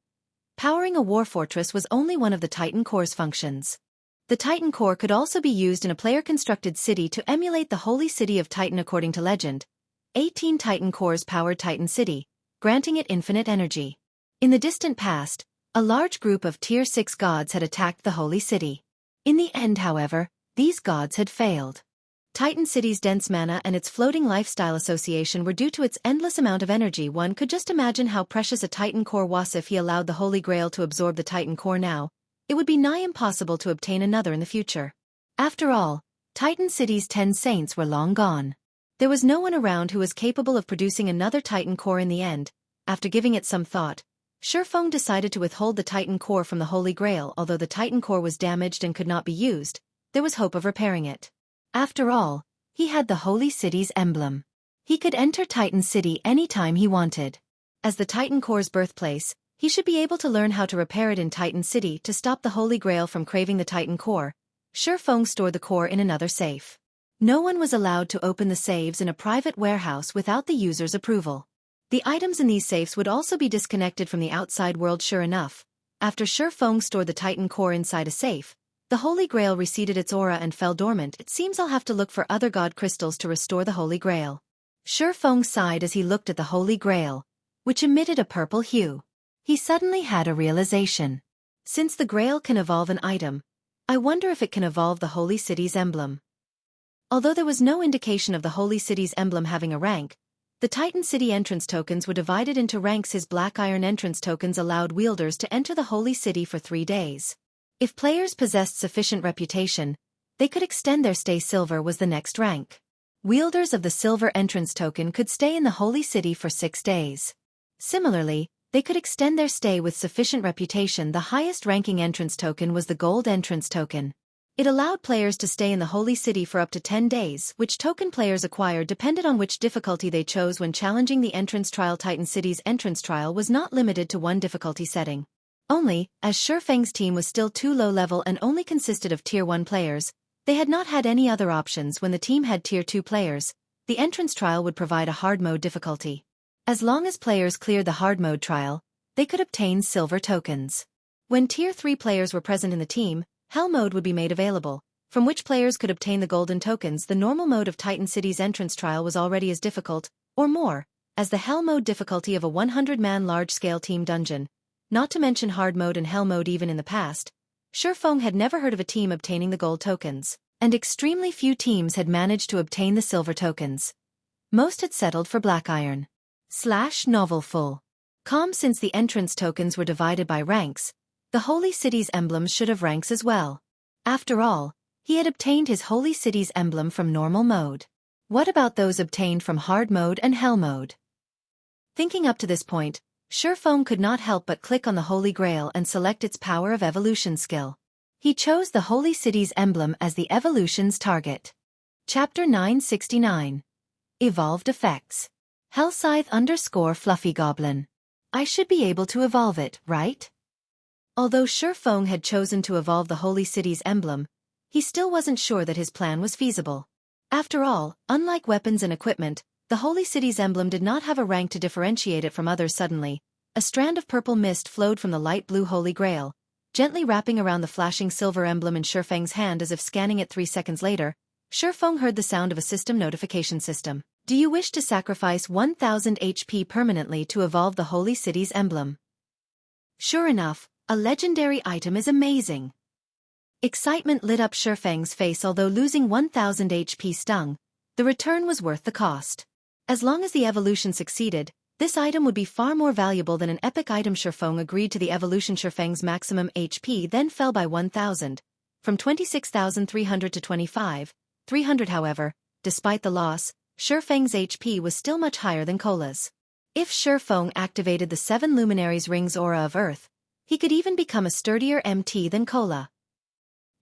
powering a war fortress was only one of the Titan core's functions. The Titan core could also be used in a player-constructed city to emulate the holy city of Titan. According to legend, 18 Titan cores powered Titan City, granting it infinite energy. In the distant past, a large group of Tier 6 gods had attacked the holy city. In the end, however, these gods had failed. Titan City's dense mana and its floating lifestyle association were due to its endless amount of energy. One could just imagine how precious a Titan core was. If he allowed the Holy Grail to absorb the Titan core now, it would be nigh impossible to obtain another in the future. After all, Titan City's 10 saints were long gone. There was no one around who was capable of producing another Titan core. In the end, after giving it some thought, Feng decided to withhold the Titan core from the Holy Grail. Although the Titan core was damaged and could not be used, there was hope of repairing it. After all, he had the Holy City's emblem. He could enter Titan City anytime he wanted. As the Titan core's birthplace, he should be able to learn how to repair it in Titan City. To stop the Holy Grail from craving the Titan core, Feng stored the core in another safe. No one was allowed to open the safes in a private warehouse without the user's approval. The items in these safes would also be disconnected from the outside world. Sure enough, after Feng stored the Titan core inside a safe, the Holy Grail receded its aura and fell dormant. It seems I'll have to look for other god crystals to restore the Holy Grail. Feng sighed as he looked at the Holy Grail, which emitted a purple hue. He suddenly had a realization. Since the Grail can evolve an item, I wonder if it can evolve the Holy City's emblem. Although there was no indication of the Holy City's emblem having a rank, the Titan City entrance tokens were divided into ranks. His black iron entrance tokens allowed wielders to enter the Holy City for 3 days. If players possessed sufficient reputation, they could extend their stay. Silver was the next rank. Wielders of the silver entrance token could stay in the Holy City for 6 days. Similarly, they could extend their stay with sufficient reputation. The highest ranking entrance token was the gold entrance token. It allowed players to stay in the Holy City for up to 10 days, which token players acquired depended on which difficulty they chose when challenging the entrance trial. Titan City's entrance trial was not limited to one difficulty setting. Only, as Feng's team was still too low level and only consisted of Tier 1 players, they had not had any other options. When the team had Tier 2 players, the entrance trial would provide a hard mode difficulty. As long as players cleared the hard mode trial, they could obtain silver tokens. When Tier 3 players were present in the team, Hell mode would be made available, from which players could obtain the golden tokens. The normal mode of Titan City's entrance trial was already as difficult, or more, as the Hell mode difficulty of a 100-man large-scale team dungeon. Not to mention hard mode and hell mode. Even in the past, Feng had never heard of a team obtaining the gold tokens, and extremely few teams had managed to obtain the silver tokens. Most had settled for black iron. Novel full. Since the entrance tokens were divided by ranks, the Holy City's emblems should have ranks as well. After all, he had obtained his Holy City's emblem from normal mode. What about those obtained from hard mode and hell mode? Thinking up to this point, Feng could not help but click on the Holy Grail and select its power of evolution skill. He chose the Holy City's emblem as the evolution's target. Chapter 969. Evolved Effects. Hellscythe_Fluffy Goblin. I should be able to evolve it, right? Although Feng had chosen to evolve the Holy City's emblem, he still wasn't sure that his plan was feasible. After all, unlike weapons and equipment, the Holy City's emblem did not have a rank to differentiate it from others. Suddenly, a strand of purple mist flowed from the light blue Holy Grail, gently wrapping around the flashing silver emblem in Feng's hand. As if scanning it 3 seconds later, Feng heard the sound of a system notification system. Do you wish to sacrifice 1000 HP permanently to evolve the Holy City's emblem? Sure enough, a legendary item is amazing. Excitement lit up Feng's face. Although losing 1000 HP stung, the return was worth the cost. As long as the evolution succeeded, this item would be far more valuable than an epic item. Feng agreed to the evolution. Feng's maximum HP then fell by 1000, from 26,300 to 25,300. However, despite the loss, Feng's HP was still much higher than Cola's. If Feng activated the 7 Luminaries Rings Aura of Earth, He could even become a sturdier MT than Cola.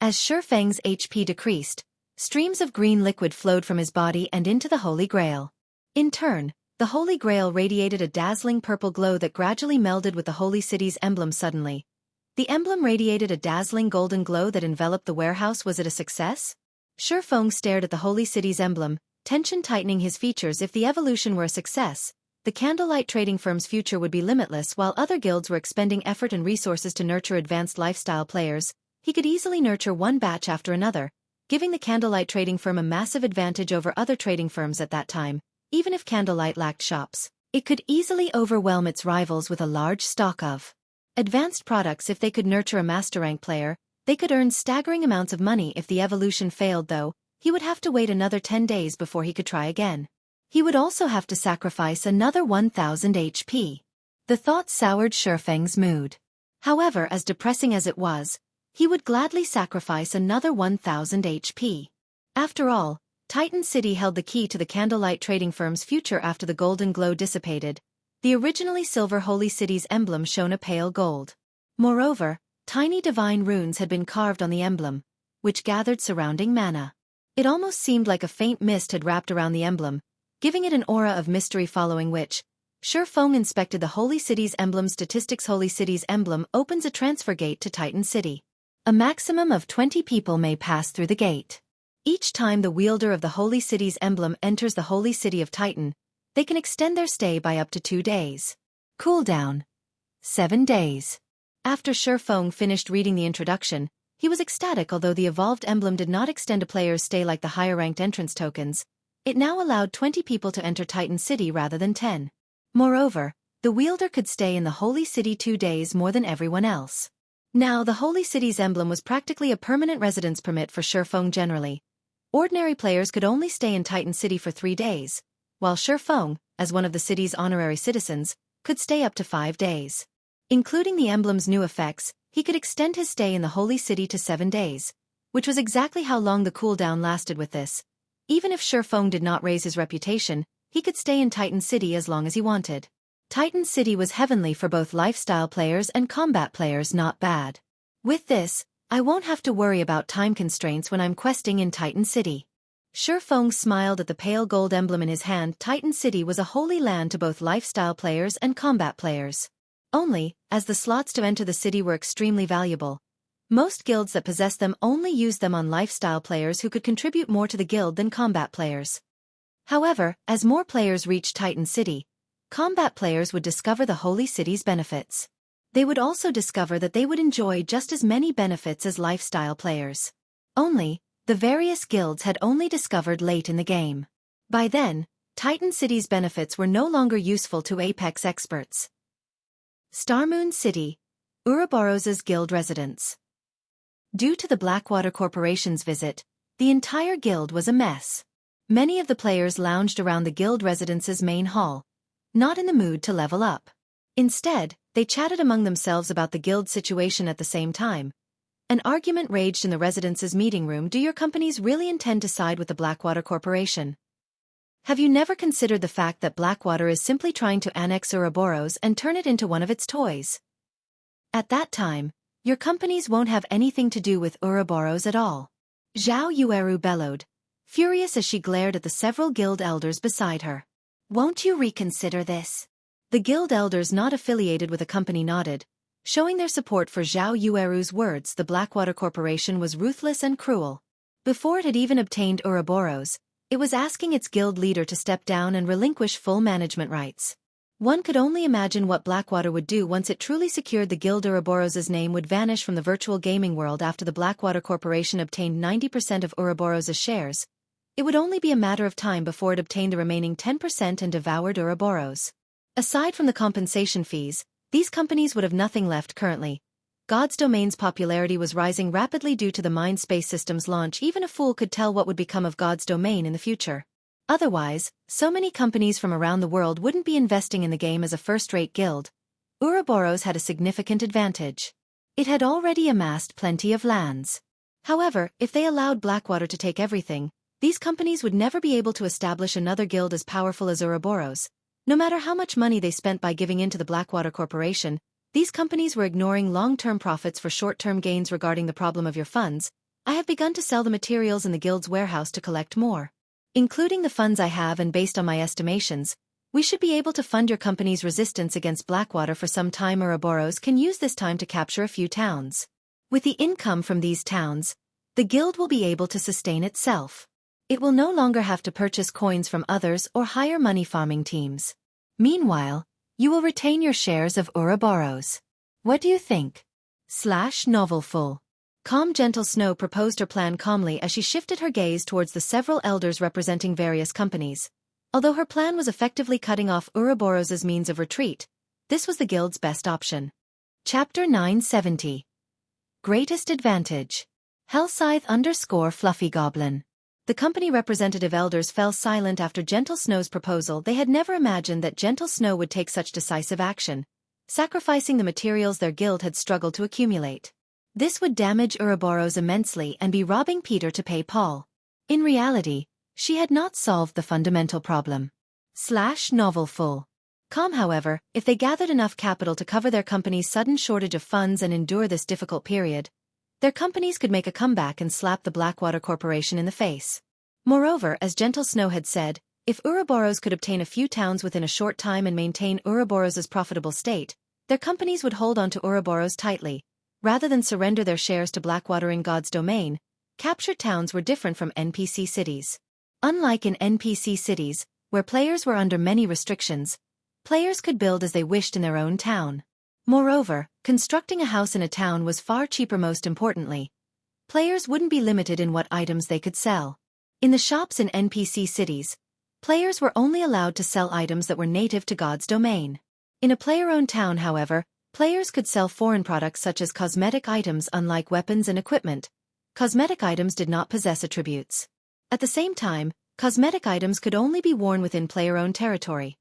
As Feng's HP decreased, streams of green liquid flowed from his body and into the Holy Grail. In turn, the Holy Grail radiated a dazzling purple glow that gradually melded with the Holy City's emblem suddenly. The emblem radiated a dazzling golden glow that enveloped the warehouse. Was it a success? Feng stared at the Holy City's emblem, tension tightening his features. If the evolution were a success, the Candlelight trading firm's future would be limitless. While other guilds were expending effort and resources to nurture advanced lifestyle players, he could easily nurture one batch after another, giving the Candlelight trading firm a massive advantage over other trading firms at that time. Even if Candlelight lacked shops, it could easily overwhelm its rivals with a large stock of advanced products. If they could nurture a master rank player, they could earn staggering amounts of money. If the evolution failed though, he would have to wait another 10 days before he could try again. He would also have to sacrifice another 1000 HP. The thought soured Feng's mood. However, as depressing as it was, he would gladly sacrifice another 1000 HP. After all, Titan City held the key to the Candlelight trading firm's future. After the golden glow dissipated, the originally silver Holy City's emblem shone a pale gold. Moreover, tiny divine runes had been carved on the emblem, which gathered surrounding mana. It almost seemed like a faint mist had wrapped around the emblem, giving it an aura of mystery. Following which, Feng inspected the Holy City's emblem statistics. Holy City's emblem opens a transfer gate to Titan City. A maximum of 20 people may pass through the gate. Each time the wielder of the Holy City's emblem enters the Holy City of Titan, they can extend their stay by up to 2 days. Cooldown: 7 days. After Feng finished reading the introduction, he was ecstatic. Although the evolved emblem did not extend a player's stay like the higher-ranked entrance tokens, it now allowed 20 people to enter Titan City rather than 10. Moreover, the wielder could stay in the Holy City 2 days more than everyone else. Now the Holy City's emblem was practically a permanent residence permit for Feng generally. Ordinary players could only stay in Titan City for 3 days, while Feng, as one of the city's honorary citizens, could stay up to 5 days. Including the emblem's new effects, he could extend his stay in the Holy City to 7 days, which was exactly how long the cooldown lasted. With this, even if Feng did not raise his reputation, he could stay in Titan City as long as he wanted. Titan City was heavenly for both lifestyle players and combat players. Not bad. With this, I won't have to worry about time constraints when I'm questing in Titan City. Feng smiled at the pale gold emblem in his hand. Titan City was a holy land to both lifestyle players and combat players. Only, as the slots to enter the city were extremely valuable, most guilds that possessed them only used them on lifestyle players who could contribute more to the guild than combat players. However, as more players reached Titan City, combat players would discover the Holy City's benefits. They would also discover that they would enjoy just as many benefits as lifestyle players. Only, the various guilds had only discovered late in the game. By then, Titan City's benefits were no longer useful to Apex experts. Starmoon City, Ouroboros's guild residence. Due to the Blackwater Corporation's visit, the entire guild was a mess. Many of the players lounged around the guild residence's main hall, not in the mood to level up. Instead, they chatted among themselves about the guild situation. At the same time, an argument raged in the residence's meeting room. Do your companies really intend to side with the Blackwater Corporation? Have you never considered the fact that Blackwater is simply trying to annex Ouroboros and turn it into one of its toys? At that time, your companies won't have anything to do with Ouroboros at all. Zhao Yueru bellowed, furious as she glared at the several guild elders beside her. Won't you reconsider this? The guild elders not affiliated with a company nodded, showing their support for Zhao Yueru's words. The Blackwater Corporation was ruthless and cruel. Before it had even obtained Ouroboros, it was asking its guild leader to step down and relinquish full management rights. One could only imagine what Blackwater would do once it truly secured the guild. Ouroboros's name would vanish from the virtual gaming world. After the Blackwater Corporation obtained 90% of Ouroboros's shares, it would only be a matter of time before it obtained the remaining 10% and devoured Ouroboros. Aside from the compensation fees, these companies would have nothing left currently. God's Domain's popularity was rising rapidly due to the Mind Space System's launch. Even a fool could tell what would become of God's Domain in the future. Otherwise, so many companies from around the world wouldn't be investing in the game as a first-rate guild. Ouroboros had a significant advantage. It had already amassed plenty of lands. However, if they allowed Blackwater to take everything, these companies would never be able to establish another guild as powerful as Ouroboros. No matter how much money they spent by giving in to the Blackwater Corporation, These companies were ignoring long-term profits for short-term gains. Regarding the problem of your funds, I have begun to sell the materials in the guild's warehouse to collect more. Including the funds I have and based on my estimations, we should be able to fund your company's resistance against Blackwater for some time. Ouroboros can use this time to capture a few towns. With the income from these towns, the guild will be able to sustain itself. It will no longer have to purchase coins from others or hire money farming teams. Meanwhile, you will retain your shares of Ouroboros. What do you think? /Novelful. Calm Gentle Snow proposed her plan calmly as she shifted her gaze towards the several elders representing various companies. Although her plan was effectively cutting off Ouroboros' means of retreat, this was the guild's best option. Chapter 970. Greatest Advantage. Hellscythe_Fluffy Goblin. The company representative elders fell silent after Gentle Snow's proposal. They had never imagined that Gentle Snow would take such decisive action, sacrificing the materials their guild had struggled to accumulate. This would damage Ouroboros immensely and be robbing Peter to pay Paul. In reality, she had not solved the fundamental problem. /Novelful. Calm. However, if they gathered enough capital to cover their company's sudden shortage of funds and endure this difficult period, their companies could make a comeback and slap the Blackwater Corporation in the face. Moreover, as Gentle Snow had said, if Ouroboros could obtain a few towns within a short time and maintain Ouroboros' profitable state, their companies would hold on to Ouroboros tightly, rather than surrender their shares to Blackwater in God's domain. Captured towns were different from NPC cities. Unlike in NPC cities, where players were under many restrictions, players could build as they wished in their own town. Moreover, constructing a house in a town was far cheaper. Most importantly, players wouldn't be limited in what items they could sell. In the shops in NPC cities, players were only allowed to sell items that were native to God's domain. In a player-owned town, however, players could sell foreign products such as cosmetic items. Unlike weapons and equipment, cosmetic items did not possess attributes. At the same time, cosmetic items could only be worn within player-owned territory.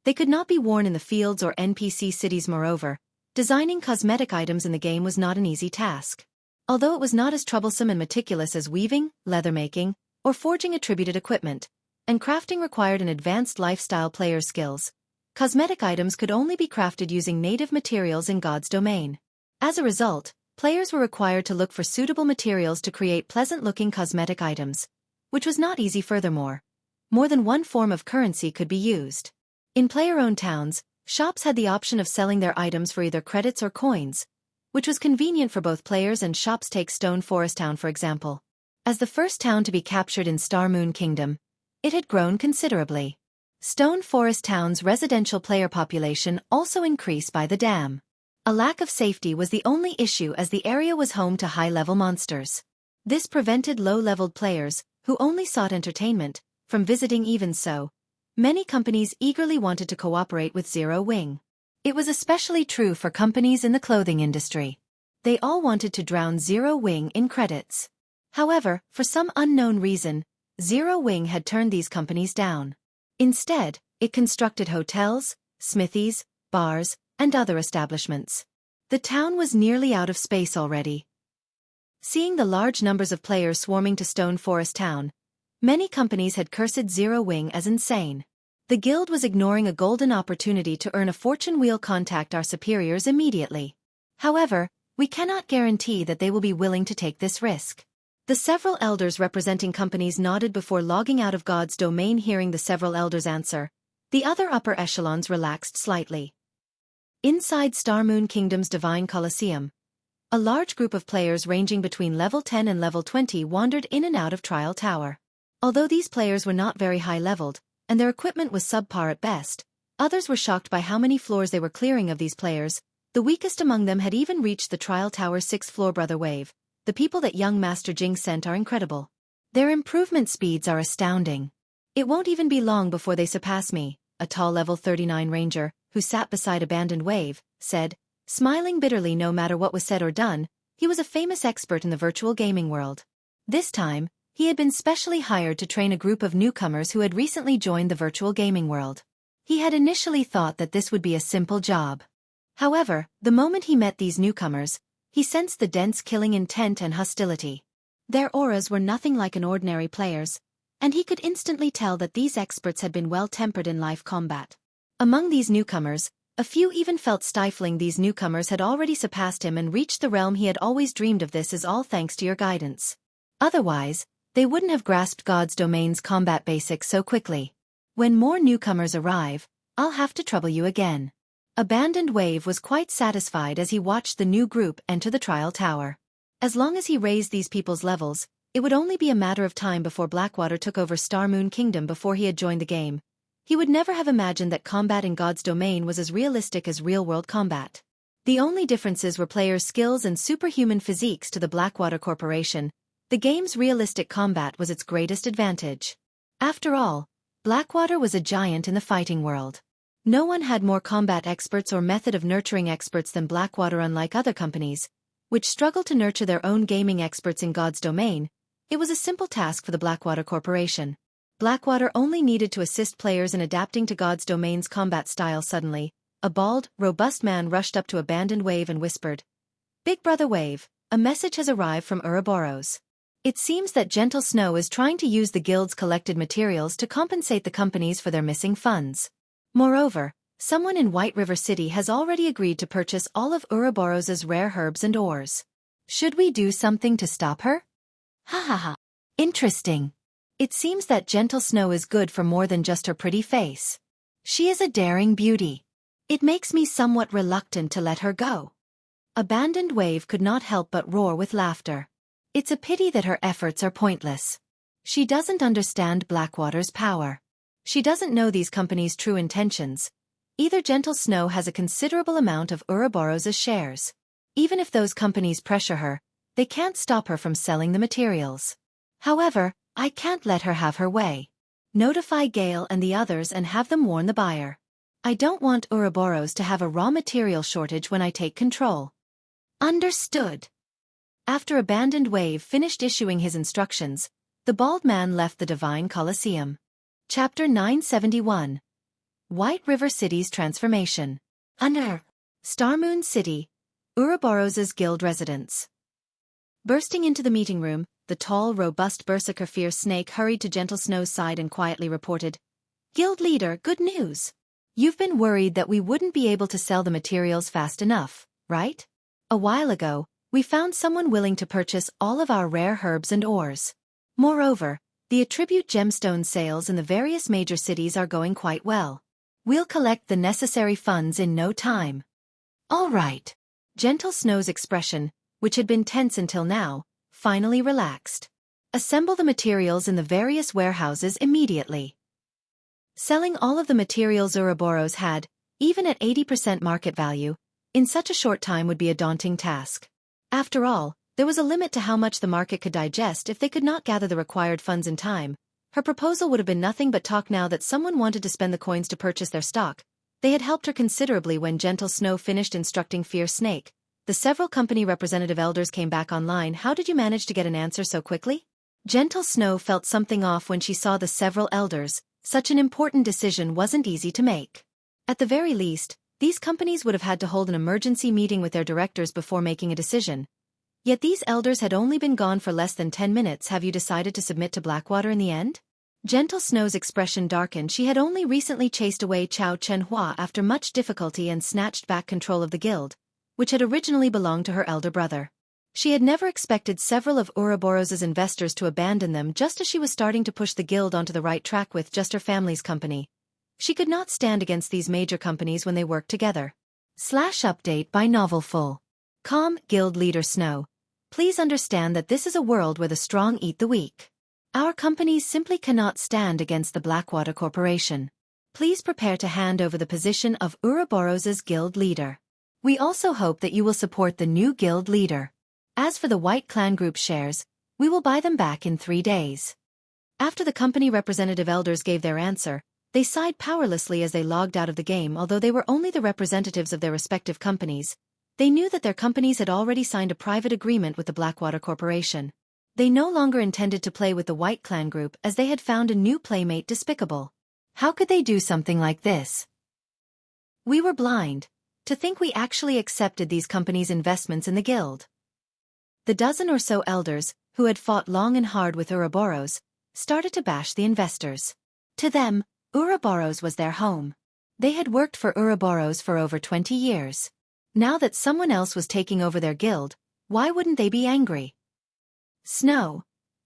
They could not be worn in the fields or NPC cities. Moreover, designing cosmetic items in the game was not an easy task. Although it was not as troublesome and meticulous as weaving, leather-making, or forging attributed equipment, and crafting required an advanced lifestyle player's skills, cosmetic items could only be crafted using native materials in God's domain. As a result, players were required to look for suitable materials to create pleasant-looking cosmetic items, which was not easy. Furthermore, more than one form of currency could be used. In player-owned towns, shops had the option of selling their items for either credits or coins, which was convenient for both players and shops. Take Stone Forest Town for example. As the first town to be captured in Star Moon Kingdom, it had grown considerably. Stone Forest Town's residential player population also increased by the dam. A lack of safety was the only issue as the area was home to high-level monsters. This prevented low-leveled players, who only sought entertainment, from visiting. Even so, many companies eagerly wanted to cooperate with Zero Wing. It was especially true for companies in the clothing industry. They all wanted to drown Zero Wing in credits. However, for some unknown reason, Zero Wing had turned these companies down. Instead, it constructed hotels, smithies, bars, and other establishments. The town was nearly out of space already. Seeing the large numbers of players swarming to Stone Forest Town, many companies had cursed Zero Wing as insane. The guild was ignoring a golden opportunity to earn a fortune. We'll contact our superiors immediately. However, we cannot guarantee that they will be willing to take this risk. The several elders representing companies nodded before logging out of God's domain. Hearing the several elders' answer, the other upper echelons relaxed slightly. Inside Star Moon Kingdom's Divine Colosseum, a large group of players ranging between level 10 and level 20 wandered in and out of Trial Tower. Although these players were not very high-leveled, and their equipment was subpar at best, others were shocked by how many floors they were clearing of these players. The weakest among them had even reached the Trial Tower's 6th floor. Brother Wave, the people that young Master Jing sent are incredible. Their improvement speeds are astounding. It won't even be long before they surpass me, a tall level 39 ranger, who sat beside Abandoned Wave, said, smiling bitterly. No matter what was said or done, he was a famous expert in the virtual gaming world. This time, he had been specially hired to train a group of newcomers who had recently joined the virtual gaming world. He had initially thought that this would be a simple job. However, the moment he met these newcomers, he sensed the dense killing intent and hostility. Their auras were nothing like an ordinary player's, and he could instantly tell that these experts had been well-tempered in live combat. Among these newcomers, A few even felt stifling. These newcomers had already surpassed him and reached the realm he had always dreamed of. This is all thanks to your guidance. Otherwise, they wouldn't have grasped God's domain's combat basics so quickly. When more newcomers arrive, I'll have to trouble you again. Abandoned Wave was quite satisfied as he watched the new group enter the trial tower. As long as he raised these people's levels, it would only be a matter of time before Blackwater took over Star Moon Kingdom. Before he had joined the game, he would never have imagined that combat in God's domain was as realistic as real-world combat. The only differences were players' skills and superhuman physiques. To the Blackwater Corporation, the game's realistic combat was its greatest advantage. After all, Blackwater was a giant in the fighting world. No one had more combat experts or method of nurturing experts than Blackwater. Unlike other companies, which struggle to nurture their own gaming experts in God's domain, it was a simple task for the Blackwater Corporation. Blackwater only needed to assist players in adapting to God's domain's combat style. Suddenly, a bald, robust man rushed up to Abandoned Wave and whispered, "Big Brother Wave, a message has arrived from Ouroboros. It seems that Gentle Snow is trying to use the guild's collected materials to compensate the companies for their missing funds. Moreover, someone in White River City has already agreed to purchase all of Ouroboros' rare herbs and ores. Should we do something to stop her?" Ha ha ha. Interesting. It seems that Gentle Snow is good for more than just her pretty face. She is a daring beauty. It makes me somewhat reluctant to let her go. Abandoned Wave could not help but roar with laughter. It's a pity that her efforts are pointless. She doesn't understand Blackwater's power. She doesn't know these companies' true intentions. Either Gentle Snow has a considerable amount of Ouroboros' shares. Even if those companies pressure her, they can't stop her from selling the materials. However, I can't let her have her way. Notify Gale and the others and have them warn the buyer. I don't want Ouroboros to have a raw material shortage when I take control. Understood. After Abandoned Wave finished issuing his instructions, the bald man left the Divine Colosseum. Chapter 971. White River City's Transformation. Under Star Moon City, Ouroboros' guild residence. Bursting into the meeting room, the tall, robust Berserker Fierce Snake hurried to Gentle Snow's side and quietly reported, "Guild leader, good news. You've been worried that we wouldn't be able to sell the materials fast enough, right? A while ago, we found someone willing to purchase all of our rare herbs and ores. Moreover, the attribute gemstone sales in the various major cities are going quite well. We'll collect the necessary funds in no time." All right. Gentle Snow's expression, which had been tense until now, finally relaxed. Assemble the materials in the various warehouses immediately. Selling all of the materials Ouroboros had, even at 80% market value, in such a short time would be a daunting task. After all, there was a limit to how much the market could digest if they could not gather the required funds in time. Her proposal would have been nothing but talk now that someone wanted to spend the coins to purchase their stock. They had helped her considerably. When Gentle Snow finished instructing Fierce Snake, the several company representative elders came back online. "How did you manage to get an answer so quickly?" Gentle Snow felt something off when she saw the several elders. Such an important decision wasn't easy to make. At the very least, these companies would have had to hold an emergency meeting with their directors before making a decision. Yet these elders had only been gone for less than 10 minutes. "Have you decided to submit to Blackwater in the end?" Gentle Snow's expression darkened. She had only recently chased away Chao Chenhua after much difficulty and snatched back control of the guild, which had originally belonged to her elder brother. She had never expected several of Ouroboros' investors to abandon them just as she was starting to push the guild onto the right track with just her family's company. She could not stand against these major companies when they worked together. Update by Novelful. Calm, Guild Leader Snow. Please understand that this is a world where the strong eat the weak. Our companies simply cannot stand against the Blackwater Corporation. Please prepare to hand over the position of Ouroboros' guild leader. We also hope that you will support the new guild leader. As for the White Clan Group shares, we will buy them back in 3 days. After the company representative elders gave their answer, they sighed powerlessly as they logged out of the game. Although they were only the representatives of their respective companies, they knew that their companies had already signed a private agreement with the Blackwater Corporation. They no longer intended to play with the White Clan Group as they had found a new playmate despicable. How could they do something like this? We were blind to think we actually accepted these companies' investments in the guild. The dozen or so elders, who had fought long and hard with Ouroboros, started to bash the investors. To them, Ouroboros was their home. They had worked for Ouroboros for over 20 years. Now that someone else was taking over their guild, why wouldn't they be angry? Snow.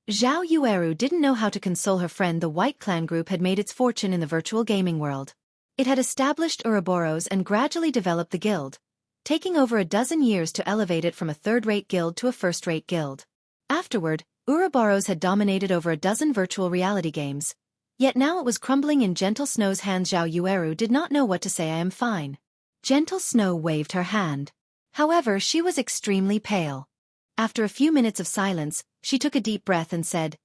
Zhao Yueru didn't know how to console her friend. The White Clan group had made its fortune in the virtual gaming world. It had established Ouroboros and gradually developed the guild, taking over a dozen years to elevate it from a third-rate guild to a first-rate guild. Afterward, Ouroboros had dominated over a dozen virtual reality games. Yet now it was crumbling in Gentle Snow's hands. Zhao Yueru did not know what to say. I am fine. Gentle Snow waved her hand. However, she was extremely pale. After a few minutes of silence, she took a deep breath and said,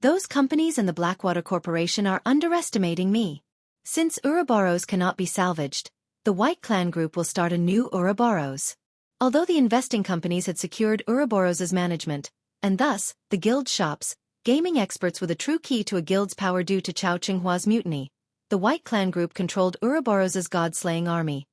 "Those companies and the Blackwater Corporation are underestimating me. Since Ouroboros cannot be salvaged, the White Clan group will start a new Ouroboros." Although the investing companies had secured Ouroboros' management, and thus, the guild shops, gaming experts with a true key to a guild's power due to Chao Qinghua's mutiny, the White Clan group controlled Ouroboros' god-slaying army.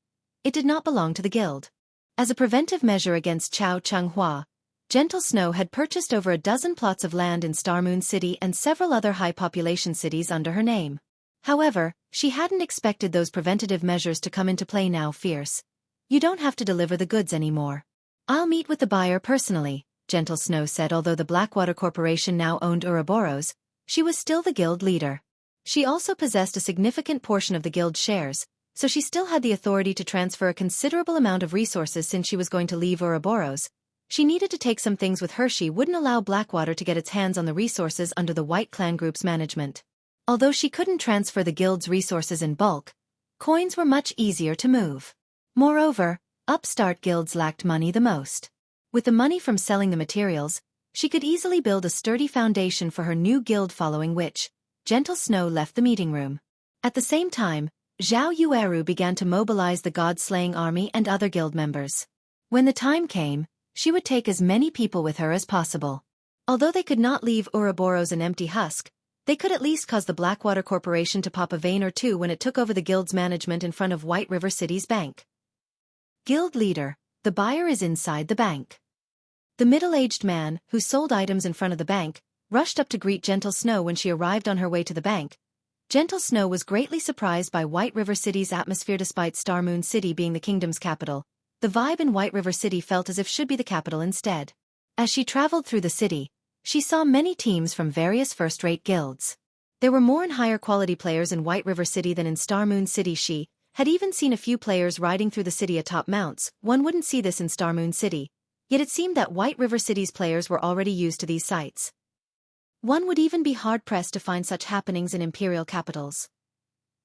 It did not belong to the guild. As a preventive measure against Chao Qinghua, Gentle Snow had purchased over a dozen plots of land in Starmoon City and several other high-population cities under her name. However, she hadn't expected those preventative measures to come into play now. Fierce. "You don't have to deliver the goods anymore. I'll meet with the buyer personally," Gentle Snow said. Although the Blackwater Corporation now owned Ouroboros, she was still the guild leader. She also possessed a significant portion of the guild shares, so she still had the authority to transfer a considerable amount of resources. Since she was going to leave Ouroboros, she needed to take some things with her. She wouldn't allow Blackwater to get its hands on the resources under the White Clan group's management. Although she couldn't transfer the guild's resources in bulk, coins were much easier to move. Moreover, upstart guilds lacked money the most. With the money from selling the materials, she could easily build a sturdy foundation for her new guild. Following which, Gentle Snow left the meeting room. At the same time, Zhao Yueru began to mobilize the god-slaying army and other guild members. When the time came, she would take as many people with her as possible. Although they could not leave Ouroboros an empty husk, they could at least cause the Blackwater Corporation to pop a vein or two when it took over the guild's management in front of White River City's bank. Guild leader, the buyer is inside the bank. The middle-aged man, who sold items in front of the bank, rushed up to greet Gentle Snow when she arrived on her way to the bank. Gentle Snow was greatly surprised by White River City's atmosphere. Despite Starmoon City being the kingdom's capital, the vibe in White River City felt as if should be the capital instead. As she traveled through the city, she saw many teams from various first-rate guilds. There were more and higher-quality players in White River City than in Starmoon City. She had even seen a few players riding through the city atop mounts. One wouldn't see this in Starmoon City, yet it seemed that White River City's players were already used to these sights. One would even be hard-pressed to find such happenings in imperial capitals.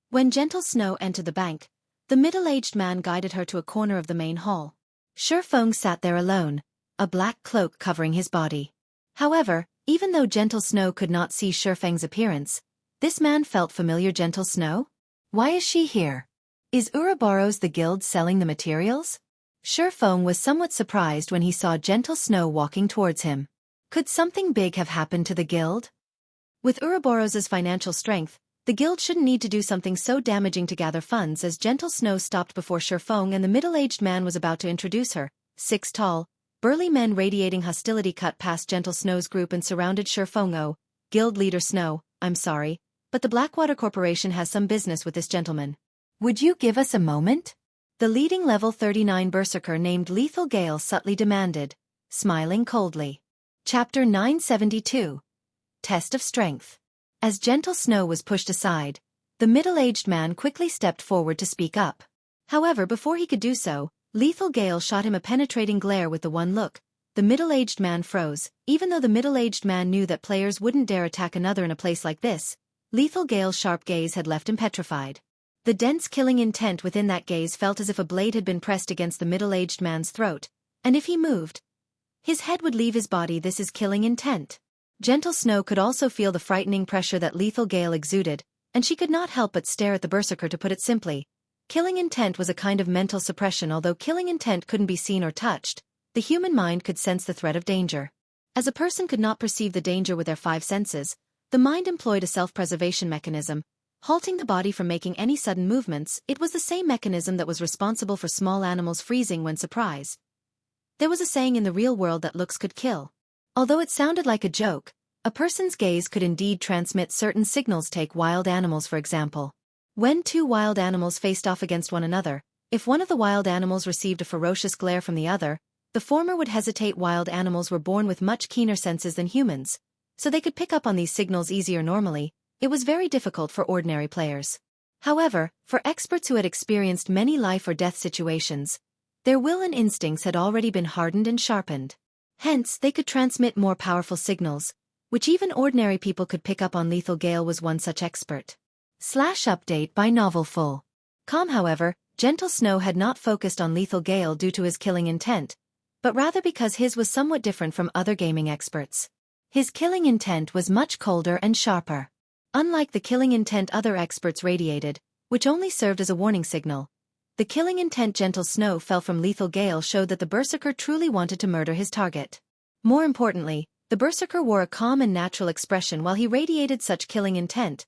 When Gentle Snow entered the bank, the middle-aged man guided her to a corner of the main hall. Feng sat there alone, a black cloak covering his body. However, even though Gentle Snow could not see Feng's appearance, this man felt familiar. Gentle Snow? Why is she here? Is Ouroboros the guild selling the materials? Feng was somewhat surprised when he saw Gentle Snow walking towards him. Could something big have happened to the guild? With Ouroboros' financial strength, the guild shouldn't need to do something so damaging to gather funds. As Gentle Snow stopped before Feng and the middle-aged man was about to introduce her, 6 tall, burly men radiating hostility cut past Gentle Snow's group and surrounded Feng. "Oh, Guild Leader Snow, I'm sorry, but the Blackwater Corporation has some business with this gentleman. Would you give us a moment?" The leading level 39 berserker named Lethal Gale subtly demanded, smiling coldly. Chapter 972. Test of Strength. As Gentle Snow was pushed aside, the middle-aged man quickly stepped forward to speak up. However, before he could do so, Lethal Gale shot him a penetrating glare with the one look. The middle-aged man froze. Even though the middle-aged man knew that players wouldn't dare attack another in a place like this, Lethal Gale's sharp gaze had left him petrified. The dense killing intent within that gaze felt as if a blade had been pressed against the middle-aged man's throat, and if he moved, his head would leave his body. This is killing intent. Gentle Snow could also feel the frightening pressure that Lethal Gale exuded, and she could not help but stare at the berserker. To put it simply, killing intent was a kind of mental suppression. Although killing intent couldn't be seen or touched, the human mind could sense the threat of danger. As a person could not perceive the danger with their 5 senses, the mind employed a self-preservation mechanism, halting the body from making any sudden movements. It was the same mechanism that was responsible for small animals freezing when surprised. There was a saying in the real world that looks could kill. Although it sounded like a joke, a person's gaze could indeed transmit certain signals. Take wild animals for example. When two wild animals faced off against one another, if one of the wild animals received a ferocious glare from the other, the former would hesitate. Wild animals were born with much keener senses than humans, so they could pick up on these signals easier. Normally, it was very difficult for ordinary players. However, for experts who had experienced many life or death situations, their will and instincts had already been hardened and sharpened. Hence, they could transmit more powerful signals, which even ordinary people could pick up on. Lethal Gale was one such expert. Update by Novel Full. However, Gentle Snow had not focused on Lethal Gale due to his killing intent, but rather because his was somewhat different from other gaming experts. His killing intent was much colder and sharper. Unlike the killing intent other experts radiated, which only served as a warning signal, the killing intent Gentle Snow fell from Lethal Gale showed that the Berserker truly wanted to murder his target. More importantly, the Berserker wore a calm and natural expression while he radiated such killing intent.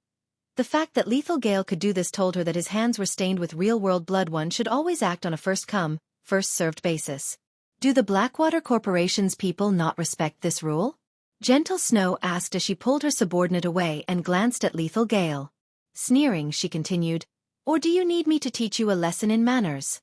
The fact that Lethal Gale could do this told her that his hands were stained with real-world blood. One should always act on a first-come, first-served basis. Do the Blackwater Corporation's people not respect this rule? Gentle Snow asked as she pulled her subordinate away and glanced at Lethal Gale. Sneering, she continued, "Or do you need me to teach you a lesson in manners?"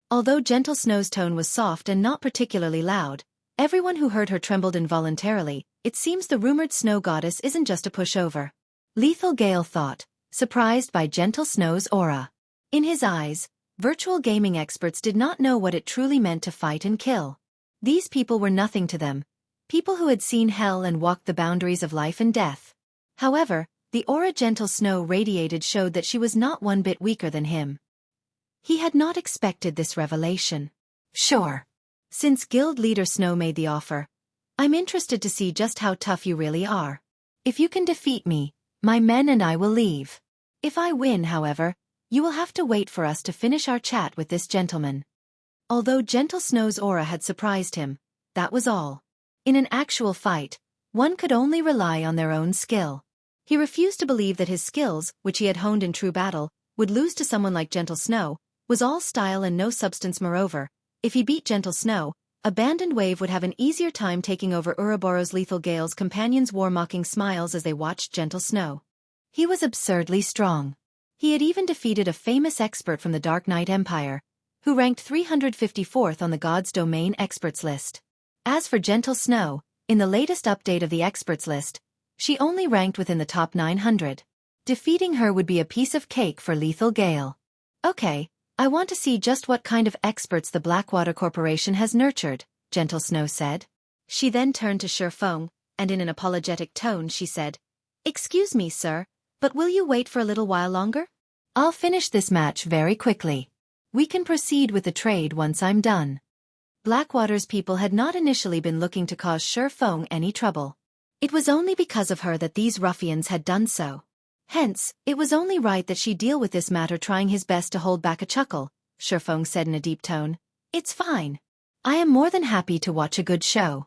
Although Gentle Snow's tone was soft and not particularly loud, everyone who heard her trembled involuntarily. It seems the rumored snow goddess isn't just a pushover. Lethal Gale thought, surprised by Gentle Snow's aura. In his eyes, virtual gaming experts did not know what it truly meant to fight and kill. These people were nothing to them, people who had seen hell and walked the boundaries of life and death. However, the aura Gentle Snow radiated showed that she was not one bit weaker than him. He had not expected this revelation. "Sure. Since Guild Leader Snow made the offer, I'm interested to see just how tough you really are. If you can defeat me, my men and I will leave. If I win, however, you will have to wait for us to finish our chat with this gentleman." Although Gentle Snow's aura had surprised him, that was all. In an actual fight, one could only rely on their own skill. He refused to believe that his skills, which he had honed in true battle, would lose to someone like Gentle Snow, was all style and no substance. Moreover, if he beat Gentle Snow, Abandoned Wave would have an easier time taking over Ouroboros. Lethal Gale's companions wore mocking smiles as they watched Gentle Snow. He was absurdly strong. He had even defeated a famous expert from the Dark Knight Empire, who ranked 354th on the God's Domain experts list. As for Gentle Snow, in the latest update of the experts list, she only ranked within the top 900. Defeating her would be a piece of cake for Lethal Gale. "Okay, I want to see just what kind of experts the Blackwater Corporation has nurtured," Gentle Snow said. She then turned to Feng, and in an apologetic tone she said, "Excuse me, sir, but will you wait for a little while longer? I'll finish this match very quickly. We can proceed with the trade once I'm done." Blackwater's people had not initially been looking to cause Feng any trouble. It was only because of her that these ruffians had done so. Hence, it was only right that she deal with this matter. Trying his best to hold back a chuckle, Feng said in a deep tone, "It's fine. I am more than happy to watch a good show."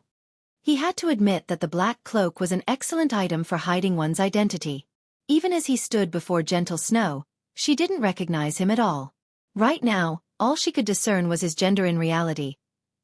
He had to admit that the black cloak was an excellent item for hiding one's identity. Even as he stood before Gentle Snow, she didn't recognize him at all. Right now, all she could discern was his gender in reality.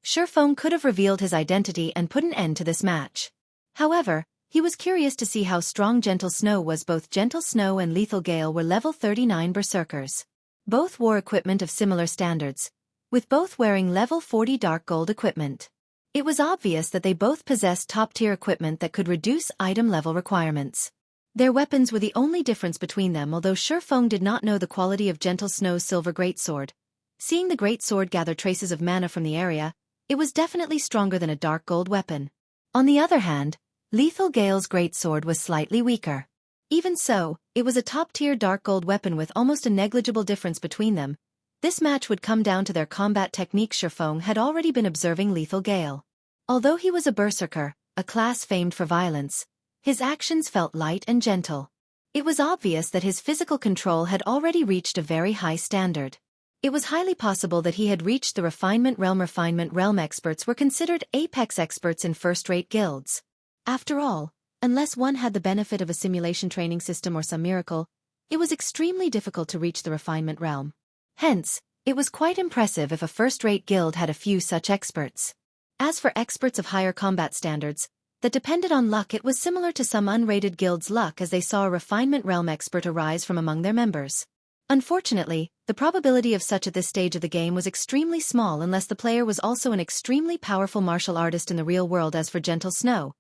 Feng could have revealed his identity and put an end to this match. However, he was curious to see how strong Gentle Snow was. Both Gentle Snow and Lethal Gale were level 39 berserkers. Both wore equipment of similar standards, with both wearing level 40 dark gold equipment. It was obvious that they both possessed top-tier equipment that could reduce item level requirements. Their weapons were the only difference between them. Although Feng did not know the quality of Gentle Snow's silver greatsword, seeing the greatsword gather traces of mana from the area, it was definitely stronger than a dark gold weapon. On the other hand, Lethal Gale's greatsword was slightly weaker. Even so, it was a top-tier dark gold weapon with almost a negligible difference between them. This match would come down to their combat technique. Feng had already been observing Lethal Gale. Although he was a berserker, a class famed for violence, his actions felt light and gentle. It was obvious that his physical control had already reached a very high standard. It was highly possible that he had reached the refinement realm. Refinement realm experts were considered apex experts in first-rate guilds. After all, unless one had the benefit of a simulation training system or some miracle, it was extremely difficult to reach the refinement realm. Hence, it was quite impressive if a first-rate guild had a few such experts. As for experts of higher combat standards, that depended on luck. It was similar to some unrated guilds' luck as they saw a refinement realm expert arise from among their members. Unfortunately, the probability of such at this stage of the game was extremely small unless the player was also an extremely powerful martial artist in the real world. As for Gentle Snow,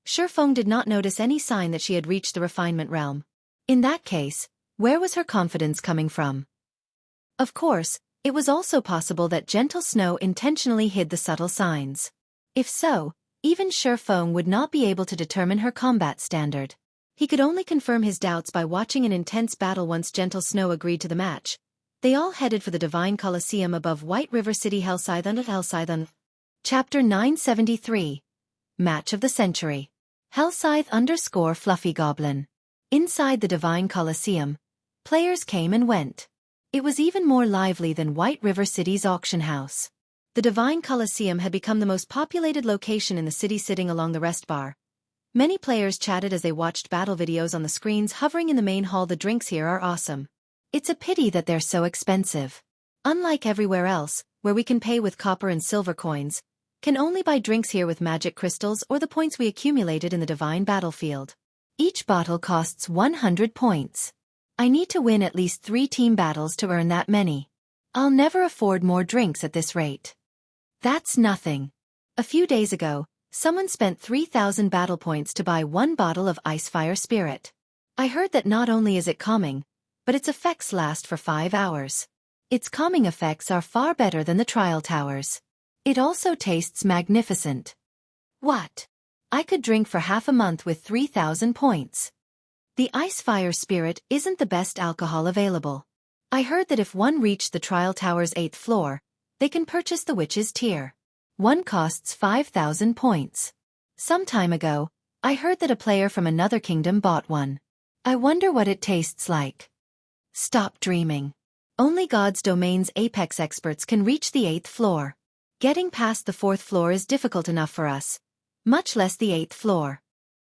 Feng did not notice any sign that she had reached the refinement realm. In that case, where was her confidence coming from? Of course, it was also possible that Gentle Snow intentionally hid the subtle signs. If so, even Feng would not be able to determine her combat standard. He could only confirm his doubts by watching an intense battle. Once Gentle Snow agreed to the match, they all headed for the Divine Colosseum above White River City. Hellscythe. Chapter 973. Match of the Century. Hellscythe_Fluffy Goblin. Inside the Divine Colosseum, players came and went. It was even more lively than White River City's auction house. The Divine Colosseum had become the most populated location in the city, sitting along the rest bar. Many players chatted as they watched battle videos on the screens hovering in the main hall. The drinks here are awesome. It's a pity that they're so expensive. Unlike everywhere else, where we can pay with copper and silver coins, can only buy drinks here with magic crystals or the points we accumulated in the Divine Battlefield. Each bottle costs 100 points. I need to win at least 3 team battles to earn that many. I'll never afford more drinks at this rate. That's nothing. A few days ago, someone spent 3,000 battle points to buy 1 bottle of Icefire Spirit. I heard that not only is it calming, but its effects last for 5 hours. Its calming effects are far better than the Trial Towers. It also tastes magnificent. What? I could drink for half a month with 3,000 points. The Icefire Spirit isn't the best alcohol available. I heard that if one reached the Trial Tower's 8th floor, they can purchase the Witch's Tear. One costs 5,000 points. Some time ago, I heard that a player from another kingdom bought one. I wonder what it tastes like. Stop dreaming. Only God's Domain's Apex experts can reach the 8th floor. Getting past the 4th floor is difficult enough for us, much less the 8th floor.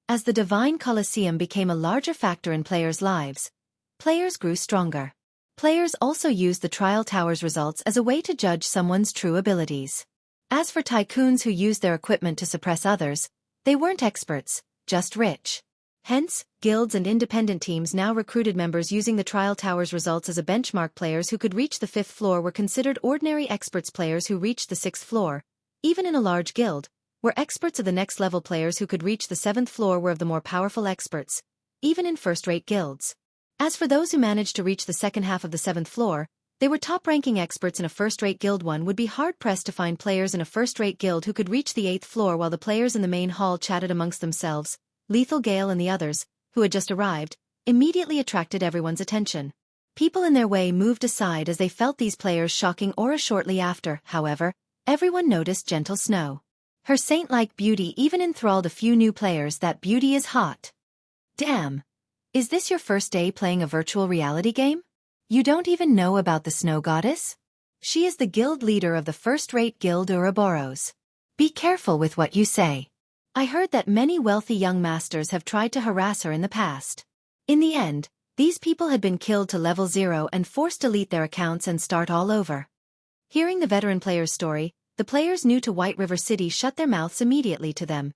As the Divine Colosseum became a larger factor in players' lives, players grew stronger. Players also used the Trial Tower's results as a way to judge someone's true abilities. As for tycoons who used their equipment to suppress others, they weren't experts, just rich. Hence, guilds and independent teams now recruited members using the Trial Tower's results as a benchmark. Players who could reach the 5th floor were considered ordinary experts. Players who reached the 6th floor, even in a large guild, were experts of the next level. Players who could reach the 7th floor were of the more powerful experts, even in first-rate guilds. As for those who managed to reach the second half of the 7th floor, they were top-ranking experts in a first-rate guild. One would be hard-pressed to find players in a first-rate guild who could reach the 8th floor. While the players in the main hall chatted amongst themselves, Lethal Gale and the others, who had just arrived, immediately attracted everyone's attention. People in their way moved aside as they felt these players' shocking aura. Shortly after, however, everyone noticed Gentle Snow. Her saint-like beauty even enthralled a few new players. That beauty is hot. Damn. Is this your first day playing a virtual reality game? You don't even know about the Snow Goddess? She is the guild leader of the first-rate guild Ouroboros. Be careful with what you say. I heard that many wealthy young masters have tried to harass her in the past. In the end, these people had been killed to level 0 and forced to delete their accounts and start all over. Hearing the veteran player's story, the players new to White River City shut their mouths immediately to them.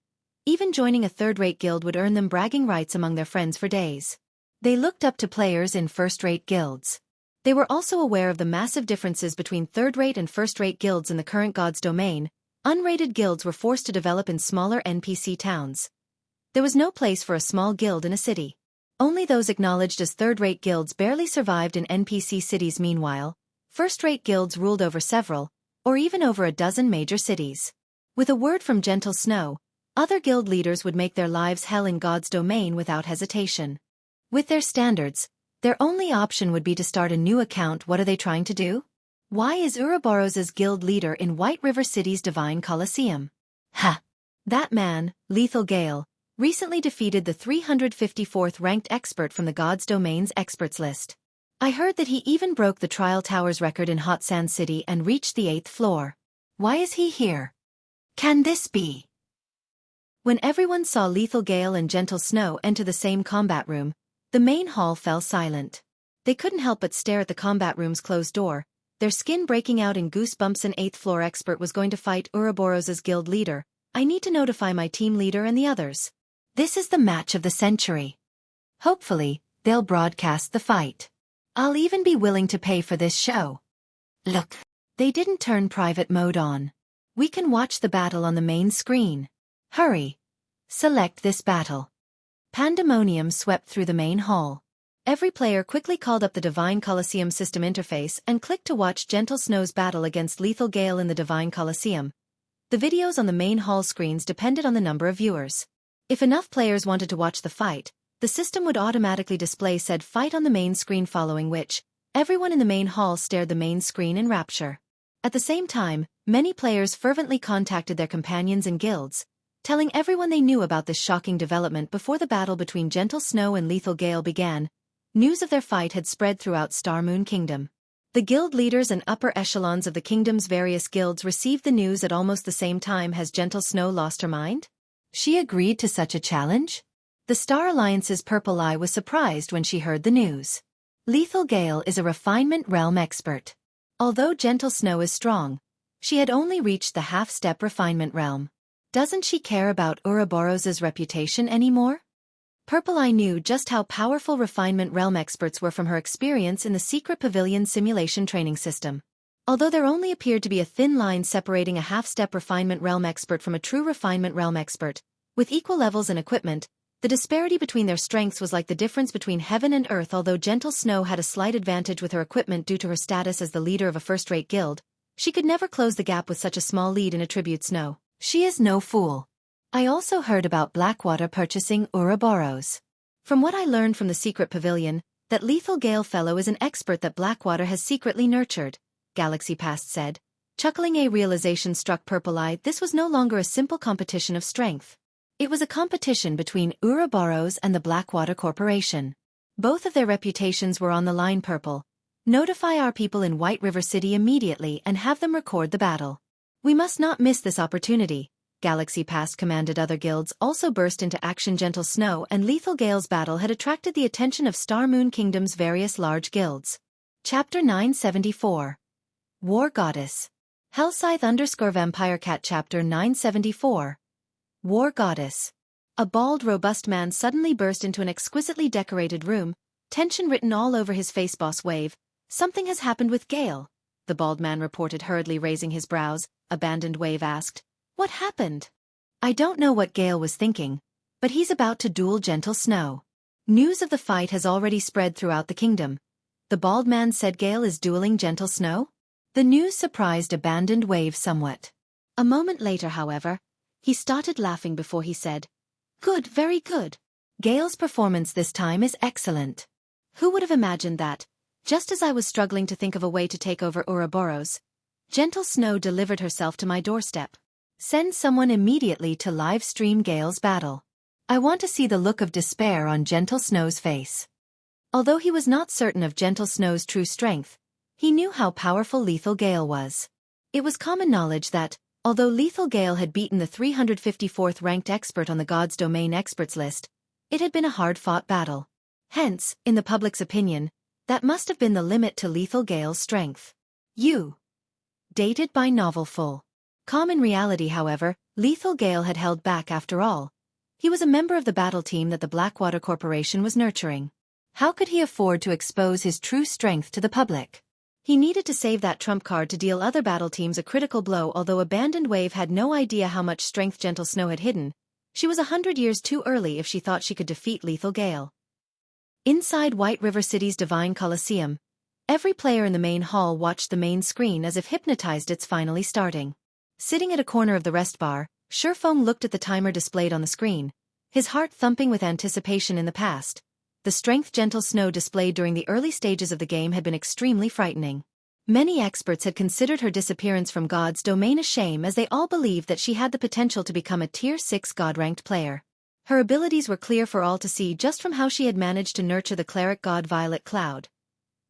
Even joining a third-rate guild would earn them bragging rights among their friends for days. They looked up to players in first-rate guilds. They were also aware of the massive differences between third-rate and first-rate guilds in the current God's Domain. Unrated guilds were forced to develop in smaller NPC towns. There was no place for a small guild in a city. Only those acknowledged as third-rate guilds barely survived in NPC cities. Meanwhile, first-rate guilds ruled over several, or even over a dozen major cities. With a word from Gentle Snow, other guild leaders would make their lives hell in God's Domain without hesitation. With their standards, their only option would be to start a new account. What are they trying to do? Why is Ouroboros' guild leader in White River City's Divine Colosseum? Ha! That man, Lethal Gale, recently defeated the 354th ranked expert from the God's Domain's experts list. I heard that he even broke the Trial Tower's record in Hot Sand City and reached the 8th floor. Why is he here? Can this be? When everyone saw Lethal Gale and Gentle Snow enter the same combat room, the main hall fell silent. They couldn't help but stare at the combat room's closed door, their skin breaking out in goosebumps. An 8th floor expert was going to fight Ouroboros' guild leader. I need to notify my team leader and the others. This is the match of the century. Hopefully, they'll broadcast the fight. I'll even be willing to pay for this show. Look, they didn't turn private mode on. We can watch the battle on the main screen. Hurry. Select this battle. Pandemonium swept through the main hall. Every player quickly called up the Divine Colosseum system interface and clicked to watch Gentle Snow's battle against Lethal Gale in the Divine Colosseum. The videos on the main hall screens depended on the number of viewers. If enough players wanted to watch the fight, the system would automatically display said fight on the main screen, following which, everyone in the main hall stared the main screen in rapture. At the same time, many players fervently contacted their companions and guilds, telling everyone they knew about this shocking development before the battle between Gentle Snow and Lethal Gale began. News of their fight had spread throughout Starmoon Kingdom. The guild leaders and upper echelons of the kingdom's various guilds received the news at almost the same time. Has Gentle Snow lost her mind? She agreed to such a challenge? The Star Alliance's Purple Eye was surprised when she heard the news. Lethal Gale is a refinement realm expert. Although Gentle Snow is strong, she had only reached the half-step refinement realm. Doesn't she care about Ouroboros's reputation anymore? Purple Eye knew just how powerful refinement realm experts were from her experience in the secret pavilion simulation training system. Although there only appeared to be a thin line separating a half-step refinement realm expert from a true refinement realm expert, with equal levels and equipment, the disparity between their strengths was like the difference between heaven and earth. Although Gentle Snow had a slight advantage with her equipment due to her status as the leader of a first-rate guild, she could never close the gap with such a small lead in Attribute Snow. She is no fool. I also heard about Blackwater purchasing Ouroboros. From what I learned from the secret pavilion, that Lethal Gale fellow is an expert that Blackwater has secretly nurtured, Galaxy Past said. Chuckling, a realization struck Purple Eye. This was no longer a simple competition of strength. It was a competition between Ouroboros and the Blackwater Corporation. Both of their reputations were on the line. Purple, notify our people in White River City immediately and have them record the battle. We must not miss this opportunity, Galaxy Past commanded. Other guilds also burst into action. Gentle Snow and Lethal Gale's battle had attracted the attention of Starmoon Kingdom's various large guilds. Chapter 974. War Goddess. Hellscythe_Vampire Cat. Chapter 974. War Goddess. A bald, robust man suddenly burst into an exquisitely decorated room, tension written all over his face. Boss Wave, something has happened with Gale, the bald man reported, hurriedly raising his brows. Abandoned Wave asked, what happened? I don't know what Gale was thinking, but he's about to duel Gentle Snow. News of the fight has already spread throughout the kingdom. The bald man said Gale is dueling Gentle Snow? The news surprised Abandoned Wave somewhat. A moment later, however, he started laughing before he said, good, very good. Gale's performance this time is excellent. Who would have imagined that, just as I was struggling to think of a way to take over Ouroboros, Gentle Snow delivered herself to my doorstep. Send someone immediately to live stream Gale's battle. I want to see the look of despair on Gentle Snow's face. Although he was not certain of Gentle Snow's true strength, he knew how powerful Lethal Gale was. It was common knowledge that, although Lethal Gale had beaten the 354th ranked expert on the God's Domain experts list, it had been a hard-fought battle. Hence, in the public's opinion, that must have been the limit to Lethal Gale's strength. Dated by novel full. In reality, however, Lethal Gale had held back after all. He was a member of the battle team that the Blackwater Corporation was nurturing. How could he afford to expose his true strength to the public? He needed to save that trump card to deal other battle teams a critical blow. Although Abandoned Wave had no idea how much strength Gentle Snow had hidden, she was 100 years too early if she thought she could defeat Lethal Gale. Inside White River City's Divine Colosseum, every player in the main hall watched the main screen as if hypnotized. It's finally starting. Sitting at a corner of the rest bar, Feng looked at the timer displayed on the screen, his heart thumping with anticipation. In the past, the strength Gentle Snow displayed during the early stages of the game had been extremely frightening. Many experts had considered her disappearance from God's Domain a shame, as they all believed that she had the potential to become a Tier 6 God-ranked player. Her abilities were clear for all to see just from how she had managed to nurture the cleric god Violet Cloud.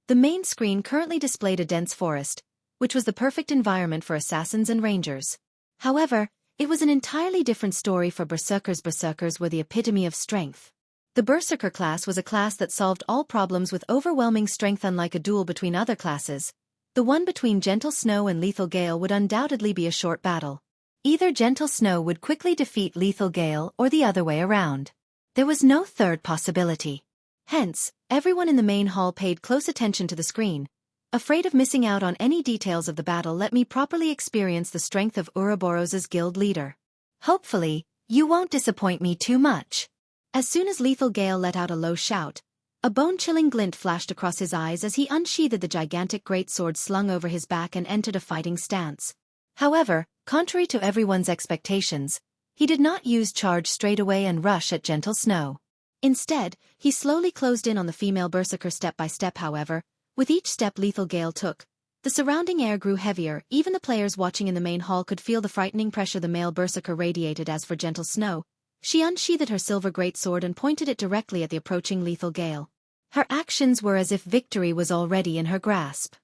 The main screen currently displayed a dense forest, which was the perfect environment for assassins and rangers. However, it was an entirely different story for berserkers. Berserkers were the epitome of strength. The Berserker class was a class that solved all problems with overwhelming strength. Unlike a duel between other classes, the one between Gentle Snow and Lethal Gale would undoubtedly be a short battle. Either Gentle Snow would quickly defeat Lethal Gale or the other way around. There was no third possibility. Hence, everyone in the main hall paid close attention to the screen. Afraid of missing out on any details of the battle, let me properly experience the strength of Ouroboros' guild leader. Hopefully, you won't disappoint me too much. As soon as Lethal Gale let out a low shout, a bone-chilling glint flashed across his eyes as he unsheathed the gigantic greatsword slung over his back and entered a fighting stance. However, contrary to everyone's expectations, he did not use charge straight away and rush at Gentle Snow. Instead, he slowly closed in on the female berserker step by step. However, with each step Lethal Gale took, the surrounding air grew heavier. Even the players watching in the main hall could feel the frightening pressure the male berserker radiated. As for Gentle Snow, she unsheathed her silver greatsword and pointed it directly at the approaching Lethal Gale. Her actions were as if victory was already in her grasp.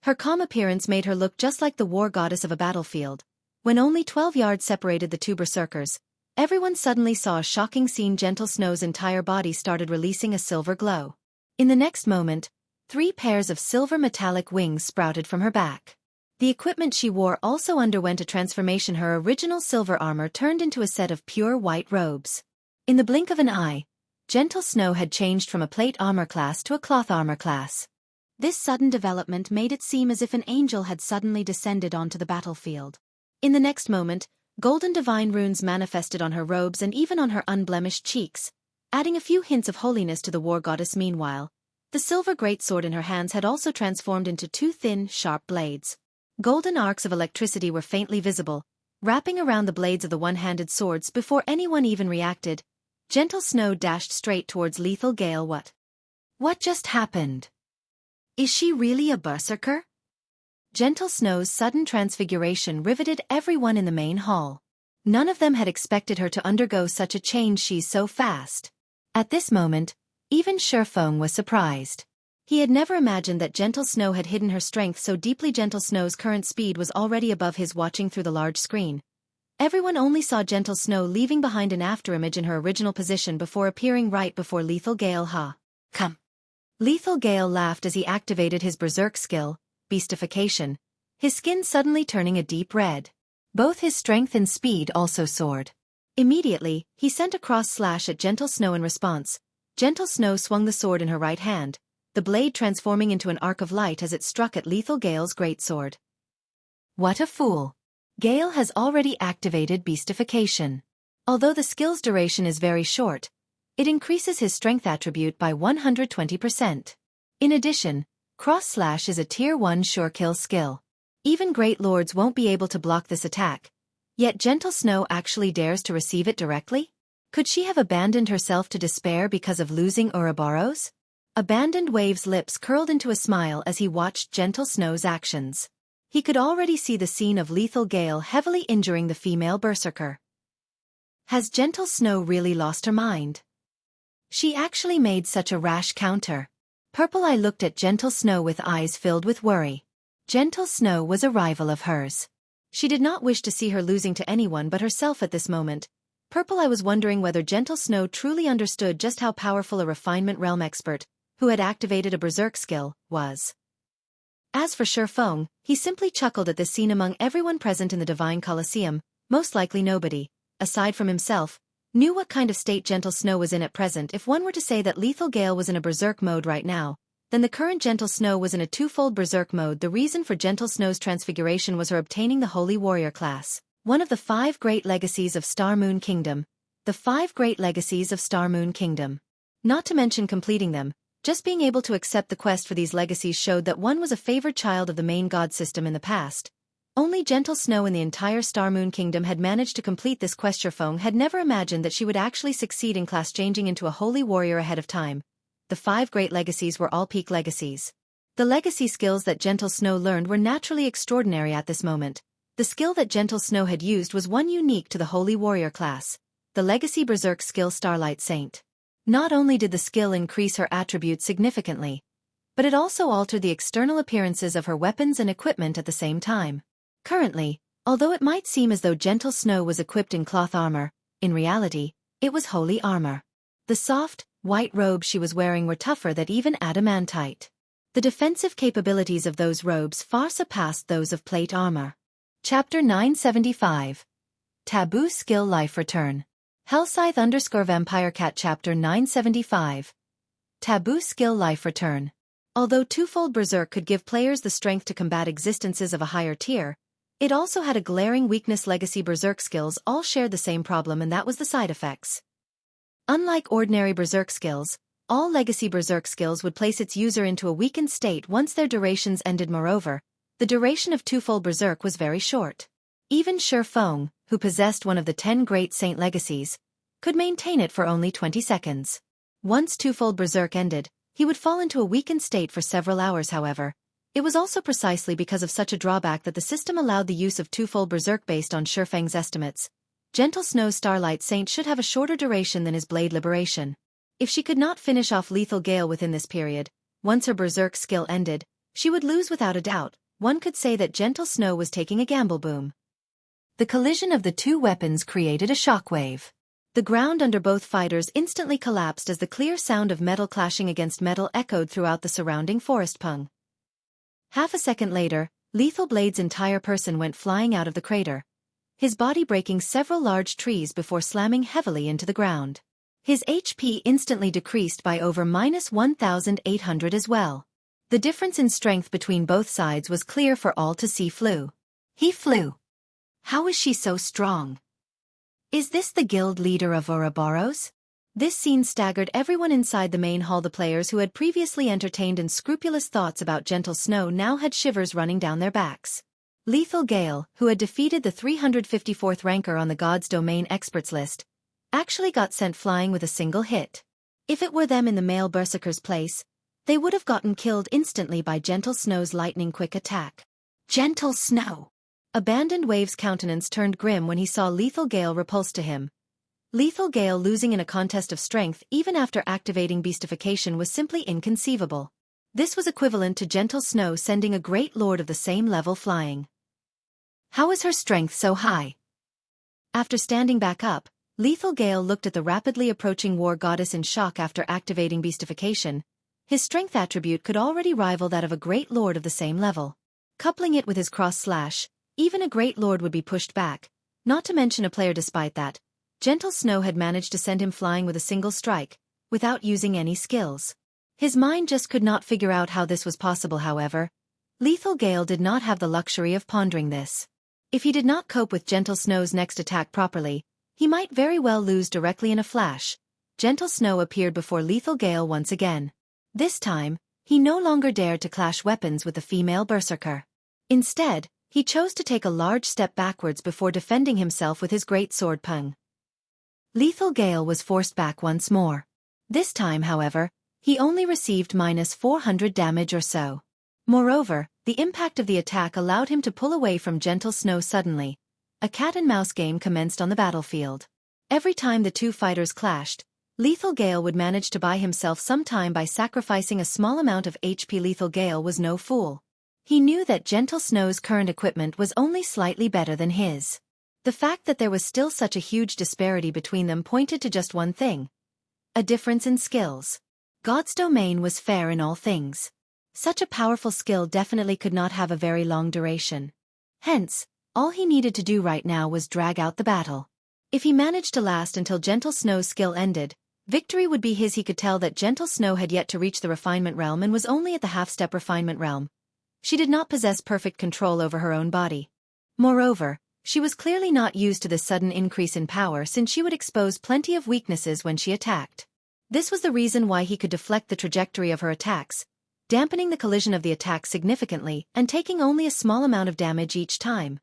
Her calm appearance made her look just like the war goddess of a battlefield. When only 12 yards separated the two berserkers, everyone suddenly saw a shocking scene. Gentle Snow's entire body started releasing a silver glow. In the next moment, 3 pairs of silver metallic wings sprouted from her back. The equipment she wore also underwent a transformation. Her original silver armor turned into a set of pure white robes. In the blink of an eye, Gentle Snow had changed from a plate armor class to a cloth armor class. This sudden development made it seem as if an angel had suddenly descended onto the battlefield. In the next moment, golden divine runes manifested on her robes and even on her unblemished cheeks, adding a few hints of holiness to the war goddess. Meanwhile, the silver greatsword in her hands had also transformed into 2 thin, sharp blades. Golden arcs of electricity were faintly visible, wrapping around the blades of the one-handed swords. Before anyone even reacted, Gentle Snow dashed straight towards Lethal Gale. What just happened? Is she really a berserker? Gentle Snow's sudden transfiguration riveted everyone in the main hall. None of them had expected her to undergo such a change. She's so fast. At this moment, even Feng was surprised. He had never imagined that Gentle Snow had hidden her strength so deeply. Gentle Snow's current speed was already above his. Watching through the large screen, everyone only saw Gentle Snow leaving behind an afterimage in her original position before appearing right before Lethal Gale. Come. Lethal Gale laughed as he activated his berserk skill, Beastification, his skin suddenly turning a deep red. Both his strength and speed also soared. Immediately, he sent a cross slash at Gentle Snow. In response, Gentle Snow swung the sword in her right hand, the blade transforming into an arc of light as it struck at Lethal Gale's greatsword. What a fool! Gale has already activated Beastification. Although the skill's duration is very short, it increases his strength attribute by 120%. In addition, Cross Slash is a Tier 1 sure kill skill. Even great lords won't be able to block this attack. Yet Gentle Snow actually dares to receive it directly? Could she have abandoned herself to despair because of losing Ouroboros? Abandoned Wave's lips curled into a smile as he watched Gentle Snow's actions. He could already see the scene of Lethal Gale heavily injuring the female berserker. Has Gentle Snow really lost her mind? She actually made such a rash counter. Purple Eye looked at Gentle Snow with eyes filled with worry. Gentle Snow was a rival of hers. She did not wish to see her losing to anyone but herself at this moment. Purple Eye was wondering whether Gentle Snow truly understood just how powerful a refinement realm expert, who had activated a berserk skill, was. As for Feng, he simply chuckled at this scene. Among everyone present in the Divine Colosseum, most likely nobody, aside from himself, knew what kind of state Gentle Snow was in at present. If one were to say that Lethal Gale was in a berserk mode right now, then the current Gentle Snow was in a twofold berserk mode. The reason for Gentle Snow's transfiguration was her obtaining the Holy Warrior class, one of the 5 great legacies of Star Moon Kingdom. The 5 great legacies of Star Moon Kingdom. Not to mention completing them, just being able to accept the quest for these legacies showed that one was a favored child of the main god system in the past. Only Gentle Snow in the entire Star Moon Kingdom had managed to complete this quest. Feng had never imagined that she would actually succeed in class changing into a holy warrior ahead of time. The 5 great legacies were all peak legacies. The legacy skills that Gentle Snow learned were naturally extraordinary at this moment. The skill that Gentle Snow had used was one unique to the holy warrior class, the legacy berserk skill Starlight Saint. Not only did the skill increase her attributes significantly, but it also altered the external appearances of her weapons and equipment at the same time. Currently, although it might seem as though Gentle Snow was equipped in cloth armor, in reality, it was holy armor. The soft, white robes she was wearing were tougher than even adamantite. The defensive capabilities of those robes far surpassed those of plate armor. Chapter 975. Taboo Skill Life Return. Hellscythe _Vampire Cat Chapter 975. Taboo skill life return. Although twofold Berserk could give players the strength to combat existences of a higher tier, it also had a glaring weakness. Legacy Berserk skills all shared the same problem, and that was the side effects. Unlike ordinary Berserk skills, all Legacy Berserk skills would place its user into a weakened state once their durations ended. Moreover, the duration of twofold Berserk was very short. Even Feng, who possessed one of the 10 great saint legacies, could maintain it for only 20 seconds. Once twofold Berserk ended, he would fall into a weakened state for several hours. However, it was also precisely because of such a drawback that the system allowed the use of twofold Berserk. Based on Feng's estimates, Gentle Snow's Starlight Saint should have a shorter duration than his Blade Liberation. If she could not finish off Lethal Gale within this period, once her Berserk skill ended, she would lose without a doubt. One could say that Gentle Snow was taking a gamble. Boom. The collision of the two weapons created a shockwave. The ground under both fighters instantly collapsed as the clear sound of metal clashing against metal echoed throughout the surrounding forest. Pung. Half a second later, Lethal Blade's entire person went flying out of the crater, his body breaking several large trees before slamming heavily into the ground. His HP instantly decreased by over -1,800 as well. The difference in strength between both sides was clear for all to see. He flew. How is she so strong? Is this the guild leader of Ouroboros? This scene staggered everyone inside the main hall. The players who had previously entertained unscrupulous thoughts about Gentle Snow now had shivers running down their backs. Lethal Gale, who had defeated the 354th ranker on the God's Domain experts list, actually got sent flying with a single hit. If it were them in the male berserker's place, they would have gotten killed instantly by Gentle Snow's lightning-quick attack. Gentle Snow! Abandoned Wave's countenance turned grim when he saw Lethal Gale repulsed to him. Lethal Gale losing in a contest of strength even after activating beastification was simply inconceivable. This was equivalent to Gentle Snow sending a great lord of the same level flying. How is her strength so high? After standing back up, Lethal Gale looked at the rapidly approaching war goddess in shock. After activating beastification, his strength attribute could already rival that of a great lord of the same level. Coupling it with his cross slash, even a great lord would be pushed back, not to mention a player. Despite that, Gentle Snow had managed to send him flying with a single strike, without using any skills. His mind just could not figure out how this was possible. However, Lethal Gale did not have the luxury of pondering this. If he did not cope with Gentle Snow's next attack properly, he might very well lose directly. In a flash, Gentle Snow appeared before Lethal Gale once again. This time, he no longer dared to clash weapons with the female berserker. Instead, he chose to take a large step backwards before defending himself with his great sword. Pung. Lethal Gale was forced back once more. This time, however, he only received -400 damage or so. Moreover, the impact of the attack allowed him to pull away from Gentle Snow suddenly. A cat-and-mouse game commenced on the battlefield. Every time the two fighters clashed, Lethal Gale would manage to buy himself some time by sacrificing a small amount of HP. Lethal Gale was no fool. He knew that Gentle Snow's current equipment was only slightly better than his. The fact that there was still such a huge disparity between them pointed to just one thing: a difference in skills. God's Domain was fair in all things. Such a powerful skill definitely could not have a very long duration. Hence, all he needed to do right now was drag out the battle. If he managed to last until Gentle Snow's skill ended, victory would be his. He could tell that Gentle Snow had yet to reach the refinement realm and was only at the half-step refinement realm. She did not possess perfect control over her own body. Moreover, she was clearly not used to this sudden increase in power, since she would expose plenty of weaknesses when she attacked. This was the reason why he could deflect the trajectory of her attacks, dampening the collision of the attack significantly and taking only a small amount of damage each time.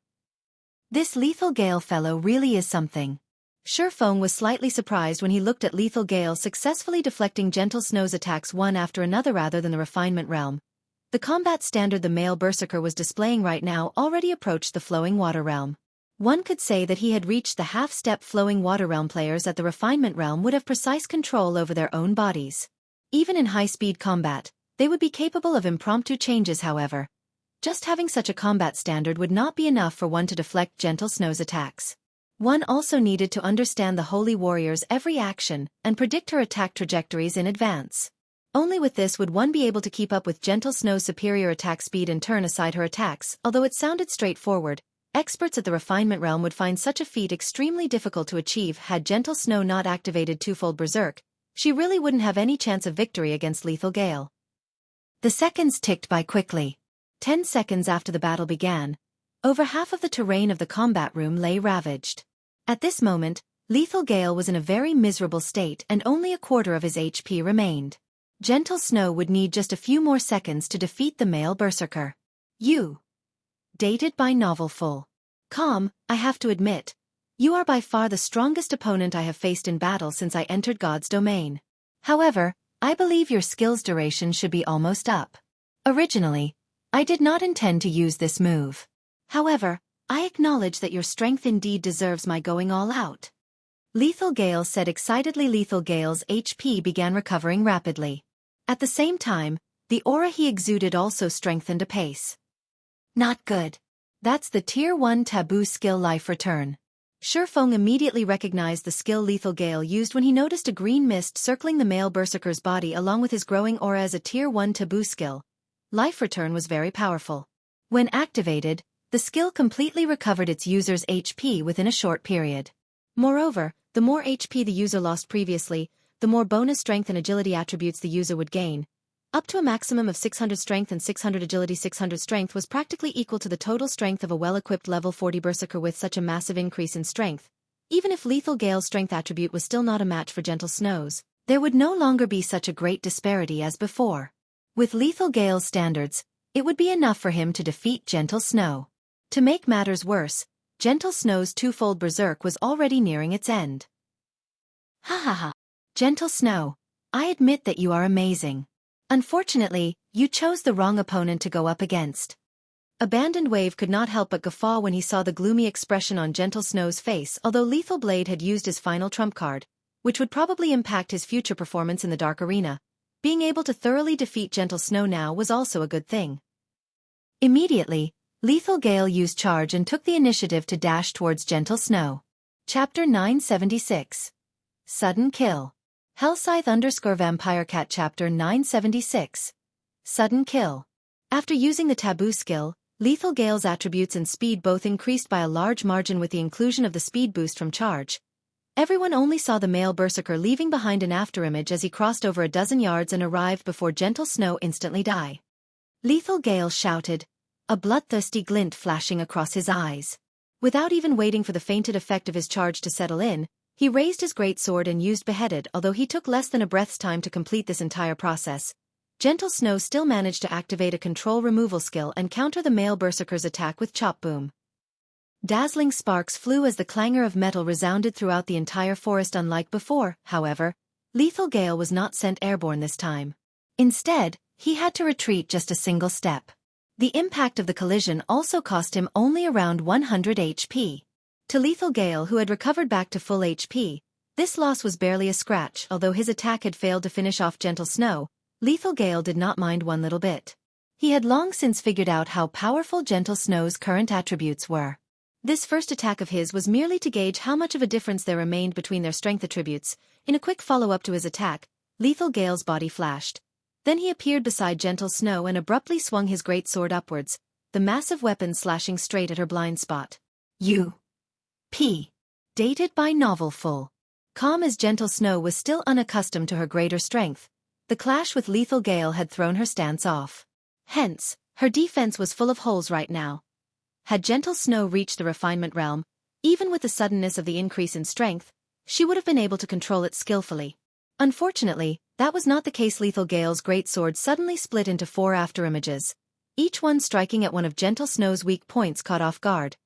This Lethal Gale fellow really is something. Feng was slightly surprised when he looked at Lethal Gale successfully deflecting Gentle Snow's attacks one after another rather than the refinement realm. The combat standard the male berserker was displaying right now already approached the flowing water realm. One could say that he had reached the half-step flowing water realm. Players at the refinement realm would have precise control over their own bodies. Even in high-speed combat, they would be capable of impromptu changes. However, just having such a combat standard would not be enough for one to deflect Gentle Snow's attacks. One also needed to understand the Holy Warrior's every action and predict her attack trajectories in advance. Only with this would one be able to keep up with Gentle Snow's superior attack speed and turn aside her attacks. Although it sounded straightforward, experts at the refinement realm would find such a feat extremely difficult to achieve. Had Gentle Snow not activated twofold Berserk, she really wouldn't have any chance of victory against Lethal Gale. The seconds ticked by quickly. 10 seconds after the battle began, over half of the terrain of the combat room lay ravaged. At this moment, Lethal Gale was in a very miserable state and only a quarter of his HP remained. Gentle Snow would need just a few more seconds to defeat the male berserker. Dated by Novelful. Calm, I have to admit, you are by far the strongest opponent I have faced in battle since I entered God's domain. However, I believe your skill's duration should be almost up. Originally, I did not intend to use this move. However, I acknowledge that your strength indeed deserves my going all out. Lethal Gale said excitedly. Lethal Gale's HP began recovering rapidly. At the same time, the aura he exuded also strengthened apace. Not good. That's the Tier 1 Taboo skill Life Return. Feng immediately recognized the skill Lethal Gale used when he noticed a green mist circling the male berserker's body along with his growing aura. As a Tier 1 Taboo skill, Life Return was very powerful. When activated, the skill completely recovered its user's HP within a short period. Moreover, the more HP the user lost previously, the more bonus strength and agility attributes the user would gain. Up to a maximum of 600 strength and 600 agility. 600 strength was practically equal to the total strength of a well-equipped level 40 berserker. With such a massive increase in strength, even if Lethal Gale's strength attribute was still not a match for Gentle Snow's, there would no longer be such a great disparity as before. With Lethal Gale's standards, it would be enough for him to defeat Gentle Snow. To make matters worse, Gentle Snow's twofold berserk was already nearing its end. Gentle Snow, I admit that you are amazing. Unfortunately, you chose the wrong opponent to go up against. Abandoned Wave could not help but guffaw when he saw the gloomy expression on Gentle Snow's face. Although Lethal Blade had used his final trump card, which would probably impact his future performance in the Dark Arena, being able to thoroughly defeat Gentle Snow now was also a good thing. Immediately, Lethal Gale used Charge and took the initiative to dash towards Gentle Snow. Chapter 976. Sudden Kill. Hellscythe_VampireCat Chapter 976. Sudden Kill. After using the Taboo skill, Lethal Gale's attributes and speed both increased by a large margin with the inclusion of the speed boost from Charge. Everyone only saw the male berserker leaving behind an afterimage as he crossed over a dozen yards and arrived before Gentle Snow instantly die. Lethal Gale shouted, a bloodthirsty glint flashing across his eyes. Without even waiting for the fainted effect of his charge to settle in, he raised his greatsword and used Beheaded. Although he took less than a breath's time to complete this entire process, Gentle Snow still managed to activate a control removal skill and counter the male berserker's attack with Chop Boom. Dazzling sparks flew as the clangor of metal resounded throughout the entire forest. Unlike before, however, Lethal Gale was not sent airborne this time. Instead, he had to retreat just a single step. The impact of the collision also cost him only around 100 HP. To Lethal Gale, who had recovered back to full HP, this loss was barely a scratch. Although his attack had failed to finish off Gentle Snow, Lethal Gale did not mind one little bit. He had long since figured out how powerful Gentle Snow's current attributes were. This first attack of his was merely to gauge how much of a difference there remained between their strength attributes. In a quick follow-up to his attack, Lethal Gale's body flashed. Then he appeared beside Gentle Snow and abruptly swung his great sword upwards, the massive weapon slashing straight at her blind spot. P. Dated by Novelful. Calm as Gentle Snow was still unaccustomed to her greater strength, the clash with Lethal Gale had thrown her stance off. Hence, her defense was full of holes right now. Had Gentle Snow reached the refinement realm, even with the suddenness of the increase in strength, she would have been able to control it skillfully. Unfortunately, that was not the case. Lethal Gale's greatsword suddenly split into 4 afterimages, each one striking at one of Gentle Snow's weak points. Caught off guard,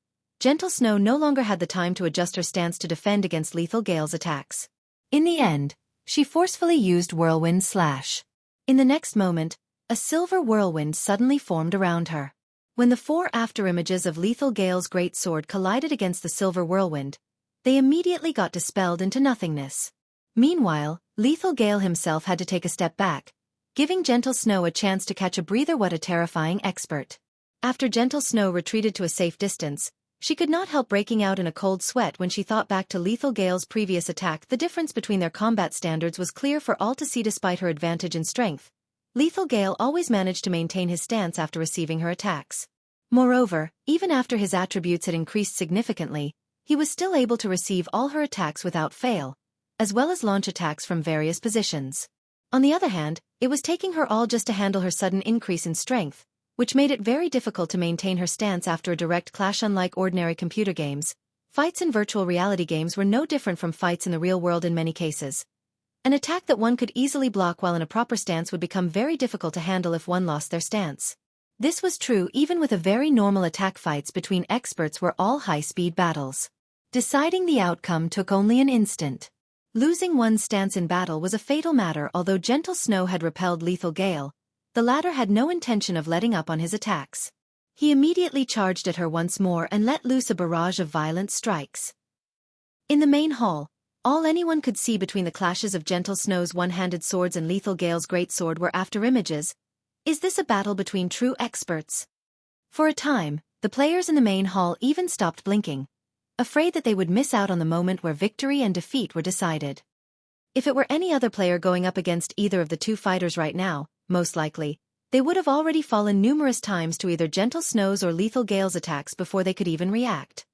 Gentle Snow no longer had the time to adjust her stance to defend against Lethal Gale's attacks. In the end, she forcefully used Whirlwind Slash. In the next moment, a silver whirlwind suddenly formed around her. When the 4 afterimages of Lethal Gale's greatsword collided against the silver whirlwind, they immediately got dispelled into nothingness. Meanwhile, Lethal Gale himself had to take a step back, giving Gentle Snow a chance to catch a breather. What a terrifying expert. After Gentle Snow retreated to a safe distance, she could not help breaking out in a cold sweat when she thought back to Lethal Gale's previous attack. The difference between their combat standards was clear for all to see. Despite her advantage in strength, Lethal Gale always managed to maintain his stance after receiving her attacks. Moreover, even after his attributes had increased significantly, he was still able to receive all her attacks without fail. as well as launch attacks from various positions. On the other hand, it was taking her all just to handle her sudden increase in strength, which made it very difficult to maintain her stance after a direct clash. Unlike ordinary computer games, fights in virtual reality games were no different from fights in the real world in many cases. An attack that one could easily block while in a proper stance would become very difficult to handle if one lost their stance. This was true even with a very normal attack. Fights between experts were all high-speed battles. Deciding the outcome took only an instant. Losing one's stance in battle was a fatal matter. Although Gentle Snow had repelled Lethal Gale, the latter had no intention of letting up on his attacks. He immediately charged at her once more and let loose a barrage of violent strikes. In the main hall, all anyone could see between the clashes of Gentle Snow's one-handed swords and Lethal Gale's greatsword were after-images. Is this a battle between true experts? For a time, the players in the main hall even stopped blinking, afraid that they would miss out on the moment where victory and defeat were decided. If it were any other player going up against either of the two fighters right now, most likely, they would have already fallen numerous times to either Gentle Snow's or Lethal Gale's attacks before they could even react.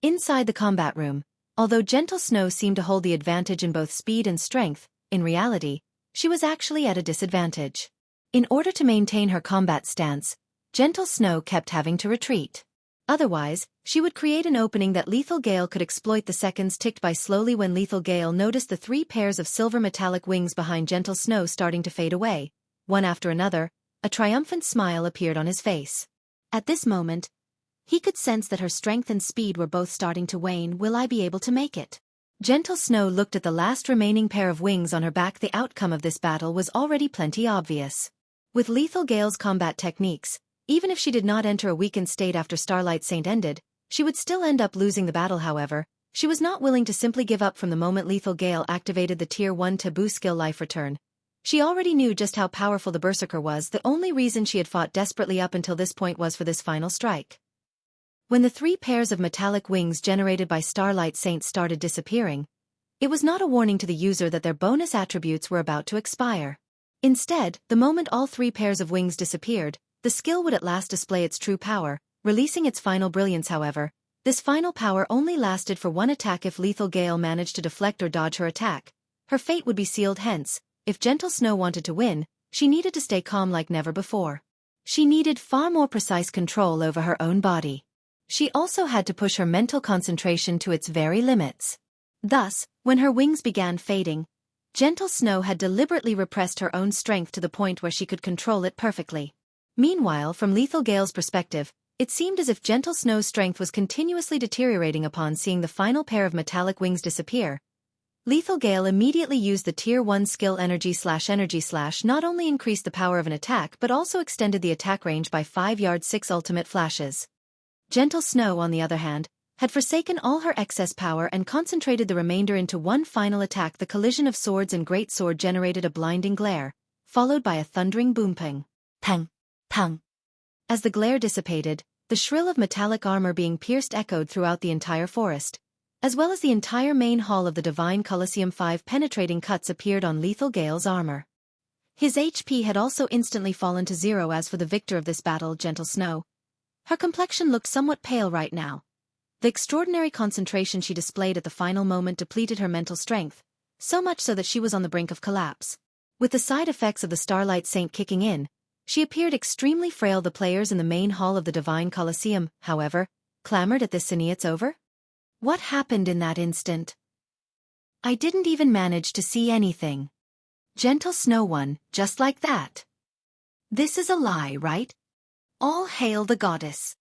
Inside the combat room, although Gentle Snow seemed to hold the advantage in both speed and strength, in reality, she was actually at a disadvantage. In order to maintain her combat stance, Gentle Snow kept having to retreat. Otherwise, she would create an opening that Lethal Gale could exploit. The seconds ticked by slowly when Lethal Gale noticed the 3 pairs of silver metallic wings behind Gentle Snow starting to fade away. One after another, a triumphant smile appeared on his face. At this moment, he could sense that her strength and speed were both starting to wane. Will I be able to make it? Gentle Snow looked at the last remaining pair of wings on her back. The outcome of this battle was already plenty obvious. With Lethal Gale's combat techniques, even if she did not enter a weakened state after Starlight Saint ended, she would still end up losing the battle. However, she was not willing to simply give up from the moment Lethal Gale activated the Tier 1 Taboo skill Life Return. She already knew just how powerful the Berserker was. The only reason she had fought desperately up until this point was for this final strike. When the 3 pairs of metallic wings generated by Starlight Saint started disappearing, it was not a warning to the user that their bonus attributes were about to expire. Instead, the moment all 3 pairs of wings disappeared, the skill would at last display its true power, releasing its final brilliance. However, this final power only lasted for one attack. If Lethal Gale managed to deflect or dodge her attack, her fate would be sealed. Hence, if Gentle Snow wanted to win, she needed to stay calm like never before. She needed far more precise control over her own body. She also had to push her mental concentration to its very limits. Thus, when her wings began fading, Gentle Snow had deliberately repressed her own strength to the point where she could control it perfectly. Meanwhile, from Lethal Gale's perspective, it seemed as if Gentle Snow's strength was continuously deteriorating. Upon seeing the final pair of metallic wings disappear, Lethal Gale immediately used the Tier 1 skill Energy Slash. Not only increased the power of an attack but also extended the attack range by 5 yards. 6 ultimate flashes. Gentle Snow, on the other hand, had forsaken all her excess power and concentrated the remainder into one final attack. The collision of swords and great sword generated a blinding glare, followed by a thundering boom ping. Pang! Pang! As the glare dissipated, the shrill of metallic armor being pierced echoed throughout the entire forest, as well as the entire main hall of the Divine Colosseum. 5 penetrating cuts appeared on Lethal Gale's armor. His HP had also instantly fallen to 0. As for the victor of this battle, Gentle Snow, her complexion looked somewhat pale right now. The extraordinary concentration she displayed at the final moment depleted her mental strength, so much so that she was on the brink of collapse. With the side effects of the Starlight Saint kicking in, she appeared extremely frail. The players in the main hall of the Divine Colosseum, however, clamored at this. It's over? What happened in that instant? I didn't even manage to see anything. Gentle Snow won, just like that. This is a lie, right? All hail the goddess.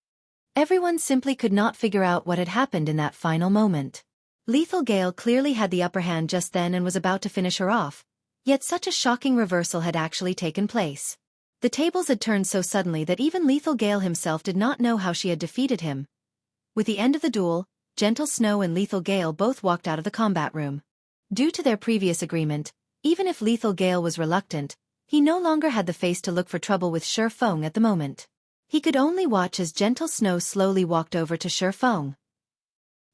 Everyone simply could not figure out what had happened in that final moment. Lethal Gale clearly had the upper hand just then and was about to finish her off, yet such a shocking reversal had actually taken place. The tables had turned so suddenly that even Lethal Gale himself did not know how she had defeated him. With the end of the duel, Gentle Snow and Lethal Gale both walked out of the combat room. Due to their previous agreement, even if Lethal Gale was reluctant, he no longer had the face to look for trouble with Feng at the moment. He could only watch as Gentle Snow slowly walked over to Feng.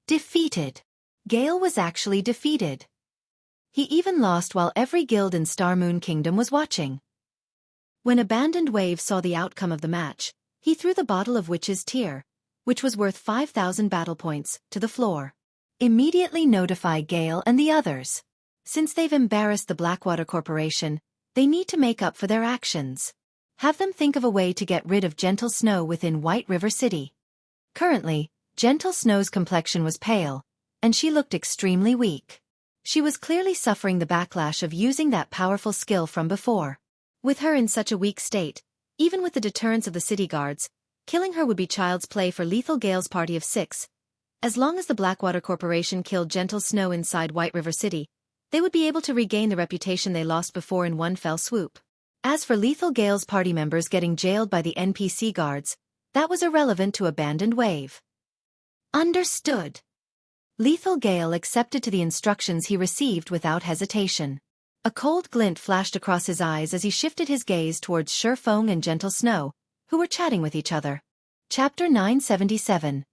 Defeated. Gale was actually defeated. He even lost while every guild in Star Moon Kingdom was watching. When Abandoned Wave saw the outcome of the match, he threw the bottle of Witch's Tear, which was worth 5,000 battle points, to the floor. Immediately notify Gale and the others. Since they've embarrassed the Blackwater Corporation, they need to make up for their actions. Have them think of a way to get rid of Gentle Snow within White River City. Currently, Gentle Snow's complexion was pale, and she looked extremely weak. She was clearly suffering the backlash of using that powerful skill from before. With her in such a weak state, even with the deterrence of the city guards, killing her would be child's play for Lethal Gale's party of 6. As long as the Blackwater Corporation killed Gentle Snow inside White River City, they would be able to regain the reputation they lost before in one fell swoop. As for Lethal Gale's party members getting jailed by the NPC guards, that was irrelevant to Abandoned Wave. Understood. Lethal Gale accepted to the instructions he received without hesitation. A cold glint flashed across his eyes as he shifted his gaze towards Feng and Gentle Snow, who were chatting with each other. Chapter 977.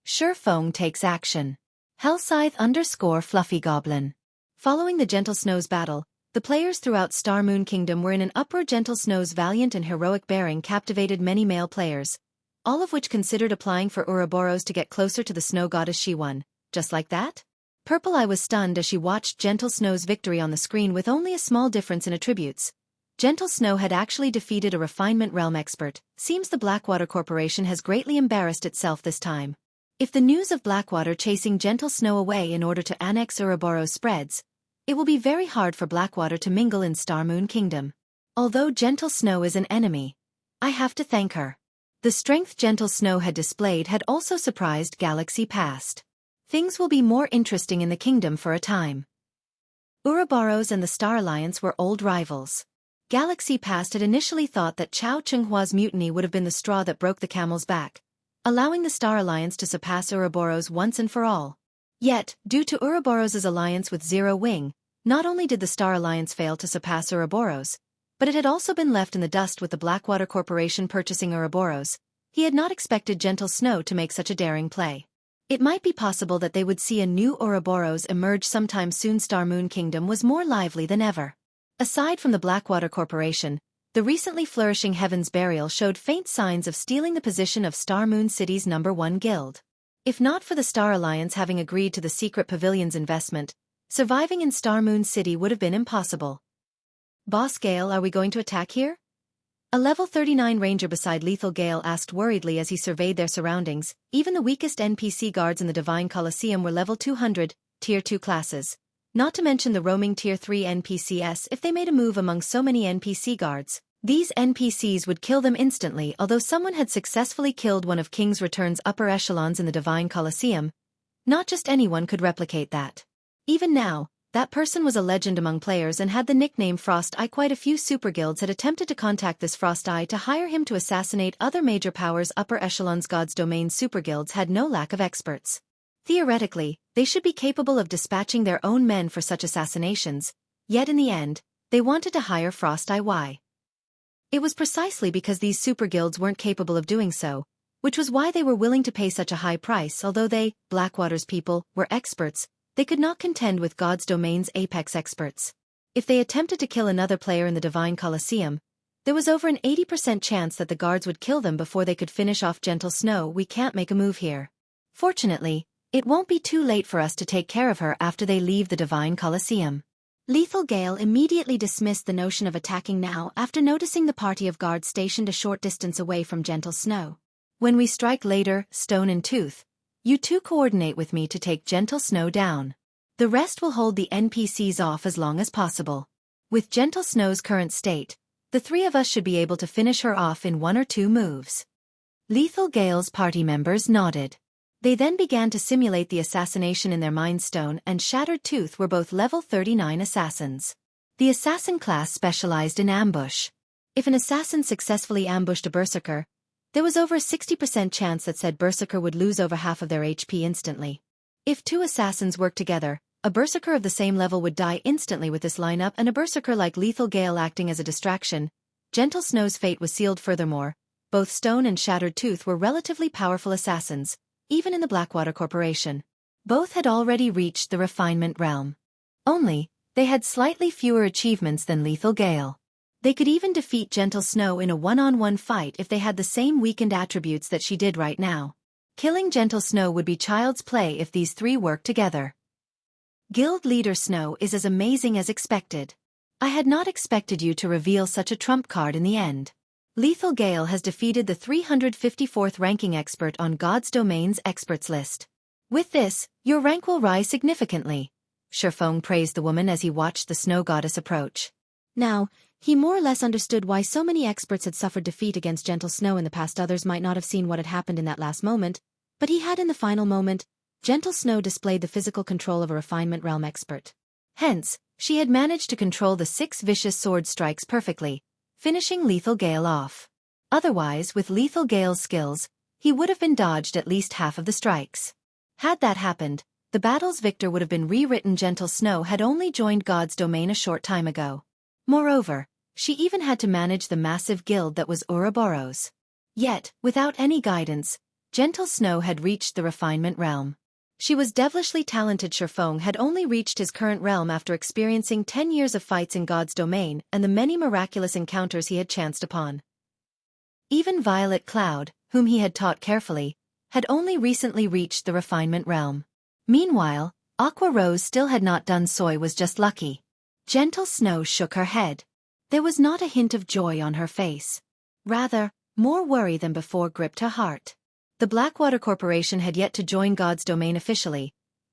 Feng takes action. Hellscythe_Fluffy Goblin. Following the Gentle Snow's battle, the players throughout Star Moon Kingdom were in an uproar. Gentle Snow's valiant and heroic bearing captivated many male players, all of which considered applying for Ouroboros to get closer to the snow goddess. She won. Just like that? Purple Eye was stunned as she watched Gentle Snow's victory on the screen with only a small difference in attributes. Gentle Snow had actually defeated a refinement realm expert. Seems the Blackwater Corporation has greatly embarrassed itself this time. If the news of Blackwater chasing Gentle Snow away in order to annex Ouroboros spreads, it will be very hard for Blackwater to mingle in Star Moon Kingdom. Although Gentle Snow is an enemy, I have to thank her. The strength Gentle Snow had displayed had also surprised Galaxy Past. Things will be more interesting in the kingdom for a time. Ouroboros and the Star Alliance were old rivals. Galaxy Past had initially thought that Chao Chenghua's mutiny would have been the straw that broke the camel's back, allowing the Star Alliance to surpass Ouroboros once and for all. Yet, due to Ouroboros' alliance with Zero Wing, not only did the Star Alliance fail to surpass Ouroboros, but it had also been left in the dust with the Blackwater Corporation purchasing Ouroboros. He had not expected Gentle Snow to make such a daring play. It might be possible that they would see a new Ouroboros emerge sometime soon. Star Moon Kingdom was more lively than ever. Aside from the Blackwater Corporation, the recently flourishing Heaven's Burial showed faint signs of stealing the position of Star Moon City's #1 guild. If not for the Star Alliance having agreed to the Secret Pavilion's investment, surviving in Star Moon City would have been impossible. Boss Gale, are we going to attack here? A level 39 ranger beside Lethal Gale asked worriedly as he surveyed their surroundings. Even the weakest NPC guards in the Divine Coliseum were level 200, Tier 2 classes. Not to mention the roaming Tier 3 NPCs. If they made a move among so many NPC guards, these NPCs would kill them instantly. Although someone had successfully killed one of King's Return's upper echelons in the Divine Coliseum, not just anyone could replicate that. Even now, that person was a legend among players and had the nickname Frost Eye. Quite a few super guilds had attempted to contact this Frost Eye to hire him to assassinate other major powers' upper echelons. God's Domain super guilds had no lack of experts. Theoretically, they should be capable of dispatching their own men for such assassinations, yet in the end, they wanted to hire Frost Eye. Why? It was precisely because these super guilds weren't capable of doing so, which was why they were willing to pay such a high price. Although they, Blackwater's people, were experts, they could not contend with God's Domain's apex experts. If they attempted to kill another player in the Divine Coliseum, there was over an 80% chance that the guards would kill them before they could finish off Gentle Snow. We can't make a move here. Fortunately, it won't be too late for us to take care of her after they leave the Divine Coliseum. Lethal Gale immediately dismissed the notion of attacking now after noticing the party of guards stationed a short distance away from Gentle Snow. When we strike later, Stone and Tooth, you two coordinate with me to take Gentle Snow down. The rest will hold the NPCs off as long as possible. With Gentle Snow's current state, the three of us should be able to finish her off in 1 or 2 moves. Lethal Gale's party members nodded. They then began to simulate the assassination in their mind. Stone and Shattered Tooth were both level 39 assassins. The assassin class specialized in ambush. If an assassin successfully ambushed a berserker, there was over a 60% chance that said berserker would lose over half of their HP instantly. If 2 assassins worked together, a berserker of the same level would die instantly. With this lineup and a berserker like Lethal Gale acting as a distraction, Gentle Snow's fate was sealed. Furthermore, both Stone and Shattered Tooth were relatively powerful assassins, even in the Blackwater Corporation. Both had already reached the refinement realm. Only, they had slightly fewer achievements than Lethal Gale. They could even defeat Gentle Snow in a one-on-one fight if they had the same weakened attributes that she did right now. Killing Gentle Snow would be child's play if these three worked together. Guild Leader Snow is as amazing as expected. I had not expected you to reveal such a trump card in the end. Lethal Gale has defeated the 354th ranking expert on God's Domain's experts list. With this, your rank will rise significantly. Feng praised the woman as he watched the snow goddess approach. Now, he more or less understood why so many experts had suffered defeat against Gentle Snow in the past. Others might not have seen what had happened in that last moment, but he had in the final moment. Gentle Snow displayed the physical control of a refinement realm expert. Hence, she had managed to control the 6 vicious sword strikes perfectly, finishing Lethal Gale off. Otherwise, with Lethal Gale's skills, he would have been dodged at least half of the strikes. Had that happened, the battle's victor would have been rewritten. Gentle Snow had only joined God's Domain a short time ago. Moreover, she even had to manage the massive guild that was Ouroboros. Yet, without any guidance, Gentle Snow had reached the refinement realm. She was devilishly talented. Feng had only reached his current realm after experiencing 10 years of fights in God's Domain and the many miraculous encounters he had chanced upon. Even Violet Cloud, whom he had taught carefully, had only recently reached the refinement realm. Meanwhile, Aqua Rose still had not done. Soy was just lucky. Gentle Snow shook her head. There was not a hint of joy on her face. Rather, more worry than before gripped her heart. The Blackwater Corporation had yet to join God's Domain officially,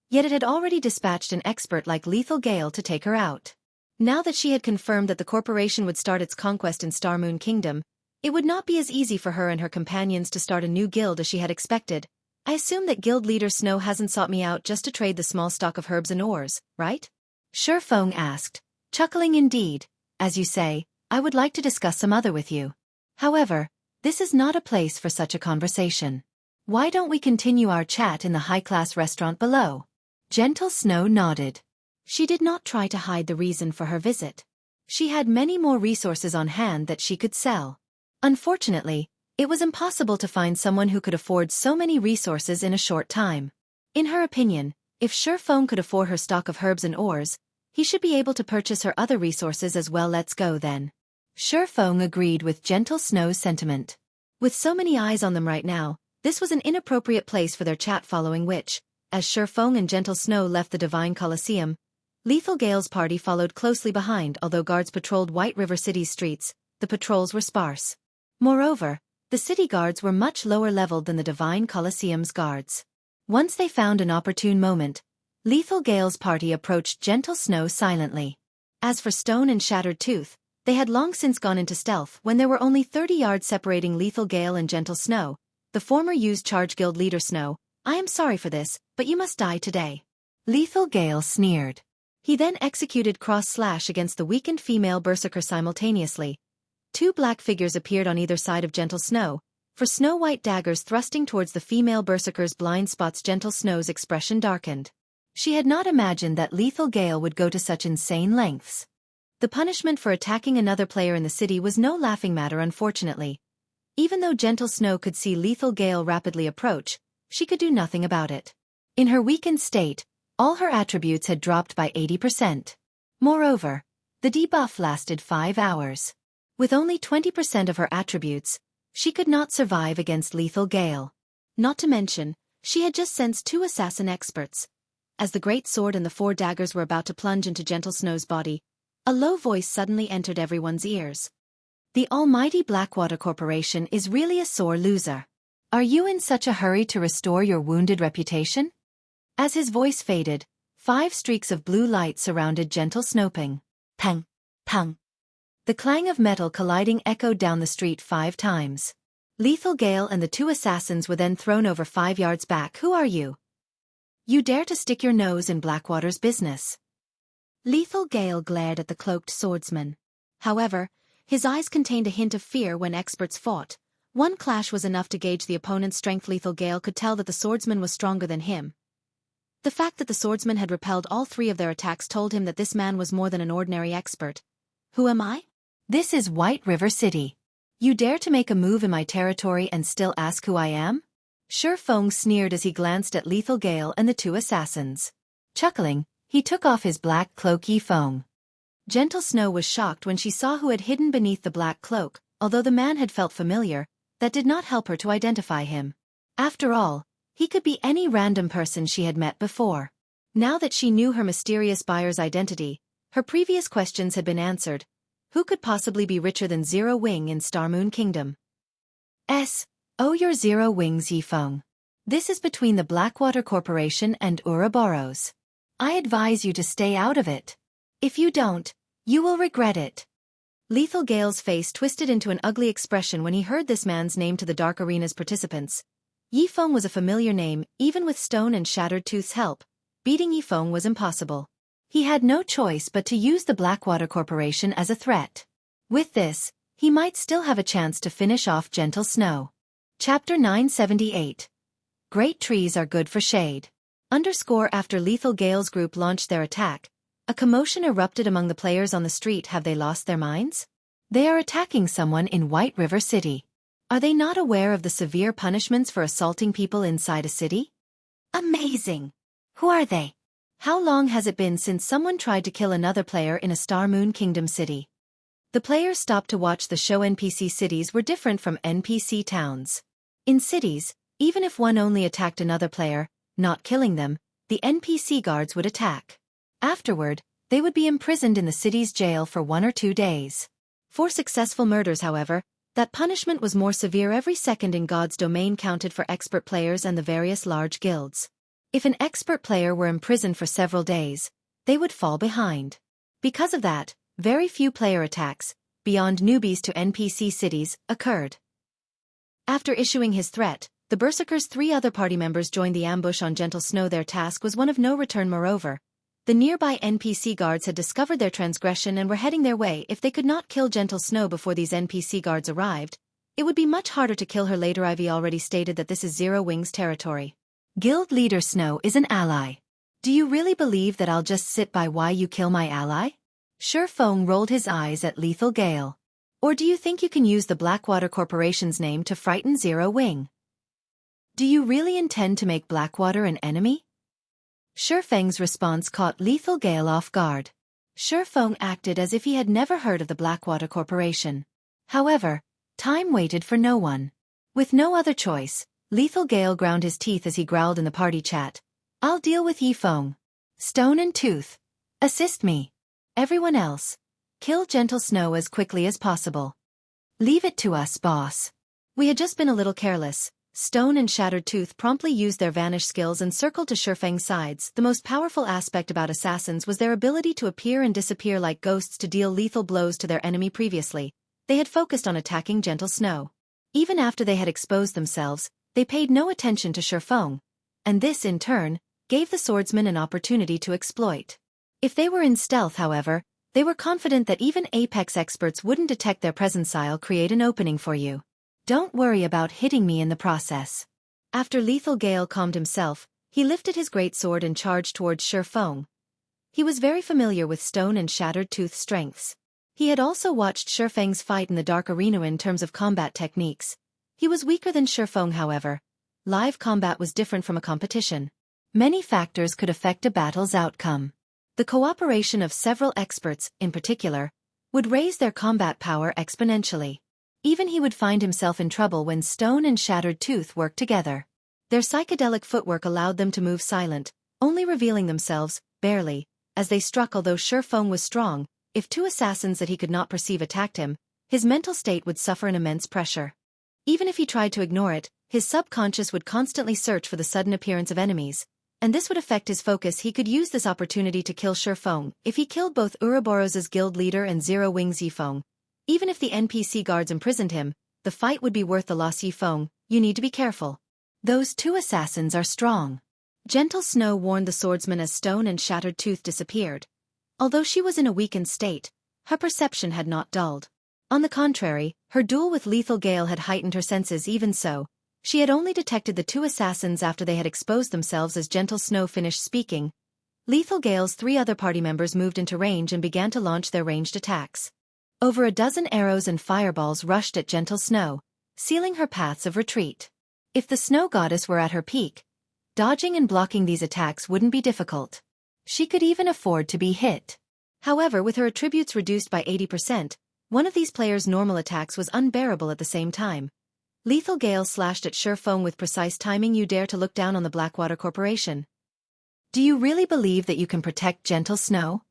yet it had already dispatched an expert like Lethal Gale to take her out. Now that she had confirmed that the corporation would start its conquest in Starmoon Kingdom, it would not be as easy for her and her companions to start a new guild as she had expected. I assume that Guild Leader Snow hasn't sought me out just to trade the small stock of herbs and ores, right? Feng asked, chuckling. Indeed, as you say, I would like to discuss some other with you. However, this is not a place for such a conversation. Why don't we continue our chat in the high-class restaurant below? Gentle Snow nodded. She did not try to hide the reason for her visit. She had many more resources on hand that she could sell. Unfortunately, it was impossible to find someone who could afford so many resources in a short time. In her opinion, if Feng could afford her stock of herbs and ores, he should be able to purchase her other resources as well. Let's go then. Feng agreed with Gentle Snow's sentiment. With so many eyes on them right now, this was an inappropriate place for their chat, following which, as Feng and Gentle Snow left the Divine Colosseum, Lethal Gale's party followed closely behind. Although guards patrolled White River City's streets, the patrols were sparse. Moreover, the city guards were much lower leveled than the Divine Colosseum's guards. Once they found an opportune moment, Lethal Gale's party approached Gentle Snow silently. As for Stone and Shattered Tooth, they had long since gone into stealth. When there were only 30 yards separating Lethal Gale and Gentle Snow, the former used Charge Guild Leader Snow. I am sorry for this, but you must die today. Lethal Gale sneered. He then executed cross-slash against the weakened female berserker simultaneously. 2 black figures appeared on either side of Gentle Snow, for snow-white daggers thrusting towards the female berserker's blind spots. Gentle Snow's expression darkened. She had not imagined that Lethal Gale would go to such insane lengths. The punishment for attacking another player in the city was no laughing matter, unfortunately. Even though Gentle Snow could see Lethal Gale rapidly approach, she could do nothing about it. In her weakened state, all her attributes had dropped by 80%. Moreover, the debuff lasted 5 hours. With only 20% of her attributes, she could not survive against Lethal Gale. Not to mention, she had just sensed 2 assassin experts. As the great sword and the 4 daggers were about to plunge into Gentle Snow's body, a low voice suddenly entered everyone's ears. The almighty Blackwater Corporation is really a sore loser. Are you in such a hurry to restore your wounded reputation? As his voice faded, 5 streaks of blue light surrounded Gentle Snowping. Pang, pang. The clang of metal colliding echoed down the street 5 times. Lethal Gale and the 2 assassins were then thrown over 5 yards back. Who are you? You dare to stick your nose in Blackwater's business? Lethal Gale glared at the cloaked swordsman. However, his eyes contained a hint of fear. When experts fought, one clash was enough to gauge the opponent's strength. Lethal Gale could tell that the swordsman was stronger than him. The fact that the swordsman had repelled all 3 of their attacks told him that this man was more than an ordinary expert. Who am I? This is White River City. You dare to make a move in my territory and still ask who I am? Feng sneered as he glanced at Lethal Gale and the 2 assassins. Chuckling, he took off his black cloak. Feng. Gentle Snow was shocked when she saw who had hidden beneath the black cloak. Although the man had felt familiar, that did not help her to identify him. After all, He could be any random person she had met before. Now that she knew her mysterious buyer's identity, her previous questions had been answered. Who could possibly be richer than Zero Wing in Starmoon Kingdom? Oh, your Zero Wings, Yifeng. This is between the Blackwater Corporation and Ouroboros. I advise you to stay out of it. If you don't, you will regret it. Lethal Gale's face twisted into an ugly expression when he heard this man's name to the Dark Arena's participants. Yifeng was a familiar name, even with Stone and Shattered Tooth's help. Beating Yifeng was impossible. He had no choice but to use the Blackwater Corporation as a threat. With this, he might still have a chance to finish off Gentle Snow. Chapter 978. Great trees are good for shade. After Lethal Gale's group launched their attack, a commotion erupted among the players on the street. Have they lost their minds? They are attacking someone in White River City. Are they not aware of the severe punishments for assaulting people inside a city? Amazing! Who are they? How long has it been since someone tried to kill another player in a Starmoon Kingdom city? The players stopped to watch the show. NPC cities were different from NPC towns. In cities, even if one only attacked another player, not killing them, the NPC guards would attack. Afterward, they would be imprisoned in the city's jail for 1 or 2 days. For successful murders, however, that punishment was more severe. Every second in God's domain counted for expert players and the various large guilds. If an expert player were imprisoned for several days, they would fall behind. Because of that, very few player attacks, beyond newbies to NPC cities, occurred. After issuing his threat, the Berserker's 3 other party members joined the ambush on Gentle Snow. Their task was one of no return. Moreover, the nearby NPC guards had discovered their transgression and were heading their way. If they could not kill Gentle Snow before these NPC guards arrived, it would be much harder to kill her later. I've already stated that this is Zero Wing's territory. Guild Leader Snow is an ally. Do you really believe that I'll just sit by while you kill my ally? Feng rolled his eyes at Lethal Gale. Or do you think you can use the Blackwater Corporation's name to frighten Zero Wing? Do you really intend to make Blackwater an enemy? Feng's response caught Lethal Gale off guard. Feng acted as if he had never heard of the Blackwater Corporation. However, time waited for no one. With no other choice, Lethal Gale ground his teeth as he growled in the party chat. I'll deal with Yifeng. Stone and Tooth. Assist me. Everyone else, kill Gentle Snow as quickly as possible. Leave it to us, boss. We had just been a little careless. Stone and Shattered Tooth promptly used their vanish skills and circled to Feng's sides. The most powerful aspect about assassins was their ability to appear and disappear like ghosts to deal lethal blows to their enemy. Previously, they had focused on attacking Gentle Snow. Even after they had exposed themselves, they paid no attention to Feng, and this, in turn, gave the swordsman an opportunity to exploit. If they were in stealth, however, they were confident that even Apex experts wouldn't detect their presence. I'll create an opening for you. Don't worry about hitting me in the process. After Lethal Gale calmed himself, he lifted his greatsword and charged towards Feng. He was very familiar with Stone and Shattered Tooth's strengths. He had also watched Feng's fight in the Dark Arena. In terms of combat techniques, he was weaker than Feng. However, live combat was different from a competition. Many factors could affect a battle's outcome. The cooperation of several experts, in particular, would raise their combat power exponentially. Even he would find himself in trouble when Stone and Shattered Tooth worked together. Their psychedelic footwork allowed them to move silent, only revealing themselves, barely, as they struck. Although Feng was strong, if 2 assassins that he could not perceive attacked him, his mental state would suffer an immense pressure. Even if he tried to ignore it, his subconscious would constantly search for the sudden appearance of enemies, and this would affect his focus. He could use this opportunity to kill Feng. If he killed both Ouroboros' guild leader and Zero Wing's Yifeng, even if the NPC guards imprisoned him, the fight would be worth the loss. Yifeng, you need to be careful. Those 2 assassins are strong. Gentle Snow warned the swordsman as Stone and Shattered Tooth disappeared. Although she was in a weakened state, her perception had not dulled. On the contrary, her duel with Lethal Gale had heightened her senses. Even so, she had only detected the 2 assassins after they had exposed themselves. As Gentle Snow finished speaking, Lethal Gale's 3 other party members moved into range and began to launch their ranged attacks. Over a dozen arrows and fireballs rushed at Gentle Snow, sealing her paths of retreat. If the Snow Goddess were at her peak, dodging and blocking these attacks wouldn't be difficult. She could even afford to be hit. However, with her attributes reduced by 80%, one of these players' normal attacks was unbearable at the same time. Lethal Gale slashed at Feng with precise timing. You dare to look down on the Blackwater Corporation? Do you really believe that you can protect gentle snow?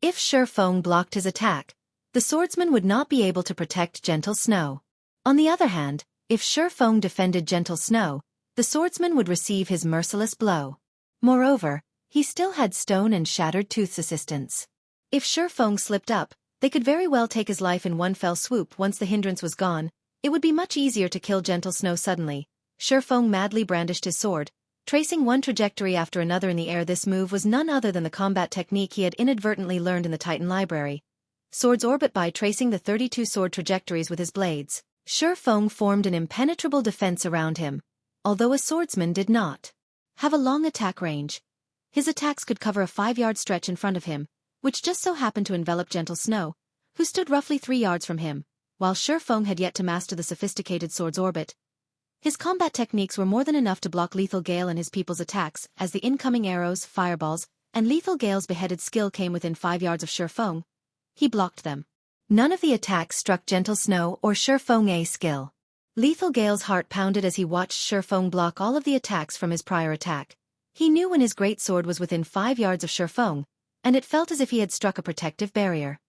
If Feng blocked his attack, the swordsman would not be able to protect gentle snow. On the other hand, if Feng defended gentle snow, the swordsman would receive his merciless blow. Moreover, he still had Stone and Shattered Tooth's assistance. If Feng slipped up, they could very well take his life in one fell swoop. Once the hindrance was gone, it would be much easier to kill gentle snow suddenly. Feng madly brandished his sword, tracing one trajectory after another in the air. This move was none other than the combat technique he had inadvertently learned in the Titan Library. Swords orbit. By tracing the 32 sword trajectories with his blades, Feng formed an impenetrable defense around him. Although a swordsman did not have a long attack range, his attacks could cover a 5-yard stretch in front of him, which just so happened to envelop gentle snow, who stood roughly 3 yards from him. While Feng had yet to master the sophisticated sword's orbit, his combat techniques were more than enough to block Lethal Gale and his people's attacks. As the incoming arrows, fireballs, and Lethal Gale's beheaded skill came within 5 yards of Feng, he blocked them. None of the attacks struck gentle snow or Feng's skill. Lethal Gale's heart pounded as he watched Feng block all of the attacks from his prior attack. He knew when his great sword was within 5 yards of Feng, and it felt as if he had struck a protective barrier.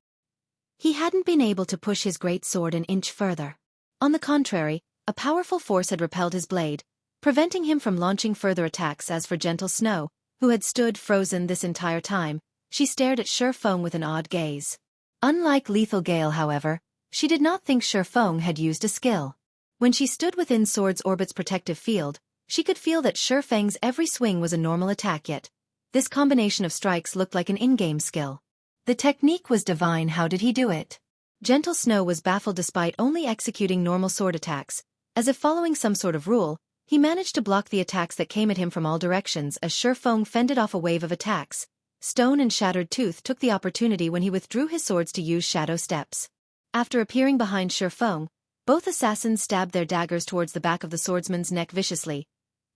He hadn't been able to push his great sword an inch further. On the contrary, a powerful force had repelled his blade, preventing him from launching further attacks. As for gentle snow, who had stood frozen this entire time, she stared at Feng with an odd gaze. Unlike Lethal Gale, however, she did not think Feng had used a skill. When she stood within Sword's orbit's protective field, she could feel that Feng's every swing was a normal attack. Yet this combination of strikes looked like an in-game skill. The technique was divine. How did he do it? Gentle Snow was baffled. Despite only executing normal sword attacks, as if following some sort of rule, he managed to block the attacks that came at him from all directions. As Feng fended off a wave of attacks, Stone and Shattered Tooth took the opportunity when he withdrew his swords to use shadow steps. After appearing behind Feng, both assassins stabbed their daggers towards the back of the swordsman's neck viciously.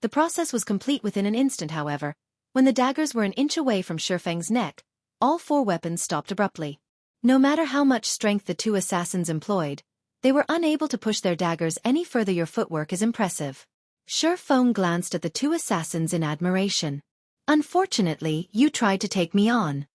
The process was complete within an instant. However, when the daggers were an inch away from Feng's neck, all 4 weapons stopped abruptly. No matter how much strength the 2 assassins employed, they were unable to push their daggers any further. Your footwork is impressive. Feng glanced at the 2 assassins in admiration. Unfortunately, you tried to take me on.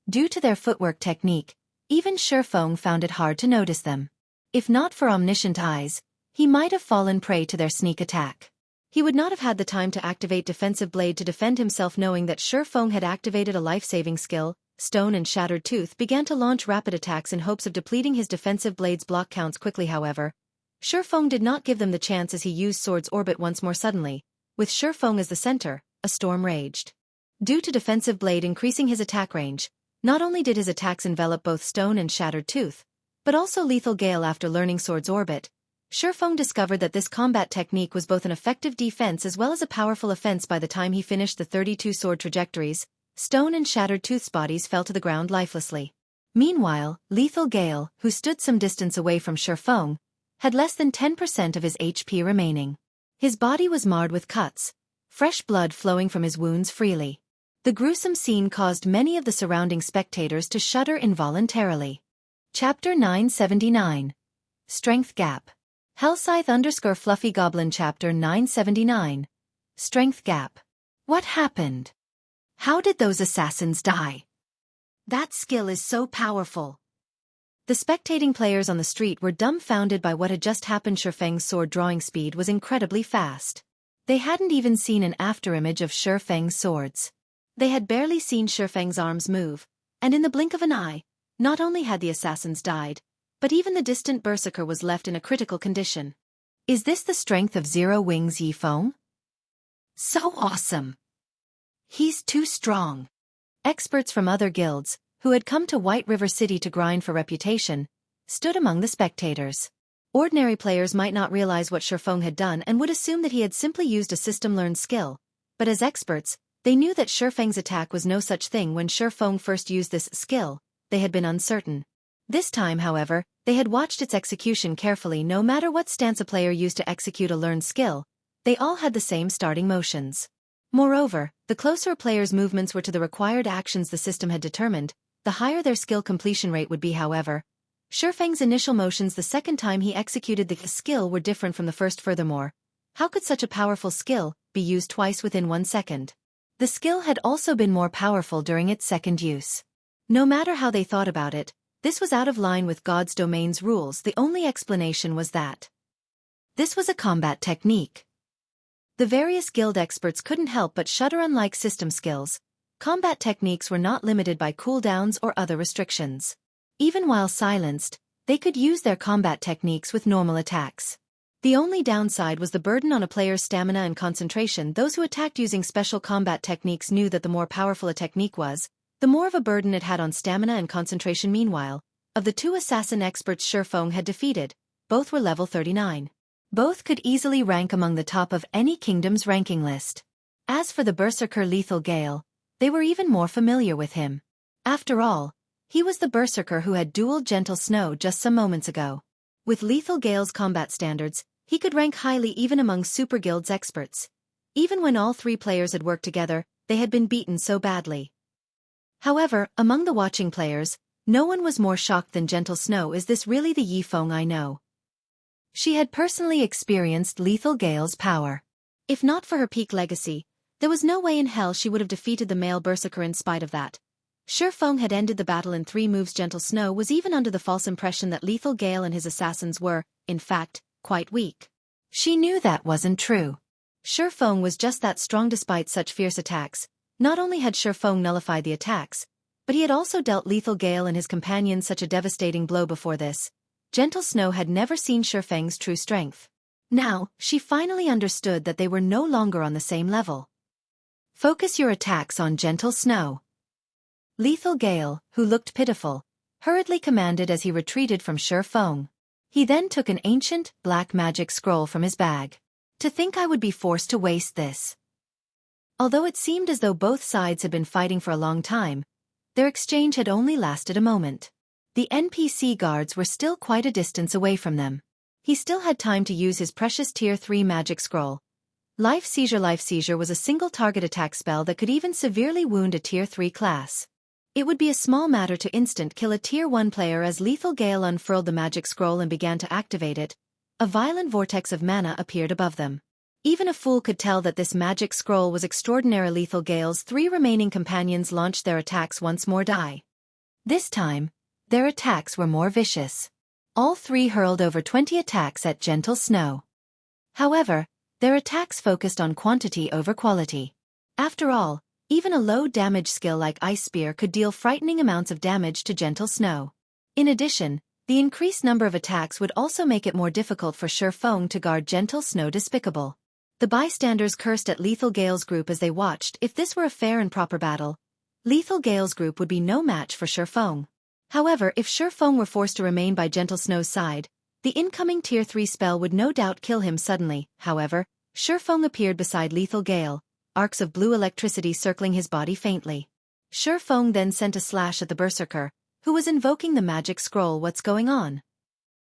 Due to their footwork technique, even Feng found it hard to notice them. If not for omniscient eyes, he might have fallen prey to their sneak attack. He would not have had the time to activate Defensive Blade to defend himself. Knowing that Feng had activated a life-saving skill, Stone and Shattered Tooth began to launch rapid attacks in hopes of depleting his Defensive Blade's block counts quickly. However, Feng did not give them the chance as he used Sword's orbit once more. Suddenly, with Feng as the center, a storm raged. Due to Defensive Blade increasing his attack range, not only did his attacks envelop both Stone and Shattered Tooth, but also Lethal Gale. After learning Sword's orbit, Feng discovered that this combat technique was both an effective defense as well as a powerful offense. By the time he finished the 32 sword trajectories, Stone and Shattered Tooth's bodies fell to the ground lifelessly. Meanwhile, Lethal Gale, who stood some distance away from Feng, had less than 10% of his HP remaining. His body was marred with cuts, fresh blood flowing from his wounds freely. The gruesome scene caused many of the surrounding spectators to shudder involuntarily. Chapter 979. Strength Gap. Hellscythe_Fluffy Goblin. Chapter 979. Strength Gap. What happened? How did those assassins die? That skill is so powerful. The spectating players on the street were dumbfounded by what had just happened. Feng's sword drawing speed was incredibly fast. They hadn't even seen an afterimage of Feng's swords. They had barely seen Feng's arms move, and in the blink of an eye, not only had the assassins died, but even the distant berserker was left in a critical condition. Is this the strength of Zero Wings Yi Feng? So awesome! He's too strong. Experts from other guilds, who had come to White River City to grind for reputation, stood among the spectators. Ordinary players might not realize what Feng had done and would assume that he had simply used a system-learned skill, but as experts, they knew that Feng's attack was no such thing. When Feng first used this skill, they had been uncertain. This time, however, they had watched its execution carefully. No matter what stance a player used to execute a learned skill, they all had the same starting motions. Moreover, the closer a player's movements were to the required actions the system had determined, the higher their skill completion rate would be. However, Feng's initial motions the second time he executed the skill were different from the first. Furthermore, how could such a powerful skill be used twice within 1 second? The skill had also been more powerful during its second use. No matter how they thought about it, this was out of line with God's domain's rules. The only explanation was that this was a combat technique. The various guild experts couldn't help but shudder. Unlike system skills, combat techniques were not limited by cooldowns or other restrictions. Even while silenced, they could use their combat techniques with normal attacks. The only downside was the burden on a player's stamina and concentration. Those who attacked using special combat techniques knew that the more powerful a technique was, the more of a burden it had on stamina and concentration. Meanwhile, of the 2 assassin experts Feng had defeated, both were level 39. Both could easily rank among the top of any kingdom's ranking list. As for the berserker Lethal Gale, they were even more familiar with him. After all, he was the berserker who had dueled Gentle Snow just some moments ago. With Lethal Gale's combat standards, he could rank highly even among Super Guild's experts. Even when all 3 players had worked together, they had been beaten so badly. However, among the watching players, no one was more shocked than Gentle Snow. Is this really the Feng I know? She had personally experienced Lethal Gale's power. If not for her peak legacy, there was no way in hell she would have defeated the male berserker. In spite of that, Feng had ended the battle in 3 moves. Gentle Snow was even under the false impression that Lethal Gale and his assassins were, in fact, quite weak. She knew that wasn't true. Feng was just that strong despite such fierce attacks. Not only had Feng nullified the attacks, but he had also dealt Lethal Gale and his companions such a devastating blow. Before this, Gentle Snow had never seen Feng's true strength. Now, she finally understood that they were no longer on the same level. Focus your attacks on Gentle Snow. Lethal Gale, who looked pitiful, hurriedly commanded as he retreated from Feng. He then took an ancient, black magic scroll from his bag. To think I would be forced to waste this. Although it seemed as though both sides had been fighting for a long time, their exchange had only lasted a moment. The NPC guards were still quite a distance away from them. He still had time to use his precious Tier 3 magic scroll. Life Seizure was a single target attack spell that could even severely wound a Tier 3 class. It would be a small matter to instant kill a Tier 1 player. As Lethal Gale unfurled the magic scroll and began to activate it, a violent vortex of mana appeared above them. Even a fool could tell that this magic scroll was extraordinary. Lethal Gale's 3 remaining companions launched their attacks once more. This time, their attacks were more vicious. All 3 hurled over 20 attacks at Gentle Snow. However, their attacks focused on quantity over quality. After all, even a low-damage skill like Ice Spear could deal frightening amounts of damage to Gentle Snow. In addition, the increased number of attacks would also make it more difficult for Feng to guard Gentle Snow. Despicable. The bystanders cursed at Lethal Gale's group as they watched. If this were a fair and proper battle, Lethal Gale's group would be no match for Feng. However, if Feng were forced to remain by Gentle Snow's side, the incoming Tier 3 spell would no doubt kill him suddenly. However, Feng appeared beside Lethal Gale, arcs of blue electricity circling his body faintly. Feng then sent a slash at the berserker, who was invoking the magic scroll. What's going on?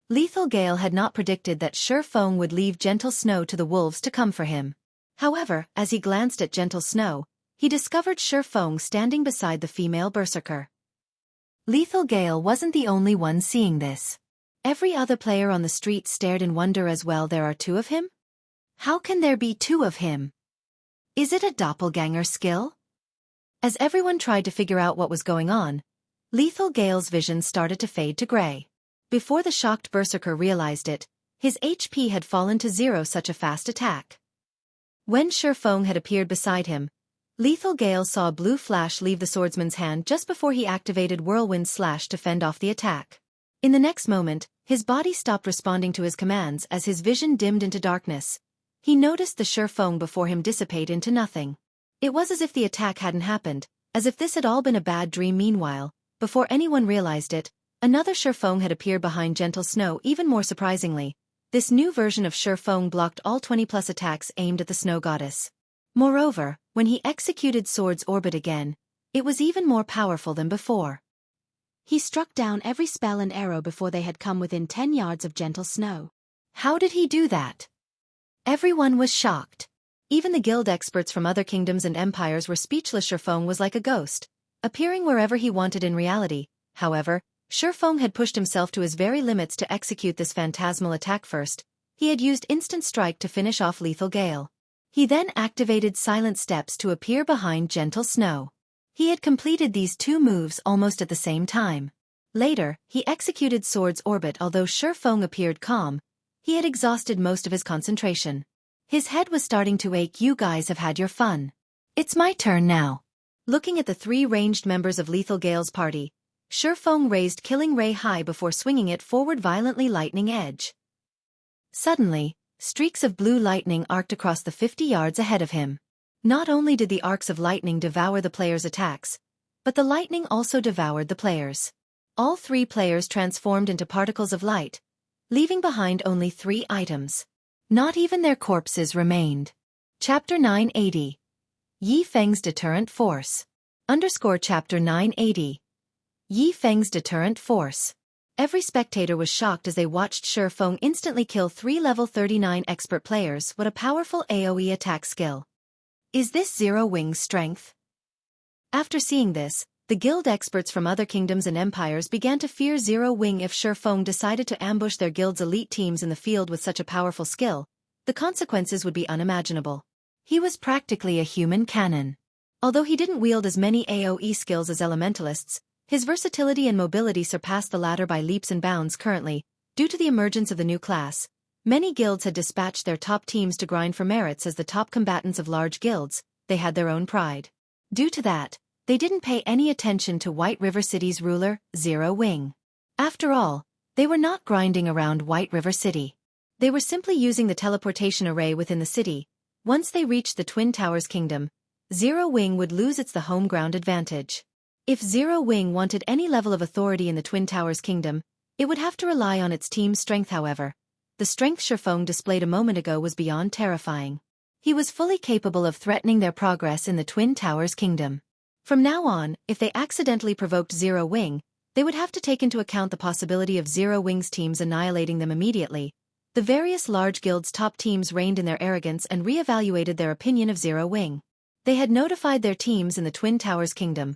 Lethal Gale had not predicted that Feng would leave Gentle Snow to the wolves to come for him. However, as he glanced at Gentle Snow, he discovered Feng standing beside the female berserker. Lethal Gale wasn't the only one seeing this. Every other player on the street stared in wonder as well. There are 2 of him? How can there be 2 of him? Is it a doppelganger skill? As everyone tried to figure out what was going on, Lethal Gale's vision started to fade to gray. Before the shocked berserker realized it, his HP had fallen to 0. Such a fast attack. When Feng had appeared beside him, Lethal Gale saw a blue flash leave the swordsman's hand just before he activated Whirlwind Slash to fend off the attack. In the next moment, his body stopped responding to his commands as his vision dimmed into darkness. He noticed the Feng before him dissipate into nothing. It was as if the attack hadn't happened, as if this had all been a bad dream. Meanwhile, before anyone realized it, another Feng had appeared behind Gentle Snow. Even more surprisingly, this new version of Feng blocked all 20+ attacks aimed at the snow goddess. Moreover, when he executed Sword's Orbit again, it was even more powerful than before. He struck down every spell and arrow before they had come within 10 yards of Gentle Snow. How did he do that? Everyone was shocked. Even the guild experts from other kingdoms and empires were speechless. Feng was like a ghost, appearing wherever he wanted in reality. However, Feng had pushed himself to his very limits to execute this phantasmal attack first. He had used Instant Strike to finish off Lethal Gale. He then activated Silent Steps to appear behind Gentle Snow. He had completed these two moves almost at the same time. Later, he executed Sword's Orbit. Although Feng appeared calm, he had exhausted most of his concentration. His head was starting to ache. You guys have had your fun. It's my turn now. Looking at the three ranged members of Lethal Gale's party, Feng raised Killing Ray high before swinging it forward violently. Lightning Edge. Suddenly, streaks of blue lightning arced across the 50 yards ahead of him. Not only did the arcs of lightning devour the players' attacks, but the lightning also devoured the players. All three players transformed into particles of light, leaving behind only 3 items. Not even their corpses remained. Chapter 980. Yi Feng's Deterrent Force. Chapter 980. Yi Feng's Deterrent Force. Every spectator was shocked as they watched Feng instantly kill 3 level 39 expert players. What a powerful AoE attack skill. Is this Zero Wing's strength? After seeing this, the guild experts from other kingdoms and empires began to fear Zero Wing. If Feng decided to ambush their guild's elite teams in the field with such a powerful skill, the consequences would be unimaginable. He was practically a human cannon. Although he didn't wield as many AoE skills as elementalists, his versatility and mobility surpassed the latter by leaps and bounds. Currently, due to the emergence of the new class, many guilds had dispatched their top teams to grind for merits as the top combatants of large guilds. They had their own pride. Due to that, they didn't pay any attention to White River City's ruler, Zero Wing. After all, they were not grinding around White River City. They were simply using the teleportation array within the city. Once they reached the Twin Towers Kingdom, Zero Wing would lose its the home ground advantage. If Zero Wing wanted any level of authority in the Twin Towers Kingdom, it would have to rely on its team's strength. However, the strength Feng displayed a moment ago was beyond terrifying. He was fully capable of threatening their progress in the Twin Towers Kingdom. From now on, if they accidentally provoked Zero Wing, they would have to take into account the possibility of Zero Wing's teams annihilating them immediately. The various large guilds' top teams reigned in their arrogance and re-evaluated their opinion of Zero Wing. They had notified their teams in the Twin Towers Kingdom,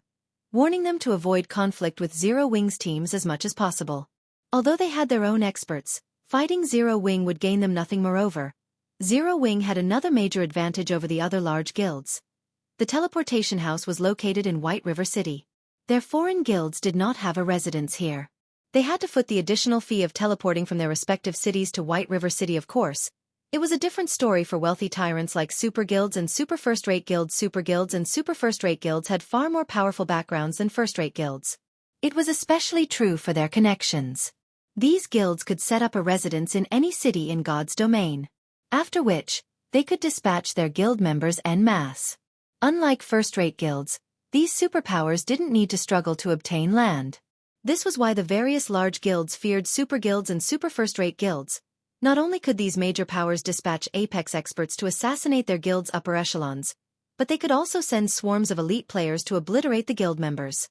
warning them to avoid conflict with Zero Wing's teams as much as possible. Although they had their own experts, fighting Zero Wing would gain them nothing. Moreover, Zero Wing had another major advantage over the other large guilds. The teleportation house was located in White River City. Their foreign guilds did not have a residence here. They had to foot the additional fee of teleporting from their respective cities to White River City. Of course, it was a different story for wealthy tyrants like super guilds and super first-rate guilds. Super guilds and super first-rate guilds had far more powerful backgrounds than first-rate guilds. It was especially true for their connections. These guilds could set up a residence in any city in God's domain, after which, they could dispatch their guild members en masse. Unlike first-rate guilds, these superpowers didn't need to struggle to obtain land. This was why the various large guilds feared super guilds and super first-rate guilds. Not only could these major powers dispatch apex experts to assassinate their guild's upper echelons, but they could also send swarms of elite players to obliterate the guild members.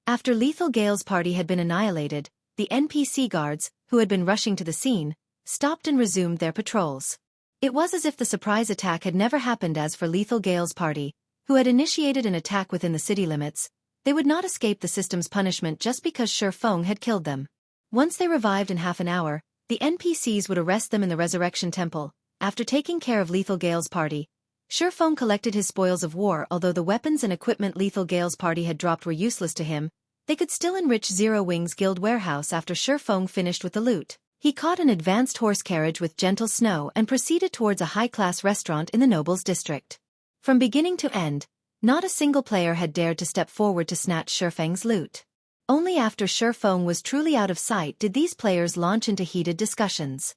After Lethal Gale's party had been annihilated, the NPC guards, who had been rushing to the scene, stopped and resumed their patrols. It was as if the surprise attack had never happened. As for Lethal Gale's party, who had initiated an attack within the city limits, they would not escape the system's punishment just because Feng had killed them. Once they revived in half an hour, the NPCs would arrest them in the Resurrection Temple. After taking care of Lethal Gale's party, Feng collected his spoils of war. Although the weapons and equipment Lethal Gale's party had dropped were useless to him, they could still enrich Zero Wing's guild warehouse. After Feng finished with the loot, he caught an advanced horse carriage with Gentle Snow and proceeded towards a high-class restaurant in the Nobles District. From beginning to end, not a single player had dared to step forward to snatch Feng's loot. Only after Feng was truly out of sight did these players launch into heated discussions.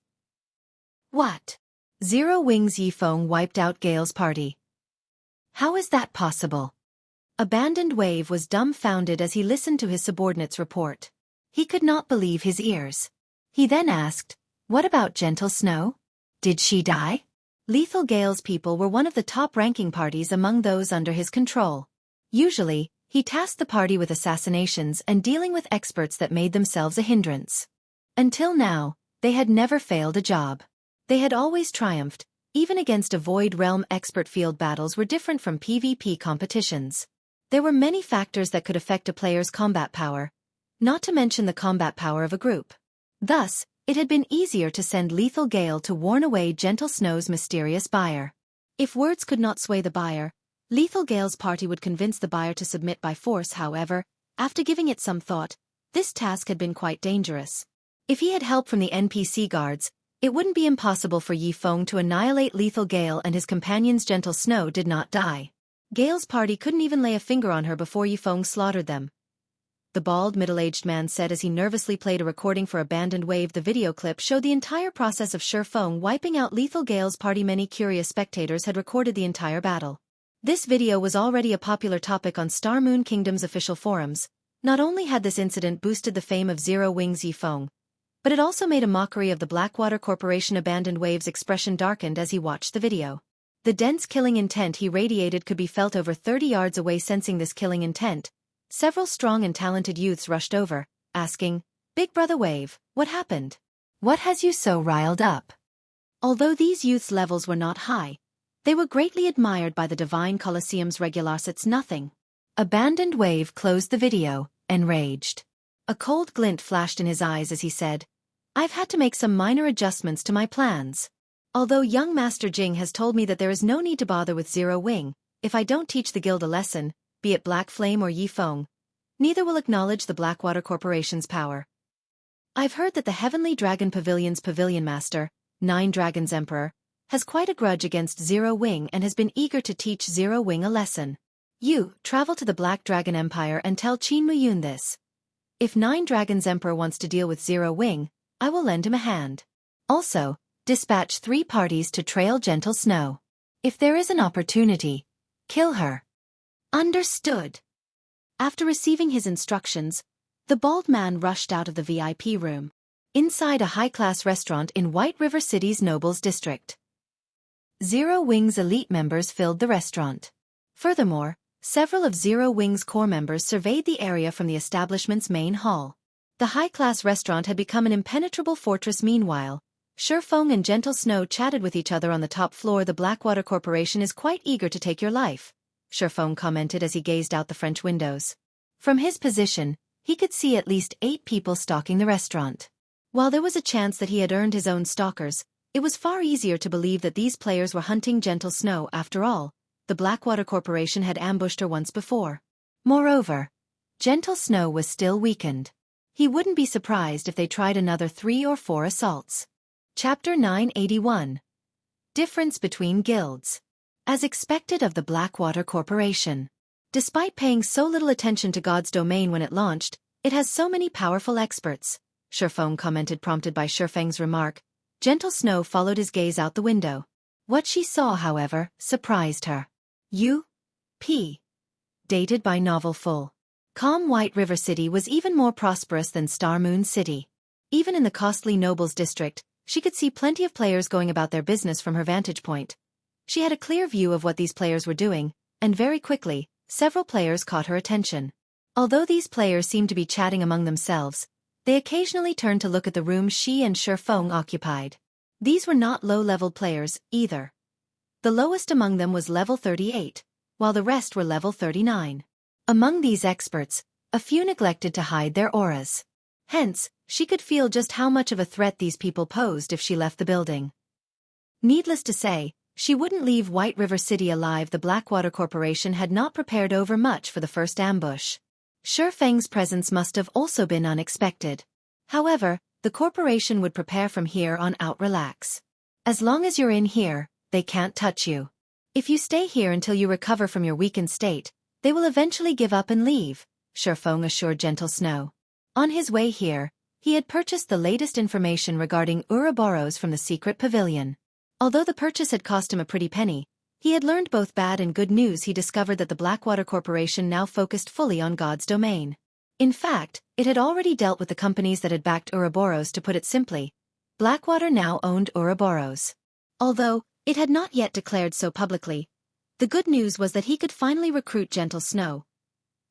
What? Zero Wing's Yi Feng wiped out Gale's party. How is that possible? Abandoned Wave was dumbfounded as he listened to his subordinate's report. He could not believe his ears. He then asked, "What about Gentle Snow? Did she die?" Lethal Gale's people were one of the top-ranking parties among those under his control. Usually, he tasked the party with assassinations and dealing with experts that made themselves a hindrance. Until now, they had never failed a job. They had always triumphed, even against a Void Realm expert. Field battles were different from PvP competitions. There were many factors that could affect a player's combat power. not to mention the combat power of a group. Thus, it had been easier to send lethal gale to warn away Gentle Snow's mysterious buyer. If words could not sway the buyer, Lethal Gale's party would convince the buyer to submit by force. However, after giving it some thought, this task had been quite dangerous. If he had help from the NPC guards, it wouldn't be impossible for Yi Feng to annihilate Lethal Gale, and his companions Gentle Snow did not die. Gale's party couldn't even lay a finger on her before Yi Feng slaughtered them. The bald, middle-aged man said as he nervously played a recording for Abandoned Wave. The video clip showed the entire process of Feng wiping out Lethal Gale's party. Many curious spectators had recorded the entire battle. This video was already a popular topic on Star Moon Kingdom's official forums. Not only had this incident boosted the fame of Zero Wings Yi Feng, but it also made a mockery of the Blackwater Corporation. Abandoned Wave's expression darkened as he watched the video. The dense killing intent he radiated could be felt over 30 yards away. Sensing this killing intent, several strong and talented youths rushed over, asking, "Big Brother Wave, what happened? What has you so riled up?" Although these youths' levels were not high, they were greatly admired by the Divine Colosseum's regulars. It's nothing. Abandoned Wave closed the video, enraged. A cold glint flashed in his eyes as he said, "I've had to make some minor adjustments to my plans. Although young Master Jing has told me that there is no need to bother with Zero Wing, if I don't teach the guild a lesson, be it Black Flame or Yi Feng, neither will acknowledge the Blackwater Corporation's power. I've heard that the Heavenly Dragon Pavilion's Pavilion Master, Nine Dragons Emperor, has quite a grudge against Zero Wing and has been eager to teach Zero Wing a lesson. You, travel to the Black Dragon Empire and tell Qin Muyun this. If Nine Dragons Emperor wants to deal with Zero Wing, I will lend him a hand. Also, dispatch 3 parties to trail Gentle Snow. If there is an opportunity, kill her." Understood. After receiving his instructions, the bald man rushed out of the VIP room. Inside a high-class restaurant in White River City's Nobles District, Zero Wing's elite members filled the restaurant. Furthermore, several of Zero Wing's core members surveyed the area from the establishment's main hall. The high-class restaurant had become an impenetrable fortress. Meanwhile, Feng and Gentle Snow chatted with each other on the top floor. "The Blackwater Corporation is quite eager to take your life," Feng commented as he gazed out the French windows. From his position, he could see at least 8 people stalking the restaurant. While there was a chance that he had earned his own stalkers, it was far easier to believe that these players were hunting Gentle Snow. After all, the Blackwater Corporation had ambushed her once before. Moreover, Gentle Snow was still weakened. He wouldn't be surprised if they tried another 3 or 4 assaults. Chapter 981. Difference between guilds. As expected of the Blackwater Corporation. Despite paying so little attention to God's domain when it launched, it has so many powerful experts, Feng commented, prompted by Feng's remark. Gentle Snow followed his gaze out the window. What she saw, however, surprised her. U.P. Dated by novel full. Calm White River City was even more prosperous than Star Moon City. Even in the costly Nobles District, she could see plenty of players going about their business from her vantage point. She had a clear view of what these players were doing, and very quickly, several players caught her attention. Although these players seemed to be chatting among themselves, they occasionally turned to look at the room she and Feng occupied. These were not low-leveled players, either. The lowest among them was level 38, while the rest were level 39. Among these experts, a few neglected to hide their auras. Hence, she could feel just how much of a threat these people posed if she left the building. Needless to say, she wouldn't leave White River City alive. The Blackwater Corporation had not prepared over much for the first ambush. Feng's presence must have also been unexpected. However, the corporation would prepare from here on out. Relax. As long as you're in here, they can't touch you. If you stay here until you recover from your weakened state, they will eventually give up and leave, Feng assured Gentle Snow. On his way here, he had purchased the latest information regarding Ouroboros from the secret pavilion. Although the purchase had cost him a pretty penny, he had learned both bad and good news. He discovered that the Blackwater Corporation now focused fully on God's domain. In fact, it had already dealt with the companies that had backed Ouroboros. To put it simply, Blackwater now owned Ouroboros. Although it had not yet declared so publicly, the good news was that he could finally recruit Gentle Snow.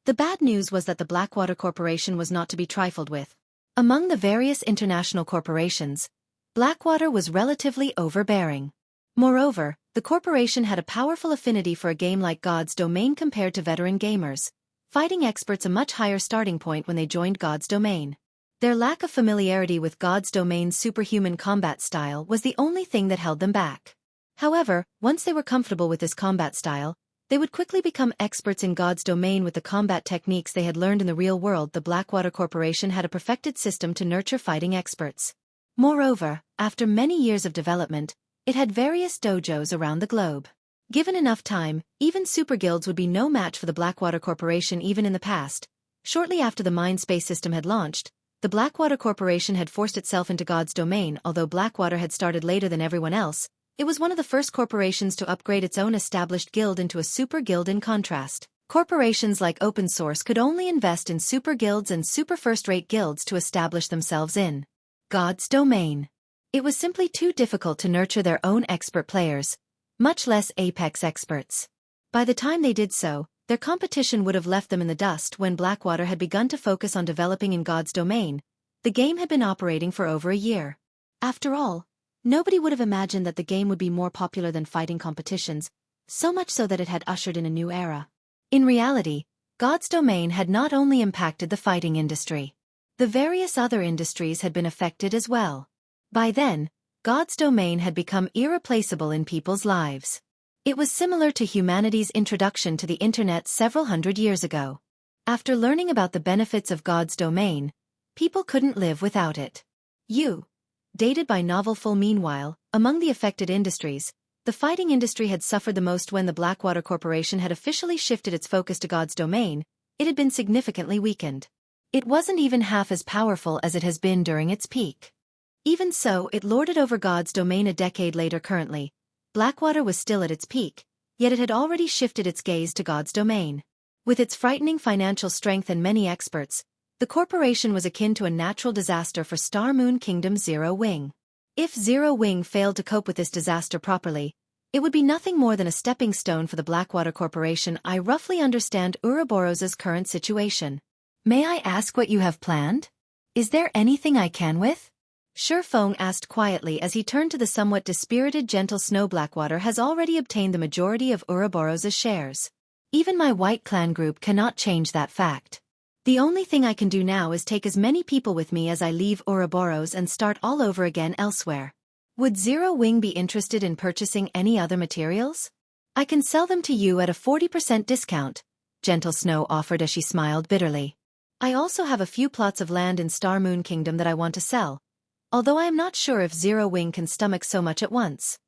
The bad news was that the Blackwater Corporation was not to be trifled with. Among the various international corporations, Blackwater was relatively overbearing. Moreover, the corporation had a powerful affinity for a game like God's Domain compared to veteran gamers, fighting experts a much higher starting point when they joined God's domain. Their lack of familiarity with God's domain's superhuman combat style was the only thing that held them back. However, once they were comfortable with this combat style, they would quickly become experts in God's domain with the combat techniques they had learned in the real world. The Blackwater Corporation had a perfected system to nurture fighting experts. Moreover, after many years of development, it had various dojos around the globe. Given enough time, even super guilds would be no match for the Blackwater Corporation even in the past. Shortly after the Mindspace system had launched, the Blackwater Corporation had forced itself into God's domain. Although Blackwater had started later than everyone else, it was one of the first corporations to upgrade its own established guild into a super guild. In contrast, corporations like Open Source could only invest in super guilds and super first-rate guilds to establish themselves in God's domain. It was simply too difficult to nurture their own expert players, much less apex experts. By the time they did so, their competition would have left them in the dust. When Blackwater had begun to focus on developing in God's domain, the game had been operating for over a year. After all, nobody would have imagined that the game would be more popular than fighting competitions, so much so that it had ushered in a new era. In reality, God's domain had not only impacted the fighting industry. The various other industries had been affected as well. By then, God's domain had become irreplaceable in people's lives. It was similar to humanity's introduction to the internet several hundred years ago. After learning about the benefits of God's domain, people couldn't live without it. Dated by novel full. Meanwhile, among the affected industries, the fighting industry had suffered the most. When the Blackwater Corporation had officially shifted its focus to God's domain, it had been significantly weakened. It wasn't even half as powerful as it has been during its peak. Even so, it lorded over God's domain a decade later. Currently, Blackwater was still at its peak, yet it had already shifted its gaze to God's domain. With its frightening financial strength and many experts, the corporation was akin to a natural disaster for Star Moon Kingdom's Zero Wing. If Zero Wing failed to cope with this disaster properly, it would be nothing more than a stepping stone for the Blackwater Corporation. I roughly understand Ouroboros's current situation. May I ask what you have planned? Is there anything I can with? Feng asked quietly as he turned to the somewhat dispirited Gentle Snow. Blackwater has already obtained the majority of Ouroboros's shares. Even my White Clan group cannot change that fact. The only thing I can do now is take as many people with me as I leave Ouroboros and start all over again elsewhere. Would Zero Wing be interested in purchasing any other materials? I can sell them to you at a 40% discount, Gentle Snow offered as she smiled bitterly. I also have a few plots of land in Star Moon Kingdom that I want to sell, although I am not sure if Zero Wing can stomach so much at once.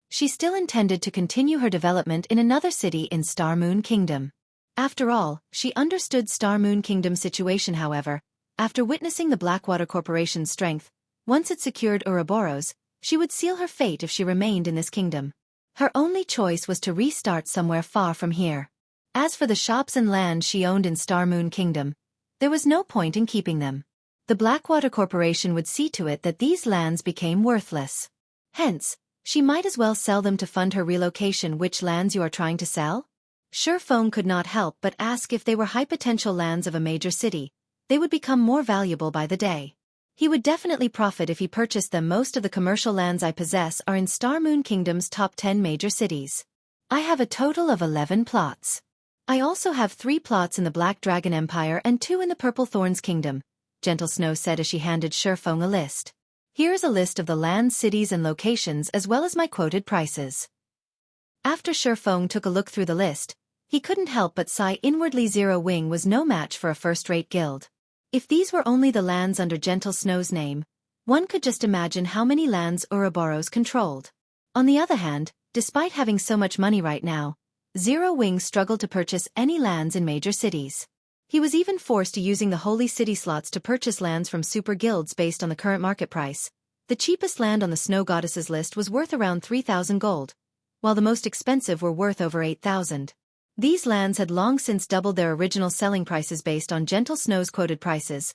She still intended to continue her development in another city in Star Moon Kingdom. After all, she understood Star Moon Kingdom's situation. However, after witnessing the Blackwater Corporation's strength, once it secured Ouroboros, she would seal her fate if she remained in this kingdom. Her only choice was to restart somewhere far from here. As for the shops and land she owned in Star Moon Kingdom, there was no point in keeping them. The Blackwater Corporation would see to it that these lands became worthless. Hence, she might as well sell them to fund her relocation. Which lands you are trying to sell? Feng could not help but ask. If they were high potential lands of a major city, they would become more valuable by the day. He would definitely profit if he purchased them. Most of the commercial lands I possess are in Star Moon Kingdom's top 10 major cities. I have a total of 11 plots. I also have 3 plots in the Black Dragon Empire and 2 in the Purple Thorns Kingdom, Gentle Snow said as she handed Feng a list. Here is a list of the lands, cities and locations as well as my quoted prices. After Feng took a look through the list, he couldn't help but sigh inwardly. Zero Wing was no match for a first-rate guild. If these were only the lands under Gentle Snow's name, one could just imagine how many lands Ouroboros controlled. On the other hand, despite having so much money right now, Zero Wing struggled to purchase any lands in major cities. He was even forced to using the Holy City slots to purchase lands from super guilds based on the current market price. The cheapest land on the Snow Goddess's list was worth around 3,000 gold, while the most expensive were worth over 8,000. These lands had long since doubled their original selling prices based on Gentle Snow's quoted prices.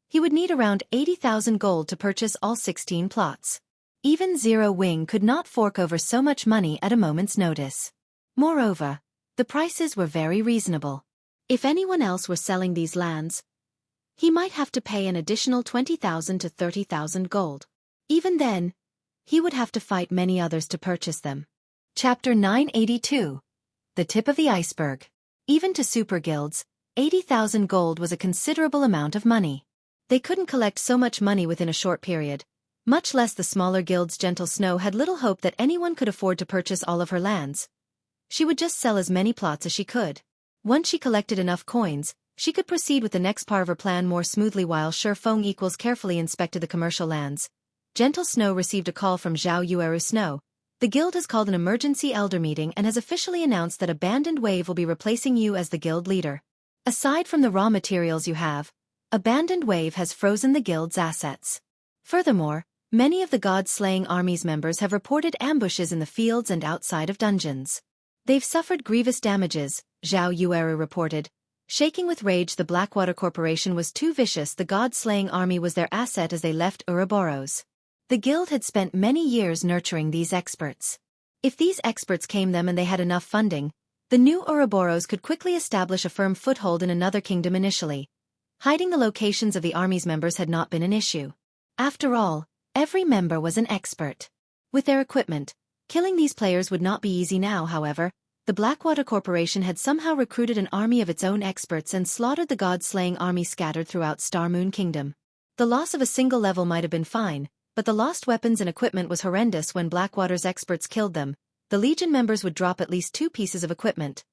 He would need around 80,000 gold to purchase all 16 plots. Even Zero Wing could not fork over so much money at a moment's notice. Moreover, the prices were very reasonable. If anyone else were selling these lands, he might have to pay an additional 20,000 to 30,000 gold. Even then, he would have to fight many others to purchase them. Chapter 982. The Tip of the Iceberg. Even to super guilds, 80,000 gold was a considerable amount of money. They couldn't collect so much money within a short period. Much less the smaller guilds. Gentle Snow had little hope that anyone could afford to purchase all of her lands. She would just sell as many plots as she could. Once she collected enough coins, she could proceed with the next part of her plan more smoothly. While Feng carefully inspected the commercial lands, Gentle Snow received a call from Xianxia Snow. The guild has called an emergency elder meeting and has officially announced that Abandoned Wave will be replacing you as the guild leader. Aside from the raw materials you have, Abandoned Wave has frozen the guild's assets. Furthermore, many of the God-slaying army's members have reported ambushes in the fields and outside of dungeons. They've suffered grievous damages, Zhao Yueru reported. Shaking with rage, the Blackwater Corporation was too vicious. The God-slaying army was their asset as they left Ouroboros. The guild had spent many years nurturing these experts. If these experts came them and they had enough funding, the new Ouroboros could quickly establish a firm foothold in another kingdom. Initially, hiding the locations of the army's members had not been an issue. After all, every member was an expert. With their equipment, killing these players would not be easy now. However, the Blackwater Corporation had somehow recruited an army of its own experts and slaughtered the God-slaying army scattered throughout Starmoon Kingdom. The loss of a single level might have been fine, but the lost weapons and equipment was horrendous. When Blackwater's experts killed them, the Legion members would drop at least 2 pieces of equipment.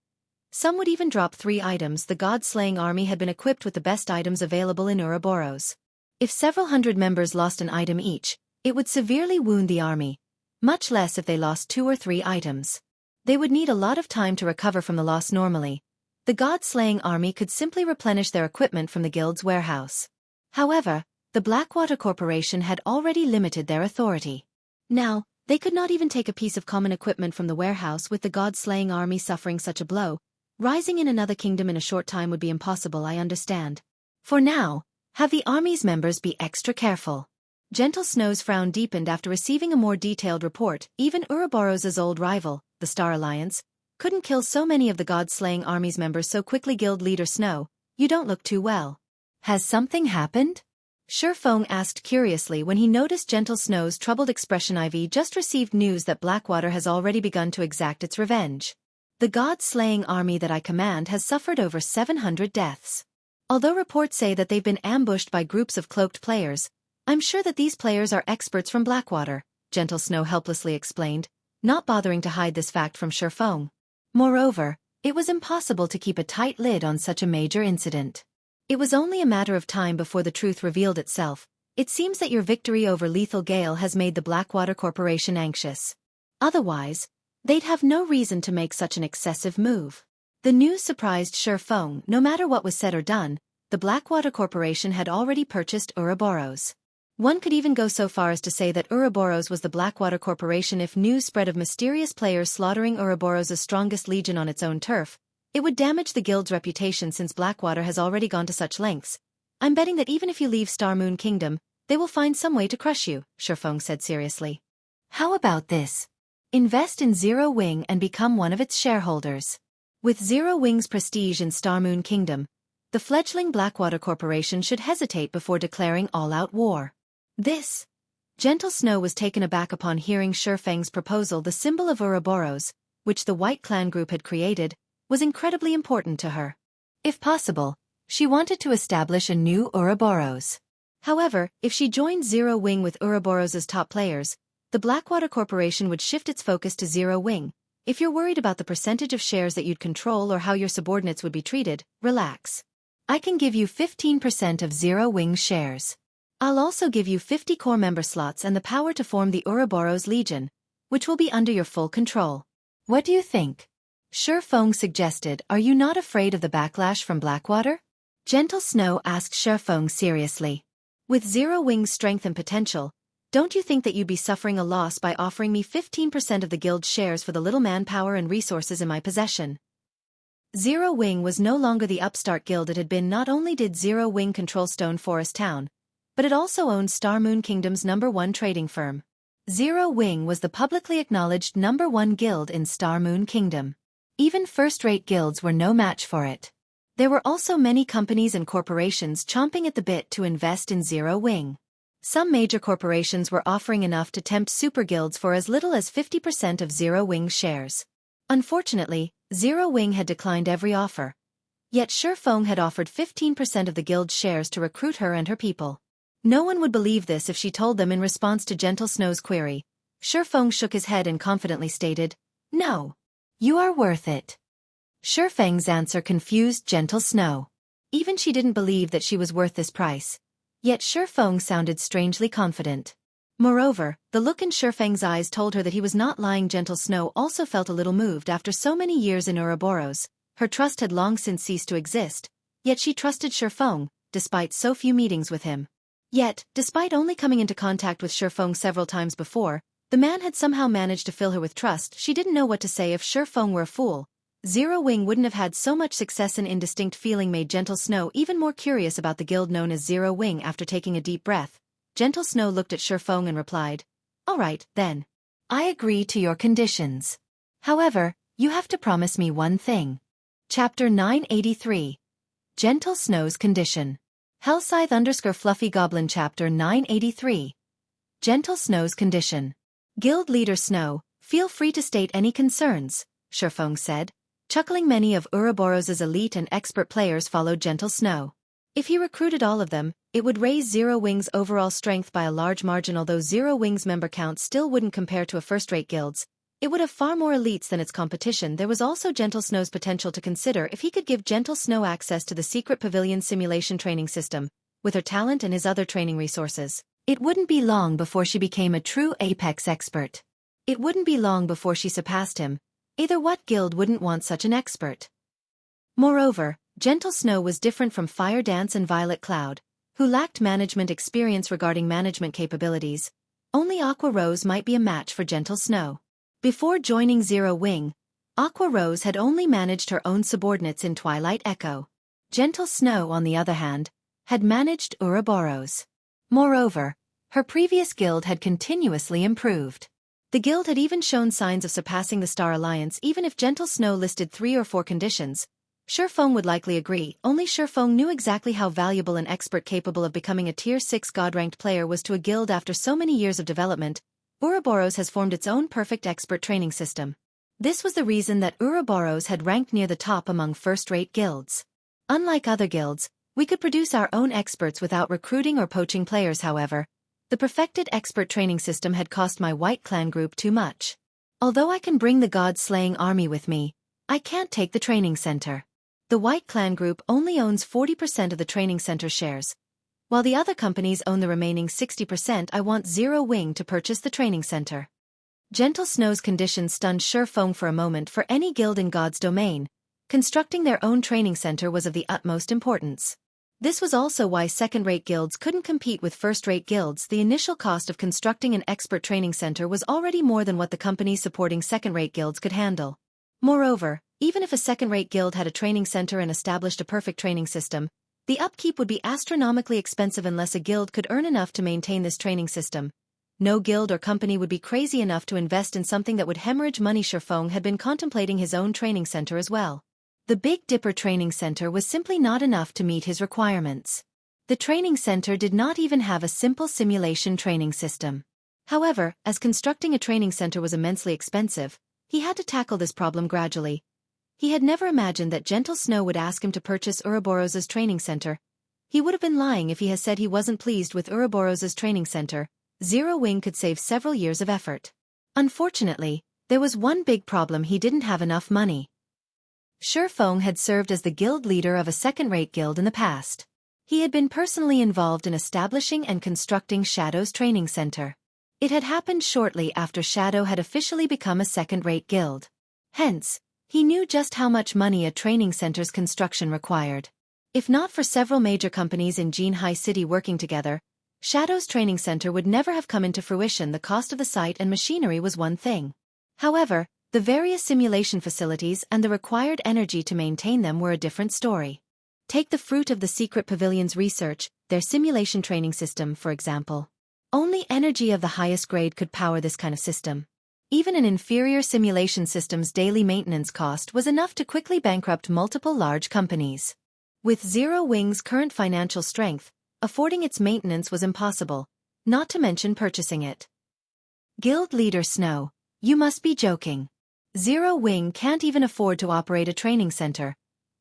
Some would even drop 3 items. The God-slaying army had been equipped with the best items available in Ouroboros. If several hundred members lost an item each, it would severely wound the army. Much less if they lost 2 or 3 items. They would need a lot of time to recover from the loss. Normally, the God-slaying army could simply replenish their equipment from the guild's warehouse. However, the Blackwater Corporation had already limited their authority. Now, they could not even take a piece of common equipment from the warehouse. With the God-slaying army suffering such a blow, rising in another kingdom in a short time would be impossible. I understand. For now, have the army's members be extra careful. Gentle Snow's frown deepened after receiving a more detailed report. Even Ouroboros' old rival, the Star Alliance, couldn't kill so many of the God-slaying army's members so quickly. Guild leader Snow, you don't look too well. Has something happened? Feng asked curiously when he noticed Gentle Snow's troubled expression. I've just received news that Blackwater has already begun to exact its revenge. The God-slaying army that I command has suffered over 700 deaths. Although reports say that they've been ambushed by groups of cloaked players, I'm sure that these players are experts from Blackwater, Gentle Snow helplessly explained, not bothering to hide this fact from Feng. Moreover, it was impossible to keep a tight lid on such a major incident. It was only a matter of time before the truth revealed itself. It seems that your victory over Lethal Gale has made the Blackwater Corporation anxious. Otherwise, they'd have no reason to make such an excessive move. The news surprised Feng. No matter what was said or done, the Blackwater Corporation had already purchased Ouroboros. One could even go so far as to say that Ouroboros was the Blackwater Corporation. If news spread of mysterious players slaughtering Ouroboros' strongest legion on its own turf, it would damage the guild's reputation. Since Blackwater has already gone to such lengths, I'm betting that even if you leave Starmoon Kingdom, they will find some way to crush you, Feng said seriously. How about this? Invest in Zero Wing and become one of its shareholders. With Zero Wing's prestige in Starmoon Kingdom, the fledgling Blackwater Corporation should hesitate before declaring all-out war. This. Gentle Snow was taken aback upon hearing Feng's proposal. The symbol of Ouroboros, which the White Clan group had created, was incredibly important to her. If possible, she wanted to establish a new Ouroboros. However, if she joined Zero Wing with Ouroboros' top players, the Blackwater Corporation would shift its focus to Zero Wing. If you're worried about the percentage of shares that you'd control or how your subordinates would be treated, relax. I can give you 15% of Zero Wing's shares. I'll also give you 50 core member slots and the power to form the Ouroboros Legion, which will be under your full control. What do you think? Feng suggested. Are you not afraid of the backlash from Blackwater? Gentle Snow asked Feng seriously. With Zero Wing's strength and potential, don't you think that you'd be suffering a loss by offering me 15% of the guild's shares for the little manpower and resources in my possession? Zero Wing was no longer the upstart guild it had been. Not only did Zero Wing control Stone Forest Town, but it also owned Starmoon Kingdom's #1 trading firm. Zero Wing was the publicly acknowledged #1 guild in Starmoon Kingdom. Even first-rate guilds were no match for it. There were also many companies and corporations chomping at the bit to invest in Zero Wing. Some major corporations were offering enough to tempt super guilds for as little as 50% of Zero Wing's shares. Unfortunately, Zero Wing had declined every offer. Yet Feng had offered 15% of the guild's shares to recruit her and her people. No one would believe this if she told them in response to Gentle Snow's query. Feng shook his head and confidently stated, "No. You are worth it." Feng's answer confused Gentle Snow. Even she didn't believe that she was worth this price. Yet Feng sounded strangely confident. Moreover, the look in Feng's eyes told her that he was not lying. Gentle Snow also felt a little moved after so many years in Ouroboros. Her trust had long since ceased to exist, yet she trusted Feng, despite so few meetings with him. Yet, despite only coming into contact with Feng several times before, the man had somehow managed to fill her with trust. She didn't know what to say. If Feng were a fool, Zero Wing wouldn't have had so much success. An indistinct feeling made Gentle Snow even more curious about the guild known as Zero Wing. After taking a deep breath, Gentle Snow looked at Feng and replied, "All right, then. I agree to your conditions. However, you have to promise me one thing." Chapter 983. Gentle Snow's Condition. Hellscythe_Fluffy Goblin. Chapter 983. Gentle Snow's Condition. Guild Leader Snow, feel free to state any concerns, Feng said. Chuckling. Many of Ouroboros' elite and expert players followed Gentle Snow. If he recruited all of them, it would raise Zero Wing's overall strength by a large margin. Although Zero Wing's member count still wouldn't compare to a first-rate guild's, it would have far more elites than its competition. There was also Gentle Snow's potential to consider if he could give Gentle Snow access to the secret pavilion simulation training system. With her talent and his other training resources, it wouldn't be long before she became a true apex expert. It wouldn't be long before she surpassed him. Either what guild wouldn't want such an expert? Moreover, Gentle Snow was different from Fire Dance and Violet Cloud, who lacked management experience. Regarding management capabilities, only Aqua Rose might be a match for Gentle Snow. Before joining Zero Wing, Aqua Rose had only managed her own subordinates in Twilight Echo. Gentle Snow, on the other hand, had managed Ouroboros. Moreover, her previous guild had continuously improved. The guild had even shown signs of surpassing the Star Alliance. Even if Gentle Snow listed 3 or 4 conditions, Feng would likely agree. Only Feng knew exactly how valuable an expert capable of becoming a Tier 6 God-ranked player was to a guild. After so many years of development, Ouroboros has formed its own perfect expert training system. This was the reason that Ouroboros had ranked near the top among first-rate guilds. Unlike other guilds, we could produce our own experts without recruiting or poaching players. However, the perfected expert training system had cost my White Clan group too much. Although I can bring the God-slaying army with me, I can't take the training center. The White Clan group only owns 40% of the training center shares, while the other companies own the remaining 60%. I want Zero Wing to purchase the training center. Gentle Snow's conditions stunned Feng for a moment. For any guild in God's domain, constructing their own training center was of the utmost importance. This was also why second-rate guilds couldn't compete with first-rate guilds. The initial cost of constructing an expert training center was already more than what the companies supporting second-rate guilds could handle. Moreover, even if a second-rate guild had a training center and established a perfect training system, the upkeep would be astronomically expensive unless a guild could earn enough to maintain this training system. No guild or company would be crazy enough to invest in something that would hemorrhage money. Feng had been contemplating his own training center as well. The Big Dipper training center was simply not enough to meet his requirements. The training center did not even have a simple simulation training system. However, as constructing a training center was immensely expensive, he had to tackle this problem gradually. He had never imagined that Gentle Snow would ask him to purchase Ouroboros' training center. He would have been lying if he had said he wasn't pleased with Ouroboros' training center. Zero Wing could save several years of effort. Unfortunately, there was one big problem: he didn't have enough money. Feng had served as the guild leader of a second-rate guild in the past. He had been personally involved in establishing and constructing Shadow's training center. It had happened shortly after Shadow had officially become a second-rate guild. Hence, he knew just how much money a training center's construction required. If not for several major companies in Jianghu City working together, Shadow's training center would never have come into fruition. The cost of the site and machinery was one thing. However, the various simulation facilities and the required energy to maintain them were a different story. Take the fruit of the secret pavilion's research, their simulation training system, for example. Only energy of the highest grade could power this kind of system. Even an inferior simulation system's daily maintenance cost was enough to quickly bankrupt multiple large companies. With Zero Wing's current financial strength, affording its maintenance was impossible, not to mention purchasing it. Guild Leader Snow, you must be joking. Zero Wing can't even afford to operate a training center.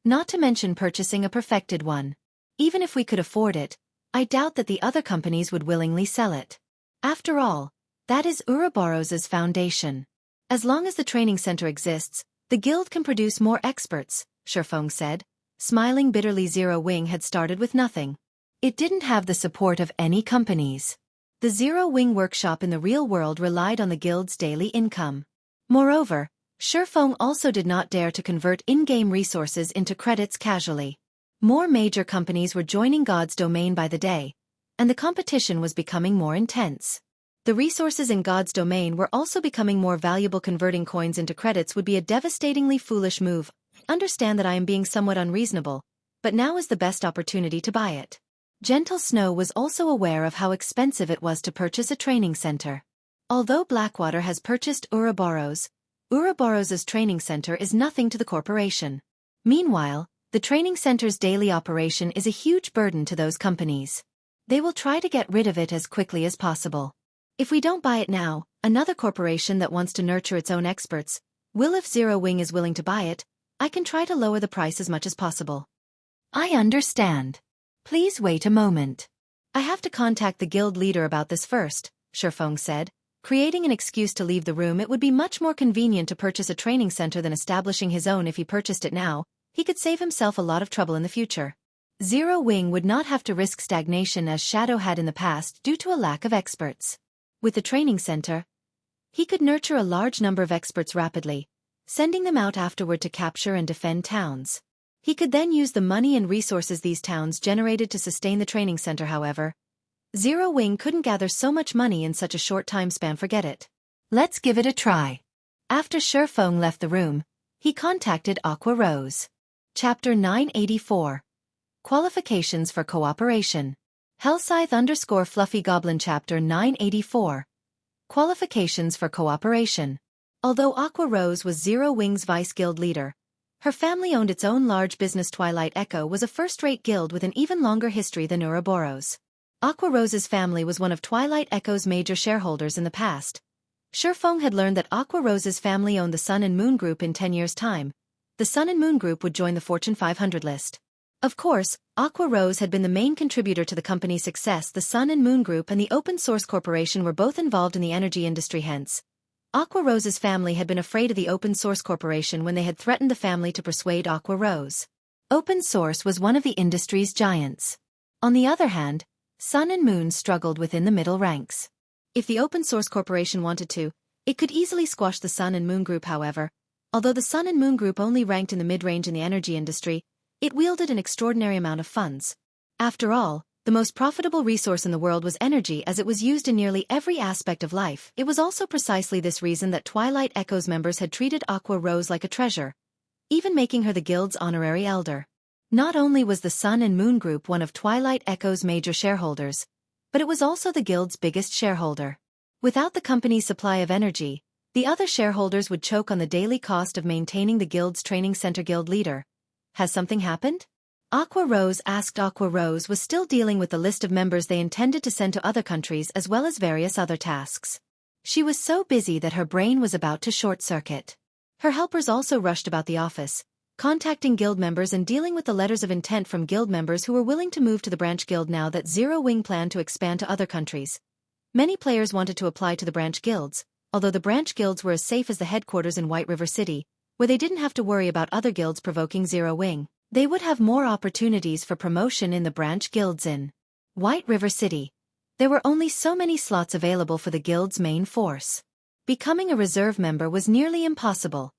Not to mention purchasing a perfected one. Even if we could afford it, I doubt that the other companies would willingly sell it. After all, that is Ouroboros's foundation. As long as the training center exists, the guild can produce more experts, Feng said. Smiling bitterly. Zero Wing had started with nothing. It didn't have the support of any companies. The Zero Wing workshop in the real world relied on the guild's daily income. Moreover, Feng also did not dare to convert in-game resources into credits casually. More major companies were joining God's domain by the day, and the competition was becoming more intense. The resources in God's domain were also becoming more valuable. Converting coins into credits would be a devastatingly foolish move. Understand that I am being somewhat unreasonable, but now is the best opportunity to buy it. Gentle Snow was also aware of how expensive it was to purchase a training center. Although Blackwater has purchased Ouroboros's training center is nothing to the corporation. Meanwhile, the training center's daily operation is a huge burden to those companies. They will try to get rid of it as quickly as possible. If we don't buy it now, another corporation that wants to nurture its own experts will. If Zero Wing is willing to buy it, I can try to lower the price as much as possible. I understand. Please wait a moment. I have to contact the guild leader about this first, Feng said. Creating an excuse to leave the room. It would be much more convenient to purchase a training center than establishing his own. If he purchased it now, he could save himself a lot of trouble in the future. Zero Wing would not have to risk stagnation as Shadow had in the past due to a lack of experts. With the training center, he could nurture a large number of experts rapidly, sending them out afterward to capture and defend towns. He could then use the money and resources these towns generated to sustain the training center. However, Zero Wing couldn't gather so much money in such a short time span. Forget it. Let's give it a try. After Feng left the room, he contacted Aqua Rose. Chapter 984. Qualifications for Cooperation. Hellscythe _Fluffy Goblin. Chapter 984. Qualifications for Cooperation. Although Aqua Rose was Zero Wing's vice guild leader, her family owned its own large business. Twilight Echo was a first-rate guild with an even longer history than Ouroboros. Aqua Rose's family was one of Twilight Echo's major shareholders in the past. Feng had learned that Aqua Rose's family owned the Sun and Moon Group. In 10 years' time, the Sun and Moon Group would join the Fortune 500 list. Of course, Aqua Rose had been the main contributor to the company's success. The Sun and Moon Group and the Open Source Corporation were both involved in the energy industry. Hence, Aqua Rose's family had been afraid of the Open Source Corporation when they had threatened the family to persuade Aqua Rose. Open Source was one of the industry's giants. On the other hand, Sun and Moon struggled within the middle ranks. If the Open Source Corporation wanted to, it could easily squash the Sun and Moon Group. However, although the Sun and Moon Group only ranked in the mid-range in the energy industry, it wielded an extraordinary amount of funds. After all, the most profitable resource in the world was energy, as it was used in nearly every aspect of life. It was also precisely this reason that Twilight Echo's members had treated Aqua Rose like a treasure, even making her the guild's honorary elder. Not only was the Sun and Moon Group one of Twilight Echo's major shareholders, but it was also the guild's biggest shareholder. Without the company's supply of energy, the other shareholders would choke on the daily cost of maintaining the guild's training center. Guild leader. Has something happened? Aqua Rose asked. Aqua Rose was still dealing with the list of members they intended to send to other countries as well as various other tasks. She was so busy that her brain was about to short-circuit. Her helpers also rushed about the office, contacting guild members and dealing with the letters of intent from guild members who were willing to move to the branch guild now that Zero Wing planned to expand to other countries. Many players wanted to apply to the branch guilds, although the branch guilds were as safe as the headquarters in White River City, where they didn't have to worry about other guilds provoking Zero Wing. They would have more opportunities for promotion in the branch guilds in White River City. There were only so many slots available for the guild's main force. Becoming a reserve member was nearly impossible,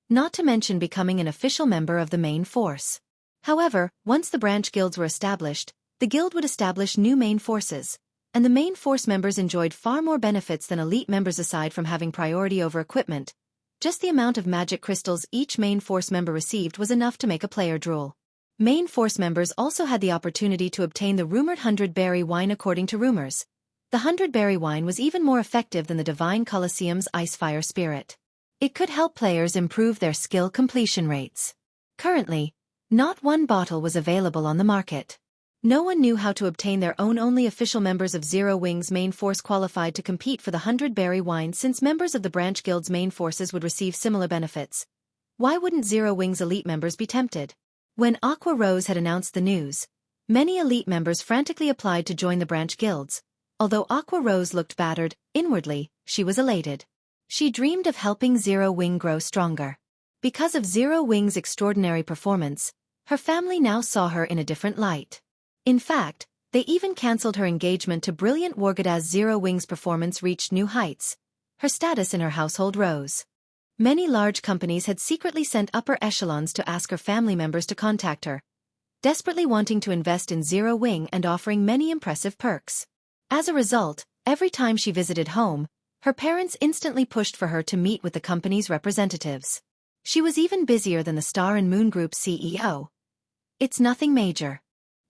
not to mention becoming an official member of the main force. However, once the branch guilds were established, the guild would establish new main forces, and the main force members enjoyed far more benefits than elite members. Aside from having priority over equipment, just the amount of magic crystals each main force member received was enough to make a player drool. Main force members also had the opportunity to obtain the rumored 100-berry wine. According to rumors, the 100-berry wine was even more effective than the Divine Colosseum's Icefire Spirit. It could help players improve their skill completion rates. Currently, not one bottle was available on the market. No one knew how to obtain their own. Only official members of Zero Wing's main force qualified to compete for the 100-berry wine. Since members of the branch guild's main forces would receive similar benefits, why wouldn't Zero Wing's elite members be tempted? When Aqua Rose had announced the news, many elite members frantically applied to join the branch guilds. Although Aqua Rose looked battered, inwardly, she was elated. She dreamed of helping Zero Wing grow stronger. Because of Zero Wing's extraordinary performance, her family now saw her in a different light. In fact, they even cancelled her engagement to brilliant Wargad as Zero Wing's performance reached new heights. Her status in her household rose. Many large companies had secretly sent upper echelons to ask her family members to contact her, desperately wanting to invest in Zero Wing and offering many impressive perks. As a result, every time she visited home, her parents instantly pushed for her to meet with the company's representatives. She was even busier than the Star and Moon Group's CEO. It's nothing major.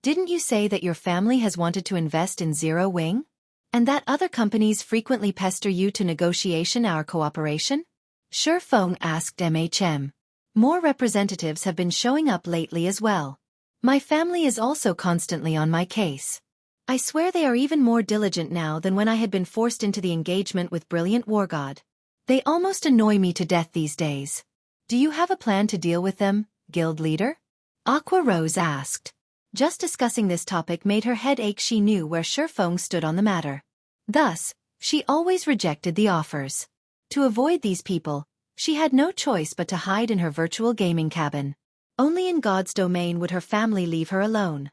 Didn't you say that your family has wanted to invest in Zero Wing? And that other companies frequently pester you to negotiation our cooperation? Feng asked MHM. More representatives have been showing up lately as well. My family is also constantly on my case. I swear they are even more diligent now than when I had been forced into the engagement with brilliant Wargod. They almost annoy me to death these days. Do you have a plan to deal with them, guild leader? Aqua Rose asked. Just discussing this topic made her head ache. She knew where Feng stood on the matter. Thus, she always rejected the offers. To avoid these people, she had no choice but to hide in her virtual gaming cabin. Only in God's domain would her family leave her alone.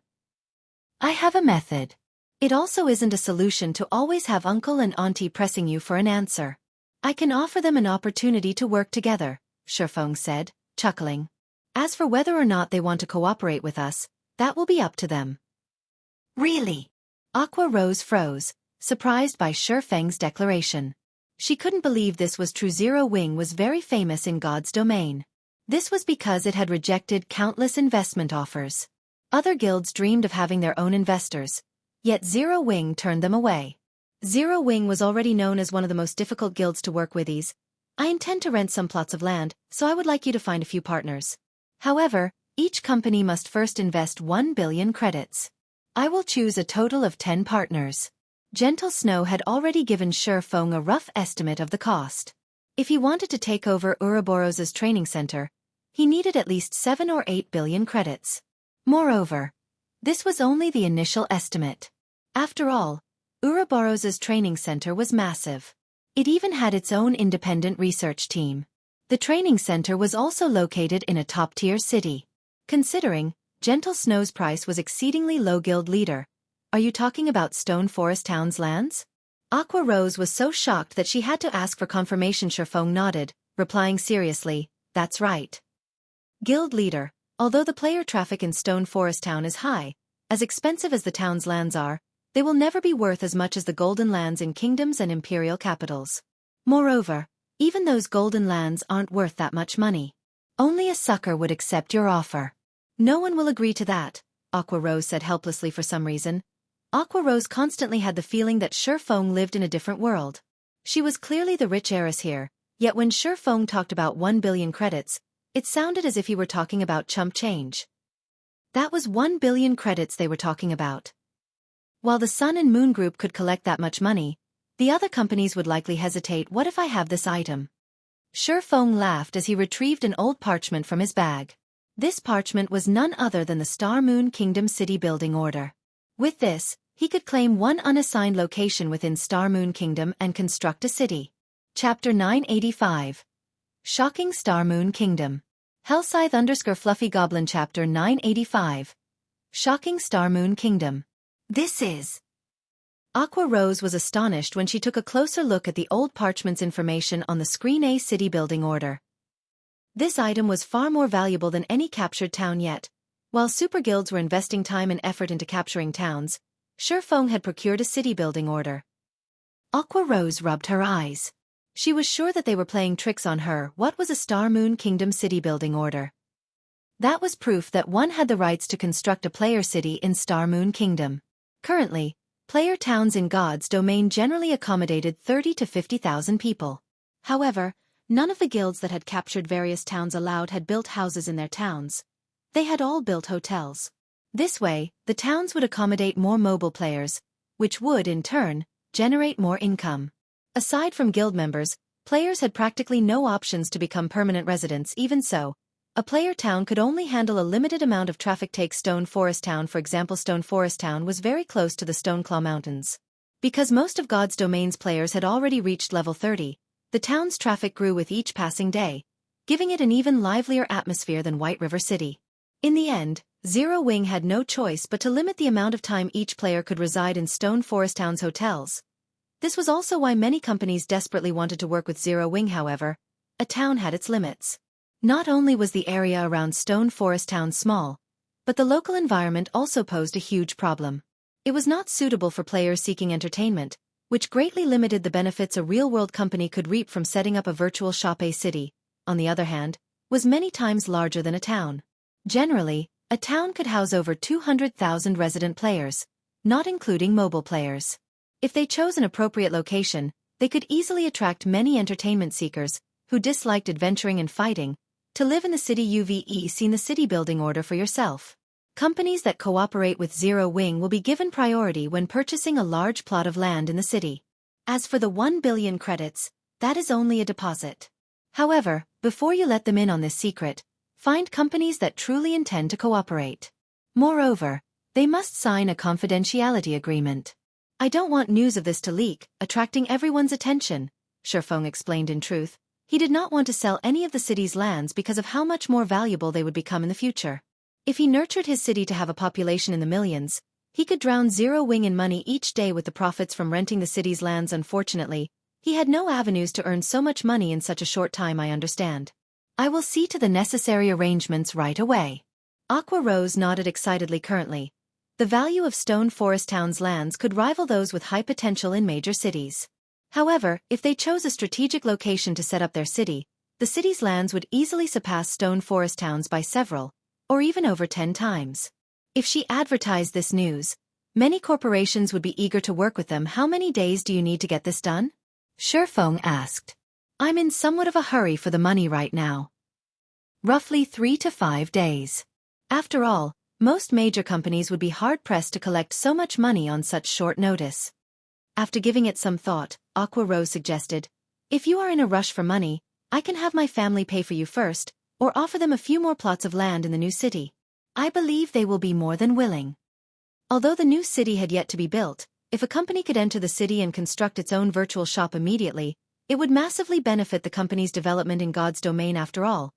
I have a method. It also isn't a solution to always have uncle and auntie pressing you for an answer. I can offer them an opportunity to work together, Feng said, chuckling. As for whether or not they want to cooperate with us, that will be up to them. Really? Aqua Rose froze, surprised by Feng's declaration. She couldn't believe this was true. Zero Wing was very famous in God's domain. This was because it had rejected countless investment offers. Other guilds dreamed of having their own investors, yet Zero Wing turned them away. Zero Wing was already known as one of the most difficult guilds to work with. I intend to rent some plots of land, so I would like you to find a few partners. However, each company must first invest 1 billion credits. I will choose a total of 10 partners. Gentle Snow had already given Feng a rough estimate of the cost. If he wanted to take over Ouroboros's training center, he needed at least 7 or 8 billion credits. Moreover, this was only the initial estimate. After all, Ouroboros's training center was massive. It even had its own independent research team. The training center was also located in a top-tier city. Considering, Gentle Snow's price was exceedingly low. Guild leader, are you talking about Stone Forest Town's lands? Aqua Rose was so shocked that she had to ask for confirmation. Feng nodded, replying seriously, that's right. Guild leader, although the player traffic in Stone Forest Town is high, as expensive as the town's lands are, they will never be worth as much as the golden lands in kingdoms and imperial capitals. Moreover, even those golden lands aren't worth that much money. Only a sucker would accept your offer. No one will agree to that, Aqua Rose said helplessly. For some reason, Aqua Rose constantly had the feeling that Feng lived in a different world. She was clearly the rich heiress here, yet when Feng talked about 1 billion credits, it sounded as if he were talking about chump change. That was 1 billion credits they were talking about. While the Sun and Moon Group could collect that much money, the other companies would likely hesitate. What if I have this item? Feng laughed as he retrieved an old parchment from his bag. This parchment was none other than the Star Moon Kingdom city building order. With this, he could claim one unassigned location within Star Moon Kingdom and construct a city. Chapter 985. Shocking Star Moon Kingdom. Hellscythe_Fluffy Goblin. Chapter 985. Shocking Star Moon Kingdom. This is... Aqua Rose was astonished when she took a closer look at the old parchment's information on the screen. A city building order. This item was far more valuable than any captured town yet. While super guilds were investing time and effort into capturing towns, Feng had procured a city building order. Aqua Rose rubbed her eyes. She was sure that they were playing tricks on her. What was a Star Moon Kingdom city building order? That was proof that one had the rights to construct a player city in Star Moon Kingdom. Currently, player towns in God's domain generally accommodated 30 to 50,000 people. However, none of the guilds that had captured various towns allowed had built houses in their towns. They had all built hotels. This way, the towns would accommodate more mobile players, which would, in turn, generate more income. Aside from guild members, players had practically no options to become permanent residents. Even so, A player town could only handle a limited amount of traffic. Take Stone Forest Town for example. Stone Forest Town was very close to the Stoneclaw Mountains. Because most of God's Domain's players had already reached level 30, the town's traffic grew with each passing day, giving it an even livelier atmosphere than White River City. In the end, Zero Wing had no choice but to limit the amount of time each player could reside in Stone Forest Town's hotels. This was also why many companies desperately wanted to work with Zero Wing. However, a town had its limits. Not only was the area around Stone Forest Town small, but the local environment also posed a huge problem. It was not suitable for players seeking entertainment, which greatly limited the benefits a real-world company could reap from setting up a virtual shop. A city, on the other hand, was many times larger than a town. Generally, a town could house over 200,000 resident players, not including mobile players. If they chose an appropriate location, they could easily attract many entertainment seekers, who disliked adventuring and fighting, to live in the city. You've seen the city building order for yourself. Companies that cooperate with Zero Wing will be given priority when purchasing a large plot of land in the city. As for the 1 billion credits, that is only a deposit. However, before you let them in on this secret, find companies that truly intend to cooperate. Moreover, they must sign a confidentiality agreement. I don't want news of this to leak, attracting everyone's attention, Feng explained. In truth, he did not want to sell any of the city's lands because of how much more valuable they would become in the future. If he nurtured his city to have a population in the millions, he could drown Zero Wing in money each day with the profits from renting the city's lands. Unfortunately, he had no avenues to earn so much money in such a short time. I understand. I will see to the necessary arrangements right away. Aqua Rose nodded excitedly. Currently, the value of Stone Forest Town's lands could rival those with high potential in major cities. However, if they chose a strategic location to set up their city, the city's lands would easily surpass Stone Forest Town's by several, or even over 10 times. If she advertised this news, many corporations would be eager to work with them. How many days do you need to get this done? Feng asked. I'm in somewhat of a hurry for the money right now. Roughly 3 to 5 days. After all, most major companies would be hard-pressed to collect so much money on such short notice. After giving it some thought, Aqua Rose suggested, if you are in a rush for money, I can have my family pay for you first, or offer them a few more plots of land in the new city. I believe they will be more than willing. Although the new city had yet to be built, if a company could enter the city and construct its own virtual shop immediately, it would massively benefit the company's development in God's domain. After all,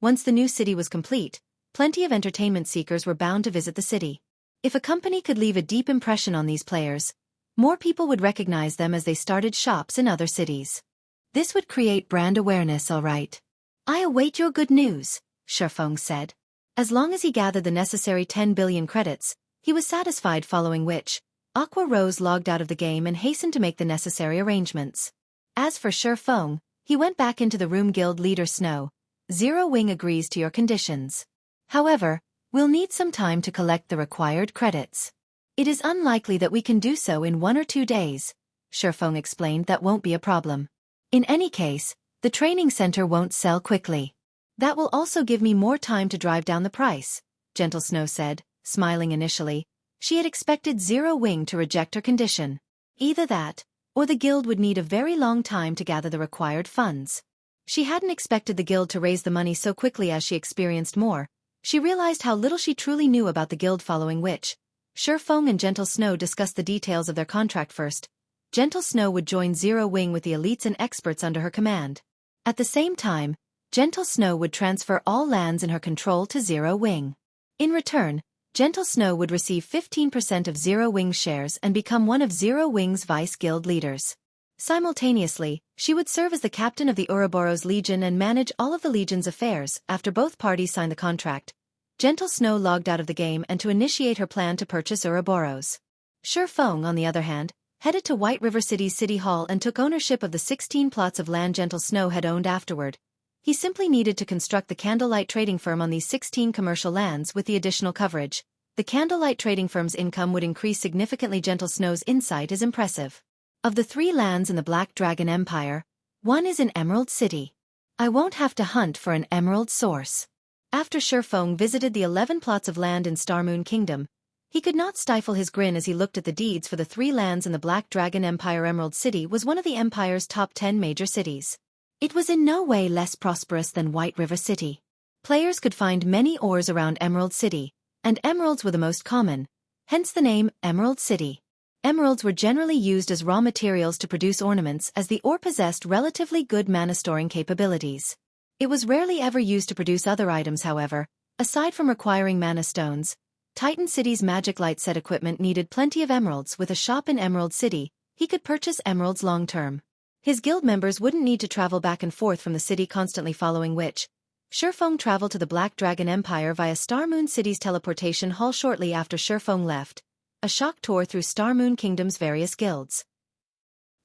once the new city was complete, plenty of entertainment seekers were bound to visit the city. If a company could leave a deep impression on these players, more people would recognize them as they started shops in other cities. This would create brand awareness. All right. I await your good news, Feng said. As long as he gathered the necessary 10 billion credits, he was satisfied, following which, Aqua Rose logged out of the game and hastened to make the necessary arrangements. As for Feng, he went back into the room. Guild Leader Snow, Zero Wing agrees to your conditions. However, we'll need some time to collect the required credits. It is unlikely that we can do so in 1 or 2 days, Feng explained. That won't be a problem. In any case, the training center won't sell quickly. That will also give me more time to drive down the price, Gentle Snow said, smiling. Initially, she had expected Zero Wing to reject her condition. Either that, or the guild would need a very long time to gather the required funds. She hadn't expected the guild to raise the money so quickly. As she experienced more, she realized how little she truly knew about the guild, following which, Feng and Gentle Snow discussed the details of their contract. First, Gentle Snow would join Zero Wing with the elites and experts under her command. At the same time, Gentle Snow would transfer all lands in her control to Zero Wing. In return, Gentle Snow would receive 15% of Zero Wing's shares and become one of Zero Wing's vice guild leaders. Simultaneously, she would serve as the captain of the Ouroboros Legion and manage all of the Legion's affairs. After both parties signed the contract, Gentle Snow logged out of the game and to initiate her plan to purchase Ouroboros. Feng, on the other hand, headed to White River City's City Hall and took ownership of the 16 plots of land Gentle Snow had owned. Afterward, he simply needed to construct the Candlelight trading firm on these 16 commercial lands. With the additional coverage, the Candlelight trading firm's income would increase significantly. Gentle Snow's insight is impressive. Of the 3 lands in the Black Dragon Empire, one is in Emerald City. I won't have to hunt for an emerald source. After Feng visited the 11 plots of land in Starmoon Kingdom, he could not stifle his grin as he looked at the deeds for the 3 lands in the Black Dragon Empire. Emerald City was one of the Empire's top 10 major cities. It was in no way less prosperous than White River City. Players could find many ores around Emerald City, and emeralds were the most common, hence the name Emerald City. Emeralds were generally used as raw materials to produce ornaments as the ore possessed relatively good mana-storing capabilities. It was rarely ever used to produce other items, however. Aside from requiring mana stones, Titan City's magic light set equipment needed plenty of emeralds. With a shop in Emerald City, he could purchase emeralds long-term. His guild members wouldn't need to travel back and forth from the city constantly, following which, Feng traveled to the Black Dragon Empire via Star Moon City's teleportation hall shortly after Feng left, a shock tour through Star Moon Kingdom's various guilds.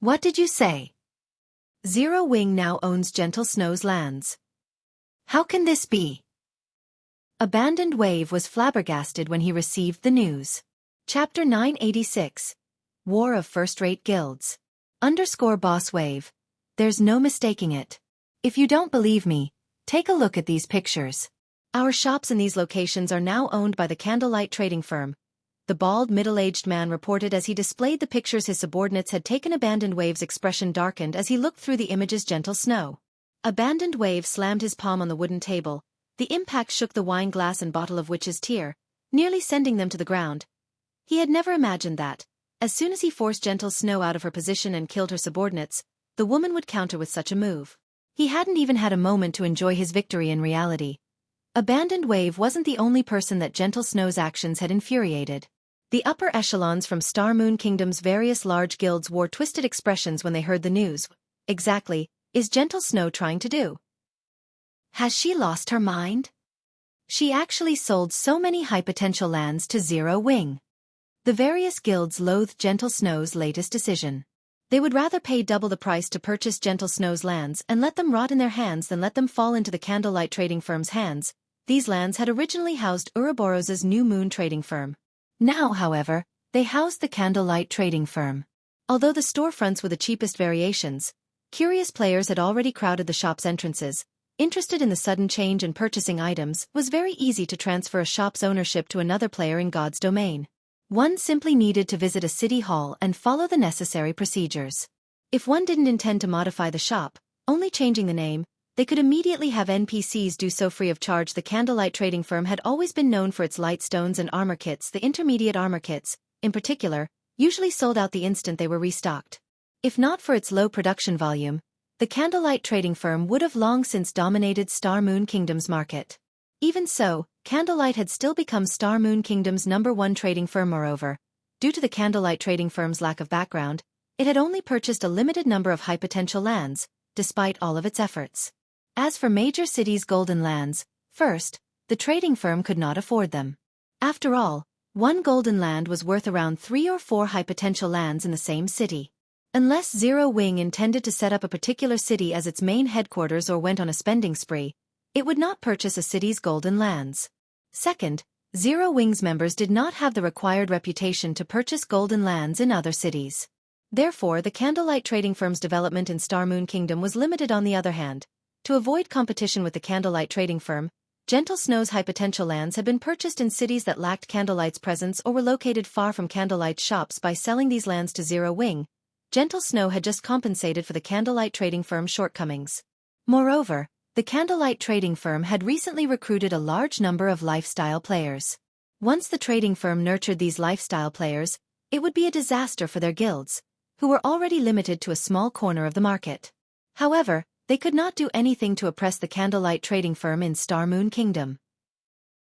What did you say? Zero Wing now owns Gentle Snow's lands. How can this be? Abandoned Wave was flabbergasted when he received the news. Chapter 986. War of First-Rate Guilds. _Boss Wave. There's no mistaking it. If you don't believe me, take a look at these pictures. Our shops in these locations are now owned by the Candlelight trading firm, the bald, middle-aged man reported as he displayed the pictures his subordinates had taken. Abandoned Wave's expression darkened as he looked through the images. Gentle Snow. Abandoned Wave slammed his palm on the wooden table. The impact shook the wine glass and bottle of Witch's Tear, nearly sending them to the ground. He had never imagined that, as soon as he forced Gentle Snow out of her position and killed her subordinates, the woman would counter with such a move. He hadn't even had a moment to enjoy his victory in reality. Abandoned Wave wasn't the only person that Gentle Snow's actions had infuriated. The upper echelons from Star Moon Kingdom's various large guilds wore twisted expressions when they heard the news. Exactly, is Gentle Snow trying to do? Has she lost her mind? She actually sold so many high-potential lands to Zero Wing. The various guilds loathed Gentle Snow's latest decision. They would rather pay double the price to purchase Gentle Snow's lands and let them rot in their hands than let them fall into the Candlelight trading firm's hands. These lands had originally housed Ouroboros's New Moon trading firm. Now, however, they housed the Candlelight trading firm. Although the storefronts were the cheapest variations, curious players had already crowded the shop's entrances. Interested in the sudden change in purchasing items, was very easy to transfer a shop's ownership to another player in God's domain. One simply needed to visit a city hall and follow the necessary procedures. If one didn't intend to modify the shop, only changing the name, they could immediately have NPCs do so free of charge. The Candlelight trading firm had always been known for its light stones and armor kits. The intermediate armor kits, in particular, usually sold out the instant they were restocked. If not for its low production volume, the Candlelight trading firm would have long since dominated Star Moon Kingdom's market. Even so, Candlelight had still become Star Moon Kingdom's #1 trading firm. Moreover, due to the Candlelight trading firm's lack of background, it had only purchased a limited number of high-potential lands, despite all of its efforts. As for major cities' golden lands, first, the trading firm could not afford them. After all, one golden land was worth around 3 or 4 high-potential lands in the same city. Unless Zero Wing intended to set up a particular city as its main headquarters or went on a spending spree, it would not purchase a city's golden lands. Second, Zero Wing's members did not have the required reputation to purchase golden lands in other cities. Therefore, the Candlelight trading firm's development in Star Moon Kingdom was limited. On the other hand, to avoid competition with the Candlelight trading firm, Gentle Snow's high-potential lands had been purchased in cities that lacked Candlelight's presence or were located far from Candlelight's shops. By selling these lands to Zero Wing, Gentle Snow had just compensated for the Candlelight trading firm's shortcomings. Moreover, the Candlelight trading firm had recently recruited a large number of lifestyle players. Once the trading firm nurtured these lifestyle players, it would be a disaster for their guilds, who were already limited to a small corner of the market. However, they could not do anything to oppress the Candlelight trading firm in Star Moon Kingdom.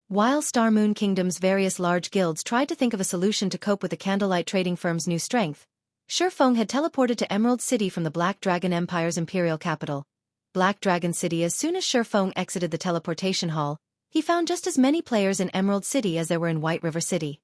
While Star Moon Kingdom's various large guilds tried to think of a solution to cope with the Candlelight trading firm's new strength, Feng had teleported to Emerald City from the Black Dragon Empire's imperial capital, Black Dragon City. As soon as Feng exited the teleportation hall, he found just as many players in Emerald City as there were in White River City.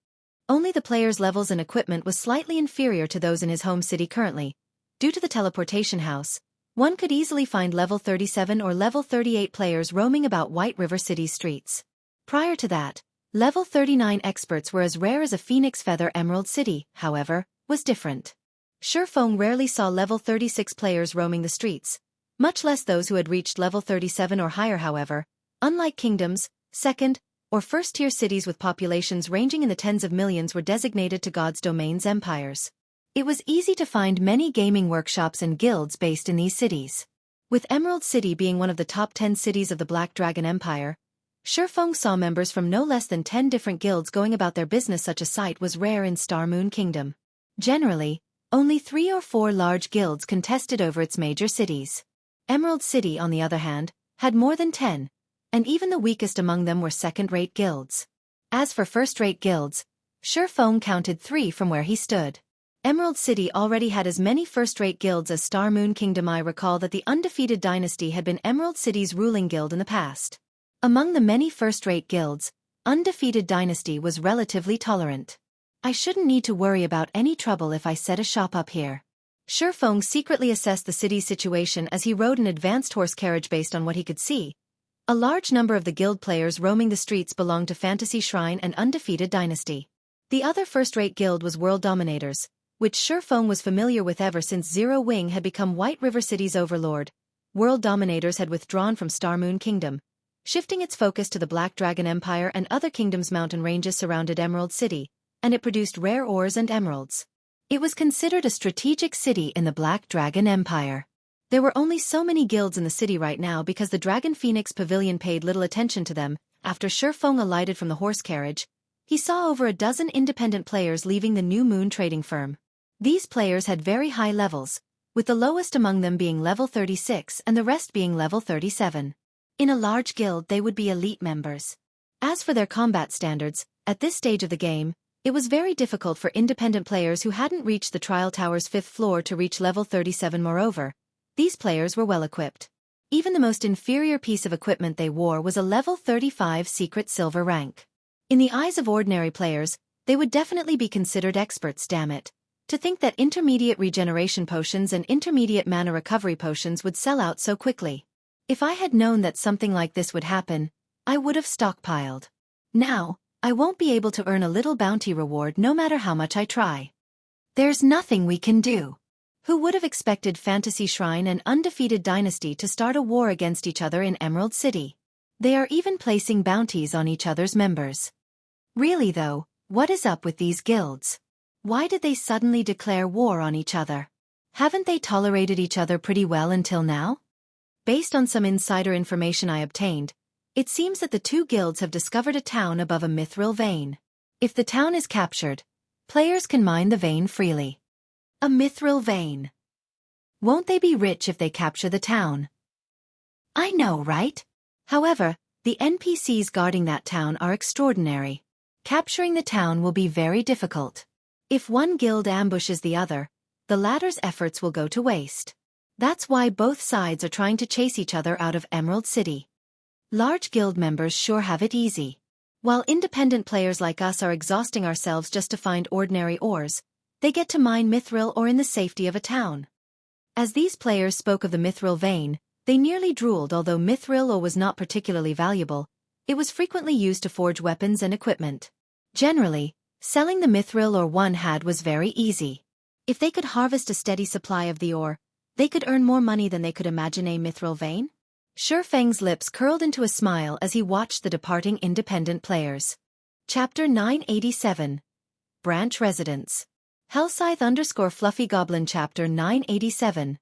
Only the players' levels and equipment was slightly inferior to those in his home city currently. Due to the teleportation house, one could easily find level 37 or level 38 players roaming about White River City's streets. Prior to that, level 39 experts were as rare as a phoenix feather. Emerald City, however, was different. Feng rarely saw level 36 players roaming the streets, much less those who had reached level 37 or higher. However, unlike kingdoms, second, or first-tier cities with populations ranging in the tens of millions were designated to God's domains empires. It was easy to find many gaming workshops and guilds based in these cities. With Emerald City being one of the top 10 cities of the Black Dragon Empire, Feng saw members from no less than 10 different guilds going about their business. Such a sight was rare in Star Moon Kingdom. Generally, only 3 or 4 large guilds contested over its major cities. Emerald City, on the other hand, had more than 10, and even the weakest among them were second-rate guilds. As for first-rate guilds, Feng counted 3 from where he stood. Emerald City already had as many first-rate guilds as Star Moon Kingdom. I recall that the Undefeated Dynasty had been Emerald City's ruling guild in the past. Among the many first-rate guilds, Undefeated Dynasty was relatively tolerant. I shouldn't need to worry about any trouble if I set a shop up here. Feng secretly assessed the city's situation as he rode an advanced horse carriage. Based on what he could see, a large number of the guild players roaming the streets belonged to Fantasy Shrine and Undefeated Dynasty. The other first-rate guild was World Dominators, which Feng was familiar with ever since Zero Wing had become White River City's overlord. World Dominators had withdrawn from Star Moon Kingdom, shifting its focus to the Black Dragon Empire and other kingdoms. Mountain ranges surrounded Emerald City, and it produced rare ores and emeralds. It was considered a strategic city in the Black Dragon Empire. There were only so many guilds in the city right now because the Dragon Phoenix Pavilion paid little attention to them. After Feng alighted from the horse carriage, he saw over a dozen independent players leaving the New Moon trading firm. These players had very high levels, with the lowest among them being level 36 and the rest being level 37. In a large guild they would be elite members. As for their combat standards, at this stage of the game, it was very difficult for independent players who hadn't reached the Trial Tower's 5th floor to reach level 37. Moreover, these players were well equipped. Even the most inferior piece of equipment they wore was a level 35 secret silver rank. In the eyes of ordinary players, they would definitely be considered experts. Damn it. To think that intermediate regeneration potions and intermediate mana recovery potions would sell out so quickly. If I had known that something like this would happen, I would have stockpiled. Now, I won't be able to earn a little bounty reward no matter how much I try. There's nothing we can do. Who would have expected Fantasy Shrine and Undefeated Dynasty to start a war against each other in Emerald City? They are even placing bounties on each other's members. Really though, what is up with these guilds? Why did they suddenly declare war on each other? Haven't they tolerated each other pretty well until now? Based on some insider information I obtained, it seems that the two guilds have discovered a town above a mithril vein. If the town is captured, players can mine the vein freely. A mithril vein. Won't they be rich if they capture the town? I know, right? However, the NPCs guarding that town are extraordinary. Capturing the town will be very difficult. If one guild ambushes the other, the latter's efforts will go to waste. That's why both sides are trying to chase each other out of Emerald City. Large guild members sure have it easy. While independent players like us are exhausting ourselves just to find ordinary ores, they get to mine mithril ore in the safety of a town. As these players spoke of the mithril vein, they nearly drooled. Although mithril ore was not particularly valuable, it was frequently used to forge weapons and equipment. Generally, selling the mithril ore one had was very easy. If they could harvest a steady supply of the ore, they could earn more money than they could imagine. A mithril vein? Feng's lips curled into a smile as he watched the departing independent players. Chapter 987. Branch Residence. Hellscythe_Fluffy Goblin. Chapter 987.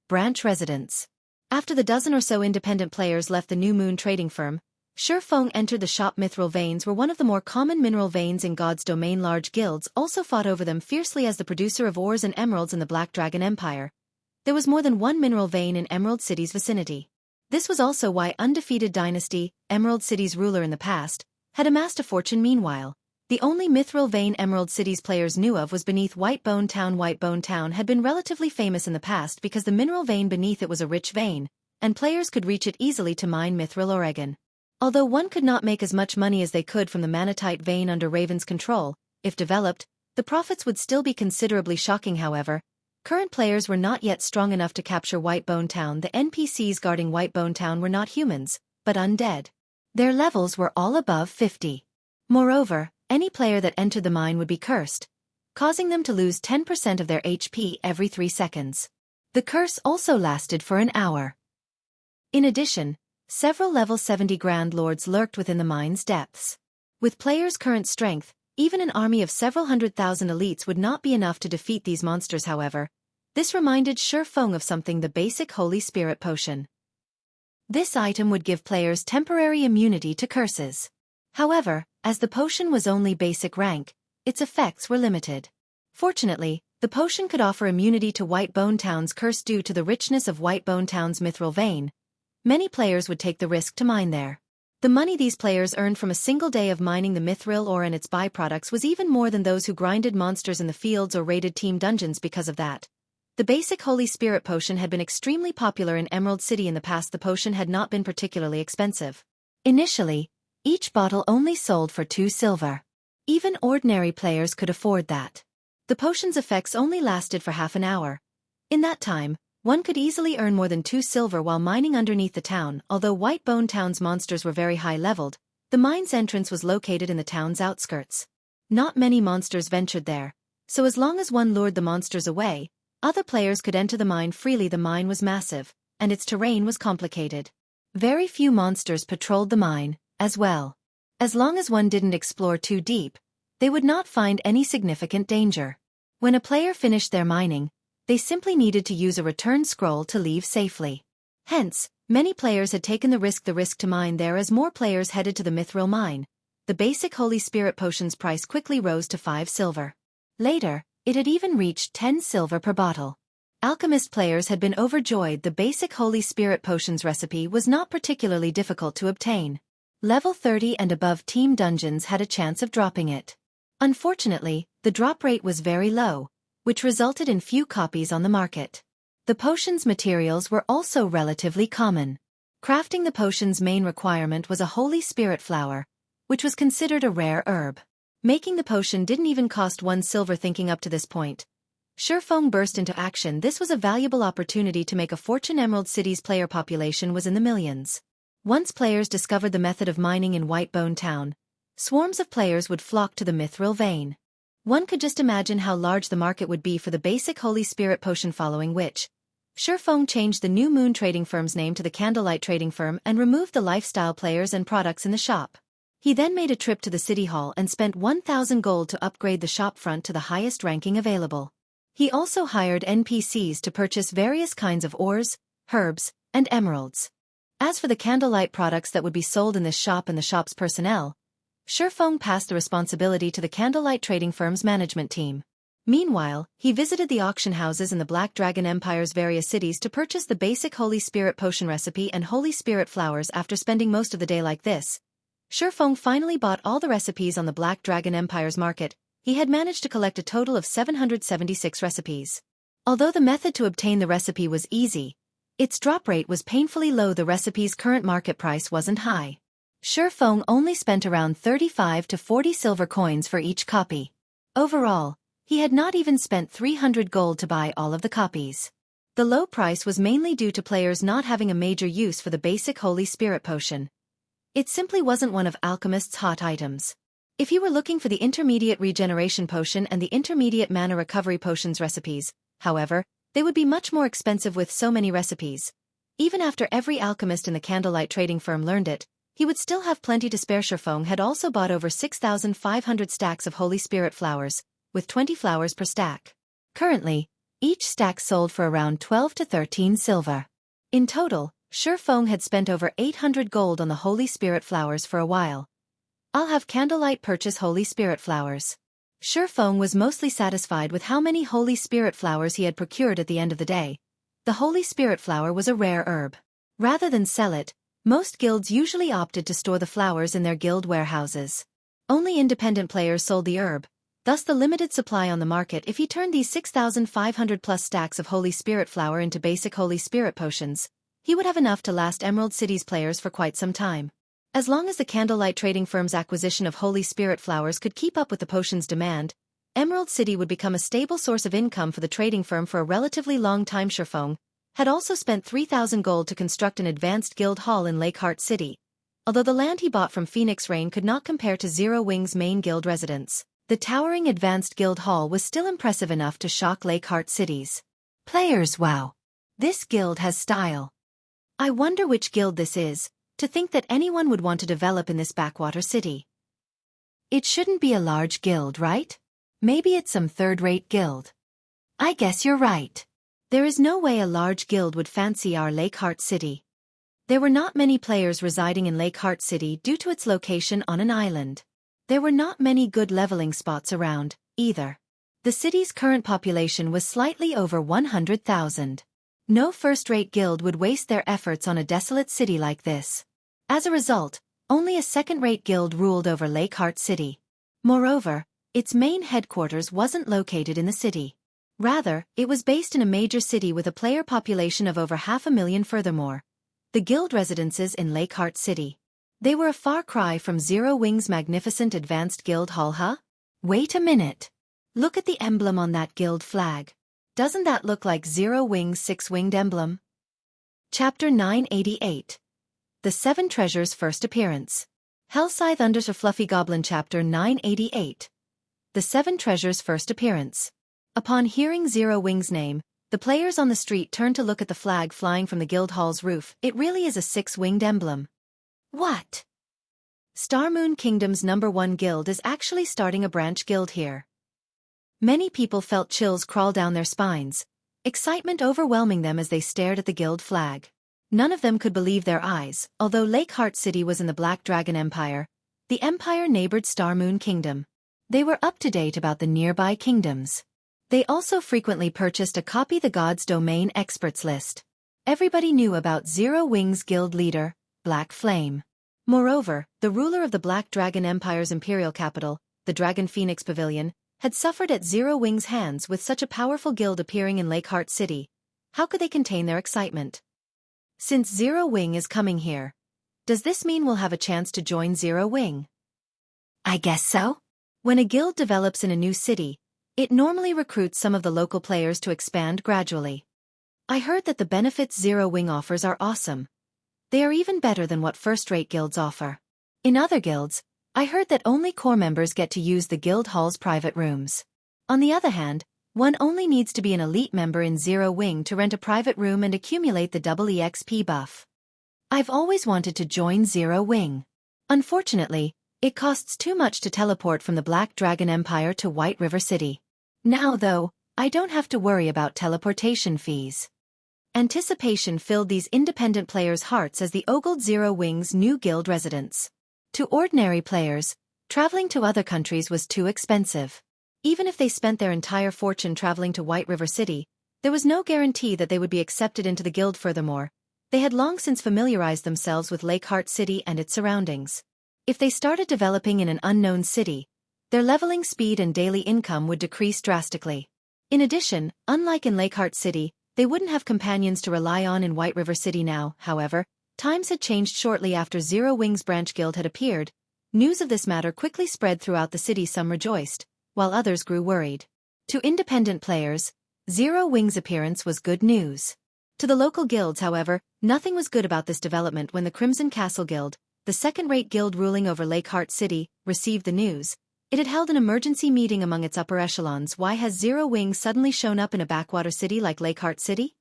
Branch Residence. After the dozen or so independent players left the New Moon trading firm, Feng entered the shop. Mithril veins were one of the more common mineral veins in God's domain. Large guilds also fought over them fiercely. As the producer of ores and emeralds in the Black Dragon Empire, there was more than one mineral vein in Emerald City's vicinity. This was also why Undefeated Dynasty, Emerald City's ruler in the past, had amassed a fortune. Meanwhile, the only mithril vein Emerald City's players knew of was beneath Whitebone Town. Whitebone Town had been relatively famous in the past because the mineral vein beneath it was a rich vein, and players could reach it easily to mine mithril ore. Although one could not make as much money as they could from the manatite vein under Raven's control, if developed, the profits would still be considerably shocking. However, current players were not yet strong enough to capture Whitebone Town. The NPCs guarding Whitebone Town were not humans, but undead. Their levels were all above 50. Moreover, any player that entered the mine would be cursed, causing them to lose 10% of their HP every 3 seconds. The curse also lasted for an hour. In addition, several level 70 Grand Lords lurked within the mine's depths. With players' current strength, even an army of several 100,000 elites would not be enough to defeat these monsters. However, this reminded Feng of something: the basic Holy Spirit potion. This item would give players temporary immunity to curses. However, as the potion was only basic rank, its effects were limited. Fortunately, the potion could offer immunity to Whitebone Town's curse due to the richness of Whitebone Town's mithril vein. Many players would take the risk to mine there. The money these players earned from a single day of mining the mithril ore and its byproducts was even more than those who grinded monsters in the fields or raided team dungeons because of that. The basic Holy Spirit potion had been extremely popular in Emerald City in the past. The potion had not been particularly expensive. Initially, each bottle only sold for 2 silver. Even ordinary players could afford that. The potion's effects only lasted for half an hour. In that time, one could easily earn more than 2 silver while mining underneath the town. Although Whitebone Town's monsters were very high-leveled, the mine's entrance was located in the town's outskirts. Not many monsters ventured there, so as long as one lured the monsters away, other players could enter the mine freely. The mine was massive, and its terrain was complicated. Very few monsters patrolled the mine, as well. As long as one didn't explore too deep, they would not find any significant danger. When a player finished their mining, they simply needed to use a return scroll to leave safely. Hence, many players had taken the risk to mine there. As more players headed to the mithril mine, the basic Holy Spirit potion's price quickly rose to 5 silver. Later, it had even reached 10 silver per bottle. Alchemist players had been overjoyed. The basic Holy Spirit potion's recipe was not particularly difficult to obtain. Level 30 and above team dungeons had a chance of dropping it. Unfortunately, the drop rate was very low, which resulted in few copies on the market. The potion's materials were also relatively common. Crafting the potion's main requirement was a Holy Spirit flower, which was considered a rare herb. Making the potion didn't even cost 1 silver. Thinking up to this point, Feng burst into action. This was a valuable opportunity to make a fortune. Emerald City's player population was in the millions. Once players discovered the method of mining in Whitebone Town, swarms of players would flock to the mithril vein. One could just imagine how large the market would be for the basic Holy Spirit potion, following which, Feng changed the New Moon trading firm's name to the Candlelight trading firm and removed the lifestyle players and products in the shop. He then made a trip to the city hall and spent 1,000 gold to upgrade the shop front to the highest ranking available. He also hired NPCs to purchase various kinds of ores, herbs, and emeralds. As for the Candlelight products that would be sold in this shop and the shop's personnel, Feng passed the responsibility to the Candlelight trading firm's management team. Meanwhile, he visited the auction houses in the Black Dragon Empire's various cities to purchase the basic Holy Spirit potion recipe and Holy Spirit flowers. After spending most of the day like this, Feng finally bought all the recipes on the Black Dragon Empire's market. He had managed to collect a total of 776 recipes. Although the method to obtain the recipe was easy, its drop rate was painfully low. The recipe's current market price wasn't high. Feng only spent around 35 to 40 silver coins for each copy. Overall, he had not even spent 300 gold to buy all of the copies. The low price was mainly due to players not having a major use for the basic Holy Spirit potion. It simply wasn't one of Alchemist's hot items. If you were looking for the intermediate regeneration potion and the intermediate mana recovery potions recipes, however, they would be much more expensive with so many recipes. Even after every alchemist in the Candlelight trading firm learned it, he would still have plenty to spare. Feng had also bought over 6,500 stacks of Holy Spirit flowers, with 20 flowers per stack. Currently, each stack sold for around 12 to 13 silver. In total, Feng had spent over 800 gold on the Holy Spirit flowers for a while. I'll have Candlelight purchase Holy Spirit flowers. Feng was mostly satisfied with how many Holy Spirit flowers he had procured at the end of the day. The Holy Spirit flower was a rare herb. Rather than sell it, most guilds usually opted to store the flowers in their guild warehouses. Only independent players sold the herb, thus the limited supply on the market. If he turned these 6,500 plus stacks of Holy Spirit flower into basic Holy Spirit potions, he would have enough to last Emerald City's players for quite some time. As long as the Candlelight trading firm's acquisition of Holy Spirit flowers could keep up with the potion's demand, Emerald City would become a stable source of income for the trading firm for a relatively long time. Feng had also spent 3,000 gold to construct an advanced guild hall in Lakeheart City. Although the land he bought from Phoenix Rain could not compare to Zero Wing's main guild residence, the towering advanced guild hall was still impressive enough to shock Lakeheart City's players. Wow! This guild has style. I wonder which guild this is. To think that anyone would want to develop in this backwater city. It shouldn't be a large guild, right? Maybe it's some third-rate guild. I guess you're right. There is no way a large guild would fancy our Lakeheart City. There were not many players residing in Lake Heart City due to its location on an island. There were not many good leveling spots around, either. The city's current population was slightly over 100,000. No first-rate guild would waste their efforts on a desolate city like this. As a result, only a second-rate guild ruled over Lake Heart City. Moreover, its main headquarters wasn't located in the city. Rather, it was based in a major city with a player population of over 500,000 furthermore. The guild residences in Lake Heart City. They were a far cry from Zero Wing's magnificent advanced guild hall, huh? Wait a minute. Look at the emblem on that guild flag. Doesn't that look like Zero Wing's six-winged emblem? Chapter 988. The Seven Treasures' First Appearance. Hellscythe _ Fluffy Goblin Chapter 988. The Seven Treasures' First Appearance. Upon hearing Zero Wing's name, the players on the street turned to look at the flag flying from the guild hall's roof. It really is a six-winged emblem. What? Starmoon Kingdom's #1 guild is actually starting a branch guild here. Many people felt chills crawl down their spines, excitement overwhelming them as they stared at the guild flag. None of them could believe their eyes. Although Lake Heart City was in the Black Dragon Empire, the empire neighbored Starmoon Kingdom. They were up to date about the nearby kingdoms. They also frequently purchased a Copy the Gods domain experts list. Everybody knew about Zero Wing's guild leader, Black Flame. Moreover, the ruler of the Black Dragon Empire's imperial capital, the Dragon Phoenix Pavilion, had suffered at Zero Wing's hands. With such a powerful guild appearing in Lake Heart City, how could they contain their excitement? Since Zero Wing is coming here, does this mean we'll have a chance to join Zero Wing? I guess so. When a guild develops in a new city, it normally recruits some of the local players to expand gradually. I heard that the benefits Zero Wing offers are awesome. They are even better than what first-rate guilds offer. In other guilds, I heard that only core members get to use the guild hall's private rooms. On the other hand, one only needs to be an elite member in Zero Wing to rent a private room and accumulate the double EXP buff. I've always wanted to join Zero Wing. Unfortunately, it costs too much to teleport from the Black Dragon Empire to White River City. Now though, I don't have to worry about teleportation fees. Anticipation filled these independent players' hearts as they ogled Zero Wing's new guild residence. To ordinary players, traveling to other countries was too expensive. Even if they spent their entire fortune traveling to White River City, there was no guarantee that they would be accepted into the guild. Furthermore, they had long since familiarized themselves with Lake Heart City and its surroundings. If they started developing in an unknown city, their leveling speed and daily income would decrease drastically. In addition, unlike in Lake Heart City, they wouldn't have companions to rely on in White River City now. However, times had changed shortly after Zero Wing's branch guild had appeared. News of this matter quickly spread throughout the city. Some rejoiced, while others grew worried. To independent players, Zero Wing's appearance was good news. To the local guilds, however, nothing was good about this development. When the Crimson Castle Guild, the second-rate guild ruling over Lake Heart City, received the news, it had held an emergency meeting among its upper echelons. Why has Zero Wing suddenly shown up in a backwater city like Lake Heart City?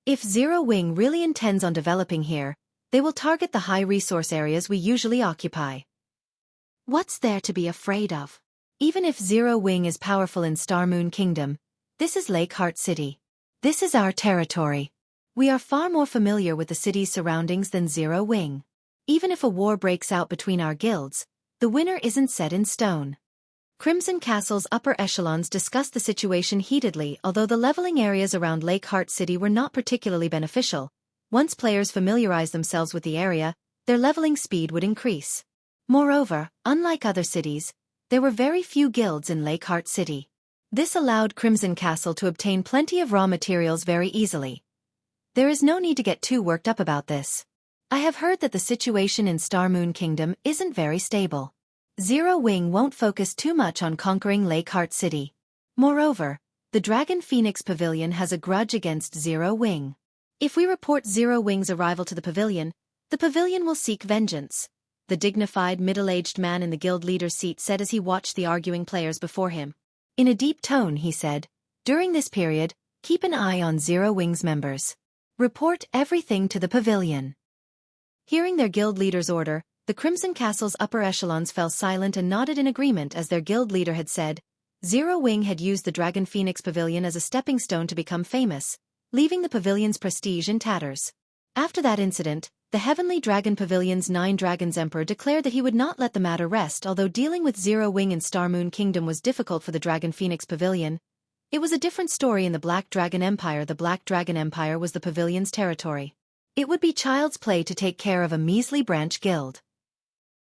If Zero Wing really intends on developing here, they will target the high-resource areas we usually occupy. What's there to be afraid of? Even if Zero Wing is powerful in Starmoon Kingdom, this is Lake Heart City. This is our territory. We are far more familiar with the city's surroundings than Zero Wing. Even if a war breaks out between our guilds, the winner isn't set in stone. Crimson Castle's upper echelons discussed the situation heatedly. Although the leveling areas around Lake Heart City were not particularly beneficial, once players familiarized themselves with the area, their leveling speed would increase. Moreover, unlike other cities, there were very few guilds in Lake Heart City. This allowed Crimson Castle to obtain plenty of raw materials very easily. There is no need to get too worked up about this. I have heard that the situation in Starmoon Kingdom isn't very stable. Zero Wing won't focus too much on conquering Lake Heart City. Moreover, the Dragon Phoenix Pavilion has a grudge against Zero Wing. If we report Zero Wing's arrival to the pavilion will seek vengeance, the dignified middle-aged man in the guild leader's seat said as he watched the arguing players before him. In a deep tone he said, "During this period, keep an eye on Zero Wing's members. Report everything to the pavilion." Hearing their guild leader's order, the Crimson Castle's upper echelons fell silent and nodded in agreement. As their guild leader had said, Zero Wing had used the Dragon Phoenix Pavilion as a stepping stone to become famous, leaving the pavilion's prestige in tatters. After that incident, the Heavenly Dragon Pavilion's 9 Dragons Emperor declared that he would not let the matter rest. Although dealing with Zero Wing in Star Moon Kingdom was difficult for the Dragon Phoenix Pavilion, it was a different story in the Black Dragon Empire. The Black Dragon Empire was the pavilion's territory. It would be child's play to take care of a measly branch guild.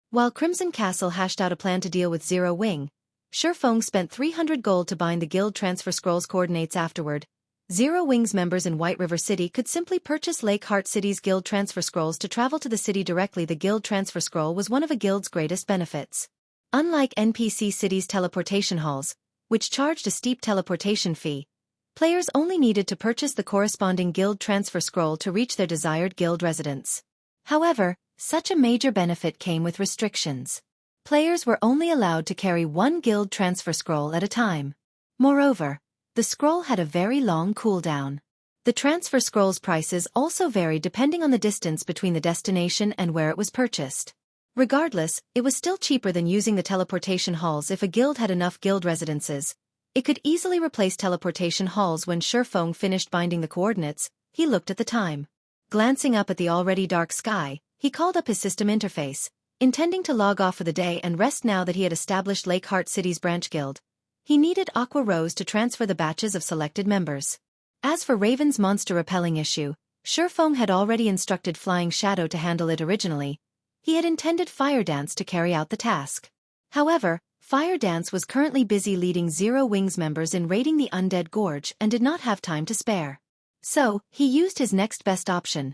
While Crimson Castle hashed out a plan to deal with Zero Wing, Feng spent 300 gold to bind the guild transfer scroll's coordinates. Afterward, Zero Wing's members in White River City could simply purchase Lake Heart City's guild transfer scrolls to travel to the city directly. The guild transfer scroll was one of a guild's greatest benefits. Unlike NPC City's teleportation halls, which charged a steep teleportation fee, players only needed to purchase the corresponding guild transfer scroll to reach their desired guild residence. However, such a major benefit came with restrictions. Players were only allowed to carry one guild transfer scroll at a time. Moreover, the scroll had a very long cooldown. The transfer scroll's prices also varied depending on the distance between the destination and where it was purchased. Regardless, it was still cheaper than using the teleportation halls. If a guild had enough guild residences, it could easily replace teleportation halls. When Feng finished binding the coordinates, he looked at the time. Glancing up at the already dark sky, he called up his system interface, intending to log off for the day and rest. Now that he had established Lake Heart City's branch guild, he needed Aqua Rose to transfer the batches of selected members. As for Raven's monster repelling issue, Feng had already instructed Flying Shadow to handle it. Originally, he had intended Fire Dance to carry out the task. However, Fire Dance was currently busy leading Zero Wing's members in raiding the Undead Gorge and did not have time to spare. So, he used his next best option.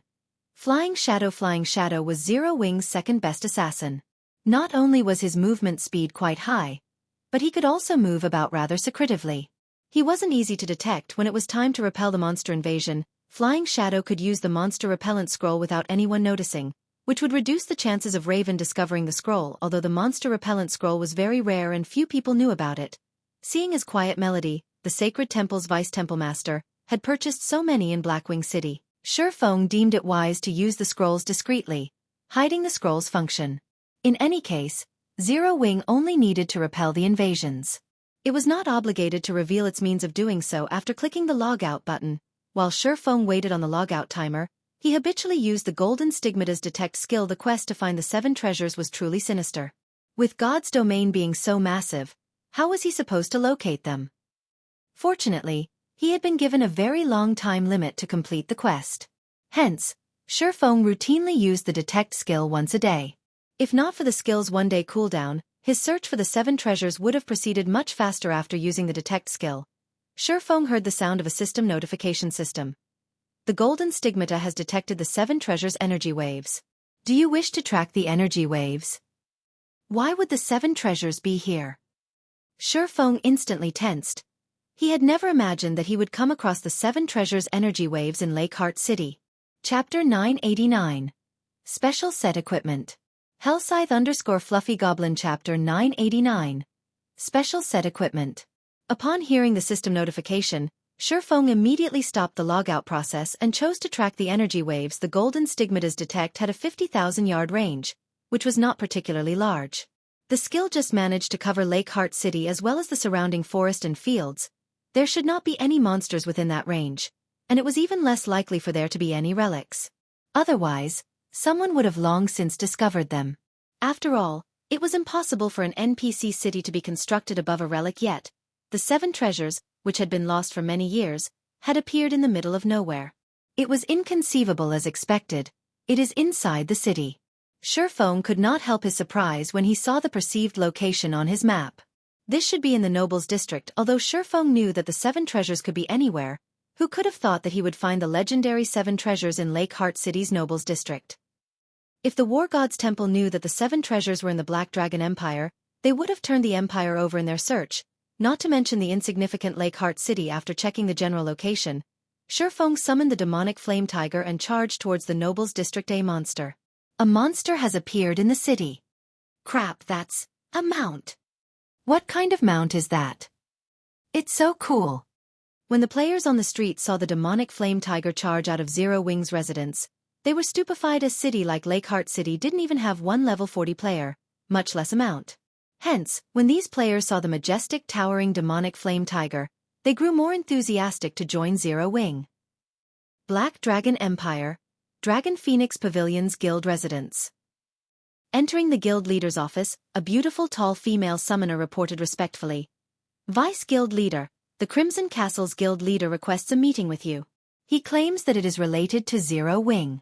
Flying Shadow. Flying Shadow was Zero Wing's second best assassin. Not only was his movement speed quite high, but he could also move about rather secretively. He wasn't easy to detect. When it was time to repel the monster invasion, Flying Shadow could use the monster repellent scroll without anyone noticing, which would reduce the chances of Raven discovering the scroll. Although the monster repellent scroll was very rare and few people knew about it, seeing as Quiet Melody, the Sacred Temple's Vice Temple Master, had purchased so many in Blackwing City, Feng deemed it wise to use the scrolls discreetly, hiding the scroll's function. In any case, Zero Wing only needed to repel the invasions. It was not obligated to reveal its means of doing so. After clicking the logout button, while Feng waited on the logout timer, he habitually used the Golden Stigmata's detect skill. The quest to find the 7 treasures was truly sinister. With God's domain being so massive, how was he supposed to locate them? Fortunately, he had been given a very long time limit to complete the quest. Hence, Feng routinely used the detect skill once a day. If not for the skill's one-day cooldown, his search for the 7 treasures would have proceeded much faster. After using the detect skill, Feng heard the sound of a system notification system. The Golden Stigmata has detected the 7 treasures' energy waves. Do you wish to track the energy waves? Why would the 7 treasures be here? Feng instantly tensed. He had never imagined that he would come across the 7 treasures' energy waves in Lake Heart City. Chapter 989. Special Set Equipment. Hellscythe_Fluffy Goblin. Chapter 989. Special Set Equipment. Upon hearing the system notification, Feng immediately stopped the logout process and chose to track the energy waves. The Golden Stigmata's detect had a 50,000-yard range, which was not particularly large. The skill just managed to cover Lake Heart City as well as the surrounding forest and fields. There should not be any monsters within that range, and it was even less likely for there to be any relics. Otherwise, someone would have long since discovered them. After all, it was impossible for an NPC city to be constructed above a relic yet. The 7 treasures, which had been lost for many years, had appeared in the middle of nowhere. It was inconceivable. As expected, it is inside the city. Feng could not help his surprise when he saw the perceived location on his map. This should be in the Nobles District. Although Feng knew that the 7 treasures could be anywhere, who could have thought that he would find the legendary 7 treasures in Lake Heart City's Nobles District? If the War God's Temple knew that the 7 treasures were in the Black Dragon Empire, they would have turned the Empire over in their search, not to mention the insignificant Lake Heart City. After checking the general location, Feng summoned the demonic flame tiger and charged towards the Nobles District. A monster. A monster has appeared in the city. Crap, that's a mount. What kind of mount is that? It's so cool. When the players on the street saw the demonic flame tiger charge out of Zero Wing's residence, they were stupefied. A city like Lake Heart City didn't even have one level 40 player, much less a mount. Hence, when these players saw the majestic towering demonic flame tiger, they grew more enthusiastic to join Zero Wing. Black Dragon Empire. Dragon Phoenix Pavilion's guild residence. Entering the guild leader's office, a beautiful tall female summoner reported respectfully. Vice guild leader, the Crimson Castle's guild leader requests a meeting with you. He claims that it is related to Zero Wing.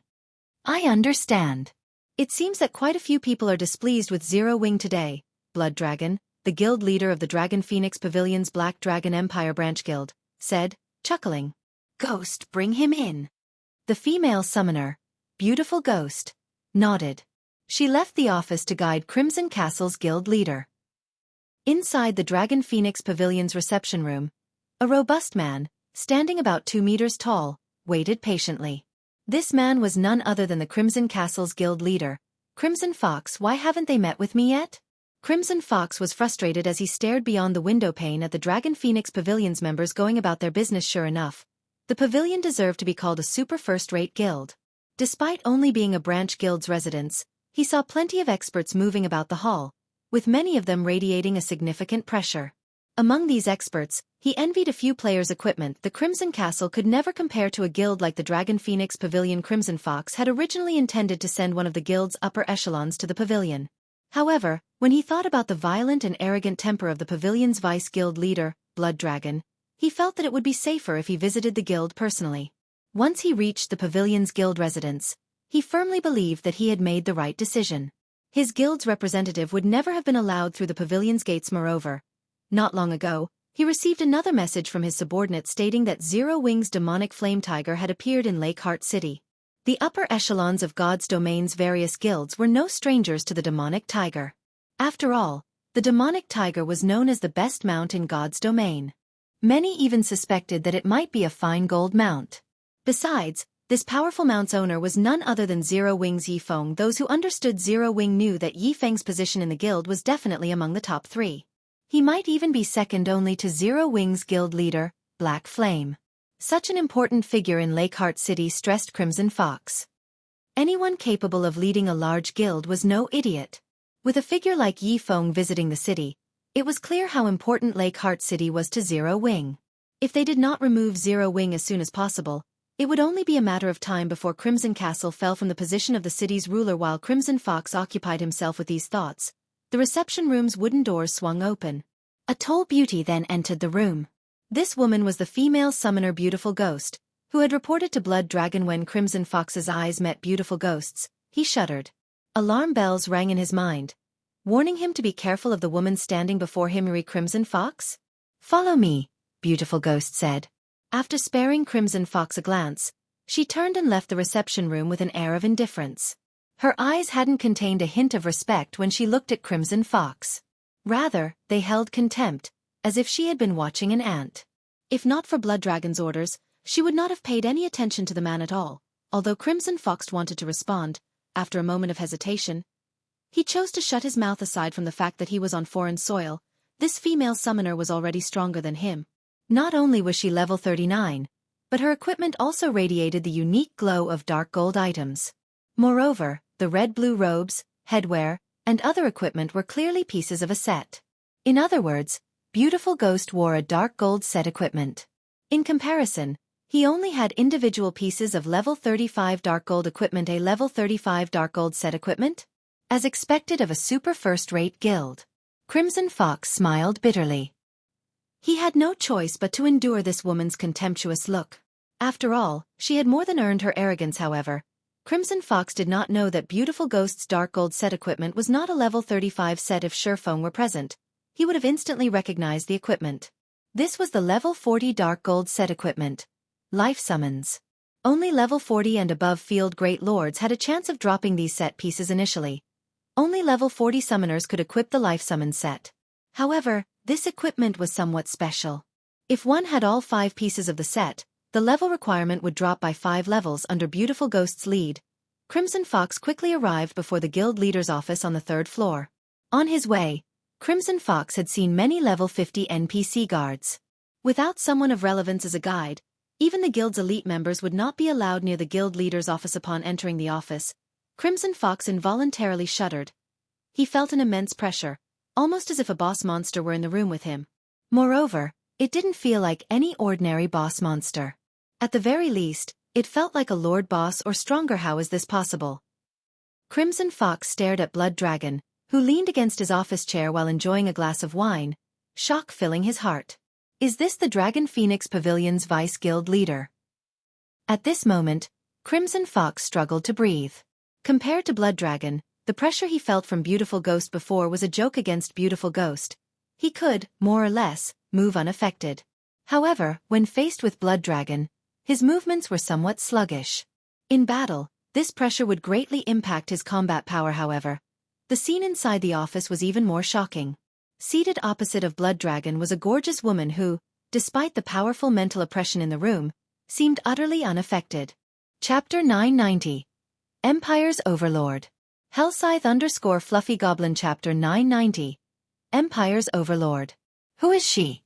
I understand. It seems that quite a few people are displeased with Zero Wing today, Blood Dragon, the guild leader of the Dragon Phoenix Pavilion's Black Dragon Empire branch guild, said, chuckling. Ghost, bring him in. The female summoner, Beautiful Ghost, nodded. She left the office to guide Crimson Castle's guild leader. Inside the Dragon Phoenix Pavilion's reception room, a robust man, standing about 2 meters tall, waited patiently. This man was none other than the Crimson Castle's guild leader. Crimson Fox, why haven't they met with me yet? Crimson Fox was frustrated as he stared beyond the window pane at the Dragon Phoenix Pavilion's members going about their business. Sure enough, the pavilion deserved to be called a super first-rate guild. Despite only being a branch guild's residence, he saw plenty of experts moving about the hall, with many of them radiating a significant pressure. Among these experts, he envied a few players' equipment. The Crimson Castle could never compare to a guild like the Dragon Phoenix Pavilion. Crimson Fox had originally intended to send one of the guild's upper echelons to the pavilion. However, when he thought about the violent and arrogant temper of the pavilion's vice guild leader, Blood Dragon, he felt that it would be safer if he visited the guild personally. Once he reached the pavilion's guild residence, he firmly believed that he had made the right decision. His guild's representative would never have been allowed through the pavilion's gates. Moreover, not long ago, he received another message from his subordinate stating that Zero Wing's demonic flame tiger had appeared in Lakeheart City. The upper echelons of God's domain's various guilds were no strangers to the demonic tiger. After all, the demonic tiger was known as the best mount in God's domain. Many even suspected that it might be a fine gold mount. Besides, this powerful mount's owner was none other than Zero Wing's Yi Feng. Those who understood Zero Wing knew that Yi Feng's position in the guild was definitely among the top 3. He might even be second only to Zero Wing's guild leader, Black Flame. Such an important figure in Lakeheart City stressed Crimson Fox. Anyone capable of leading a large guild was no idiot. With a figure like Yi Feng visiting the city, it was clear how important Lakeheart City was to Zero Wing. If they did not remove Zero Wing as soon as possible, it would only be a matter of time before Crimson Castle fell from the position of the city's ruler. While Crimson Fox occupied himself with these thoughts, the reception room's wooden doors swung open. A tall beauty then entered the room. This woman was the female summoner Beautiful Ghost, who had reported to Blood Dragon. When Crimson Fox's eyes met Beautiful Ghost's, he shuddered. Alarm bells rang in his mind, warning him to be careful of the woman standing before him. Crimson Fox? Follow me, Beautiful Ghost said. After sparing Crimson Fox a glance, she turned and left the reception room with an air of indifference. Her eyes hadn't contained a hint of respect when she looked at Crimson Fox. Rather, they held contempt, as if she had been watching an ant. If not for Blood Dragon's orders, she would not have paid any attention to the man at all. Although Crimson Fox wanted to respond, after a moment of hesitation, he chose to shut his mouth. Aside from the fact that he was on foreign soil, this female summoner was already stronger than him. Not only was she level 39, but her equipment also radiated the unique glow of dark gold items. Moreover, the red-blue robes, headwear, and other equipment were clearly pieces of a set. In other words, Beautiful Ghost wore a dark gold set equipment. In comparison, he only had individual pieces of level 35 dark gold equipment. A level 35 dark gold set equipment? As expected of a super first-rate guild. Crimson Fox smiled bitterly. He had no choice but to endure this woman's contemptuous look. After all, she had more than earned her arrogance. However, Crimson Fox did not know that Beautiful Ghost's dark gold set equipment was not a level 35 set. If Feng were present, he would have instantly recognized the equipment. This was the level 40 dark gold set equipment. Life summons. Only level 40 and above field great lords had a chance of dropping these set pieces initially. Only level 40 summoners could equip the life summon set. However, this equipment was somewhat special. If one had all 5 pieces of the set, the level requirement would drop by 5 levels. Under Beautiful Ghost's lead, Crimson Fox quickly arrived before the guild leader's office on the 3rd floor. On his way, Crimson Fox had seen many level 50 NPC guards. Without someone of relevance as a guide, even the guild's elite members would not be allowed near the guild leader's office. Upon entering the office, Crimson Fox involuntarily shuddered. He felt an immense pressure, almost as if a boss monster were in the room with him. Moreover, it didn't feel like any ordinary boss monster. At the very least, It felt like a lord boss or stronger. How is this possible? Crimson Fox stared at Blood Dragon, who leaned against his office chair while enjoying a glass of wine, shock filling his heart. Is this the Dragon Phoenix Pavilion's Vice Guild leader? At this moment, Crimson Fox struggled to breathe. Compared to Blood Dragon, the pressure he felt from Beautiful Ghost before was a joke against Beautiful Ghost. He could, more or less, move unaffected. However, when faced with Blood Dragon, his movements were somewhat sluggish. In battle, this pressure would greatly impact his combat power. However, the scene inside the office was even more shocking. Seated opposite of Blood Dragon was a gorgeous woman who, despite the powerful mental oppression in the room, seemed utterly unaffected. Chapter 990. Empire's Overlord. Hellscythe Fluffy Goblin Chapter 990. Empire's Overlord. Who is she?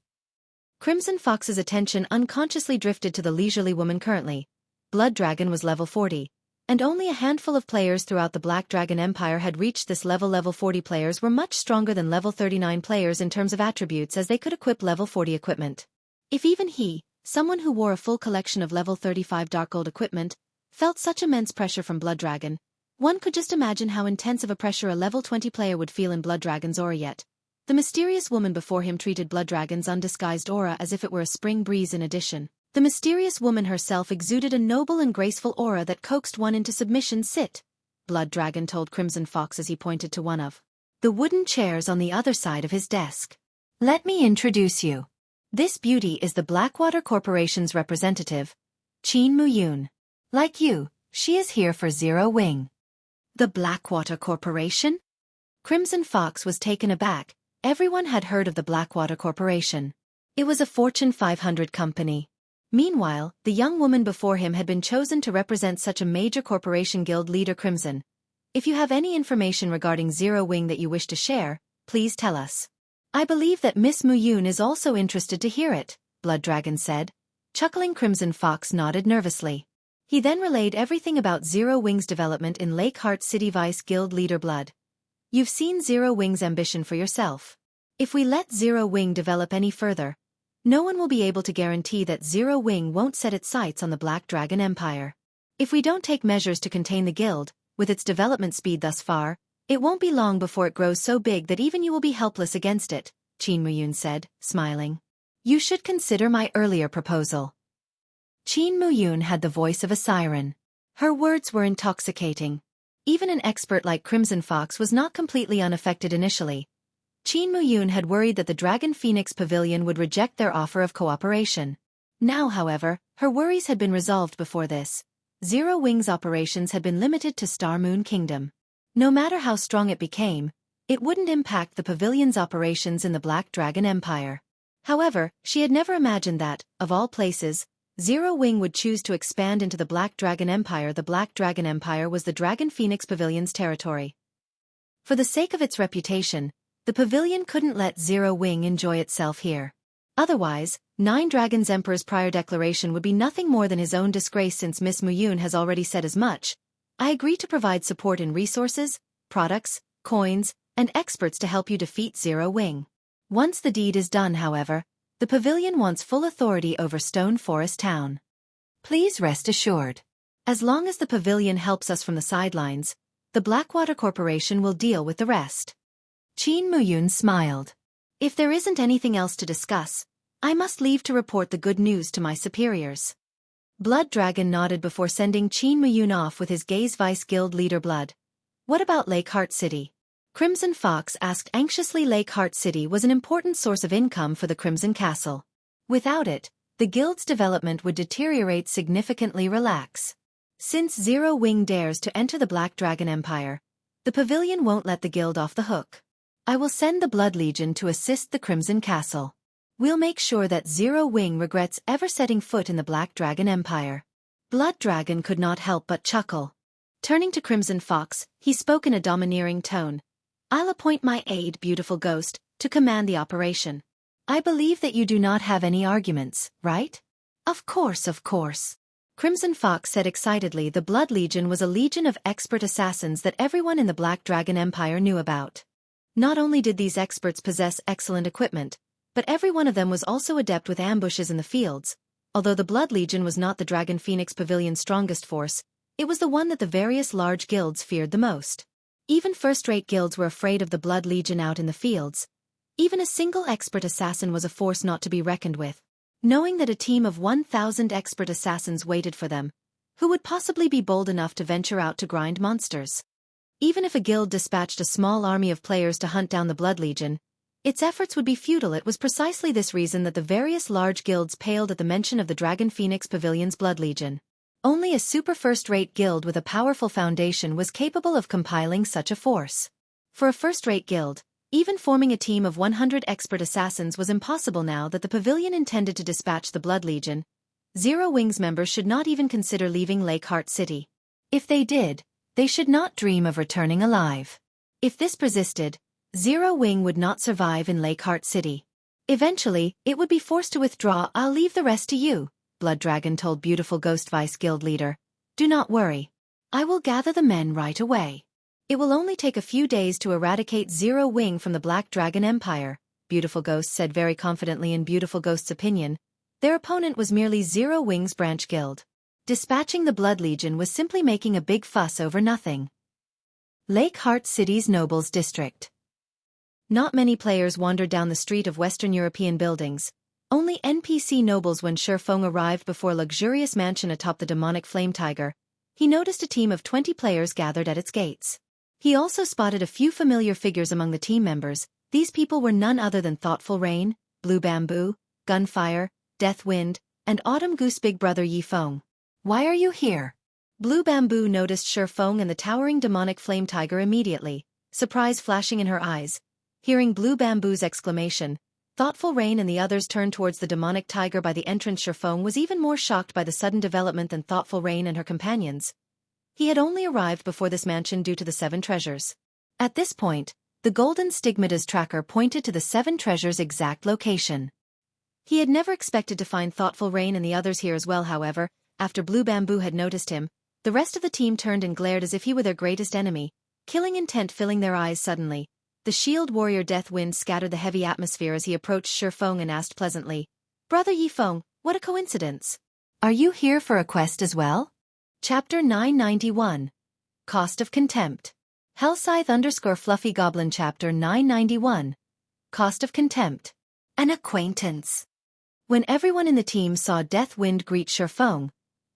Crimson Fox's attention unconsciously drifted to the leisurely woman currently. Blood Dragon was level 40, and only a handful of players throughout the Black Dragon Empire had reached this level. Level 40 players were much stronger than level 39 players in terms of attributes, as they could equip level 40 equipment. If even he, someone who wore a full collection of level 35 Dark Gold equipment, felt such immense pressure from Blood Dragon, one could just imagine how intense of a pressure a level 20 player would feel in Blood Dragon's aura. Yet the mysterious woman before him treated Blood Dragon's undisguised aura as if it were a spring breeze. In addition, the mysterious woman herself exuded a noble and graceful aura that coaxed one into submission. Sit, Blood Dragon told Crimson Fox as he pointed to one of the wooden chairs on the other side of his desk. Let me introduce you. This beauty is the Blackwater Corporation's representative, Qin Muyun. Like you, she is here for Zero Wing. The Blackwater Corporation? Crimson Fox was taken aback. Everyone had heard of the Blackwater Corporation. It was a Fortune 500 company. Meanwhile, the young woman before him had been chosen to represent such a major corporation. Guild leader Crimson. If you have any information regarding Zero Wing that you wish to share, please tell us. I believe that Miss Muyun is also interested to hear it, Blood Dragon said. Chuckling, Crimson Fox nodded nervously. He then relayed everything about Zero Wing's development in Lakeheart City. Vice Guild leader Blood. You've seen Zero Wing's ambition for yourself. If we let Zero Wing develop any further, no one will be able to guarantee that Zero Wing won't set its sights on the Black Dragon Empire. If we don't take measures to contain the guild, with its development speed thus far, it won't be long before it grows so big that even you will be helpless against it, Qin Muyun said, smiling. You should consider my earlier proposal. Qin Muyun had the voice of a siren. Her words were intoxicating. Even an expert like Crimson Fox was not completely unaffected initially. Qin Muyun had worried that the Dragon Phoenix Pavilion would reject their offer of cooperation. Now, however, her worries had been resolved before this. Zero Wing's operations had been limited to Star Moon Kingdom. No matter how strong it became, it wouldn't impact the pavilion's operations in the Black Dragon Empire. However, she had never imagined that, of all places, Zero Wing would choose to expand into the Black Dragon Empire. The Black Dragon Empire was the Dragon Phoenix Pavilion's territory. For the sake of its reputation, the pavilion couldn't let Zero Wing enjoy itself here. Otherwise, Nine Dragons Emperor's prior declaration would be nothing more than his own disgrace. Since Miss Muyun has already said as much, I agree to provide support in resources, products, coins, and experts to help you defeat Zero Wing. Once the deed is done, however, the pavilion wants full authority over Stone Forest Town. Please rest assured. As long as the pavilion helps us from the sidelines, the Blackwater Corporation will deal with the rest. Qin Muyun smiled. If there isn't anything else to discuss, I must leave to report the good news to my superiors. Blood Dragon nodded before sending Qin Muyun off with his gaze. Vice Guild leader Blood. What about Lakeheart City? Crimson Fox asked anxiously. Lakeheart City was an important source of income for the Crimson Castle. Without it, the guild's development would deteriorate significantly. Relax. Since Zero Wing dares to enter the Black Dragon Empire, the pavilion won't let the guild off the hook. I will send the Blood Legion to assist the Crimson Castle. We'll make sure that Zero Wing regrets ever setting foot in the Black Dragon Empire. Blood Dragon could not help but chuckle. Turning to Crimson Fox, he spoke in a domineering tone. I'll appoint my aide, Beautiful Ghost, to command the operation. I believe that you do not have any arguments, right? Of course, of course. Crimson Fox said excitedly. The Blood Legion was a legion of expert assassins that everyone in the Black Dragon Empire knew about. Not only did these experts possess excellent equipment, but every one of them was also adept with ambushes in the fields, Although the Blood Legion was not the Dragon Phoenix Pavilion's strongest force, it was the one that the various large guilds feared the most. Even first-rate guilds were afraid of the Blood Legion out in the fields. Even a single expert assassin was a force not to be reckoned with. Knowing that a team of 1,000 expert assassins waited for them, who would possibly be bold enough to venture out to grind monsters? Even if a guild dispatched a small army of players to hunt down the Blood Legion, its efforts would be futile. It was precisely this reason that the various large guilds paled at the mention of the Dragon Phoenix Pavilion's Blood Legion. Only a super first-rate guild with a powerful foundation was capable of compiling such a force. For a first-rate guild, even forming a team of 100 expert assassins was impossible now that the pavilion intended to dispatch the Blood Legion. Zero Wings members should not even consider leaving Lakeheart City. If they did, they should not dream of returning alive. If this persisted, Zero Wing would not survive in Lakeheart City. Eventually, it would be forced to withdraw. "I'll leave the rest to you," Blood Dragon told Beautiful Ghost Vice Guild leader. "Do not worry. I will gather the men right away. It will only take a few days to eradicate Zero Wing from the Black Dragon Empire," Beautiful Ghost said very confidently. In Beautiful Ghost's opinion, their opponent was merely Zero Wing's branch guild. Dispatching the Blood Legion was simply making a big fuss over nothing. Lakeheart City's Nobles District. Not many players wandered down the street of Western European buildings. Only NPC nobles. When Feng arrived before a luxurious mansion atop the demonic flame tiger, he noticed a team of 20 players gathered at its gates. He also spotted a few familiar figures among the team members. These people were none other than Thoughtful Rain, Blue Bamboo, Gunfire, Death Wind, and Autumn Goose. Big brother Yi Feng. "Why are you here?" Blue Bamboo noticed Feng and the towering demonic flame tiger immediately, surprise flashing in her eyes. Hearing Blue Bamboo's exclamation, Thoughtful Rain and the others turned towards the demonic tiger. By the entrance, Feng was even more shocked by the sudden development than Thoughtful Rain and her companions. He had only arrived before this mansion due to the 7 treasures. At this point, the golden stigmata's tracker pointed to the 7 treasures' exact location. He had never expected to find Thoughtful Rain and the others here as well. However, after Blue Bamboo had noticed him, the rest of the team turned and glared as if he were their greatest enemy, killing intent filling their eyes. Suddenly, the shield warrior Death Wind scattered the heavy atmosphere as he approached Feng and asked pleasantly, "Brother Yi Feng, what a coincidence. Are you here for a quest as well?" Chapter 991. Cost of Contempt. Hellscythe_Fluffy Goblin. Chapter 991. Cost of Contempt. An acquaintance. When everyone in the team saw Death Wind greet Feng,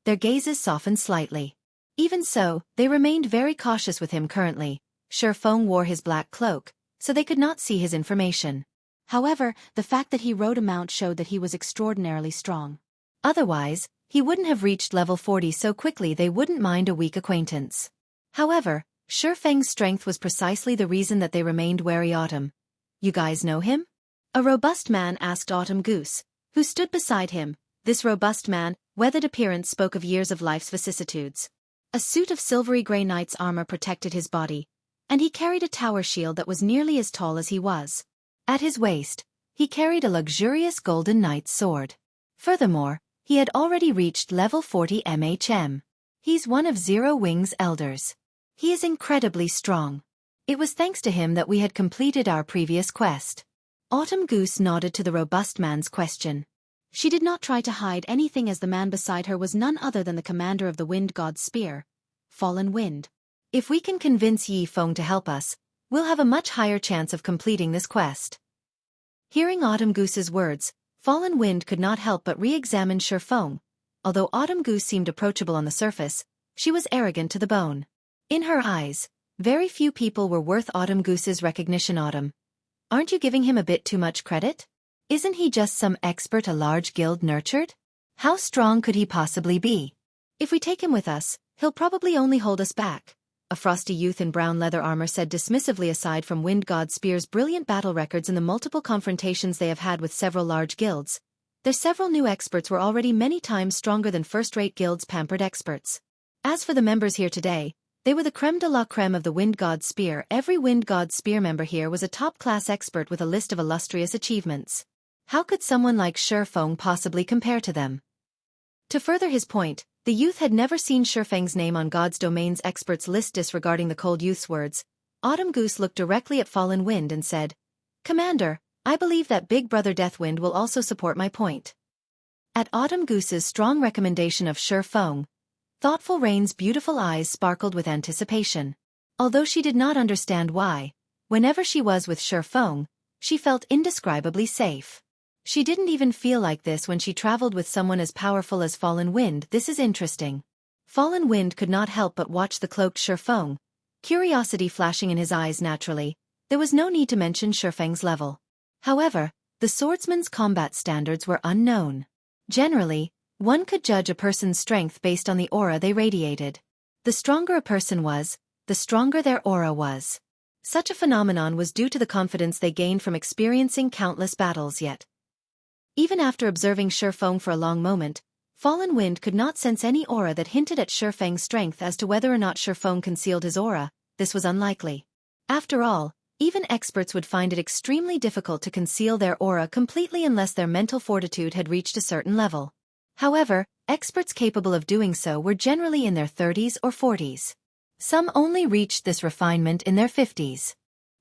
their gazes softened slightly. Even so, they remained very cautious with him currently. Feng wore his black cloak, so they could not see his information. However, the fact that he rode a mount showed that he was extraordinarily strong. Otherwise, he wouldn't have reached level 40 so quickly. They wouldn't mind a weak acquaintance. However, Feng's strength was precisely the reason that they remained wary. "Autumn, you guys know him?" A robust man asked Autumn Goose, who stood beside him. This robust man, weathered appearance spoke of years of life's vicissitudes. A suit of silvery gray knight's armor protected his body, and he carried a tower shield that was nearly as tall as he was. At his waist, he carried a luxurious golden knight's sword. Furthermore, he had already reached level 40 MHM. He's one of Zero Wing's elders. He is incredibly strong. It was thanks to him that we had completed our previous quest. Autumn Goose nodded to the robust man's question. She did not try to hide anything as the man beside her was none other than the commander of the Wind God's Spear, Fallen Wind. "If we can convince Yi Feng to help us, we'll have a much higher chance of completing this quest." Hearing Autumn Goose's words, Fallen Wind could not help but re-examine Feng. Although Autumn Goose seemed approachable on the surface, she was arrogant to the bone. In her eyes, very few people were worth Autumn Goose's recognition. "Autumn, aren't you giving him a bit too much credit? Isn't he just some expert a large guild nurtured? How strong could he possibly be? If we take him with us, he'll probably only hold us back," a frosty youth in brown leather armor said dismissively. Aside from Wind God Spear's brilliant battle records and the multiple confrontations they have had with several large guilds, their several new experts were already many times stronger than first-rate guilds' pampered experts. As for the members here today, they were the creme de la creme of the Wind God Spear. Every Wind God Spear member here was a top-class expert with a list of illustrious achievements. How could someone like Feng possibly compare to them? To further his point, the youth had never seen Feng's name on God's Domain's experts list. Disregarding the cold youth's words, Autumn Goose looked directly at Fallen Wind and said, "Commander, I believe that Big Brother Deathwind will also support my point." At Autumn Goose's strong recommendation of Feng, Thoughtful Rain's beautiful eyes sparkled with anticipation. Although she did not understand why, whenever she was with Feng, she felt indescribably safe. She didn't even feel like this when she traveled with someone as powerful as Fallen Wind. This is interesting. Fallen Wind could not help but watch the cloaked Feng, curiosity flashing in his eyes naturally. There was no need to mention Feng's level. However, the swordsman's combat standards were unknown. Generally, one could judge a person's strength based on the aura they radiated. The stronger a person was, the stronger their aura was. Such a phenomenon was due to the confidence they gained from experiencing countless battles. Yet, even after observing Feng for a long moment, Fallen Wind could not sense any aura that hinted at Feng's strength. As to whether or not Feng concealed his aura, this was unlikely. After all, even experts would find it extremely difficult to conceal their aura completely unless their mental fortitude had reached a certain level. However, experts capable of doing so were generally in their 30s or 40s. Some only reached this refinement in their 50s.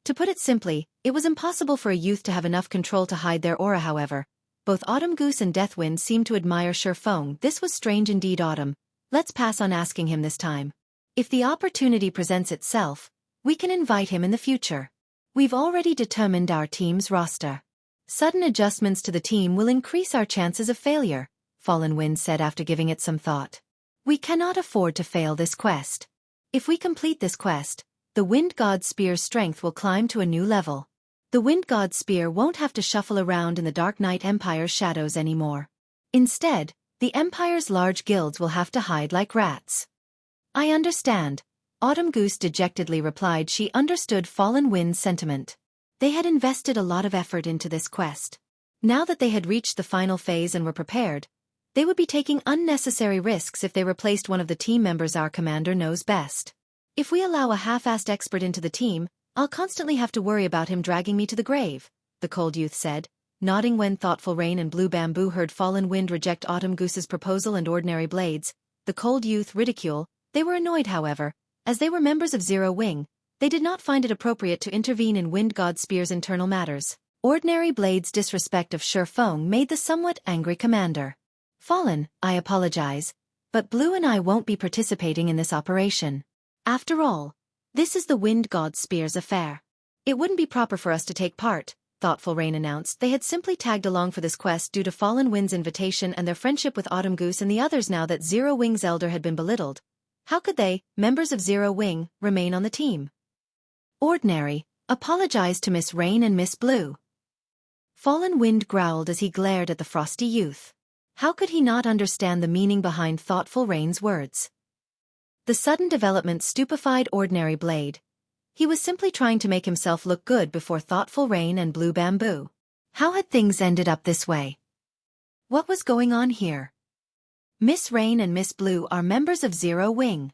To put it simply, it was impossible for a youth to have enough control to hide their aura. However, both Autumn Goose and Deathwind seemed to admire Feng. This was strange indeed. Autumn, let's pass on asking him this time. If the opportunity presents itself, we can invite him in the future. We've already determined our team's roster. Sudden adjustments to the team will increase our chances of failure, Fallen Wind said after giving it some thought. We cannot afford to fail this quest. If we complete this quest, the Wind God's Spear's strength will climb to a new level. The Wind God's Spear won't have to shuffle around in the Dark Knight Empire's shadows anymore. Instead, the Empire's large guilds will have to hide like rats. I understand, Autumn Goose dejectedly replied. She understood Fallen Wind's sentiment. They had invested a lot of effort into this quest. Now that they had reached the final phase and were prepared, they would be taking unnecessary risks if they replaced one of the team members. Our commander knows best. If we allow a half-assed expert into the team, I'll constantly have to worry about him dragging me to the grave, the cold youth said, nodding when Thoughtful Rain and Blue Bamboo heard Fallen Wind reject Autumn Goose's proposal and Ordinary Blades. The cold youth ridicule. They were annoyed. However, as they were members of Zero Wing, they did not find it appropriate to intervene in Wind God Spear's internal matters. Ordinary Blades' disrespect of Feng made the somewhat angry commander. Fallen, I apologize, but Blue and I won't be participating in this operation. After all, this is the Wind God Spear's affair. It wouldn't be proper for us to take part, Thoughtful Rain announced. They had simply tagged along for this quest due to Fallen Wind's invitation and their friendship with Autumn Goose and the others. Now that Zero Wing's elder had been belittled, how could they, members of Zero Wing, remain on the team? Ordinary, apologized to Miss Rain and Miss Blue. Fallen Wind growled as he glared at the frosty youth. How could he not understand the meaning behind Thoughtful Rain's words? The sudden development stupefied Ordinary Blade. He was simply trying to make himself look good before Thoughtful Rain and Blue Bamboo. How had things ended up this way? What was going on here? Miss Rain and Miss Blue are members of Zero Wing.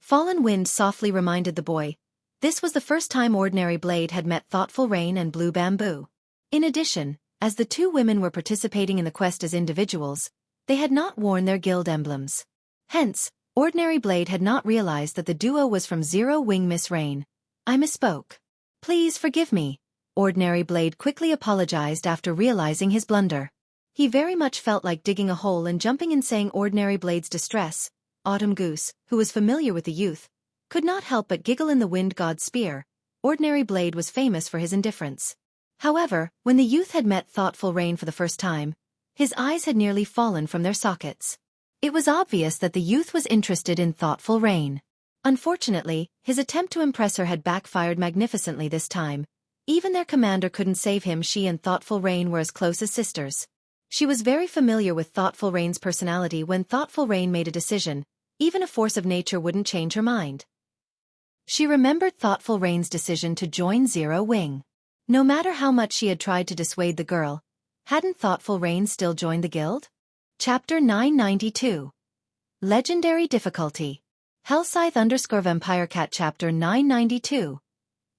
Fallen Wind softly reminded the boy. This was the first time Ordinary Blade had met Thoughtful Rain and Blue Bamboo. In addition, as the two women were participating in the quest as individuals, they had not worn their guild emblems. Hence, Ordinary Blade had not realized that the duo was from Zero Wing. Miss Rain, I misspoke. Please forgive me, Ordinary Blade quickly apologized after realizing his blunder. He very much felt like digging a hole and jumping in, saying Ordinary Blade's distress. Autumn Goose, who was familiar with the youth, could not help but giggle. In the Wind God's Spear, Ordinary Blade was famous for his indifference. However, when the youth had met Thoughtful Rain for the first time, his eyes had nearly fallen from their sockets. It was obvious that the youth was interested in Thoughtful Rain. Unfortunately, his attempt to impress her had backfired magnificently this time. Even their commander couldn't save him. She and Thoughtful Rain were as close as sisters. She was very familiar with Thoughtful Rain's personality. When Thoughtful Rain made a decision, even a force of nature wouldn't change her mind. She remembered Thoughtful Rain's decision to join Zero Wing. No matter how much she had tried to dissuade the girl, hadn't Thoughtful Rain still joined the guild? Chapter 992. Legendary Difficulty. Hellscythe _Vampirecat Chapter 992.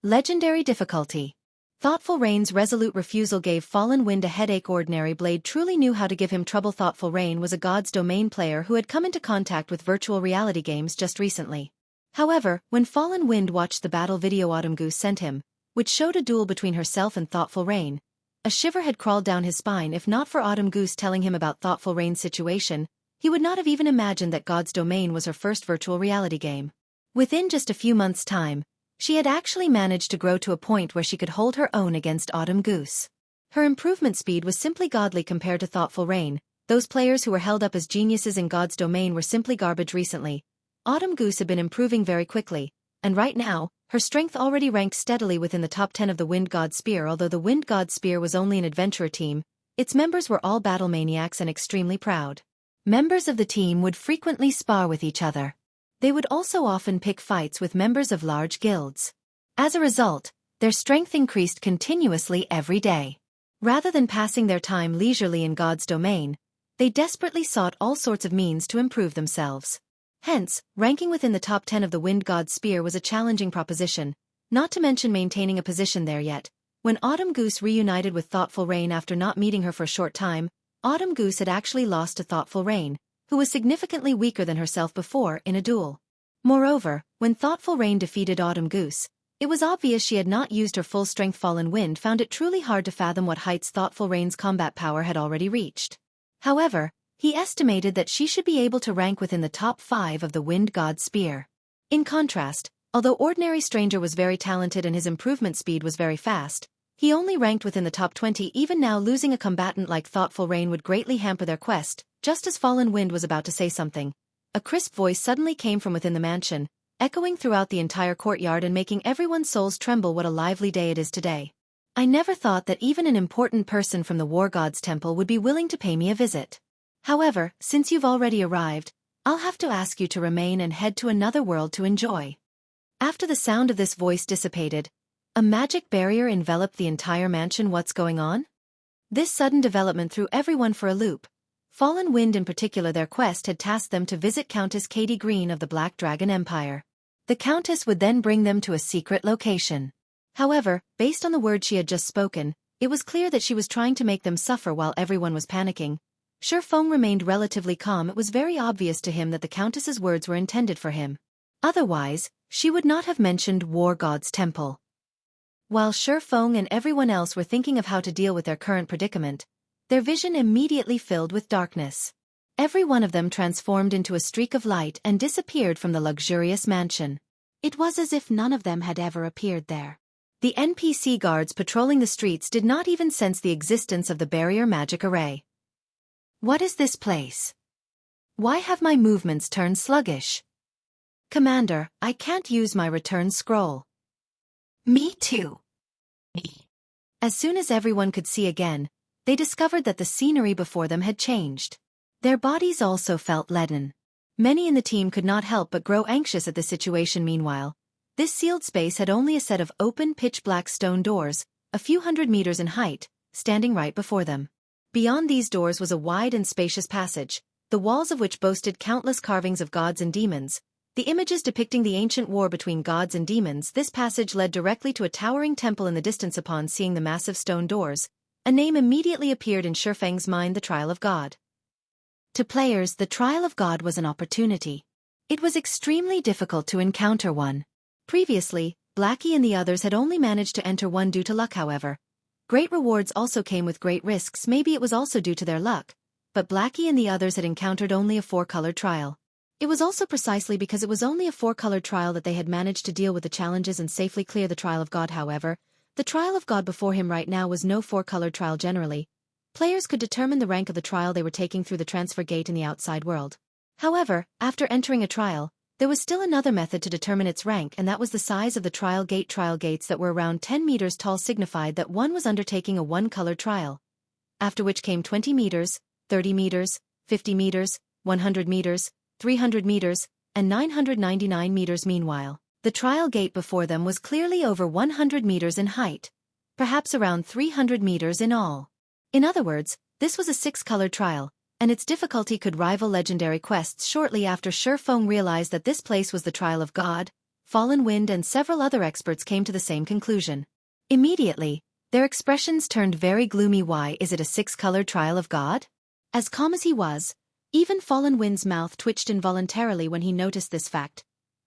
Legendary Difficulty. Thoughtful Rain's resolute refusal gave Fallen Wind a headache. Ordinary Blade truly knew how to give him trouble. Thoughtful Rain was a God's Domain player who had come into contact with virtual reality games just recently. However, when Fallen Wind watched the battle video Autumn Goose sent him, which showed a duel between herself and Thoughtful Rain, A shiver had crawled down his spine. If not for Autumn Goose telling him about Thoughtful Rain's situation, he would not have even imagined that God's Domain was her first virtual reality game. Within just a few months' time, she had actually managed to grow to a point where she could hold her own against Autumn Goose. Her improvement speed was simply godly compared to Thoughtful Rain. Those players who were held up as geniuses in God's Domain were simply garbage recently. Autumn Goose had been improving very quickly, and right now, her strength already ranked steadily within the top 10 of the Wind God Spear. Although the Wind God Spear was only an adventurer team, its members were all battle maniacs and extremely proud. Members of the team would frequently spar with each other. They would also often pick fights with members of large guilds. As a result, their strength increased continuously every day. Rather than passing their time leisurely in God's Domain, they desperately sought all sorts of means to improve themselves. Hence, ranking within the top 10 of the Wind God Spear was a challenging proposition, not to mention maintaining a position there yet. When Autumn Goose reunited with Thoughtful Rain after not meeting her for a short time, Autumn Goose had actually lost to Thoughtful Rain, who was significantly weaker than herself before in a duel. Moreover, when Thoughtful Rain defeated Autumn Goose, it was obvious she had not used her full strength. Fallen Wind found it truly hard to fathom what heights Thoughtful Rain's combat power had already reached. However, he estimated that she should be able to rank within the top 5 of the Wind God Spear. In contrast, although Ordinary Stranger was very talented and his improvement speed was very fast, he only ranked within the top 20. Even now, losing a combatant like Thoughtful Rain would greatly hamper their quest. Just as Fallen Wind was about to say something, a crisp voice suddenly came from within the mansion, echoing throughout the entire courtyard and making everyone's souls tremble. What a lively day it is today. I never thought that even an important person from the War God's Temple would be willing to pay me a visit. However, since you've already arrived, I'll have to ask you to remain and head to another world to enjoy. After the sound of this voice dissipated, a magic barrier enveloped the entire mansion. What's going on? This sudden development threw everyone for a loop. Fallen Wind in particular, their quest had tasked them to visit Countess Katie Green of the Black Dragon Empire. The Countess would then bring them to a secret location. However, based on the words she had just spoken, it was clear that she was trying to make them suffer while everyone was panicking. Feng remained relatively calm. It was very obvious to him that the Countess's words were intended for him. Otherwise, she would not have mentioned War God's Temple. While Feng and everyone else were thinking of how to deal with their current predicament, their vision immediately filled with darkness. Every one of them transformed into a streak of light and disappeared from the luxurious mansion. It was as if none of them had ever appeared there. The NPC guards patrolling the streets did not even sense the existence of the barrier magic array. What is this place? Why have my movements turned sluggish? Commander, I can't use my return scroll. Me too. As soon as everyone could see again, they discovered that the scenery before them had changed. Their bodies also felt leaden. Many in the team could not help but grow anxious at the situation. Meanwhile, this sealed space had only a set of open pitch-black stone doors, a few hundred meters in height, standing right before them. Beyond these doors was a wide and spacious passage, the walls of which boasted countless carvings of gods and demons, the images depicting the ancient war between gods and demons. This passage led directly to a towering temple in the distance. Upon seeing the massive stone doors, a name immediately appeared in Feng's mind: the Trial of God. To players, the Trial of God was an opportunity. It was extremely difficult to encounter one. Previously, Blackie and the others had only managed to enter one due to luck. However, great rewards also came with great risks. Maybe it was also due to their luck, but Blackie and the others had encountered only a 4-colored trial. It was also precisely because it was only a 4-colored trial that they had managed to deal with the challenges and safely clear the Trial of God. However, the Trial of God before him right now was no 4-colored trial. Generally, players could determine the rank of the trial they were taking through the transfer gate in the outside world. However, after entering a trial, there was still another method to determine its rank, and that was the size of the trial gate. Trial gates that were around 10 meters tall signified that one was undertaking a 1-colored trial. After which came 20 meters, 30 meters, 50 meters, 100 meters, 300 meters, and 999 meters. Meanwhile, the trial gate before them was clearly over 100 meters in height, perhaps around 300 meters in all. In other words, this was a 6-colored trial, and its difficulty could rival legendary quests. Shortly after Feng realized that this place was the Trial of God, Fallen Wind and several other experts came to the same conclusion. Immediately, their expressions turned very gloomy. Why is it a 6-colored Trial of God? As calm as he was, even Fallen Wind's mouth twitched involuntarily when he noticed this fact.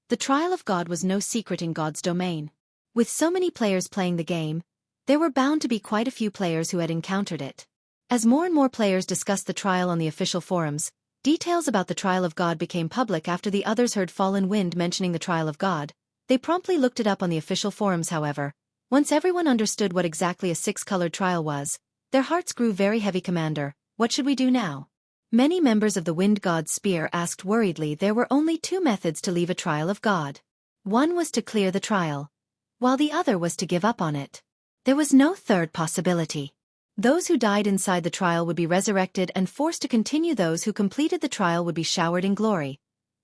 The Trial of God was no secret in God's domain. With so many players playing the game, There were bound to be quite a few players who had encountered it. As more and more players discussed the trial on the official forums, details about the Trial of God became public after the others heard Fallen Wind mentioning the Trial of God. They promptly looked it up on the official forums, however. Once everyone understood what exactly a six-colored trial was, their hearts grew very heavy. Commander, what should we do now? Many members of the Wind God's Spear asked worriedly. There were only two methods to leave a Trial of God. One was to clear the trial, while the other was to give up on it. There was no third possibility. Those who died inside the trial would be resurrected and forced to continue. Those who completed the trial would be showered in glory,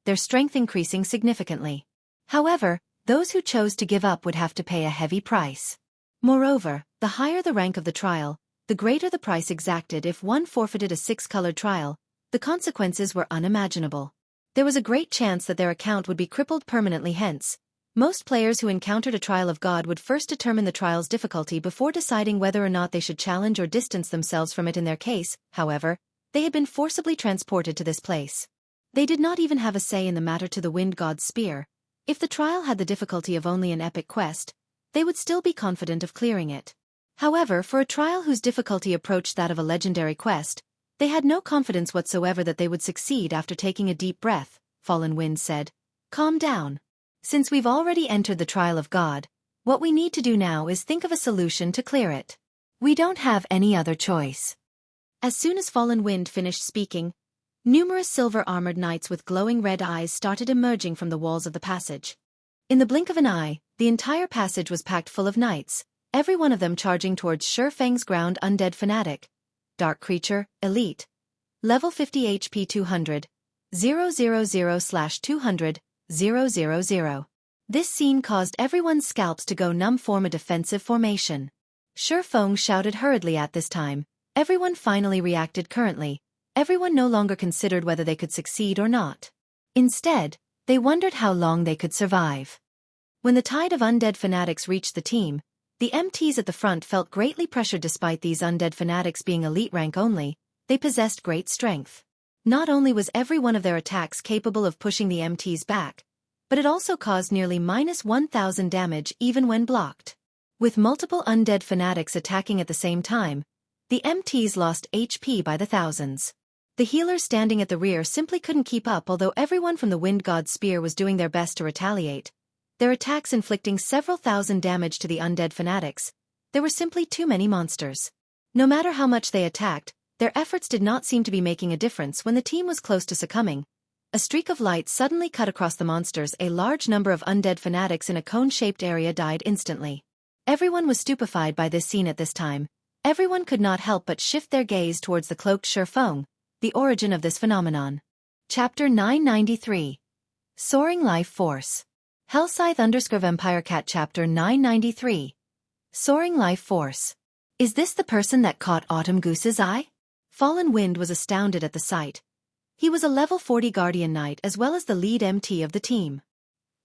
their strength increasing significantly. However, those who chose to give up would have to pay a heavy price. Moreover, the higher the rank of the trial, the greater the price exacted. If one forfeited a six-colored trial, the consequences were unimaginable. There was a great chance that their account would be crippled permanently. Hence, most players who encountered a Trial of God would first determine the trial's difficulty before deciding whether or not they should challenge or distance themselves from it. In their case, however, they had been forcibly transported to this place. They did not even have a say in the matter. To the Wind God's Spear, if the trial had the difficulty of only an epic quest, they would still be confident of clearing it. However, for a trial whose difficulty approached that of a legendary quest, they had no confidence whatsoever that they would succeed. After taking a deep breath, Fallen Wind said, "Calm down. Since we've already entered the Trial of God, what we need to do now is think of a solution to clear it. We don't have any other choice." As soon as Fallen Wind finished speaking, numerous silver-armored knights with glowing red eyes started emerging from the walls of the passage. In the blink of an eye, the entire passage was packed full of knights, every one of them charging towards Feng's ground. Undead Fanatic, Dark Creature, Elite, Level 50 HP 200, 000/200, 000. This scene caused everyone's scalps to go numb. Form a defensive formation. Feng shouted hurriedly at this time. Everyone finally reacted. Currently, everyone no longer considered whether they could succeed or not. Instead, they wondered how long they could survive. When the tide of undead fanatics reached the team, the MTs at the front felt greatly pressured. Despite these undead fanatics being elite rank only, they possessed great strength. Not only was every one of their attacks capable of pushing the MTs back, but it also caused nearly -1000 damage even when blocked. With multiple undead fanatics attacking at the same time, the MTs lost HP by the thousands. The healers standing at the rear simply couldn't keep up. Although everyone from the Wind God's Spear was doing their best to retaliate, their attacks inflicting several thousand damage to the undead fanatics, there were simply too many monsters. No matter how much they attacked, their efforts did not seem to be making a difference. When the team was close to succumbing, a streak of light suddenly cut across the monsters. A large number of undead fanatics in a cone-shaped area died instantly. Everyone was stupefied by this scene at this time. Everyone could not help but shift their gaze towards the cloaked Feng, the origin of this phenomenon. Chapter 993. Soaring Life Force. Hellscythe _Vampire Cat. Chapter 993. Soaring Life Force. Is this the person that caught Autumn Goose's eye? Fallen Wind was astounded at the sight. He was a level 40 Guardian Knight as well as the lead MT of the team.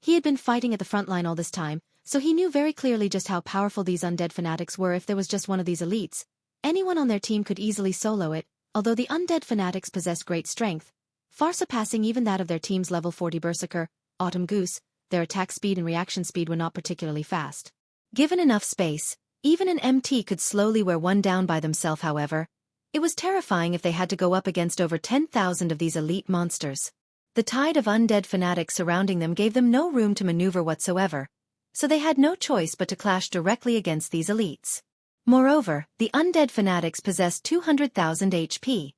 He had been fighting at the front line all this time, so he knew very clearly just how powerful these undead fanatics were. If there was just one of these elites, anyone on their team could easily solo it. Although the undead fanatics possessed great strength, far surpassing even that of their team's level 40 Berserker, Autumn Goose, their attack speed and reaction speed were not particularly fast. Given enough space, even an MT could slowly wear one down by themselves. However, it was terrifying if they had to go up against over 10,000 of these elite monsters. The tide of undead fanatics surrounding them gave them no room to maneuver whatsoever, so they had no choice but to clash directly against these elites. Moreover, the undead fanatics possessed 200,000 HP,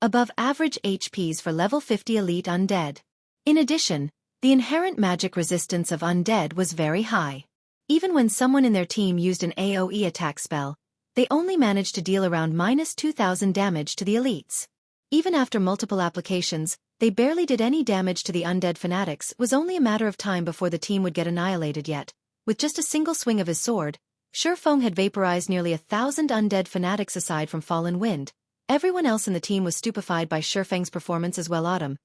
above average HPs for level 50 elite undead. In addition, the inherent magic resistance of undead was very high. Even when someone in their team used an AoE attack spell, they only managed to deal around -2000 damage to the elites. Even after multiple applications, they barely did any damage to the undead fanatics. It was only a matter of time before the team would get annihilated. Yet, with just a single swing of his sword, Feng had vaporized nearly 1,000 undead fanatics. Aside from Fallen Wind, everyone else in the team was stupefied by Feng's performance as well. Autumn,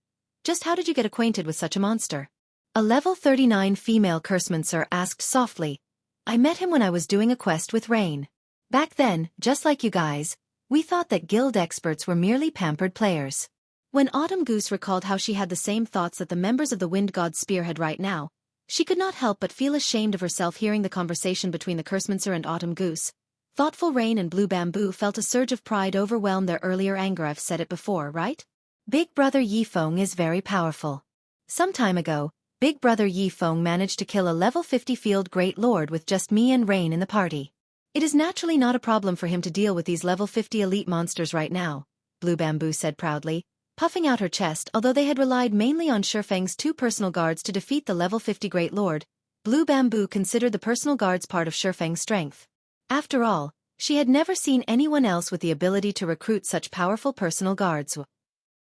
just how did you get acquainted with such a monster? A level 39 female Cursemancer asked softly. I met him when I was doing a quest with Rain. Back then, just like you guys, we thought that guild experts were merely pampered players. When Autumn Goose recalled how she had the same thoughts that the members of the Wind God's Spear had right now, she could not help but feel ashamed of herself. Hearing the conversation between the Cursemancer and Autumn Goose, Thoughtful Rain and Blue Bamboo felt a surge of pride overwhelm their earlier anger. I've said it before, right? Big Brother Yi Feng is very powerful. Some time ago, Big Brother Yi Feng managed to kill a level 50 field Great Lord with just me and Rain in the party. It is naturally not a problem for him to deal with these level 50 elite monsters right now, Blue Bamboo said proudly, puffing out her chest. Although they had relied mainly on Feng's 2 personal guards to defeat the level 50 Great Lord, Blue Bamboo considered the personal guards part of Feng's strength. After all, she had never seen anyone else with the ability to recruit such powerful personal guards.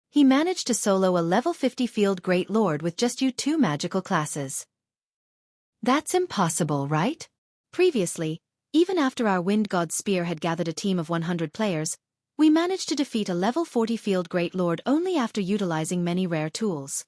He managed to solo a level 50 field Great Lord with just you 2 magical classes. That's impossible, right? Previously, even after our Wind God Spear had gathered a team of 100 players, we managed to defeat a level 40 field Great Lord only after utilizing many rare tools.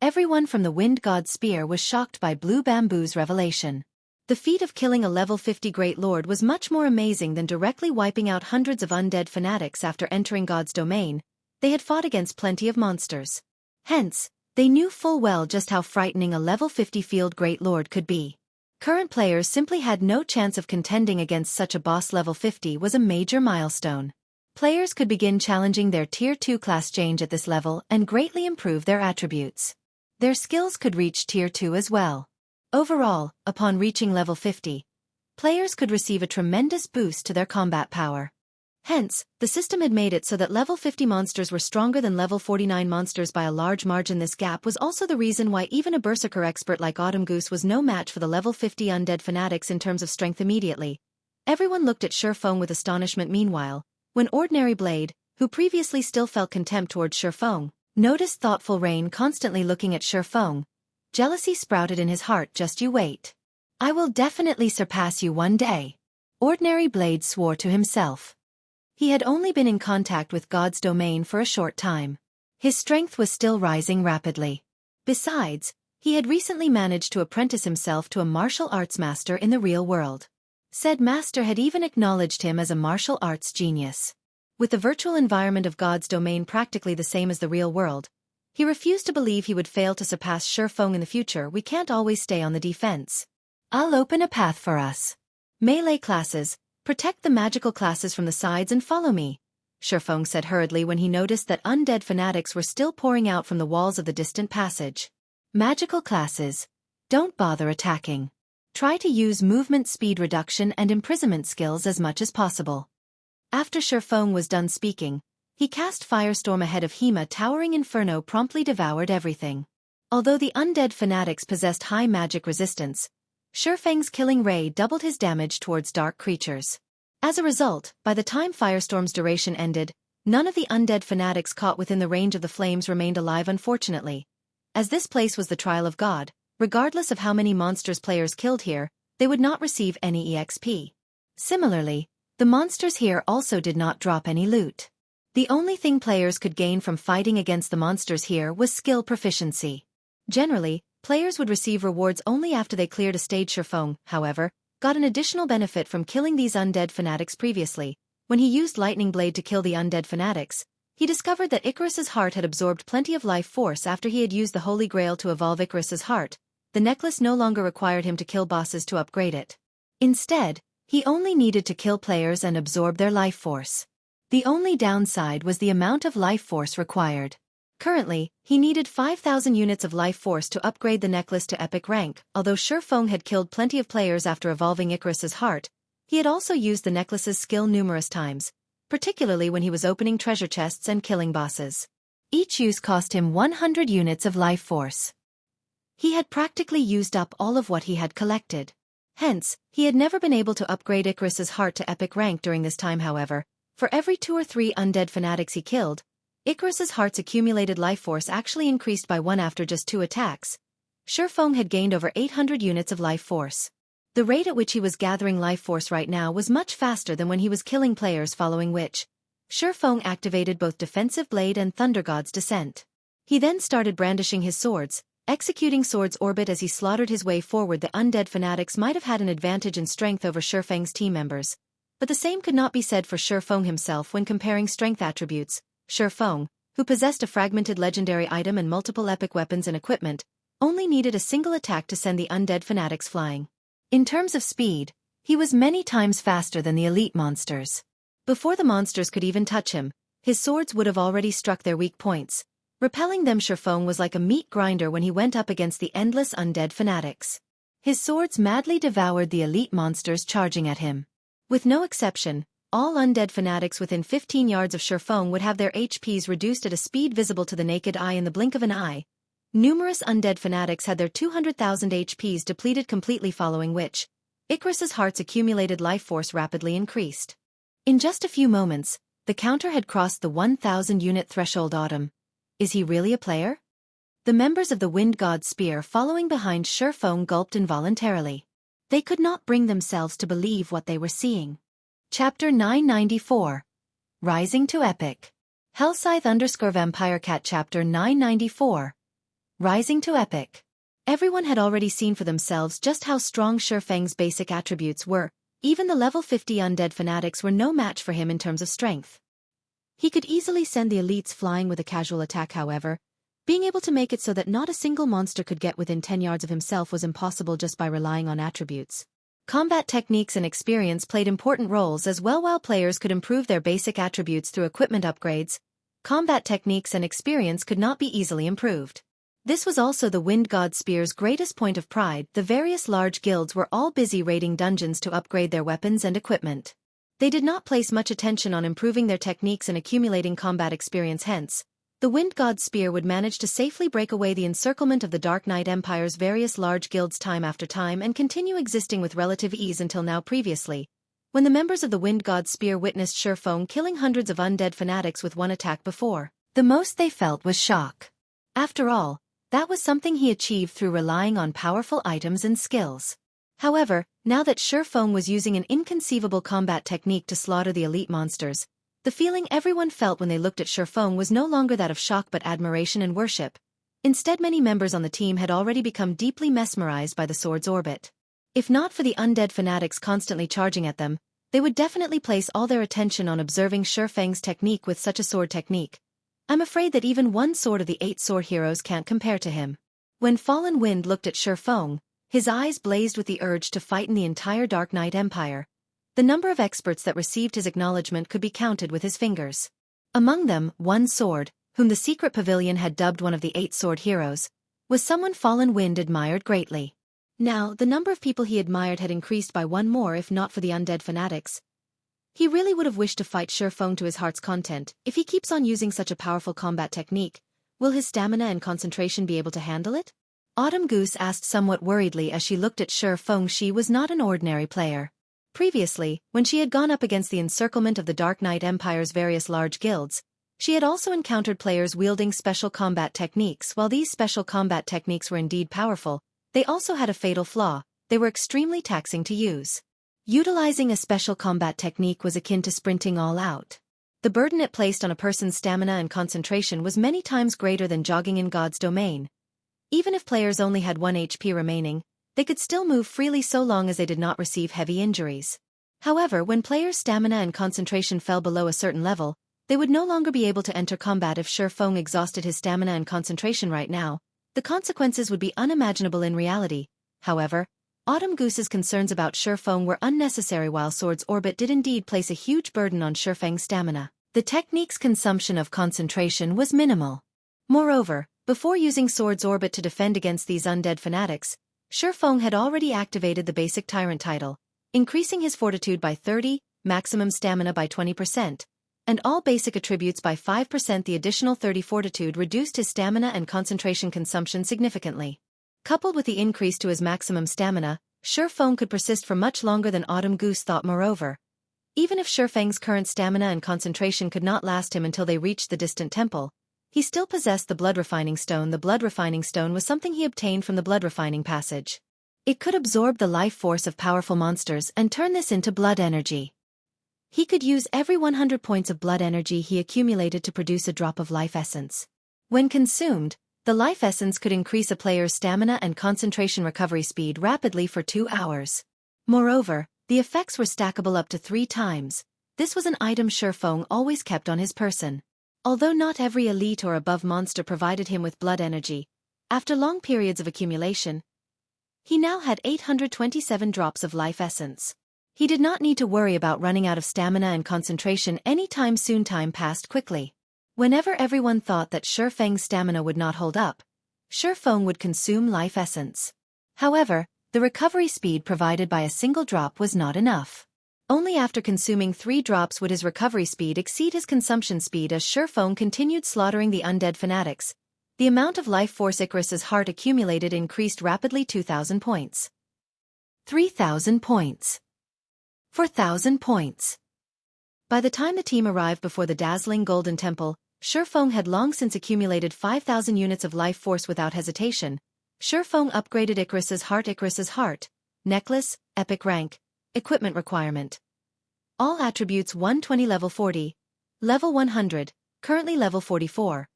Everyone from the Wind God Spear was shocked by Blue Bamboo's revelation. The feat of killing a level 50 Great Lord was much more amazing than directly wiping out hundreds of undead fanatics after entering God's domain. They had fought against plenty of monsters. Hence, they knew full well just how frightening a level 50 field Great Lord could be. Current players simply had no chance of contending against such a boss. Level 50 was a major milestone. Players could begin challenging their Tier 2 class change at this level and greatly improve their attributes. Their skills could reach Tier 2 as well. Overall, upon reaching level 50, players could receive a tremendous boost to their combat power. Hence, the system had made it so that level 50 monsters were stronger than level 49 monsters by a large margin. This gap was also the reason why even a berserker expert like Autumn Goose was no match for the level 50 undead fanatics in terms of strength. Immediately, everyone looked at Feng with astonishment. Meanwhile, when Ordinary Blade, who previously still felt contempt towards Feng, noticed Thoughtful Rain constantly looking at Feng, jealousy sprouted in his heart. Just you wait. I will definitely surpass you one day, Ordinary Blade swore to himself. He had only been in contact with God's domain for a short time. His strength was still rising rapidly. Besides, he had recently managed to apprentice himself to a martial arts master in the real world. Said master had even acknowledged him as a martial arts genius. With the virtual environment of God's domain practically the same as the real world, he refused to believe he would fail to surpass Feng in the future. We can't always stay on the defense. I'll open a path for us. Melee classes, protect the magical classes from the sides and follow me, Feng said hurriedly when he noticed that undead fanatics were still pouring out from the walls of the distant passage. Magical classes, don't bother attacking. Try to use movement speed reduction and imprisonment skills as much as possible. After Feng was done speaking, he cast Firestorm ahead of Hema. Towering Inferno promptly devoured everything. Although the undead fanatics possessed high magic resistance, Feng's killing ray doubled his damage towards dark creatures. As a result, by the time Firestorm's duration ended, none of the undead fanatics caught within the range of the flames remained alive. Unfortunately, as this place was the trial of God, regardless of how many monsters players killed here, they would not receive any EXP. Similarly, the monsters here also did not drop any loot. The only thing players could gain from fighting against the monsters here was skill proficiency. Generally, players would receive rewards only after they cleared a stage. Feng, however, got an additional benefit from killing these undead fanatics previously. When he used Lightning Blade to kill the undead fanatics, he discovered that Icarus's heart had absorbed plenty of life force after he had used the Holy Grail to evolve Icarus's heart. The necklace no longer required him to kill bosses to upgrade it. Instead, he only needed to kill players and absorb their life force. The only downside was the amount of life force required. Currently, he needed 5,000 units of life force to upgrade the necklace to epic rank. Although Feng had killed plenty of players after evolving Icarus's heart, he had also used the necklace's skill numerous times, particularly when he was opening treasure chests and killing bosses. Each use cost him 100 units of life force. He had practically used up all of what he had collected. Hence, he had never been able to upgrade Icarus's heart to epic rank during this time. However, for every 2 or 3 undead fanatics he killed, Icarus's heart's accumulated life force actually increased by 1 after just 2 attacks. Feng had gained over 800 units of life force. The rate at which he was gathering life force right now was much faster than when he was killing players, following which, Feng activated both Defensive Blade and Thunder God's Descent. He then started brandishing his swords, executing Sword's Orbit as he slaughtered his way forward. The undead fanatics might have had an advantage in strength over Feng's team members, but the same could not be said for Feng himself when comparing strength attributes. Feng, who possessed a fragmented legendary item and multiple epic weapons and equipment, only needed a single attack to send the undead fanatics flying. In terms of speed, He was many times faster than the elite monsters. Before the monsters could even touch him, his swords would have already struck their weak points. Repelling them, Feng was like a meat grinder when he went up against the endless undead fanatics. His swords madly devoured the elite monsters charging at him. With no exception, all undead fanatics within 15 yards of Feng would have their HPs reduced at a speed visible to the naked eye in the blink of an eye. Numerous undead fanatics had their 200,000 HPs depleted completely, following which, Icarus's heart's accumulated life force rapidly increased. In just a few moments, the counter had crossed the 1,000 unit threshold. Autumn. Is he really a player? The members of the Wind God's Spear following behind Feng gulped involuntarily. They could not bring themselves to believe what they were seeing. Chapter 994. Rising to Epic. Hellscythe_Vampire Cat Chapter 994. Rising to Epic. Everyone had already seen for themselves just how strong Feng's basic attributes were. Even the level 50 undead fanatics were no match for him in terms of strength. He could easily send the elites flying with a casual attack. However, being able to make it so that not a single monster could get within 10 yards of himself was impossible just by relying on attributes. Combat techniques and experience played important roles as well. While players could improve their basic attributes through equipment upgrades, combat techniques and experience could not be easily improved. This was also the Wind God Spear's greatest point of pride. The various large guilds were all busy raiding dungeons to upgrade their weapons and equipment. They did not place much attention on improving their techniques and accumulating combat experience. Hence, the Wind God's Spear would manage to safely break away the encirclement of the Dark Knight Empire's various large guilds time after time and continue existing with relative ease until now. Previously, when the members of the Wind God's Spear witnessed Feng killing hundreds of undead fanatics with one attack before, the most they felt was shock. After all, that was something he achieved through relying on powerful items and skills. However, now that Feng was using an inconceivable combat technique to slaughter the elite monsters, the feeling everyone felt when they looked at Feng was no longer that of shock but admiration and worship. Instead, many members on the team had already become deeply mesmerized by the sword's orbit. If not for the undead fanatics constantly charging at them, they would definitely place all their attention on observing Feng's technique with such a sword technique. I'm afraid that even one sword of the 8 sword heroes can't compare to him. When Fallen Wind looked at Feng, his eyes blazed with the urge to fight in the entire Dark Knight Empire. The number of experts that received his acknowledgement could be counted with his fingers. Among them, one sword, whom the secret pavilion had dubbed one of the 8 sword heroes, was someone Fallen Wind admired greatly. Now, the number of people he admired had increased by one more if not for the undead fanatics. He really would have wished to fight Feng to his heart's content. If he keeps on using such a powerful combat technique, will his stamina and concentration be able to handle it? Autumn Goose asked somewhat worriedly as she looked at Feng. She was not an ordinary player. Previously, when she had gone up against the encirclement of the Dark Knight Empire's various large guilds, she had also encountered players wielding special combat techniques. While these special combat techniques were indeed powerful, they also had a fatal flaw: they were extremely taxing to use. Utilizing a special combat technique was akin to sprinting all out. The burden it placed on a person's stamina and concentration was many times greater than jogging in God's domain. Even if players only had 1 HP remaining, they could still move freely so long as they did not receive heavy injuries. However, when players' stamina and concentration fell below a certain level, they would no longer be able to enter combat. If Feng exhausted his stamina and concentration right now, the consequences would be unimaginable in reality. However, Autumn Goose's concerns about Feng were unnecessary. While Sword's orbit did indeed place a huge burden on Feng's stamina, the technique's consumption of concentration was minimal. Moreover, before using Sword's orbit to defend against these undead fanatics, Feng had already activated the basic Tyrant title, increasing his fortitude by 30, maximum stamina by 20%, and all basic attributes by 5%. The additional 30 fortitude reduced his stamina and concentration consumption significantly. Coupled with the increase to his maximum stamina, Feng could persist for much longer than Autumn Goose thought. Moreover, even if Feng's current stamina and concentration could not last him until they reached the distant temple, he still possessed the Blood Refining Stone. The Blood Refining Stone was something he obtained from the Blood Refining Passage. It could absorb the life force of powerful monsters and turn this into blood energy. He could use every 100 points of blood energy he accumulated to produce a drop of life essence. When consumed, the life essence could increase a player's stamina and concentration recovery speed rapidly for 2 hours. Moreover, the effects were stackable up to 3 times. This was an item Feng always kept on his person. Although not every elite or above monster provided him with blood energy, after long periods of accumulation, he now had 827 drops of life essence. He did not need to worry about running out of stamina and concentration anytime soon. Time passed quickly. Whenever everyone thought that Feng's stamina would not hold up, Feng would consume life essence. However, the recovery speed provided by a single drop was not enough. Only after consuming 3 drops would his recovery speed exceed his consumption speed. As Feng continued slaughtering the undead fanatics, the amount of life force Icarus's heart accumulated increased rapidly. 2,000 points. 3,000 points. 4,000 points. By the time the team arrived before the dazzling golden temple, Feng had long since accumulated 5,000 units of life force without hesitation. Feng upgraded Icarus's heart, necklace, epic rank, equipment requirement. All attributes 120 level 40, level 100, currently level 44.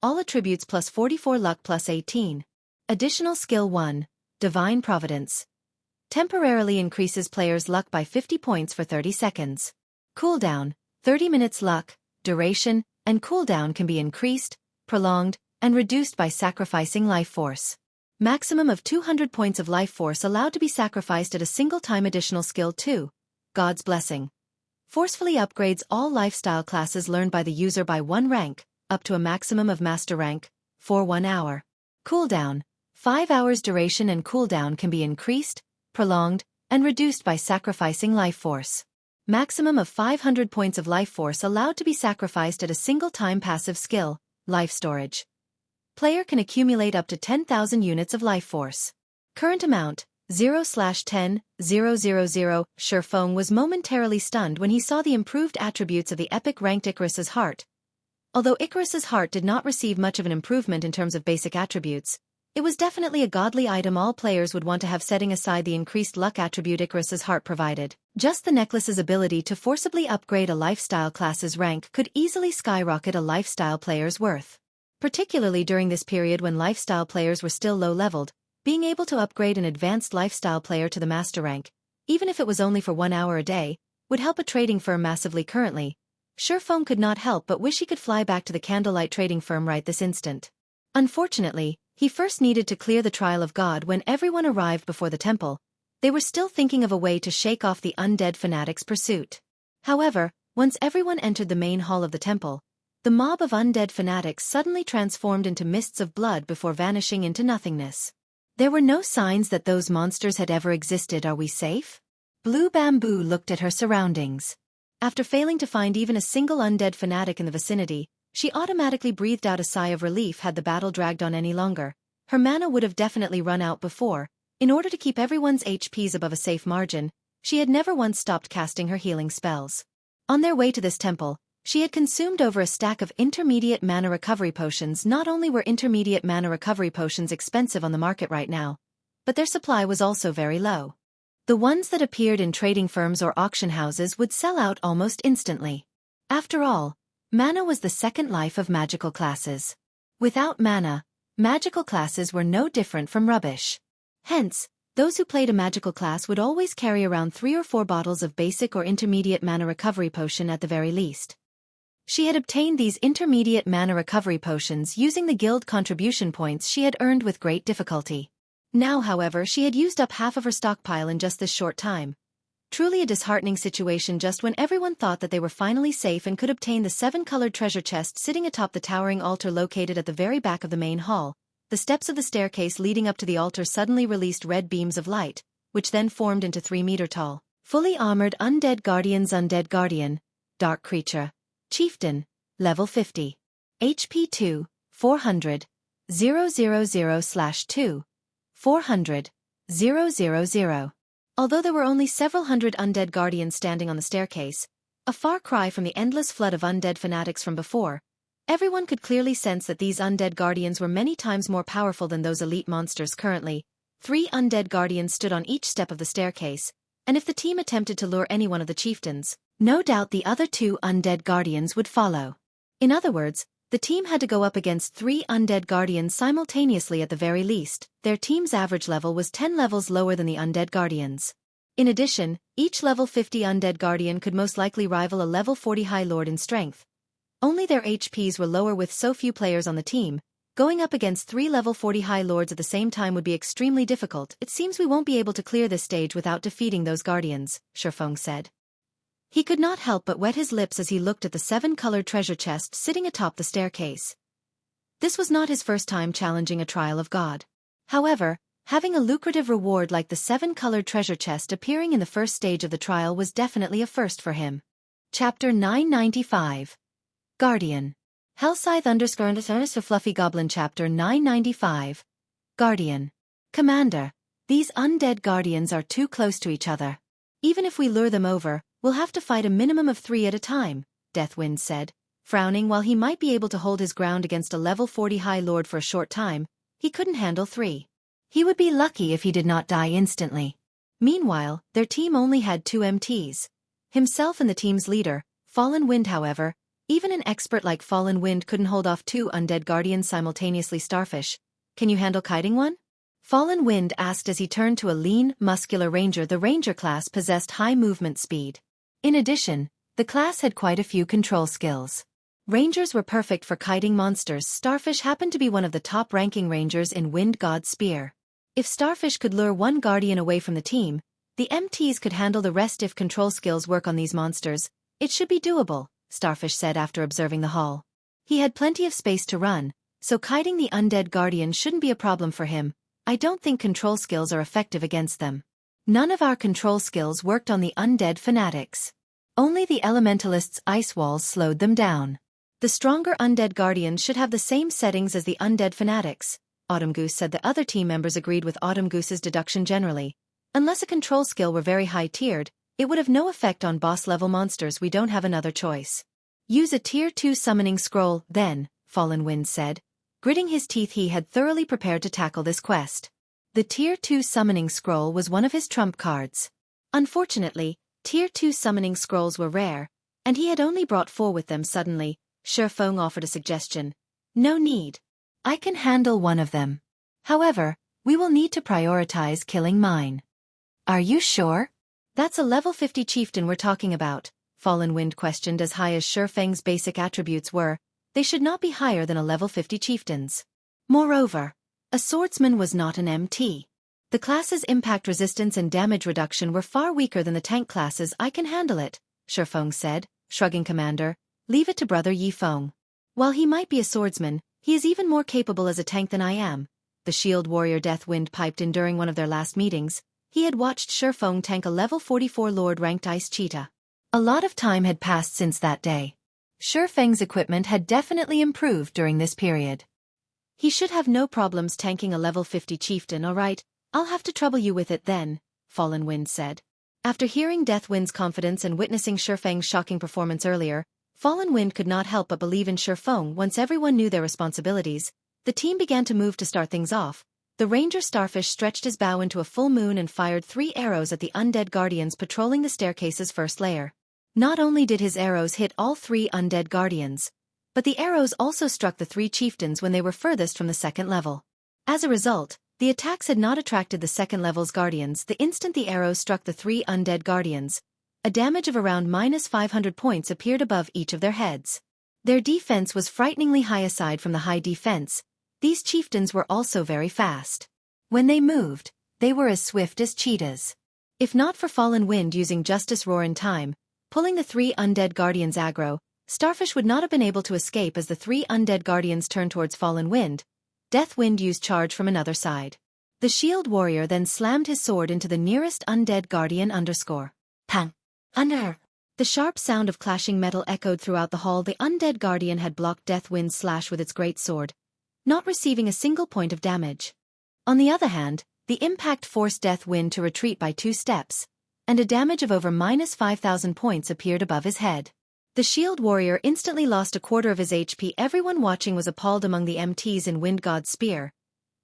All attributes plus 44 luck plus 18. Additional skill 1, Divine Providence. Temporarily increases players' luck by 50 points for 30 seconds. Cooldown, 30 minutes. Luck, duration, and cooldown can be increased, prolonged, and reduced by sacrificing life force. Maximum of 200 points of life force allowed to be sacrificed at a single time. Additional skill 2, God's Blessing. Forcefully upgrades all lifestyle classes learned by the user by 1 rank, up to a maximum of master rank, for 1 hour. Cooldown, 5 hours. Duration and cooldown can be increased, prolonged, and reduced by sacrificing life force. Maximum of 500 points of life force allowed to be sacrificed at a single time. Passive skill, Life Storage. Player can accumulate up to 10,000 units of life force. Current amount, 0/10,000. Feng was momentarily stunned when he saw the improved attributes of the epic ranked Icarus's heart. Although Icarus's heart did not receive much of an improvement in terms of basic attributes, it was definitely a godly item all players would want to have, setting aside the increased luck attribute Icarus's heart provided. Just the necklace's ability to forcibly upgrade a lifestyle class's rank could easily skyrocket a lifestyle player's worth. Particularly during this period when lifestyle players were still low-leveled, being able to upgrade an advanced lifestyle player to the master rank, even if it was only for 1 hour a day, would help a trading firm massively. Currently, Feng could not help but wish he could fly back to the Candlelight trading firm right this instant. Unfortunately, he first needed to clear the trial of God. When everyone arrived before the temple, they were still thinking of a way to shake off the undead fanatics' pursuit. However, once everyone entered the main hall of the temple, the mob of undead fanatics suddenly transformed into mists of blood before vanishing into nothingness. There were no signs that those monsters had ever existed. Are we safe? Blue Bamboo looked at her surroundings. After failing to find even a single undead fanatic in the vicinity, she automatically breathed out a sigh of relief. Had the battle dragged on any longer, her mana would have definitely run out before. In order to keep everyone's HPs above a safe margin, she had never once stopped casting her healing spells. On their way to this temple, she had consumed over a stack of intermediate mana recovery potions. Not only were intermediate mana recovery potions expensive on the market right now, but their supply was also very low. The ones that appeared in trading firms or auction houses would sell out almost instantly. After all, mana was the second life of magical classes. Without mana, magical classes were no different from rubbish. Hence, those who played a magical class would always carry around 3 or 4 bottles of basic or intermediate mana recovery potion at the very least. She had obtained these intermediate mana recovery potions using the guild contribution points she had earned with great difficulty. Now, however, she had used up half of her stockpile in just this short time. Truly a disheartening situation. Just when everyone thought that they were finally safe and could obtain the 7-colored treasure chest sitting atop the towering altar located at the very back of the main hall, the steps of the staircase leading up to the altar suddenly released red beams of light, which then formed into 3-meter-tall, fully armored undead guardians. Undead guardian, dark creature. Chieftain, level 50. HP 2, 400, 000/2, 400, 000. Although there were only several hundred undead guardians standing on the staircase, a far cry from the endless flood of undead fanatics from before, everyone could clearly sense that these undead guardians were many times more powerful than those elite monsters. Currently, 3 undead guardians stood on each step of the staircase, and if the team attempted to lure any one of the chieftains, no doubt the other 2 undead guardians would follow. In other words, the team had to go up against 3 undead guardians simultaneously at the very least. Their team's average level was 10 levels lower than the undead guardians. In addition, each level 50 undead guardian could most likely rival a level 40 high lord in strength. Only their HPs were lower. With so few players on the team, Going up against 3 level 40 High Lords at the same time would be extremely difficult. It seems we won't be able to clear this stage without defeating those guardians, Feng said. He could not help but wet his lips as he looked at the 7-colored treasure chest sitting atop the staircase. This was not his first time challenging a trial of God. However, having a lucrative reward like the 7-colored treasure chest appearing in the first stage of the trial was definitely a first for him. Chapter 995. Guardian. Hellscythe _ Fluffy Goblin Chapter 995. Guardian. Commander, these undead guardians are too close to each other. Even if we lure them over, we'll have to fight a minimum of 3 at a time, Deathwind said, frowning. While he might be able to hold his ground against a level 40 High Lord for a short time, he couldn't handle 3. He would be lucky if he did not die instantly. Meanwhile, their team only had 2 MTs. Himself and the team's leader, Fallen Wind. However, even an expert like Fallen Wind couldn't hold off 2 undead guardians simultaneously. Starfish, can you handle kiting one? Fallen Wind asked as he turned to a lean, muscular ranger. The ranger class possessed high movement speed. In addition, the class had quite a few control skills. Rangers were perfect for kiting monsters. Starfish happened to be one of the top-ranking rangers in Wind God's Spear. If Starfish could lure one guardian away from the team, the MTs could handle the rest. If control skills work on these monsters, it should be doable, Starfish said after observing the hall. He had plenty of space to run, so kiting the undead guardian shouldn't be a problem for him. I don't think control skills are effective against them. None of our control skills worked on the undead fanatics. Only the elementalists' ice walls slowed them down. The stronger undead guardians should have the same settings as the undead fanatics, Autumn Goose said. The other team members agreed with Autumn Goose's deduction generally. Unless a control skill were very high-tiered, it would have no effect on boss-level monsters. We don't have another choice. Use a Tier 2 summoning scroll, then, Fallen Wind said. Gritting his teeth, he had thoroughly prepared to tackle this quest. The Tier 2 summoning scroll was one of his trump cards. Unfortunately, Tier 2 summoning scrolls were rare, and he had only brought 4 with them. Suddenly, Feng offered a suggestion. No need. I can handle one of them. However, we will need to prioritize killing mine. Are you sure? That's a level 50 chieftain we're talking about, Fallen Wind questioned. As high as Feng's basic attributes were, they should not be higher than a level 50 chieftains. Moreover, a swordsman was not an MT. The class's impact resistance and damage reduction were far weaker than the tank classes. I can handle it, Feng said, shrugging. Commander, leave it to Brother Yi Feng. While he might be a swordsman, he is even more capable as a tank than I am, the shield warrior Deathwind piped in. During one of their last meetings, he had watched Feng tank a level 44 Lord-ranked ice cheetah. A lot of time had passed since that day. Feng's equipment had definitely improved during this period. He should have no problems tanking a level 50 chieftain. Alright, I'll have to trouble you with it then, Fallen Wind said. After hearing Deathwind's confidence and witnessing Feng's shocking performance earlier, Fallen Wind could not help but believe in Feng. Once everyone knew their responsibilities, the team began to move. To start things off, the ranger Starfish stretched his bow into a full moon and fired 3 arrows at the undead guardians patrolling the staircase's first layer. Not only did his arrows hit all 3 undead guardians, but the arrows also struck the 3 chieftains when they were furthest from the second level. As a result, the attacks had not attracted the second level's guardians. The instant the arrows struck the 3 undead guardians, a damage of around -500 points appeared above each of their heads. Their defense was frighteningly high. Aside from the high defense, these chieftains were also very fast. When they moved, they were as swift as cheetahs. If not for Fallen Wind using Justice Roar in time, pulling the 3 undead guardians aggro, Starfish would not have been able to escape. As the 3 undead guardians turned towards Fallen Wind, Deathwind used charge from another side. The shield warrior then slammed his sword into the nearest undead guardian. Pang! Under! The sharp sound of clashing metal echoed throughout the hall. The undead guardian had blocked Deathwind's slash with its great sword, not receiving a single point of damage. On the other hand, the impact forced Deathwind to retreat by 2 steps, and a damage of over -5,000 points appeared above his head. The shield warrior instantly lost a quarter of his HP. Everyone watching was appalled. Among the MTs in Wind God's Spear,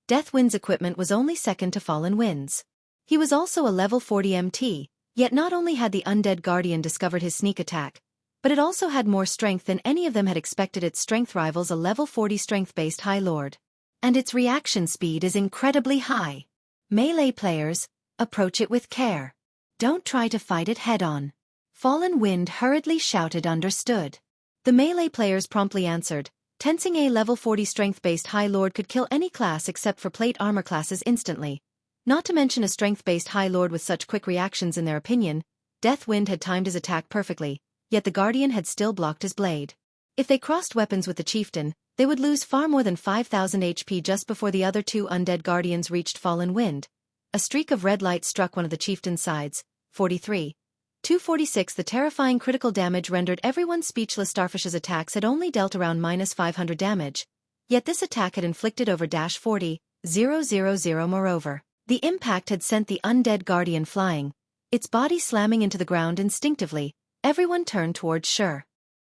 Deathwind's equipment was only second to Fallen Wind's. He was also a level 40 MT, yet not only had the undead guardian discovered his sneak attack, but it also had more strength than any of them had expected. Its strength rivals a level 40 strength-based High Lord. And its reaction speed is incredibly high. Melee players, approach it with care. Don't try to fight it head-on. Fallen Wind hurriedly shouted. Understood. The melee players promptly answered, Tensing a level 40 strength-based High Lord could kill any class except for plate armor classes instantly. Not to mention a strength-based High Lord with such quick reactions in their opinion, Deathwind had timed his attack perfectly, yet the Guardian had still blocked his blade. If they crossed weapons with the chieftain, they would lose far more than 5,000 HP just before the other two undead guardians reached Fallen Wind. A streak of red light struck one of the chieftain's sides, 43. 246. The terrifying critical damage rendered everyone speechless. Starfish's attacks had only dealt around -500 damage, yet this attack had inflicted over -40,000. Moreover, the impact had sent the undead guardian flying, its body slamming into the ground instinctively. Everyone turned towards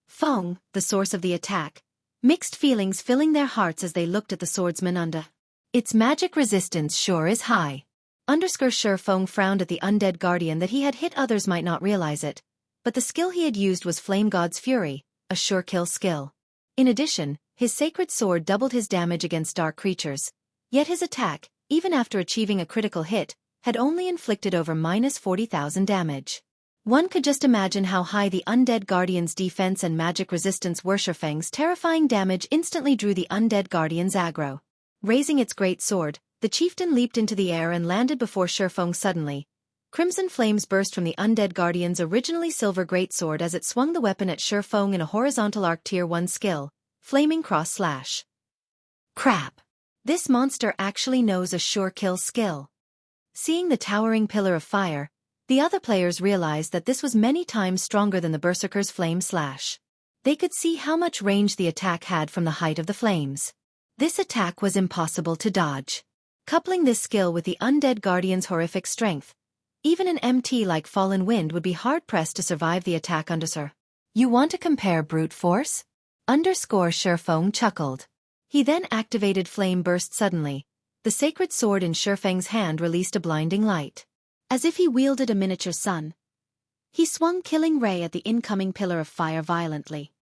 Feng, the source of the attack, mixed feelings filling their hearts as they looked at the swordsman under. Its magic resistance sure is high. Feng frowned at the undead guardian that he had hit. Others might not realize it, but the skill he had used was Flame God's Fury, a sure kill skill. In addition, his sacred sword doubled his damage against dark creatures, yet his attack, even after achieving a critical hit, had only inflicted over -40,000 damage. One could just imagine how high the undead guardian's defense and magic resistance were. Feng's terrifying damage instantly drew the undead guardian's aggro. Raising its great sword, the chieftain leaped into the air and landed before Feng. Suddenly, crimson flames burst from the undead guardian's originally silver greatsword as it swung the weapon at Feng in a horizontal arc. Tier 1 skill, Flaming Cross Slash. Crap! This monster actually knows a sure kill skill. Seeing the towering pillar of fire, the other players realized that this was many times stronger than the Berserker's Flame Slash. They could see how much range the attack had from the height of the flames. This attack was impossible to dodge. Coupling this skill with the undead guardian's horrific strength, even an MT like Fallen Wind would be hard-pressed to survive the attack. You want to compare brute force? Feng chuckled. He then activated Flame Burst suddenly. The sacred sword in Feng's hand released a blinding light. As if he wielded a miniature sun, he swung Killing Ray at the incoming pillar of fire violently.